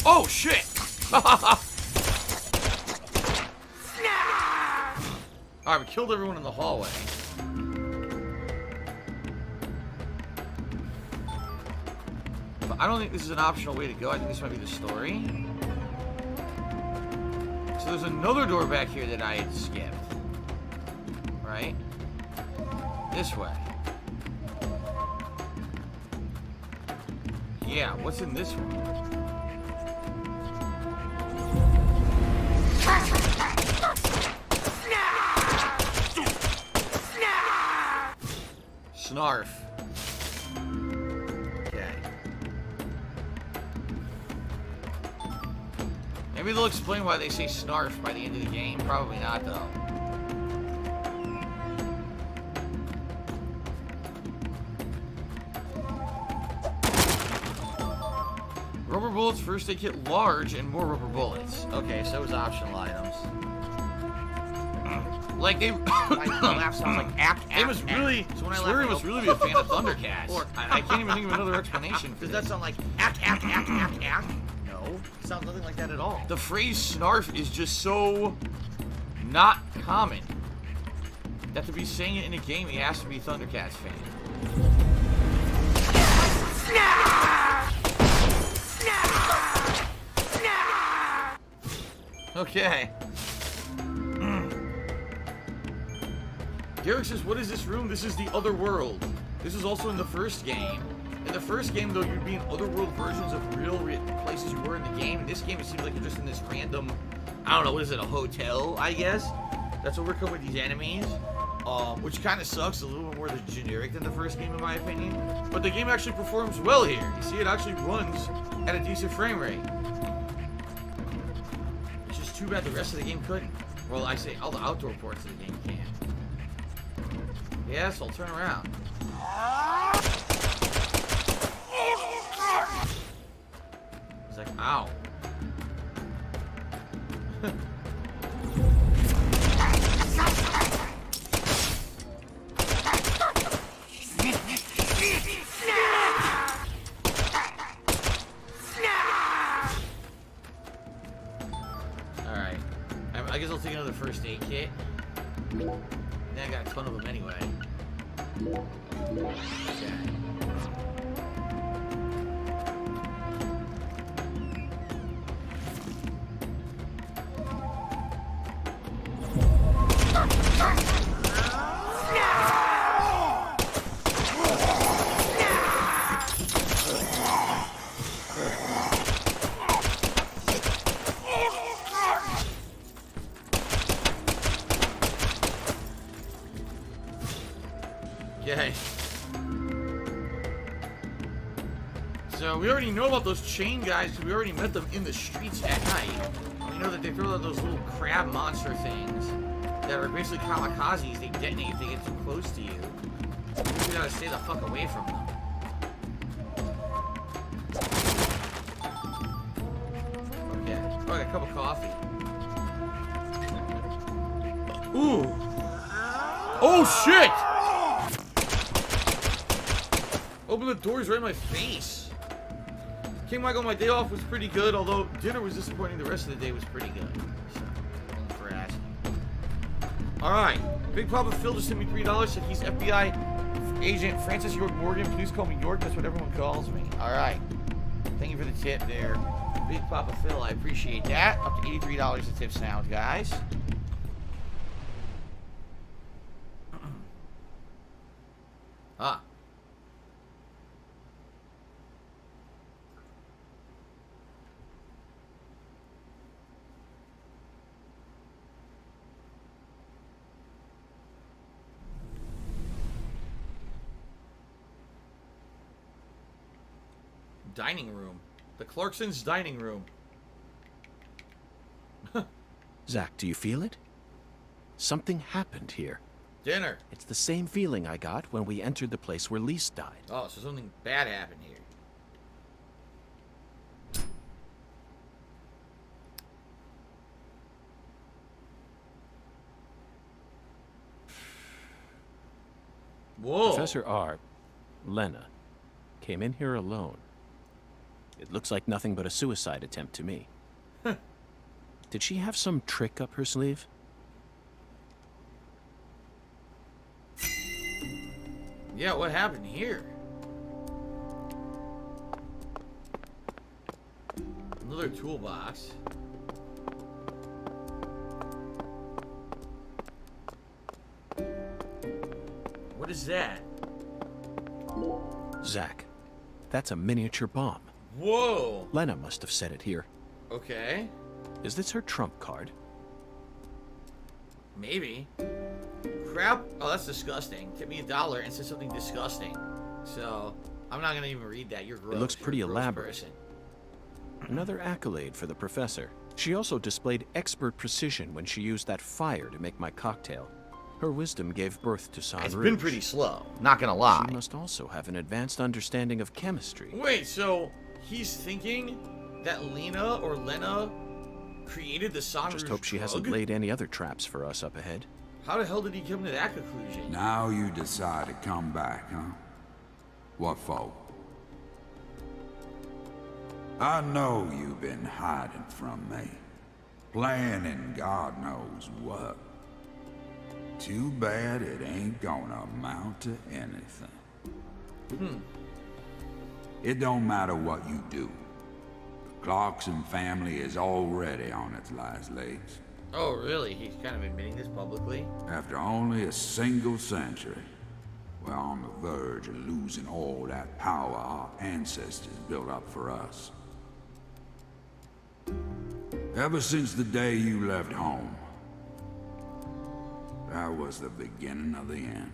Speaker 6: Oh, shit! Alright, we killed everyone in the hallway. But I don't think this is an optional way to go. I think this might be the story. So there's another door back here that I had skipped. Right? This way. Yeah, what's in this one? Snarf. Okay. Maybe they'll explain why they say snarf by the end of the game. Probably not, though. Rubber bullets first aid kit large and more rubber bullets. Okay, so it was optional items. Like they my laugh sounds like act. It was really so when I Slurry must really be a fan of Thundercats. Or I can't even think of another explanation. Does that sound like act? No, it sounds nothing like that at all. The phrase snarf is just so not common. That to be saying it in a game, he has to be a Thundercats fan. Okay. Garrick says, what is this room? This is the other world. This is also in the first game. In the first game, though, you'd be in otherworld versions of real places you were in the game. In this game, it seems like you're just in this random, I don't know, what is it, a hotel, I guess? That's overcome with these enemies, which kind of sucks, a little bit more generic than the first game, in my opinion. But the game actually performs well here. You see, it actually runs at a decent frame rate. It's just too bad the rest of the game couldn't. Well, I say all the outdoor parts of the game can. Yes, I'll turn around. He's like, ow. Alright. I guess I'll take another first aid kit. I got a ton of them anyway. Okay. Okay. So we already know about those chain guys because we already met them in the streets at night. We know that they throw out those little crab monster things that are basically kamikazes. They detonate if they get too close to you. You gotta stay the fuck away from them. Okay. Oh, I got a cup of coffee. Ooh. Oh shit! Open the doors right in my face. King Michael, my day off was pretty good, although dinner was disappointing. The rest of the day was pretty good. So, thanks for asking. Alright. Big Papa Phil just sent me $3. Said he's FBI agent Francis York Morgan. Please call me York. That's what everyone calls me. Alright. Thank you for the tip there. Big Papa Phil, I appreciate that. Up to $83 the tip sound, guys. Ah. Dining room. The Clarksons' dining room.
Speaker 10: Zach, do you feel it? Something happened here.
Speaker 6: Dinner.
Speaker 10: It's the same feeling I got when we entered the place where Lise died.
Speaker 6: Oh, so something bad happened here. Whoa.
Speaker 10: Professor R, Lena, came in here alone. It looks like nothing but a suicide attempt to me. Did she have some trick up her sleeve?
Speaker 6: Yeah, what happened here? Another toolbox. What is that?
Speaker 10: Zach, that's a miniature bomb.
Speaker 6: Whoa!
Speaker 10: Lena must have set it here.
Speaker 6: Okay.
Speaker 10: Is this her trump card?
Speaker 6: Maybe. Crap. Oh, that's disgusting. Tip me $1 and said something disgusting. So, I'm not gonna even read that. You're gross.
Speaker 10: It looks pretty
Speaker 6: You're a gross
Speaker 10: elaborate.
Speaker 6: person.
Speaker 10: Another accolade for the professor. She also displayed expert precision when she used that fire to make my cocktail. Her wisdom gave birth to San
Speaker 6: It's
Speaker 10: Rouge.
Speaker 6: been pretty slow, not gonna lie.
Speaker 10: She must also have an advanced understanding of chemistry.
Speaker 6: Wait, so he's thinking that Lena or Lena created the San Rouge
Speaker 10: Just hope she hasn't
Speaker 6: drug?
Speaker 10: laid any other traps for us up ahead.
Speaker 6: How the hell did he come to that conclusion?
Speaker 9: Now you decide to come back, huh? What for? I know you've been hiding from me. Planning God knows what. Too bad it ain't gonna amount to anything. It don't matter what you do. The Clarkson family is already on its last legs.
Speaker 6: Oh, really? He's kind of admitting this publicly?
Speaker 9: After only a single century, we're on the verge of losing all that power our ancestors built up for us. Ever since the day you left home, that was the beginning of the end.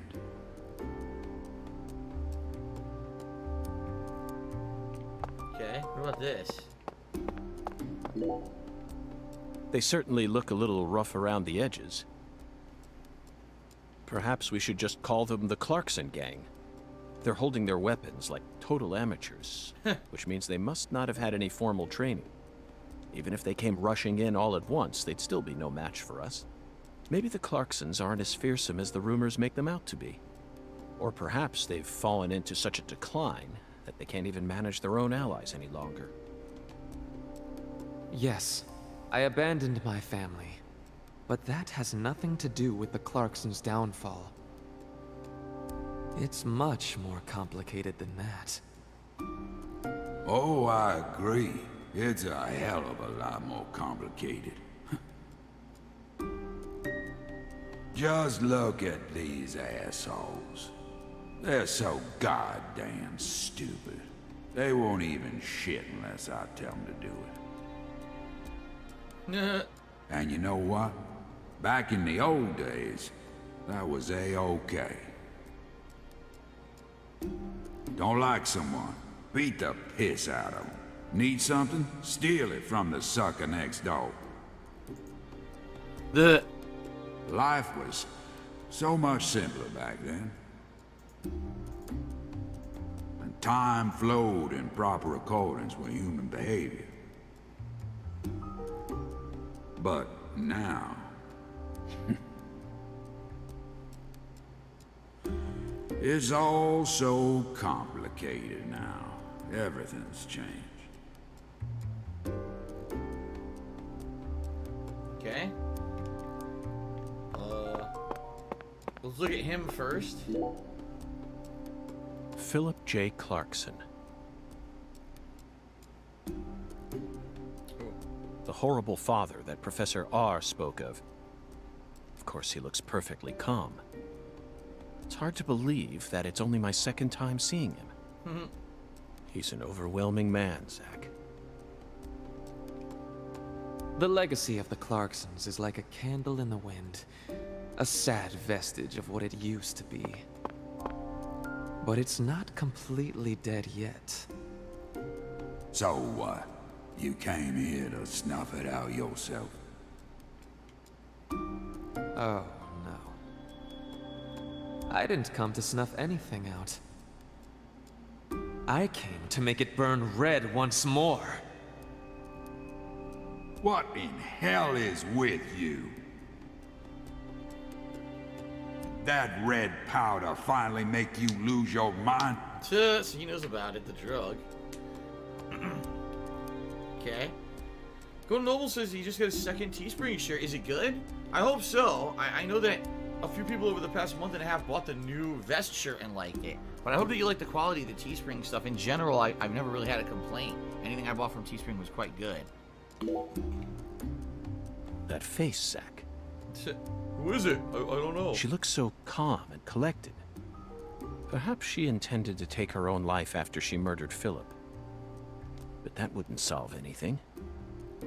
Speaker 6: Okay, what about this?
Speaker 10: They certainly look a little rough around the edges. Perhaps we should just call them the Clarkson Gang. They're holding their weapons like total amateurs, which means they must not have had any formal training. Even if they came rushing in all at once, they'd still be no match for us. Maybe the Clarksons aren't as fearsome as the rumors make them out to be. Or perhaps they've fallen into such a decline that they can't even manage their own allies any longer.
Speaker 18: Yes, I abandoned my family, but that has nothing to do with the Clarksons' downfall. It's much more complicated than that.
Speaker 9: Oh, I agree. It's a hell of a lot more complicated. Just look at these assholes. They're so goddamn stupid. They won't even shit unless I tell them to do it. And you know what? Back in the old days, that was A-okay. Don't like someone, beat the piss out of them. Need something? Steal it from the sucker next door. Life was so much simpler back then. And time flowed in proper accordance with human behavior. But now... it's all so complicated now. Everything's changed.
Speaker 6: Okay. Let's look at him first.
Speaker 10: Philip J. Clarkson. The horrible father that Professor R spoke of. Of course, he looks perfectly calm. It's hard to believe that it's only my second time seeing him. He's an overwhelming man, Zach.
Speaker 18: The legacy of the Clarksons is like a candle in the wind. A sad vestige of what it used to be. But it's not completely dead yet.
Speaker 9: So what? You came here to snuff it out yourself?
Speaker 18: Oh, no. I didn't come to snuff anything out. I came to make it burn red once more.
Speaker 9: What in hell is with you? That red powder finally make you lose your mind?
Speaker 6: So he knows about it, the drug. Okay. Golden Noble says he just got a second Teespring shirt. Is it good? I hope so. I know that a few people over the past month and a half bought the new vest shirt and liked it. But I hope that you like the quality of the Teespring stuff. In general, I've never really had a complaint. Anything I bought from Teespring was quite good.
Speaker 10: That face, Zach.
Speaker 6: Who is it? I don't know.
Speaker 10: She looks so calm and collected. Perhaps she intended to take her own life after she murdered Philip. But that wouldn't solve anything.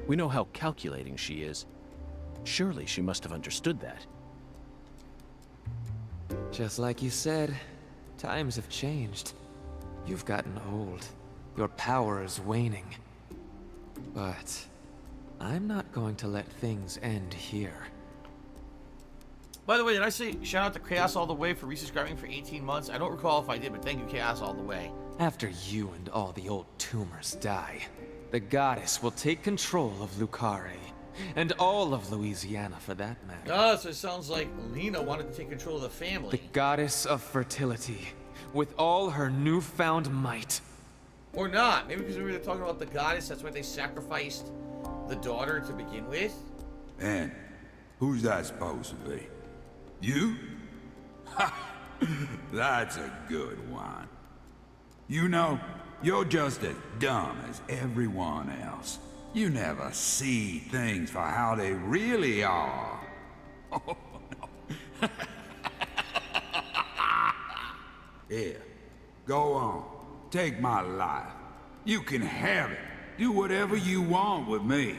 Speaker 10: We know how calculating she is. Surely she must have understood that.
Speaker 18: Just like you said, times have changed. You've gotten old. Your power is waning. But I'm not going to let things end here.
Speaker 6: By the way, did I say shout out to Chaos All The Way for resubscribing for 18 months? I don't recall if I did, but thank you, Chaos All The Way.
Speaker 18: After you and all the old tumors die, the goddess will take control of Lucare, and all of Louisiana for that matter.
Speaker 6: Ah, so it sounds like Lena wanted to take control of the family.
Speaker 18: The goddess of fertility, with all her newfound might.
Speaker 6: Or not. Maybe because we were talking about the goddess, that's why they sacrificed the daughter to begin with.
Speaker 9: And who's that supposed to be? You? Ha! That's a good one. You know, you're just as dumb as everyone else. You never see things for how they really are. Oh, no. Here, go on. Take my life. You can have it. Do whatever you want with me.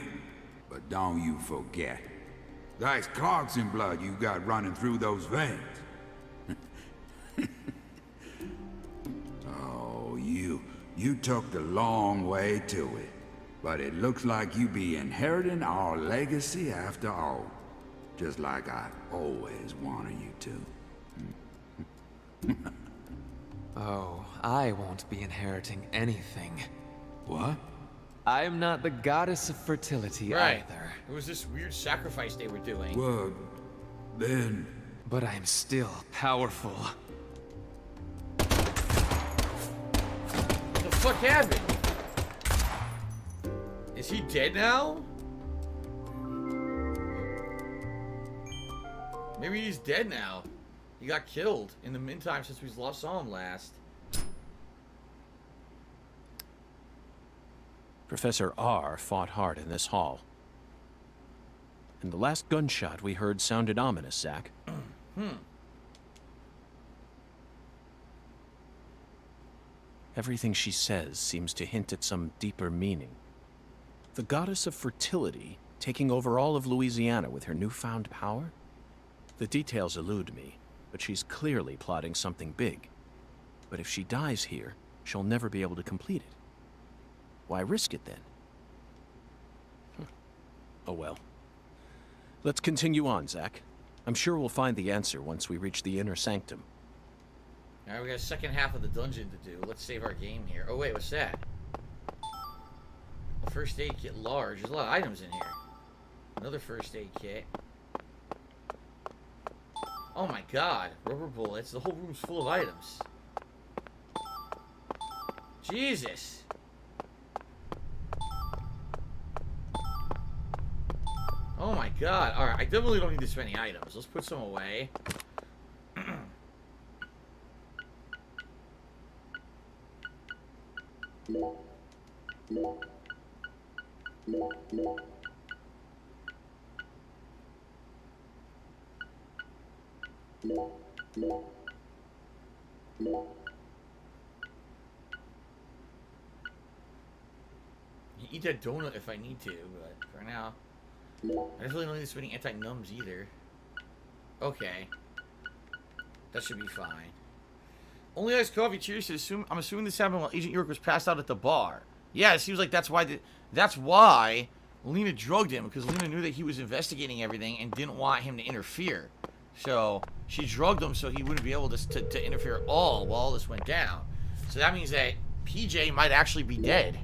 Speaker 9: But don't you forget, that's Clarkson blood you got running through those veins. Oh, you took the long way to it. But it looks like you be inheriting our legacy after all. Just like I always wanted you to.
Speaker 18: Oh, I won't be inheriting anything.
Speaker 9: What?
Speaker 18: I'm not the goddess of fertility either.
Speaker 6: It was this weird sacrifice they were doing.
Speaker 9: Well, then...
Speaker 18: But I'm still powerful.
Speaker 6: What the fuck happened? Is he dead now? Maybe he's dead now. He got killed in the meantime since we saw him last.
Speaker 10: Professor R fought hard in this hall. And the last gunshot we heard sounded ominous, Zack. Everything she says seems to hint at some deeper meaning. The goddess of fertility taking over all of Louisiana with her newfound power? The details elude me, but she's clearly plotting something big. But if she dies here, she'll never be able to complete it. Why risk it then? Oh well. Let's continue on, Zack. I'm sure we'll find the answer once we reach the inner sanctum.
Speaker 6: Alright, we got a second half of the dungeon to do. Let's save our game here. Oh wait, what's that? A first aid kit large. There's a lot of items in here. Another first aid kit. Oh my god. Rubber bullets. The whole room's full of items. Jesus. Oh my god. Alright, I definitely don't need this many items. Let's put some away. Eat that donut if I need to, but for now, I definitely don't need this many anti-numbs either. Okay. That should be fine. Only iced coffee. Cheers. I'm assuming this happened while Agent York was passed out at the bar. Yeah, it seems like that's why Lena drugged him, because Lena knew that he was investigating everything and didn't want him to interfere. So she drugged him so he wouldn't be able to interfere at all while all this went down. So that means that PJ might actually be dead.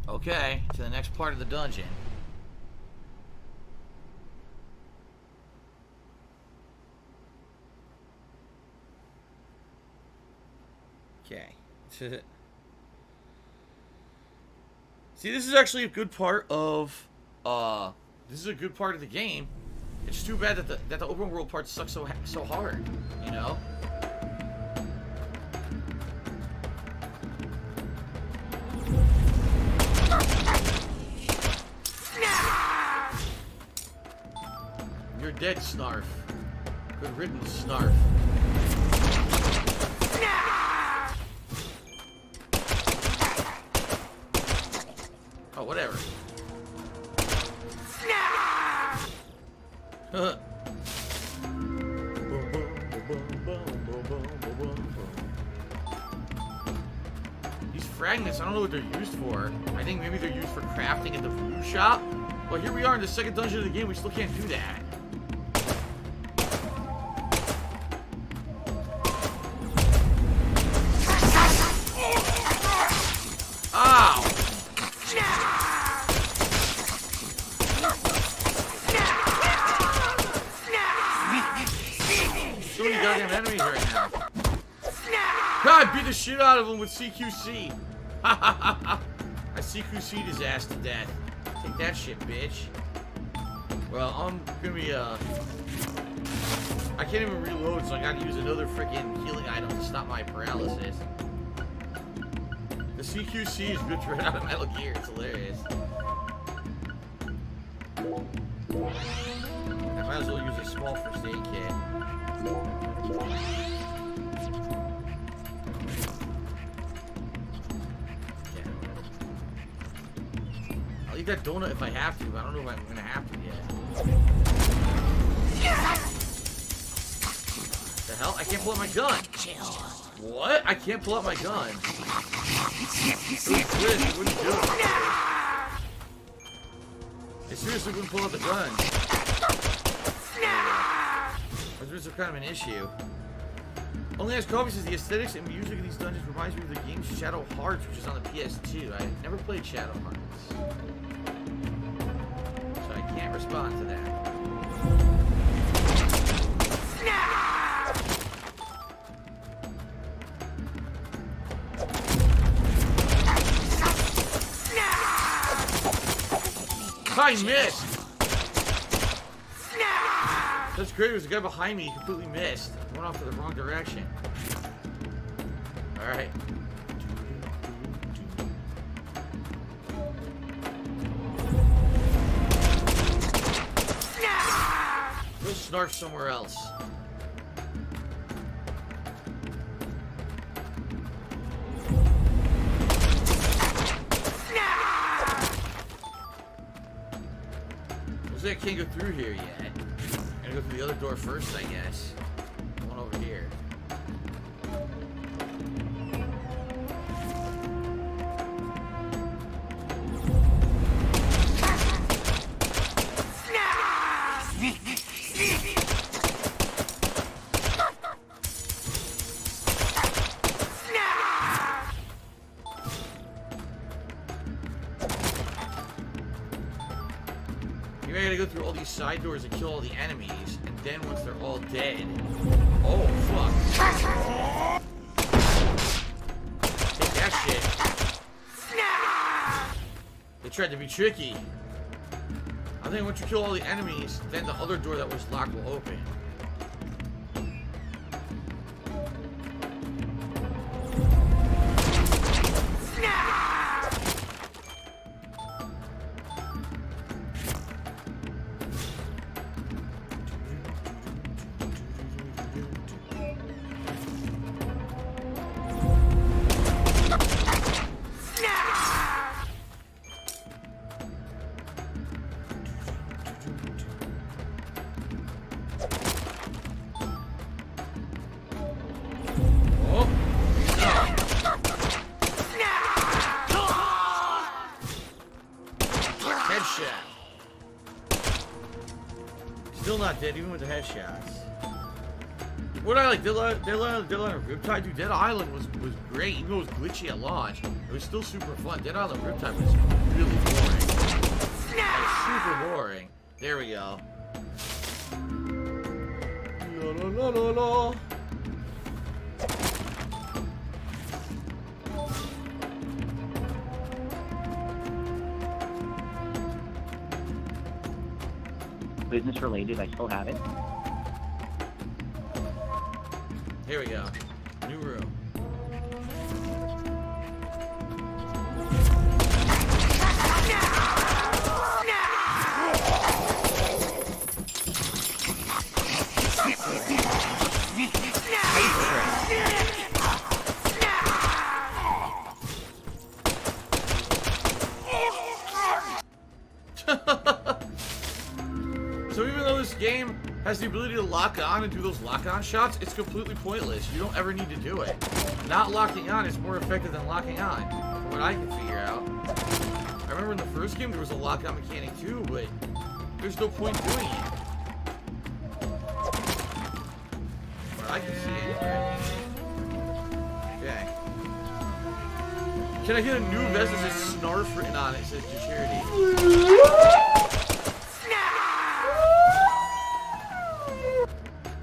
Speaker 6: Okay, to the next part of the dungeon. Okay. See, this is actually a good part of this is a good part of the game. It's too bad that the open world parts suck so hard, you know? You're dead, Snarf. Good riddance, Snarf. Oh, whatever. These fragments, I don't know what they're used for. I think maybe they're used for crafting at the voodoo shop. But here we are in the second dungeon of the game, we still can't do that. Ow! So many goddamn enemies right now. God, beat the shit out of him with CQC. I CQC'd his ass to death. Take that shit, bitch. Well, I'm gonna be, I can't even reload, so I gotta use another freaking healing item to stop my paralysis. The CQC is ripped right out of Metal Gear. It's hilarious. I might as well use a small first aid kit. I'll eat that donut if I have to, but I don't know if I'm gonna have to yet. The hell? I can't pull out my gun. What? I can't pull out my gun. It was glitched. It wouldn't do it. I seriously wouldn't pull out the gun. There's kind of an issue. Only as Kobe says, the aesthetics and music of these dungeons reminds me of the game Shadow Hearts, which is on the PS2. I never played Shadow Hearts, so I can't respond to that. I missed! That's great, there's a guy behind me, he completely missed. I went off to the wrong direction. Alright. Go snarf somewhere else. Looks like I can't go through here yet. Go through the other door first, I guess. The one over here. You gotta go through all these side doors and kill all the enemies, and then once they're all dead... Oh, fuck. Take that shit. They tried to be tricky. I think once you kill all the enemies, then the other door that was locked will open. Still not dead, even with the headshots. What I like, Dead Island Riptide, dude, Dead Island was great. Even though it was glitchy at launch, it was still super fun. Dead Island Riptide was really boring. Like, super boring. There we go. La la la la la.
Speaker 8: Business related, I still have it.
Speaker 6: Here we go. New room. So even though this game has the ability to lock on and do those lock-on shots, it's completely pointless. You don't ever need to do it. Not locking on is more effective than locking on, from what I can figure out. I remember in the first game there was a lock-on mechanic too, but there's no point doing it. But I can see anyway. Okay. Can I get a new vest that says Snarf written on it? It says security.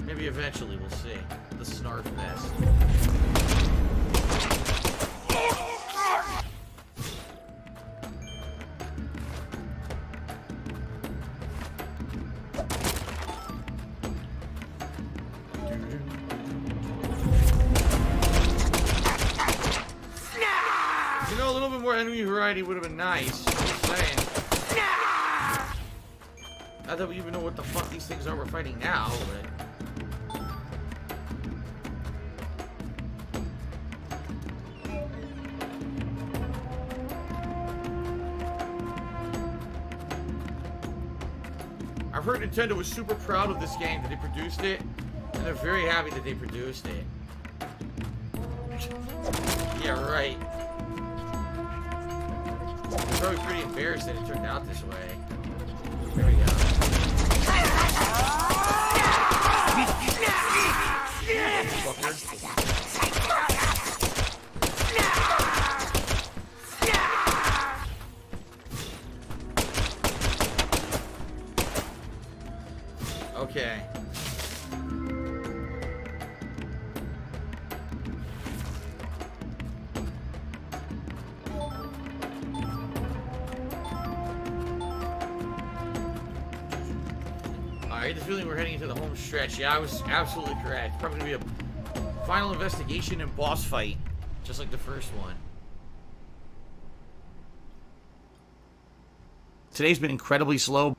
Speaker 6: Maybe eventually we'll see. The Snarf vest. You know, a little bit more enemy variety would have been nice. Just saying. Not that we even know what the fuck these things are we're fighting now, but... I've heard Nintendo was super proud of this game that they produced it, and they're very happy that they produced it. Yeah, right. They're probably pretty embarrassed that it turned out this way. There we go. Okay. I get the feeling we're heading into the home stretch. Yeah, I was absolutely correct. Probably gonna be a final investigation and boss fight, just like the first one. Today's been incredibly slow.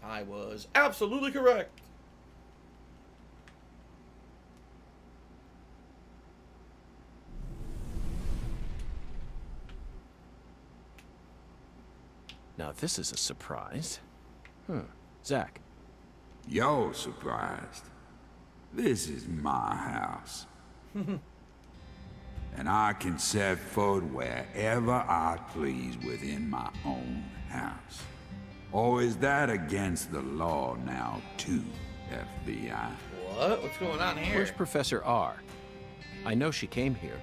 Speaker 6: I was absolutely correct.
Speaker 10: Now this is a surprise. Zach.
Speaker 9: You're surprised. This is my house. And I can set foot wherever I please within my own house. Or is that against the law now, too, FBI?
Speaker 6: What? What's going on here?
Speaker 10: Where's Professor R? I know she came here.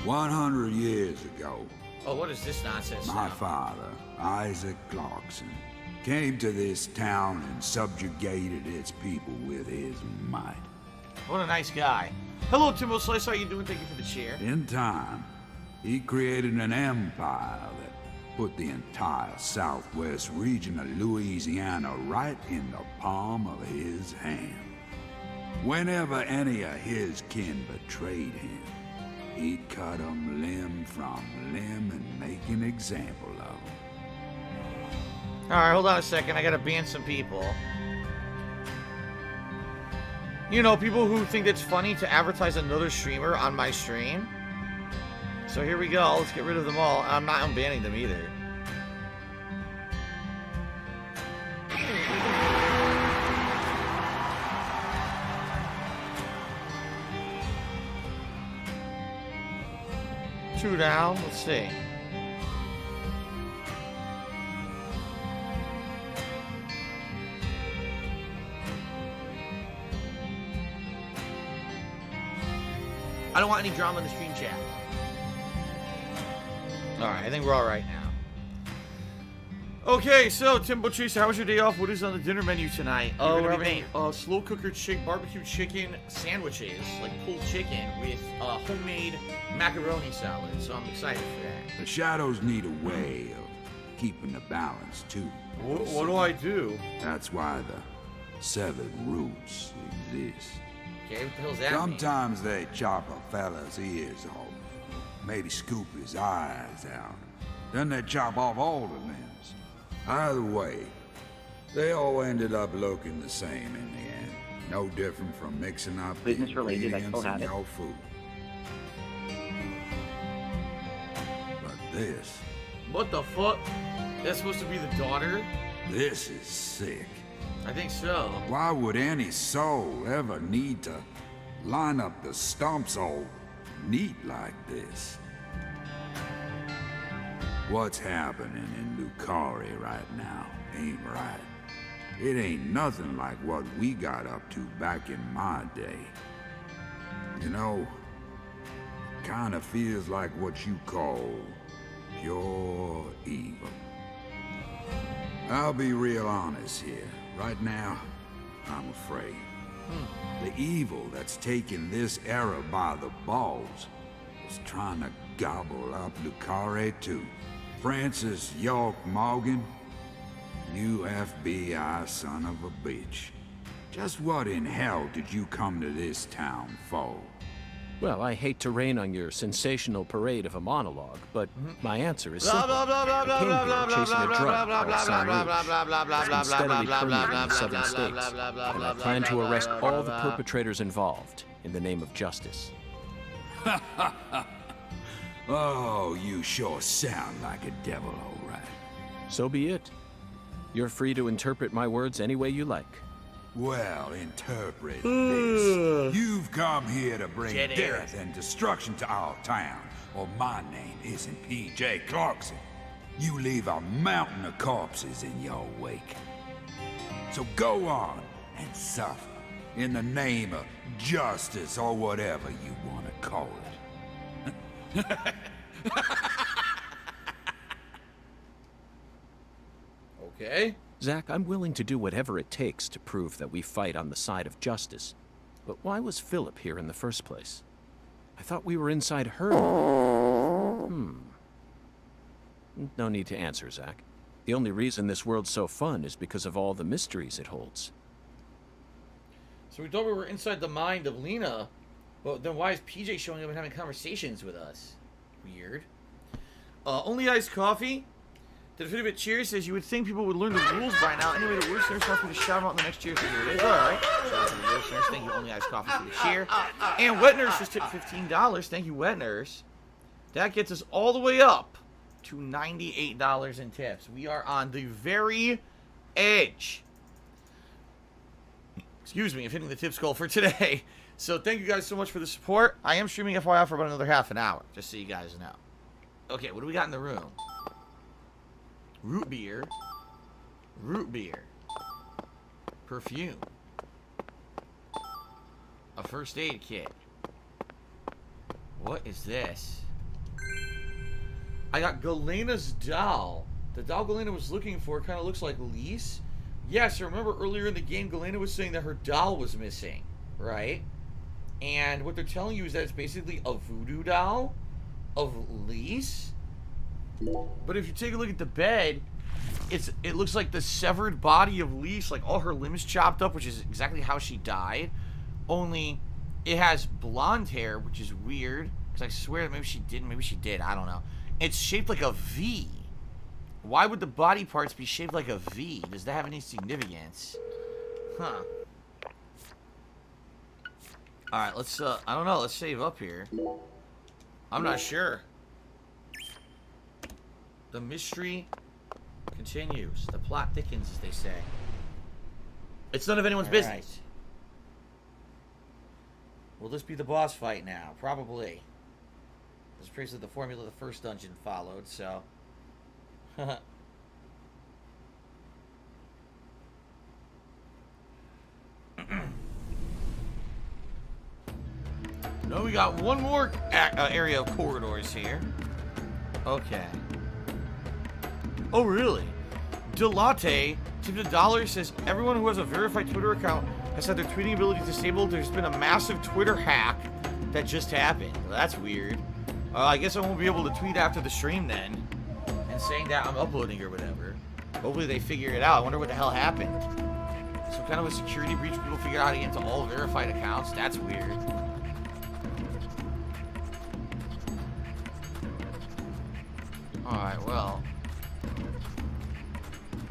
Speaker 9: 100 years ago,
Speaker 6: Oh, what is this nonsense
Speaker 9: my
Speaker 6: now?
Speaker 9: father, Isaac Clarkson, came to this town and subjugated its people with his might.
Speaker 6: What a nice guy. Hello, Timbo Slice. How you doing? Thank you for the chair.
Speaker 9: In time, he created an empire that put the entire southwest region of Louisiana right in the palm of his hand. Whenever any of his kin betrayed him, he'd cut them limb from limb and make an example of them.
Speaker 6: Alright, hold on a second. I gotta ban some people. You know, people who think it's funny to advertise another streamer on my stream. So here we go. Let's get rid of them all. I'm not unbanning them either. Two down. Let's see. I don't want any drama in the stream chat. Alright, I think we're alright now. Okay, so Timbo Chaser, how was your day off? What is on the dinner menu tonight? Oh, we're having slow cooker barbecue chicken sandwiches, like pulled chicken with homemade macaroni salad. So I'm excited for that.
Speaker 9: The shadows need a way of keeping the balance, too.
Speaker 6: What do I do?
Speaker 9: That's why the severed roots exist.
Speaker 6: Okay, what the hell's that mean?
Speaker 9: Sometimes they chop a fella's ears off, maybe scoop his eyes out. Then they chop off all the limbs. Either way, they all ended up looking the same in the end. No different from mixing up the
Speaker 8: Business-related, I still
Speaker 9: ingredients
Speaker 8: have
Speaker 9: in
Speaker 8: it.
Speaker 9: your food. But this,
Speaker 6: What the fuck? That's supposed to be the daughter?
Speaker 9: this is sick.
Speaker 6: I think so.
Speaker 9: Why would any soul ever need to line up the stumps all neat like this? What's happening in Lucari right now ain't right. It ain't nothing like what we got up to back in my day. You know, it kinda feels like what you call pure evil. I'll be real honest here. Right now, I'm afraid. The evil that's taken this era by the balls is trying to gobble up Lucare too. Francis York Morgan, You FBI son of a bitch. Just what in hell did you come to this town for?
Speaker 17: Well, I hate to rain on your sensational parade of a monologue, but my answer is
Speaker 6: Blah,
Speaker 17: simple.
Speaker 6: blah, blah, blah,
Speaker 17: I
Speaker 6: blah,
Speaker 17: came
Speaker 6: blah,
Speaker 17: here
Speaker 6: blah,
Speaker 17: chasing
Speaker 6: blah,
Speaker 17: a
Speaker 6: blah,
Speaker 17: drug
Speaker 6: blah,
Speaker 17: called
Speaker 6: blah,
Speaker 17: San
Speaker 6: blah,
Speaker 17: Rouge.
Speaker 6: blah, blah, blah,
Speaker 17: It's
Speaker 6: blah,
Speaker 17: been steadily
Speaker 6: blah, blah,
Speaker 17: permeating
Speaker 6: blah,
Speaker 17: 7
Speaker 6: blah,
Speaker 17: states,
Speaker 6: blah, blah, blah,
Speaker 17: and
Speaker 6: blah,
Speaker 17: I
Speaker 6: blah,
Speaker 17: plan to
Speaker 6: blah,
Speaker 17: arrest
Speaker 6: blah,
Speaker 17: all the
Speaker 6: blah.
Speaker 17: perpetrators involved in the name of justice.
Speaker 9: Oh, you sure sound like a devil, all right.
Speaker 17: So be it. You're free to interpret my words any way you like.
Speaker 9: Well, interpret this. You've come here to bring
Speaker 6: Get it.
Speaker 9: death and destruction to our town, or my name isn't P.J. Clarkson. You leave a mountain of corpses in your wake. So go on and suffer in the name of justice or whatever you want to call it.
Speaker 6: Okay.
Speaker 17: Zach, I'm willing to do whatever it takes to prove that we fight on the side of justice. But why was Philip here in the first place? I thought we were inside her. No need to answer, Zach. The only reason this world's so fun is because of all the mysteries it holds.
Speaker 6: So we thought we were inside the mind of Lena, but then why is PJ showing up and having conversations with us? Weird. Only iced coffee. The Definitive Cheers says you would think people would learn the rules by now. Anyway, the worst nurse wants me to shout them out in the next cheers. So here it is. All right. Shout out to the worst nurse. Thank you, Only Iced Coffee, for the cheer. And Wet Nurse just tipped $15. Thank you, Wet Nurse. That gets us all the way up to $98 in tips. We are on the very edge. Excuse me, of hitting the tips goal for today. So thank you guys so much for the support. I am streaming FYI for about another half an hour, just so you guys know. Okay, what do we got in the room? Root beer. Root beer. Perfume. A first aid kit. What is this? I got Galena's doll. The doll Galena was looking for kind of looks like Lise. Yes, I remember earlier in the game, Galena was saying that her doll was missing, right? And what they're telling you is that it's basically a voodoo doll of Lise. But if you take a look at the bed, it looks like the severed body of Lise, like all her limbs chopped up, which is exactly how she died. Only it has blonde hair, which is weird. Because I swear that maybe she didn't, maybe she did, I don't know. It's shaped like a V. Why would the body parts be shaped like a V? Does that have any significance? Huh. Alright, let's, I don't know, let's save up here. I'm not sure. The mystery continues. The plot thickens, as they say. It's none of anyone's business. Will this be the boss fight now? Probably. This is basically the formula the first dungeon followed, so... No, we got one more area of corridors here. Okay. Oh, really? Delate tipped $1, says everyone who has a verified Twitter account has had their tweeting ability disabled. There's been a massive Twitter hack that just happened. Well, that's weird. I guess I won't be able to tweet after the stream then. And saying that I'm uploading or whatever. Hopefully they figure it out. I wonder what the hell happened. Some kind of a security breach. People figure out how to get into all verified accounts. That's weird. Alright, well.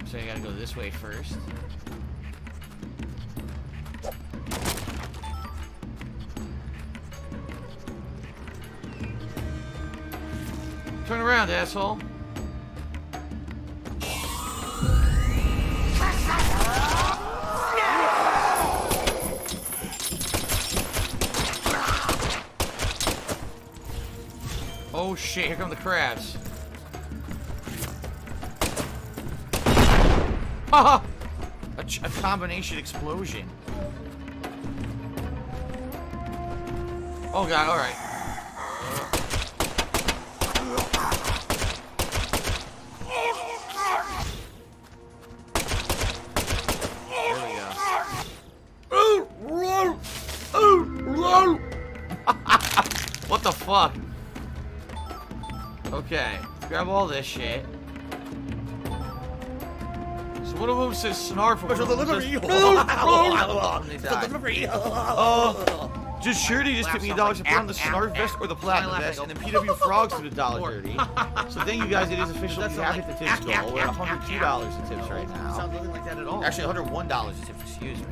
Speaker 6: So I gotta go this way first. Turn around, asshole. Oh shit, here come the crabs. Haha! A combination explosion. Oh god, alright. What the fuck? Okay, grab all this shit. So one of them says snarf.
Speaker 4: Special delivery.
Speaker 6: Delivery. Just Shirty just tipped me $1 to put on the snarf vest or the platinum vest, and then PW Frogs did $1.30. So thank you guys. It is official. We have hit the tips goal. We're at $102 in tips right now.
Speaker 4: Sounds nothing like that at all.
Speaker 6: Actually, $101 in tips. Excuse me.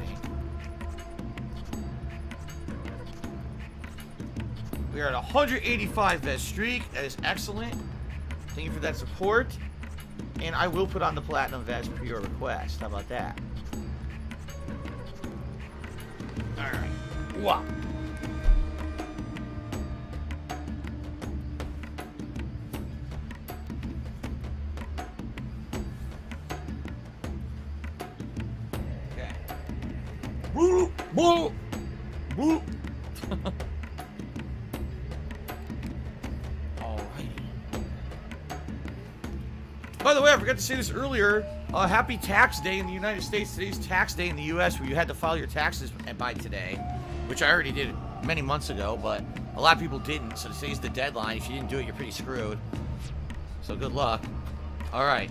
Speaker 6: We are at 185 vest streak. That is excellent. Thank you for that support. And I will put on the platinum vest per your request. How about that? Alright. Wow. Okay. Boo! Boo! Boo! By the way, I forgot to say this earlier. Happy Tax Day in the United States. Today's Tax Day in the U.S., where you had to file your taxes by today, which I already did many months ago, but a lot of people didn't. So today's the deadline. If you didn't do it, you're pretty screwed. So good luck. All right.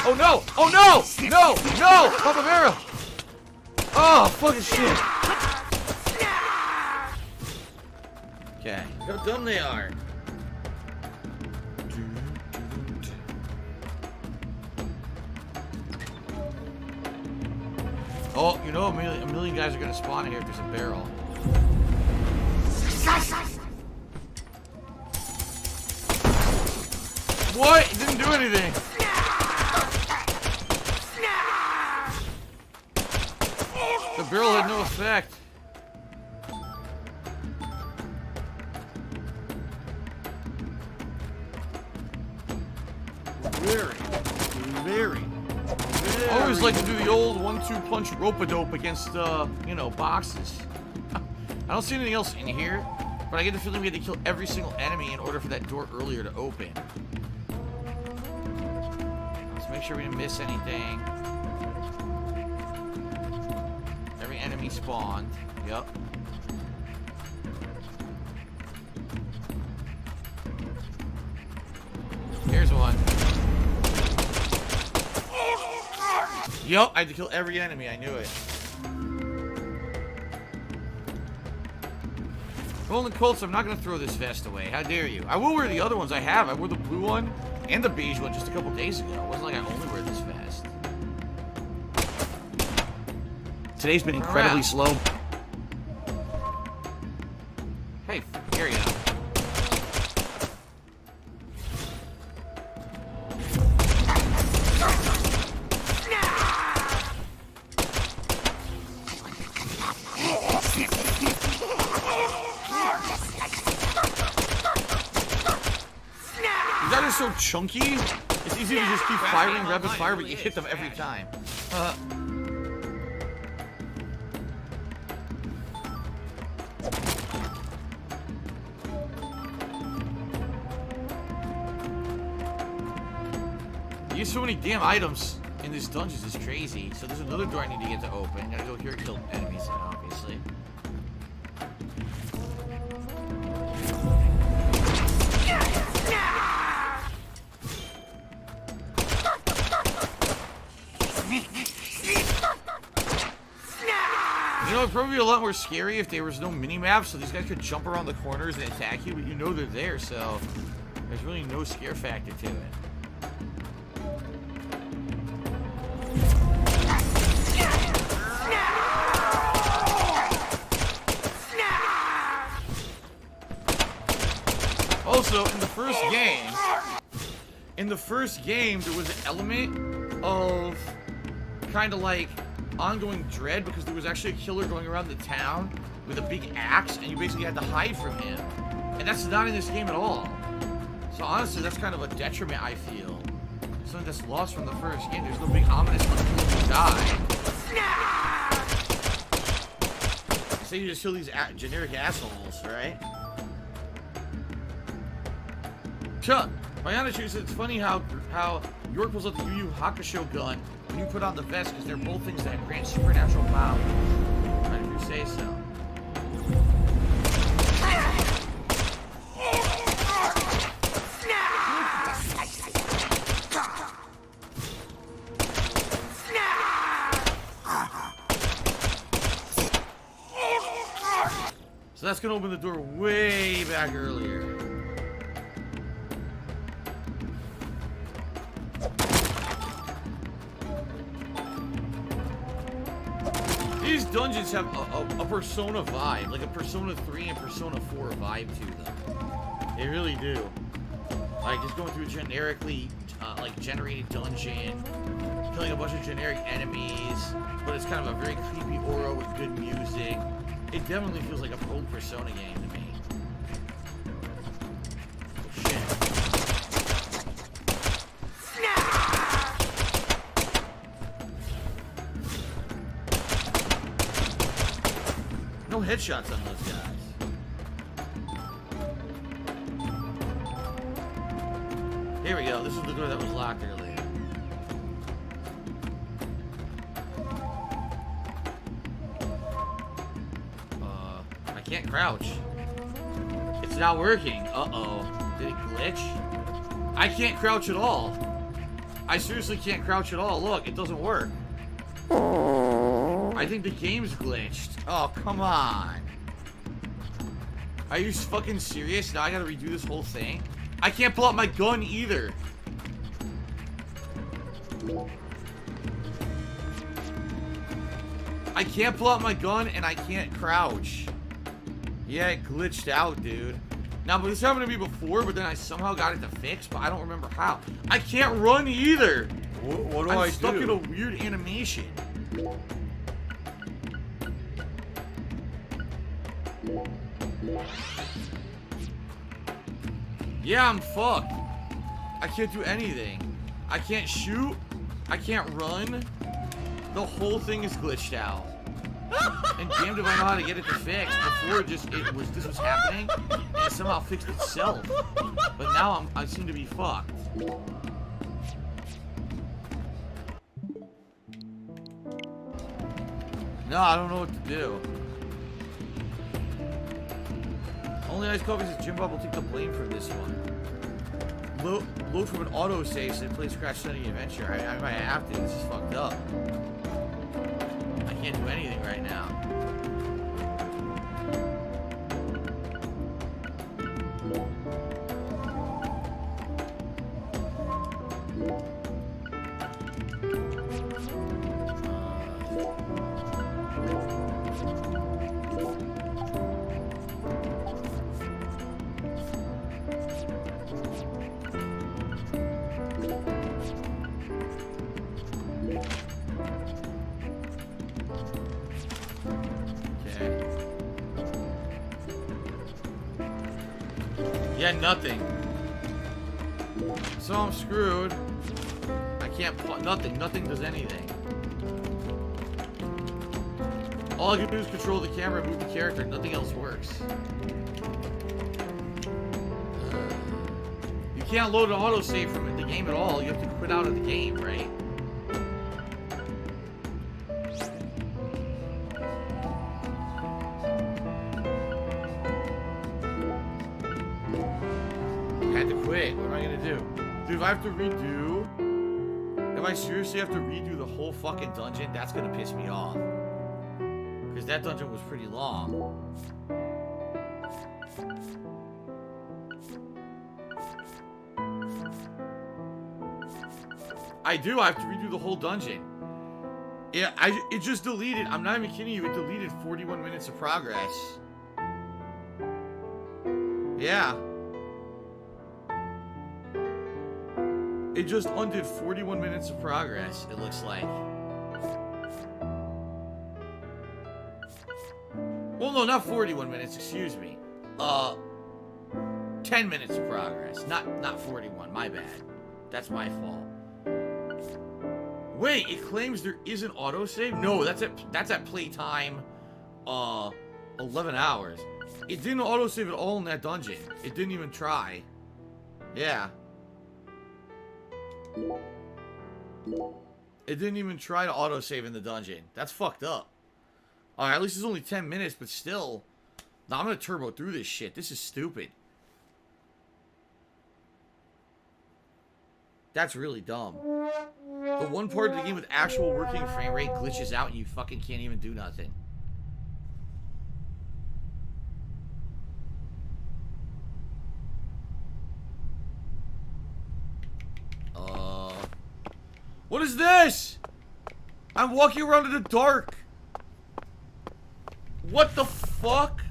Speaker 6: Oh no! Oh no! No! No! Papa Barrel! Oh, fucking shit! Okay. Look how dumb they are. Oh, you know, a million guys are gonna spawn here if there's a barrel. What? It didn't do anything. The barrel had no effect. Very. I always like to do the old 1-2 punch rope-a-dope against, you know, boxes. I don't see anything else in here, but I get the feeling we had to kill every single enemy in order for that door earlier to open. Let's make sure we didn't miss anything. Every enemy spawned. Yep. Here's one. Yup, I had to kill every enemy. I knew it. Golden Colts, I'm not going to throw this vest away. How dare you? I will wear the other ones I have. I wore the blue one and the beige one just a couple days ago. It wasn't like I only wear this vest. Today's been incredibly slow. Hey, here you go. These guys are so chunky. It's easy to just keep firing rapid fire, but you hit them every time. There's so many damn items in this dungeon, it's crazy. So there's another door I need to get to open. Gotta go here and kill enemies, obviously. You know, it'd probably be a lot more scary if there was no mini-map, so these guys could jump around the corners and attack you, but you know they're there, so there's really no scare factor to it. Also, in the first game, there was an element of kind of like ongoing dread because there was actually a killer going around the town with a big axe, and you basically had to hide from him. And that's not in this game at all. So honestly, that's kind of a detriment, I feel. Something that's lost from the first game. There's no big ominous people die. So you just kill these generic assholes, right? Chuck. Mayana says it's funny how York pulls out the Yu Yu Hakusho gun when you put on the vest because they're both things that grant supernatural power. Right, if you say so. So that's gonna open the door way back earlier. These dungeons have a Persona vibe, like a Persona 3 and Persona 4 vibe to them. They really do. Like, just going through a generically, like, generated dungeon, killing a bunch of generic enemies, but it's kind of a very creepy aura with good music. It definitely feels like a old Persona game to me. Oh, shit. No headshots on those guys. Here we go. This is the door that was locked earlier. I can't crouch. It's not working. Uh-oh. Did it glitch? I can't crouch at all. I seriously can't crouch at all. Look, it doesn't work. I think the game's glitched. Oh, come on. Are you fucking serious? Now I gotta redo this whole thing? I can't pull out my gun either. I can't pull out my gun and I can't crouch. Yeah, it glitched out, dude. Now, but this happened to me before, but then I somehow got it to fix, but I don't remember how. I can't run either.
Speaker 5: What do I do?
Speaker 6: I'm stuck in a weird animation. Yeah, I'm fucked. I can't do anything. I can't shoot. I can't run. The whole thing is glitched out. And damned if I know how to get it to fix. Before this was happening, and it somehow fixed itself. But now I seem to be fucked. No, I don't know what to do. Only Ice Coffee says Jim Bob will take the blame for this one. Load from an autosave so play Scratch Sunny Adventure. I might have to. This is fucked up. I can't do anything right now. Yeah, nothing. So I'm screwed. I can't nothing. Nothing does anything. All I can do is control the camera and move the character. Nothing else works. You can't load an autosave from the game at all. You have to quit out of the game, right? Wait, what am I gonna do? Dude, if I have to redo... If I seriously have to redo the whole fucking dungeon, that's gonna piss me off. Because that dungeon was pretty long. I do, I have to redo the whole dungeon. Yeah, it just deleted, I'm not even kidding you, it deleted 41 minutes of progress. Yeah. It just undid 41 minutes of progress, it looks like. Well, no, not 41 minutes, excuse me. 10 minutes of progress, not 41, my bad. That's my fault. Wait, it claims there is an autosave? No, that's at playtime, 11 hours. It didn't autosave at all in that dungeon. It didn't even try. Yeah. It didn't even try to autosave in the dungeon. That's fucked up. Alright, at least it's only 10 minutes, but still. Now I'm gonna turbo through this shit. This is stupid. That's really dumb. The one part of the game with actual working frame rate glitches out and you fucking can't even do nothing. What is this? I'm walking around in the dark. What the fuck?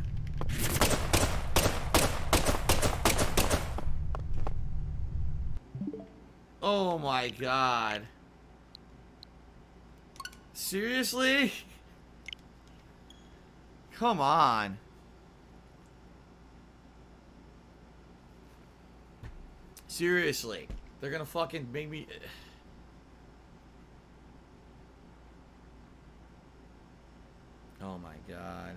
Speaker 6: Oh my god. Seriously? Come on. Seriously. They're gonna fucking make me... Oh my god.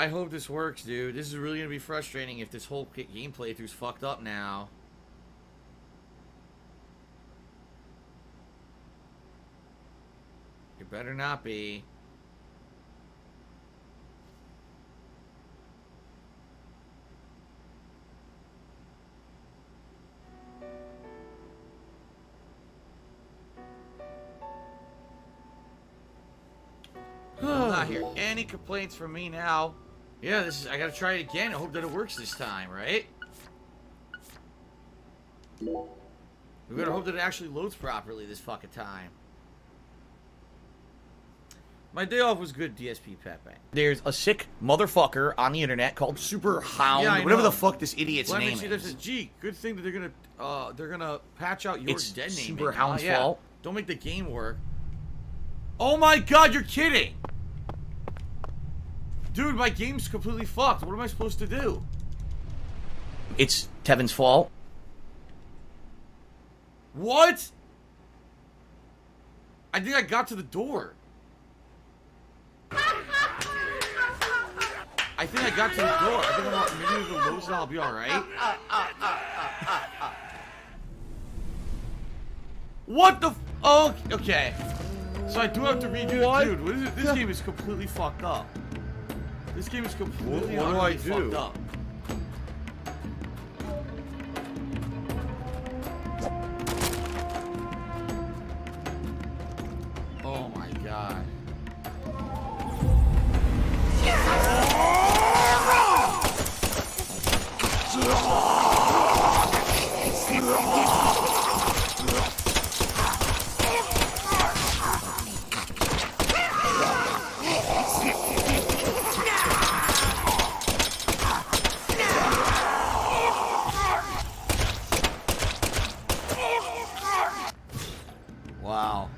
Speaker 6: I hope this works, dude. This is really gonna be frustrating if this whole game playthrough's fucked up now. It better not be. I'm not hearing any complaints from me now. Yeah, this is. I gotta try it again. I hope that it works this time, right? We gotta hope that it actually loads properly this fucking time. My day off was good, DSP Pepe. There's a sick motherfucker on the internet called Super Hound,
Speaker 4: Yeah,
Speaker 6: whatever the fuck this idiot's
Speaker 4: Let me
Speaker 6: name
Speaker 4: see,
Speaker 6: is.
Speaker 4: there's a G. Good thing that they're gonna patch out your
Speaker 6: It's
Speaker 4: dead name.
Speaker 6: Super Hound's fault.
Speaker 4: Don't make the game work. Oh my god, you're kidding! Dude, my game's completely fucked. What am I supposed to do?
Speaker 6: It's Tevin's fault.
Speaker 4: What? I think I got to the door. I think I got to the door. I think maybe the loads and I'll be alright. What the f- Oh, okay. So I do have to redo it. Dude, what is it? This game is completely fucked up. This game is completely
Speaker 5: What do I
Speaker 4: utterly
Speaker 5: do?
Speaker 4: fucked up. Oh my god. Wow.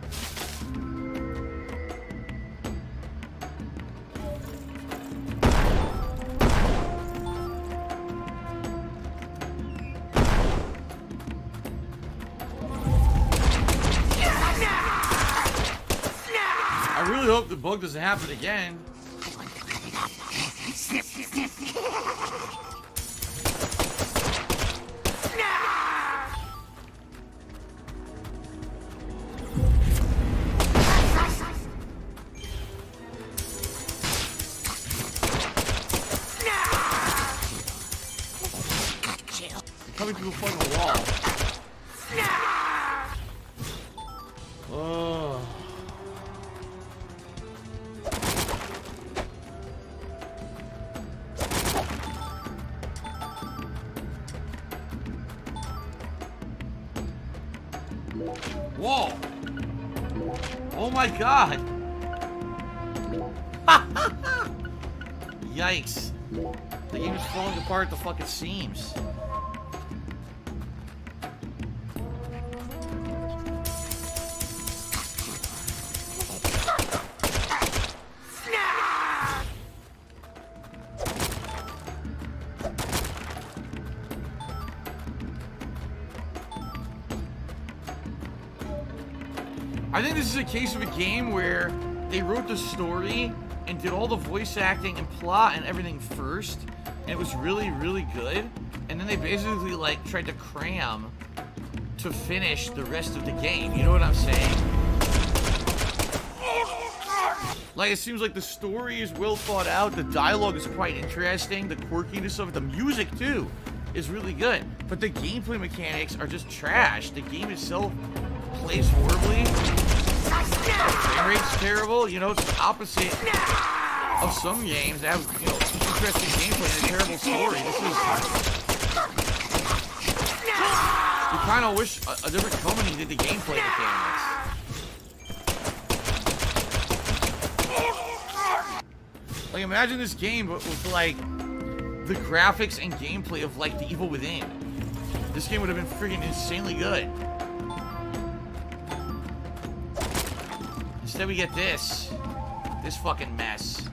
Speaker 4: I really hope the bug doesn't happen again. Coming through the fucking wall. Oh. Whoa. Oh my god. Yikes. The game is falling apart at the fucking seams. I think this is a case of a game where they wrote the story and did all the voice acting and plot and everything first,
Speaker 6: and it was really, really good. And then they basically like tried to cram to finish the rest of the game. You know what I'm saying? Like, it seems like the story is well thought out. The dialogue is quite interesting. The quirkiness of it, the music too, is really good. But the gameplay mechanics are just trash. The game itself plays horribly. The frame rate's terrible. You know, it's the opposite of some games that have, you know, interesting gameplay and a terrible story. This is... You kind of wish a different company did the gameplay mechanics. Like, imagine this game but with, like, the graphics and gameplay of, like, The Evil Within. This game would have been freaking insanely good. Instead we get this fucking mess.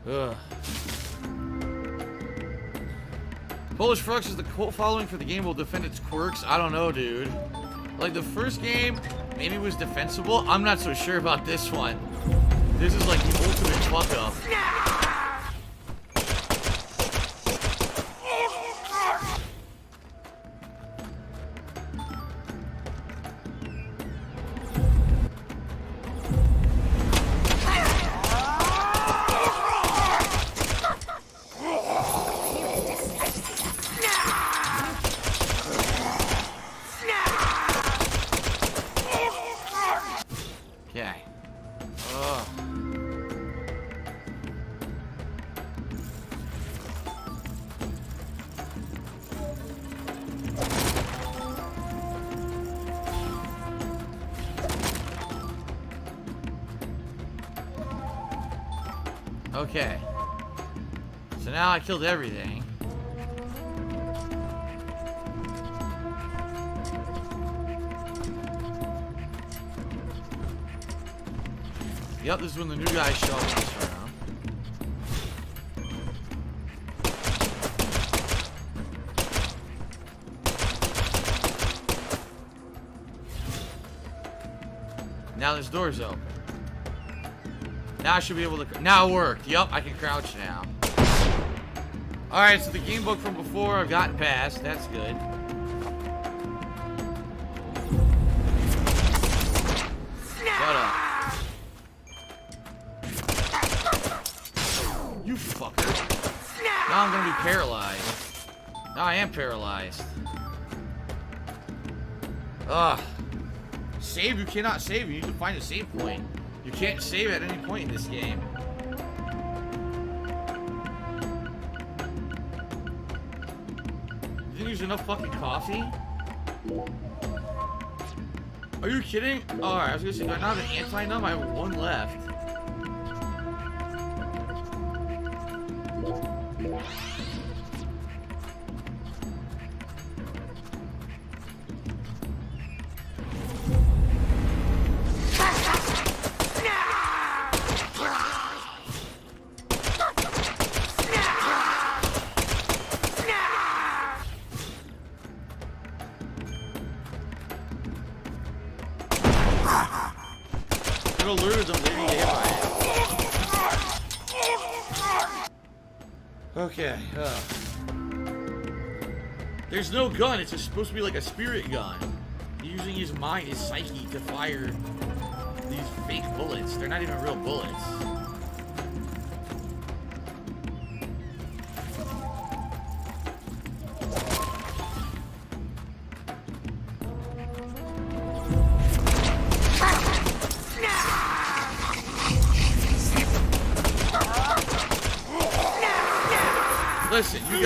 Speaker 6: Ugh. Polish Flux is the cult following for the game will defend its quirks. I don't know, dude. Like, the first game maybe was defensible. I'm not so sure about this one. This is like the ultimate fuck up. Okay. Ugh. Okay. So now I killed everything. Yep, this is when the new guys show up this round. Now this door's open. Now I should be able to... Now it worked. Yup, I can crouch now. Alright, so the game book from before I've gotten past. That's good. Shut up. You fucker. Now I'm gonna be paralyzed. Now I am paralyzed. Ugh. Save, you cannot save. You need to find a save point. You can't save at any point in this game. You didn't use enough fucking coffee? Are you kidding? Alright, I was gonna say, do I not have an anti-numb? I have one left. It alerted them, they didn't get hit by it. Okay, there's no gun, it's just supposed to be like a spirit gun. Using his mind, his psyche to fire these fake bullets. They're not even real bullets. Listen, you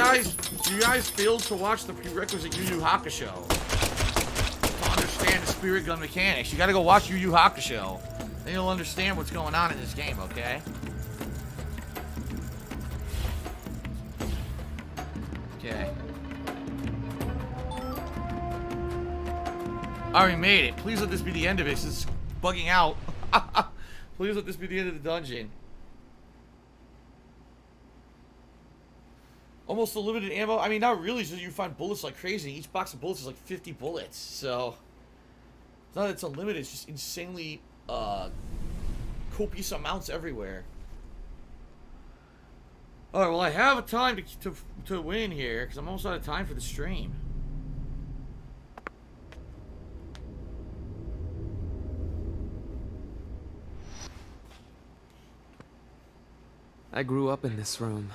Speaker 6: guys failed to watch the prerequisite Yu Yu Hakusho to understand the spirit gun mechanics. You gotta go watch Yu Yu Hakusho. Then you'll understand what's going on in this game, okay? Okay. Alright, we made it. Please let this be the end of it. This is bugging out. Please let this be the end of the dungeon. Almost unlimited ammo. I mean, not really, so you find bullets like crazy. Each box of bullets is like 50 bullets. So, it's not that it's unlimited, it's just insanely copious amounts everywhere. Alright, well, I have a time to win here, because I'm almost out of time for the stream.
Speaker 18: I grew up in this room.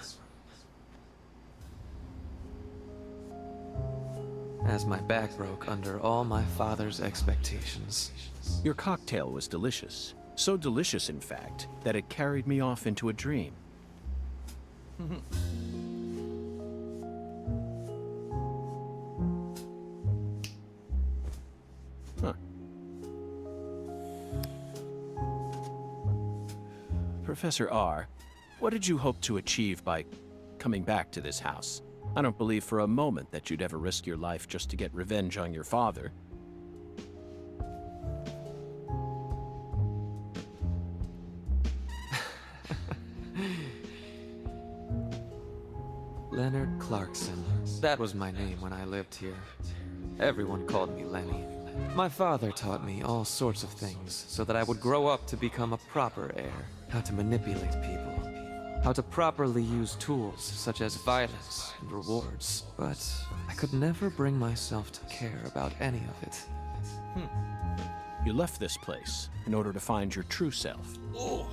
Speaker 18: As my back broke under all my father's expectations.
Speaker 17: Your cocktail was delicious. So delicious, in fact, that it carried me off into a dream. Huh. Professor R, what did you hope to achieve by coming back to this house? I don't believe for a moment that you'd ever risk your life just to get revenge on your father.
Speaker 18: Leonard Clarkson. That was my name when I lived here. Everyone called me Lenny. My father taught me all sorts of things so that I would grow up to become a proper heir. How to manipulate people. How to properly use tools such as violence and rewards. But I could never bring myself to care about any of it.
Speaker 17: You left this place in order to find your true self.
Speaker 6: Oh.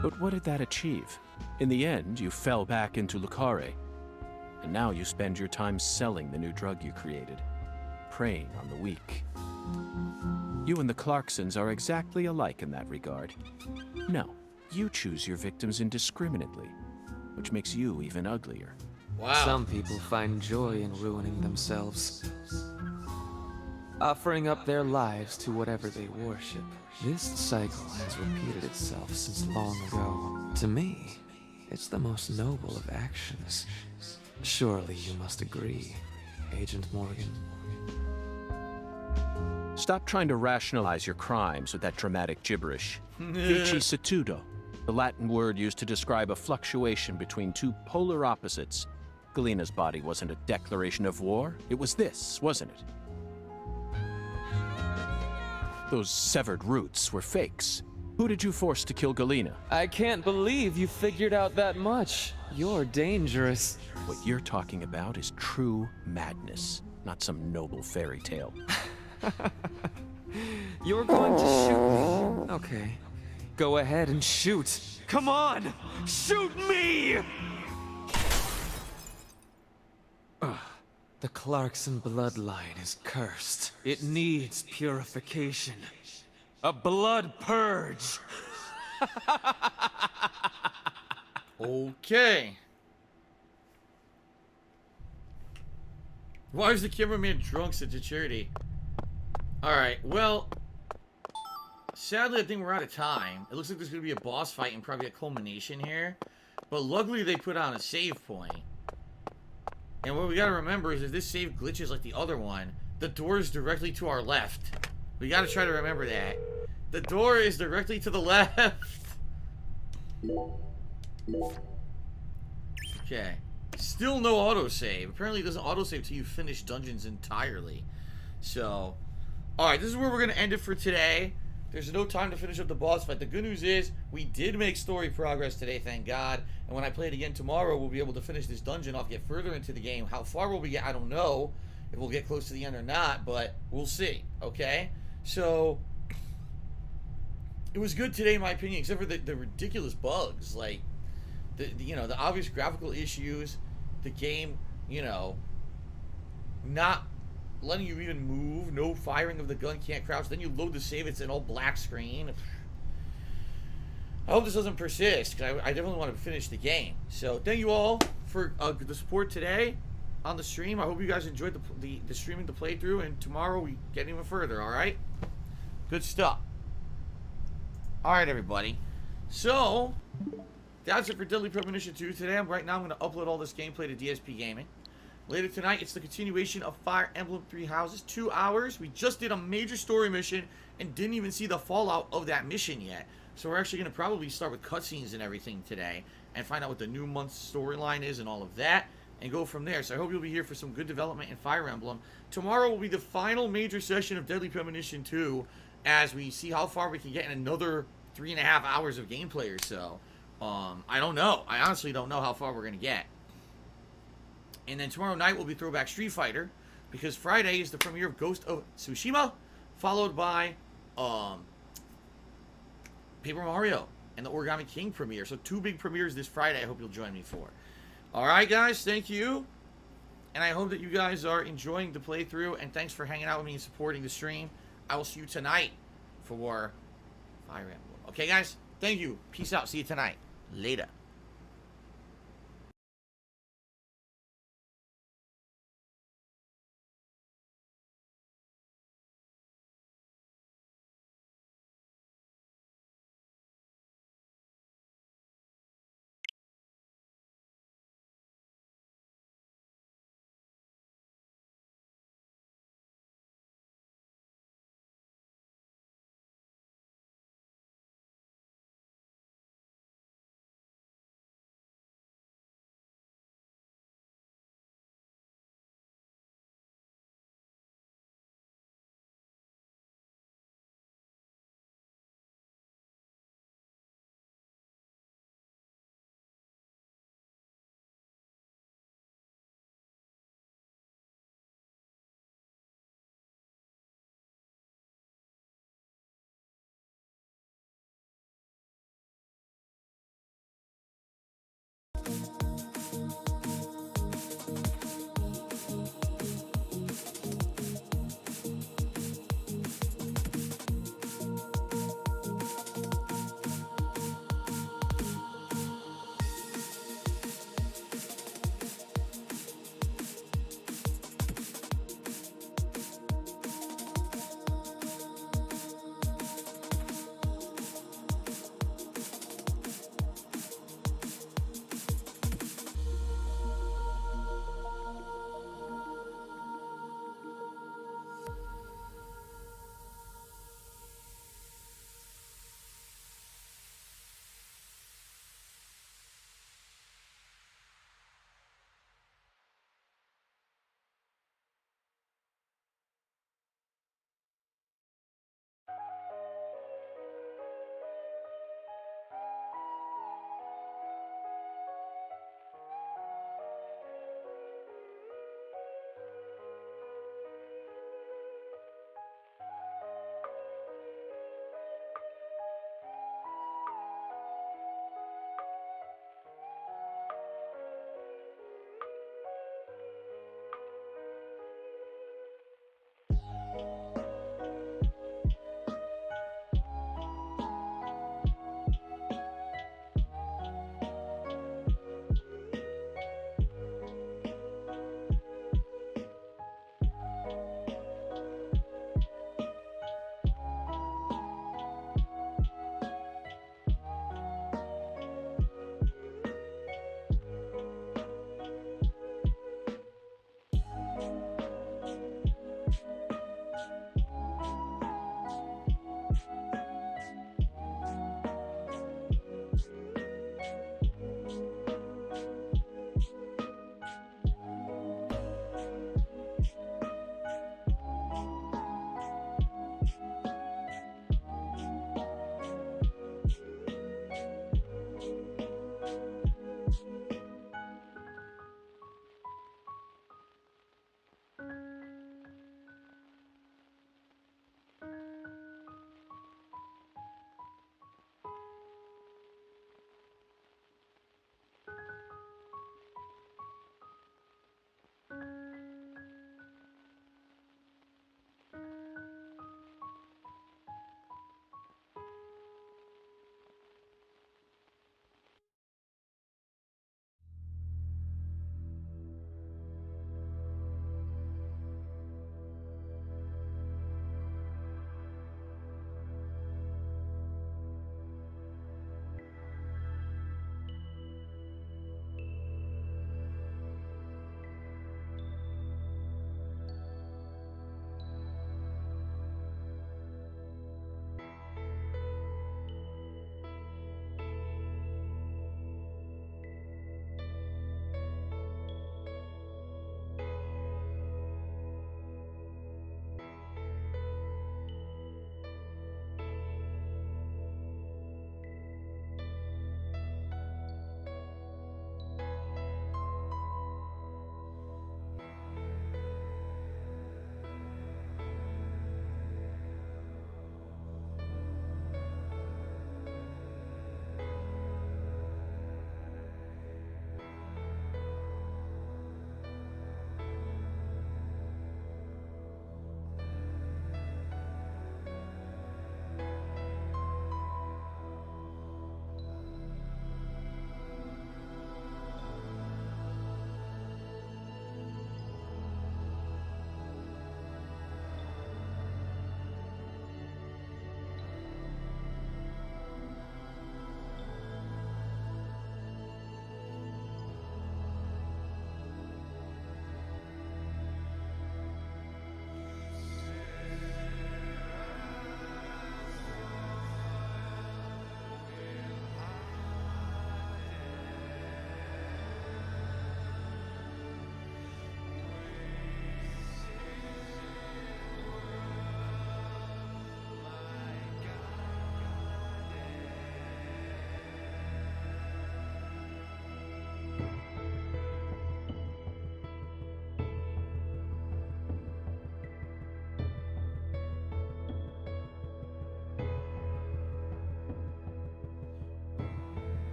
Speaker 17: But what did that achieve? In the end, you fell back into Lucare. And now you spend your time selling the new drug you created, preying on the weak. You and the Clarksons are exactly alike in that regard. No, you choose your victims indiscriminately, which makes you even uglier.
Speaker 6: Wow.
Speaker 18: Some people find joy in ruining themselves, offering up their lives to whatever they worship. This cycle has repeated itself since long ago. To me, it's the most noble of actions. Surely you must agree, Agent Morgan.
Speaker 17: Stop trying to rationalize your crimes with that dramatic gibberish. Vicissitudo, the Latin word used to describe a fluctuation between two polar opposites. Galena's body wasn't a declaration of war. It was this, wasn't it? Those severed roots were fakes. Who did you force to kill Galena?
Speaker 18: I can't believe you figured out that much. You're dangerous.
Speaker 17: What you're talking about is true madness, not some noble fairy tale.
Speaker 18: You're going to shoot me. Okay. Go ahead and shoot. Come on! Shoot me! The Clarkson bloodline is cursed. It needs purification. A blood purge.
Speaker 6: Okay. Why is the cameraman drunk? Said to Charity. Alright, well, sadly I think we're out of time. It looks like there's going to be a boss fight and probably a culmination here. But luckily they put on a save point. And what we got to remember is if this save glitches like the other one, the door is directly to our left. We got to try to remember that. The door is directly to the left. Okay. Still no autosave. Apparently it doesn't autosave till you finish dungeons entirely. So, alright, this is where we're going to end it for today. There's no time to finish up the boss fight. The good news is, we did make story progress today, thank God. And when I play it again tomorrow, we'll be able to finish this dungeon off, get further into the game. How far will we get? I don't know if we'll get close to the end or not, but we'll see, okay? So, it was good today in my opinion, except for the ridiculous bugs. Like, you know, the obvious graphical issues, the game, you know, not letting you even move, no firing of the gun, can't crouch, then you load the save, it's an all black screen. I hope this doesn't persist, because I definitely want to finish the game. So, thank you all for the support today on the stream. I hope you guys enjoyed the streaming, the playthrough, and tomorrow we get even further, alright? Good stuff. Alright, everybody. So, that's it for Deadly Premonition 2 today. Right now I'm going to upload all this gameplay to DSP Gaming. Later tonight, it's the continuation of Fire Emblem Three Houses. 2 hours. We just did a major story mission and didn't even see the fallout of that mission yet. So we're actually going to probably start with cutscenes and everything today and find out what the new month's storyline is and all of that and go from there. So I hope you'll be here for some good development in Fire Emblem. Tomorrow will be the final major session of Deadly Premonition 2 as we see how far we can get in another 3.5 hours of gameplay or so. I don't know. I honestly don't know how far we're going to get. And then tomorrow night will be Throwback Street Fighter, because Friday is the premiere of Ghost of Tsushima, followed by Paper Mario and the Origami King premiere. So 2 big premieres this Friday I hope you'll join me for. Alright guys, thank you. And I hope that you guys are enjoying the playthrough, and thanks for hanging out with me and supporting the stream. I will see you tonight for Fire Emblem. Okay guys, thank you. Peace out. See you tonight. Later.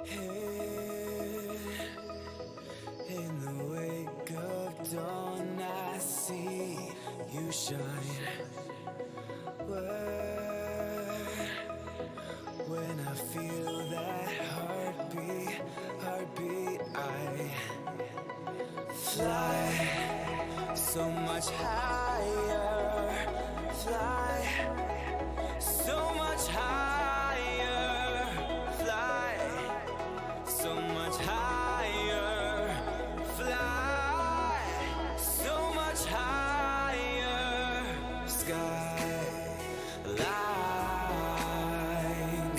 Speaker 3: In the wake of dawn, I see you shine. When I feel that heartbeat, I fly so much higher, fly so much higher, fly so much higher, fly so much higher, sky lines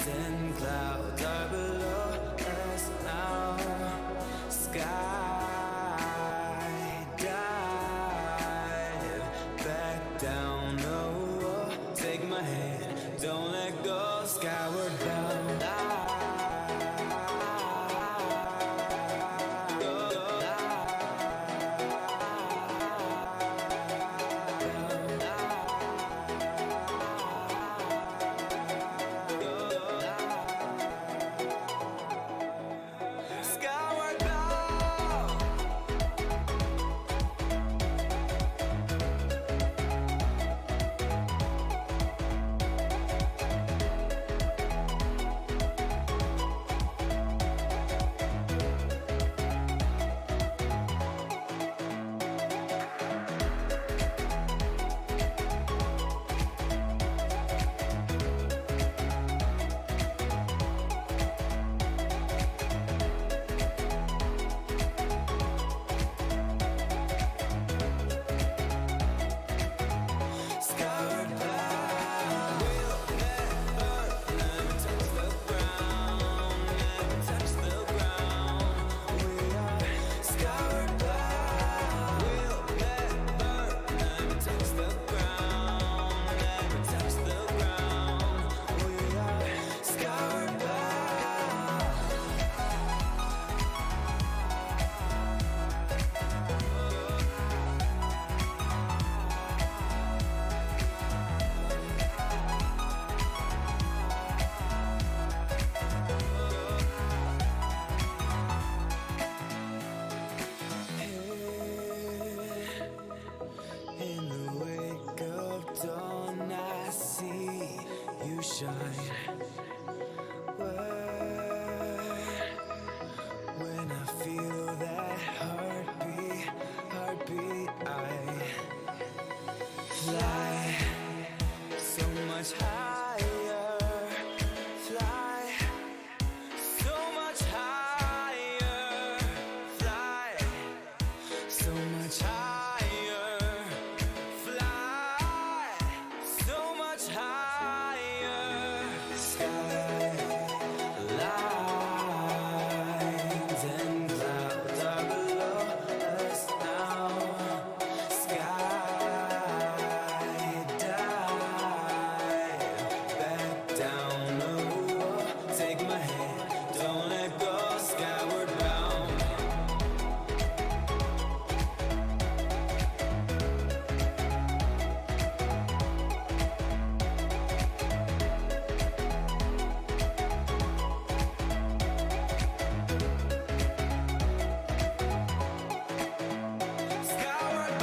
Speaker 3: and clouds are below us now, sky dive back down, oh, take my hand, don't let go, skyward bound. Skyward bound. Skyward bound. We'll never touch the ground, never touch the ground. We are skyward bound. We'll never touch the ground, never touch the ground. We are skyward bound. In the wake of dawn, I see you shine. When I feel that heartbeat, I fly so much higher, fly so much higher, fly so much higher, fly so much higher, sky lines and clouds are below us now, sky dive back down, oh, take my hand, don't let go, skyward bound. Skyward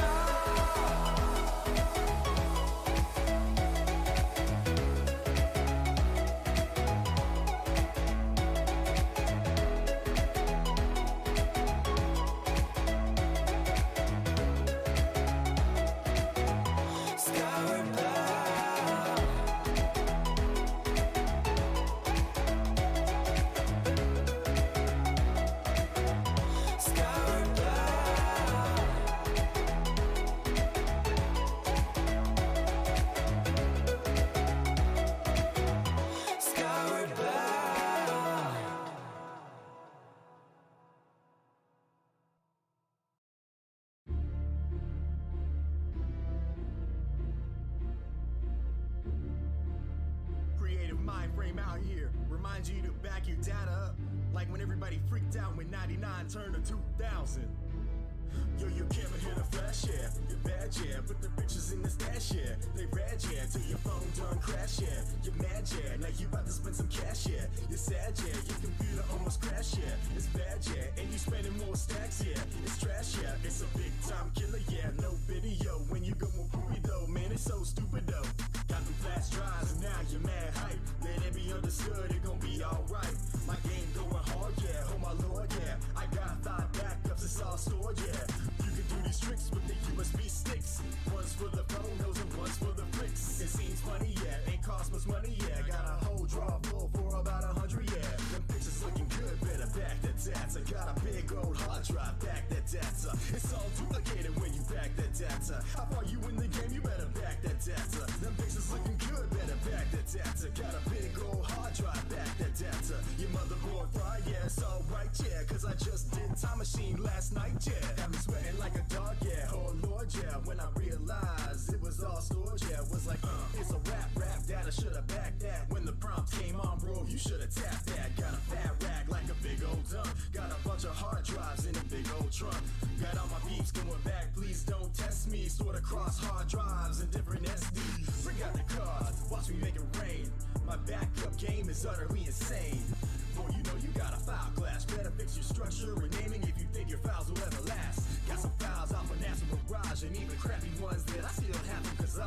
Speaker 3: Skyward bound. Skyward bound. Skyward bound.
Speaker 1: Creative mind frame out here reminds you to back your data up. Like when everybody freaked out when 99 turned to 2000. Yo, your camera hit a flash, yeah. Your bad, yeah. Put the pictures in the stash, yeah. They red, yeah. Till your phone done crash, yeah. You're mad, yeah. Now you about to spend some cash, yeah. You're sad, yeah. Your computer almost crashed. cash, yeah. It's bad, yeah. And you spending more stacks, yeah. It's trash, yeah. It's a big time killer, yeah. No video when you go on poopy though, man. It's so stupid though. Got them flash drives and now you're mad hype. Let it be understood, it gon' be alright. My game going hard, yeah. Oh my lord, yeah. I got 5 backups, it's all stored, yeah. You can do these tricks with the USB sticks. One's for the photos and one's for the flicks. It seems funny, yeah. Ain't cost much money, yeah. Got a whole drawer full for about 100, yeah. Them pictures looking good, better back that data. Got a big old hard drive, back that data. It's all duplicated when you back that data. How far you in the game, you better back that data. Them pictures looking good, better back that data. Got a big old hard drive, back that data. Your motherboard fried, yeah, it's alright, yeah. Cause I just did Time Machine last night, yeah. Got me sweating like a dog, yeah. Oh lord, yeah. When I realized it was all storage, yeah. Was like, it's a rap data. Should've backed that. When the prompts came on, bro, you should've tapped that. Got a fat rack like a big old dump. Got a bunch of hard drives in a big old trunk. Got all my peeps going back, please don't test me. Stored across hard drives and different SDs. Bring out the card, watch me make it rain. My backup game is utterly insane. Boy, you know you got a file clash. Better fix your structure and naming if you think your files will ever last. Got some files off of National Garage and even crappy ones that I still have them cause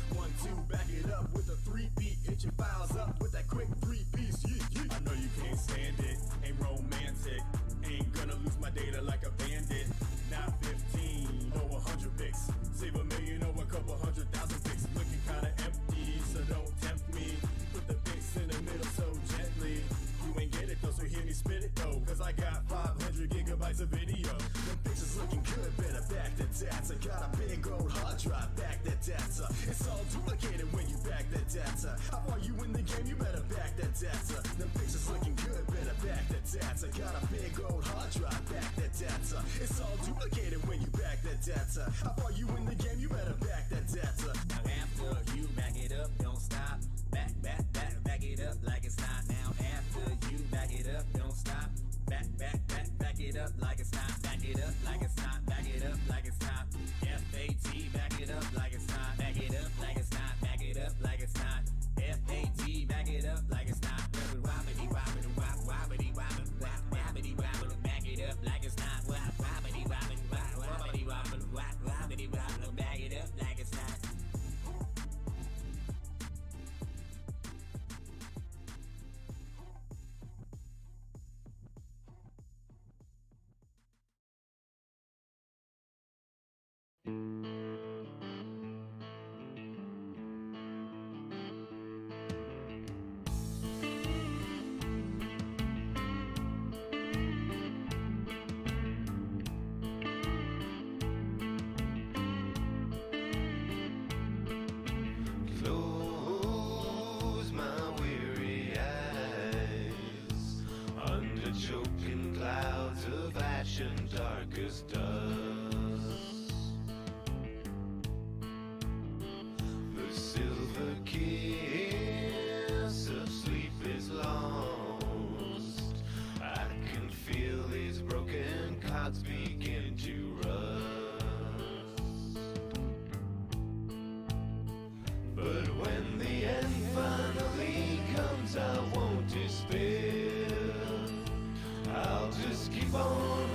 Speaker 1: 1, 2, back it up with a 3-beat. Hit your files up with that quick 3-piece. Yeah. I know you can't stand it, ain't romantic. Ain't gonna lose my data like a bandit. Not 15 or 100 pics. Save $1 million or a couple 100,000 pics. Looking kinda empty, so don't tempt me. Put the pics in the middle so gently. You ain't get it though, so hear me spit it though. Cause I got 500 gigabytes of video. Them pictures looking good, better back that data. Got a big old hard drive, back that data. It's all duplicated when you back that data. How far you in the game, you better back that data. Them pictures looking good, better back that data. Got a big old hard drive, back that data. It's all duplicated when you back that data. How far you in the game, you better back that data.
Speaker 11: Now after you back it up, don't stop. Back it up like it's not. Now after you back it up, don't stop. Back it up like it's not. Back it up like it's not. Back it up like it's not. FAT, back it up like it's not. Back it up like it's not. Back it up like it's not. FAT, back it up like it's not. Wobbity wobbity wop wobbity wobbity wop wobbity wobbity. Back it up like it's not. Wop wobbity wobbity wop wobbity wobbity wop wobbity wobbity. Back it up like it's not.
Speaker 3: Close my weary eyes under choking clouds of ash and darkest dust. The silver kiss of sleep is lost. I can feel these broken cards begin to rust. But when the end finally comes, I won't despair. I'll just keep on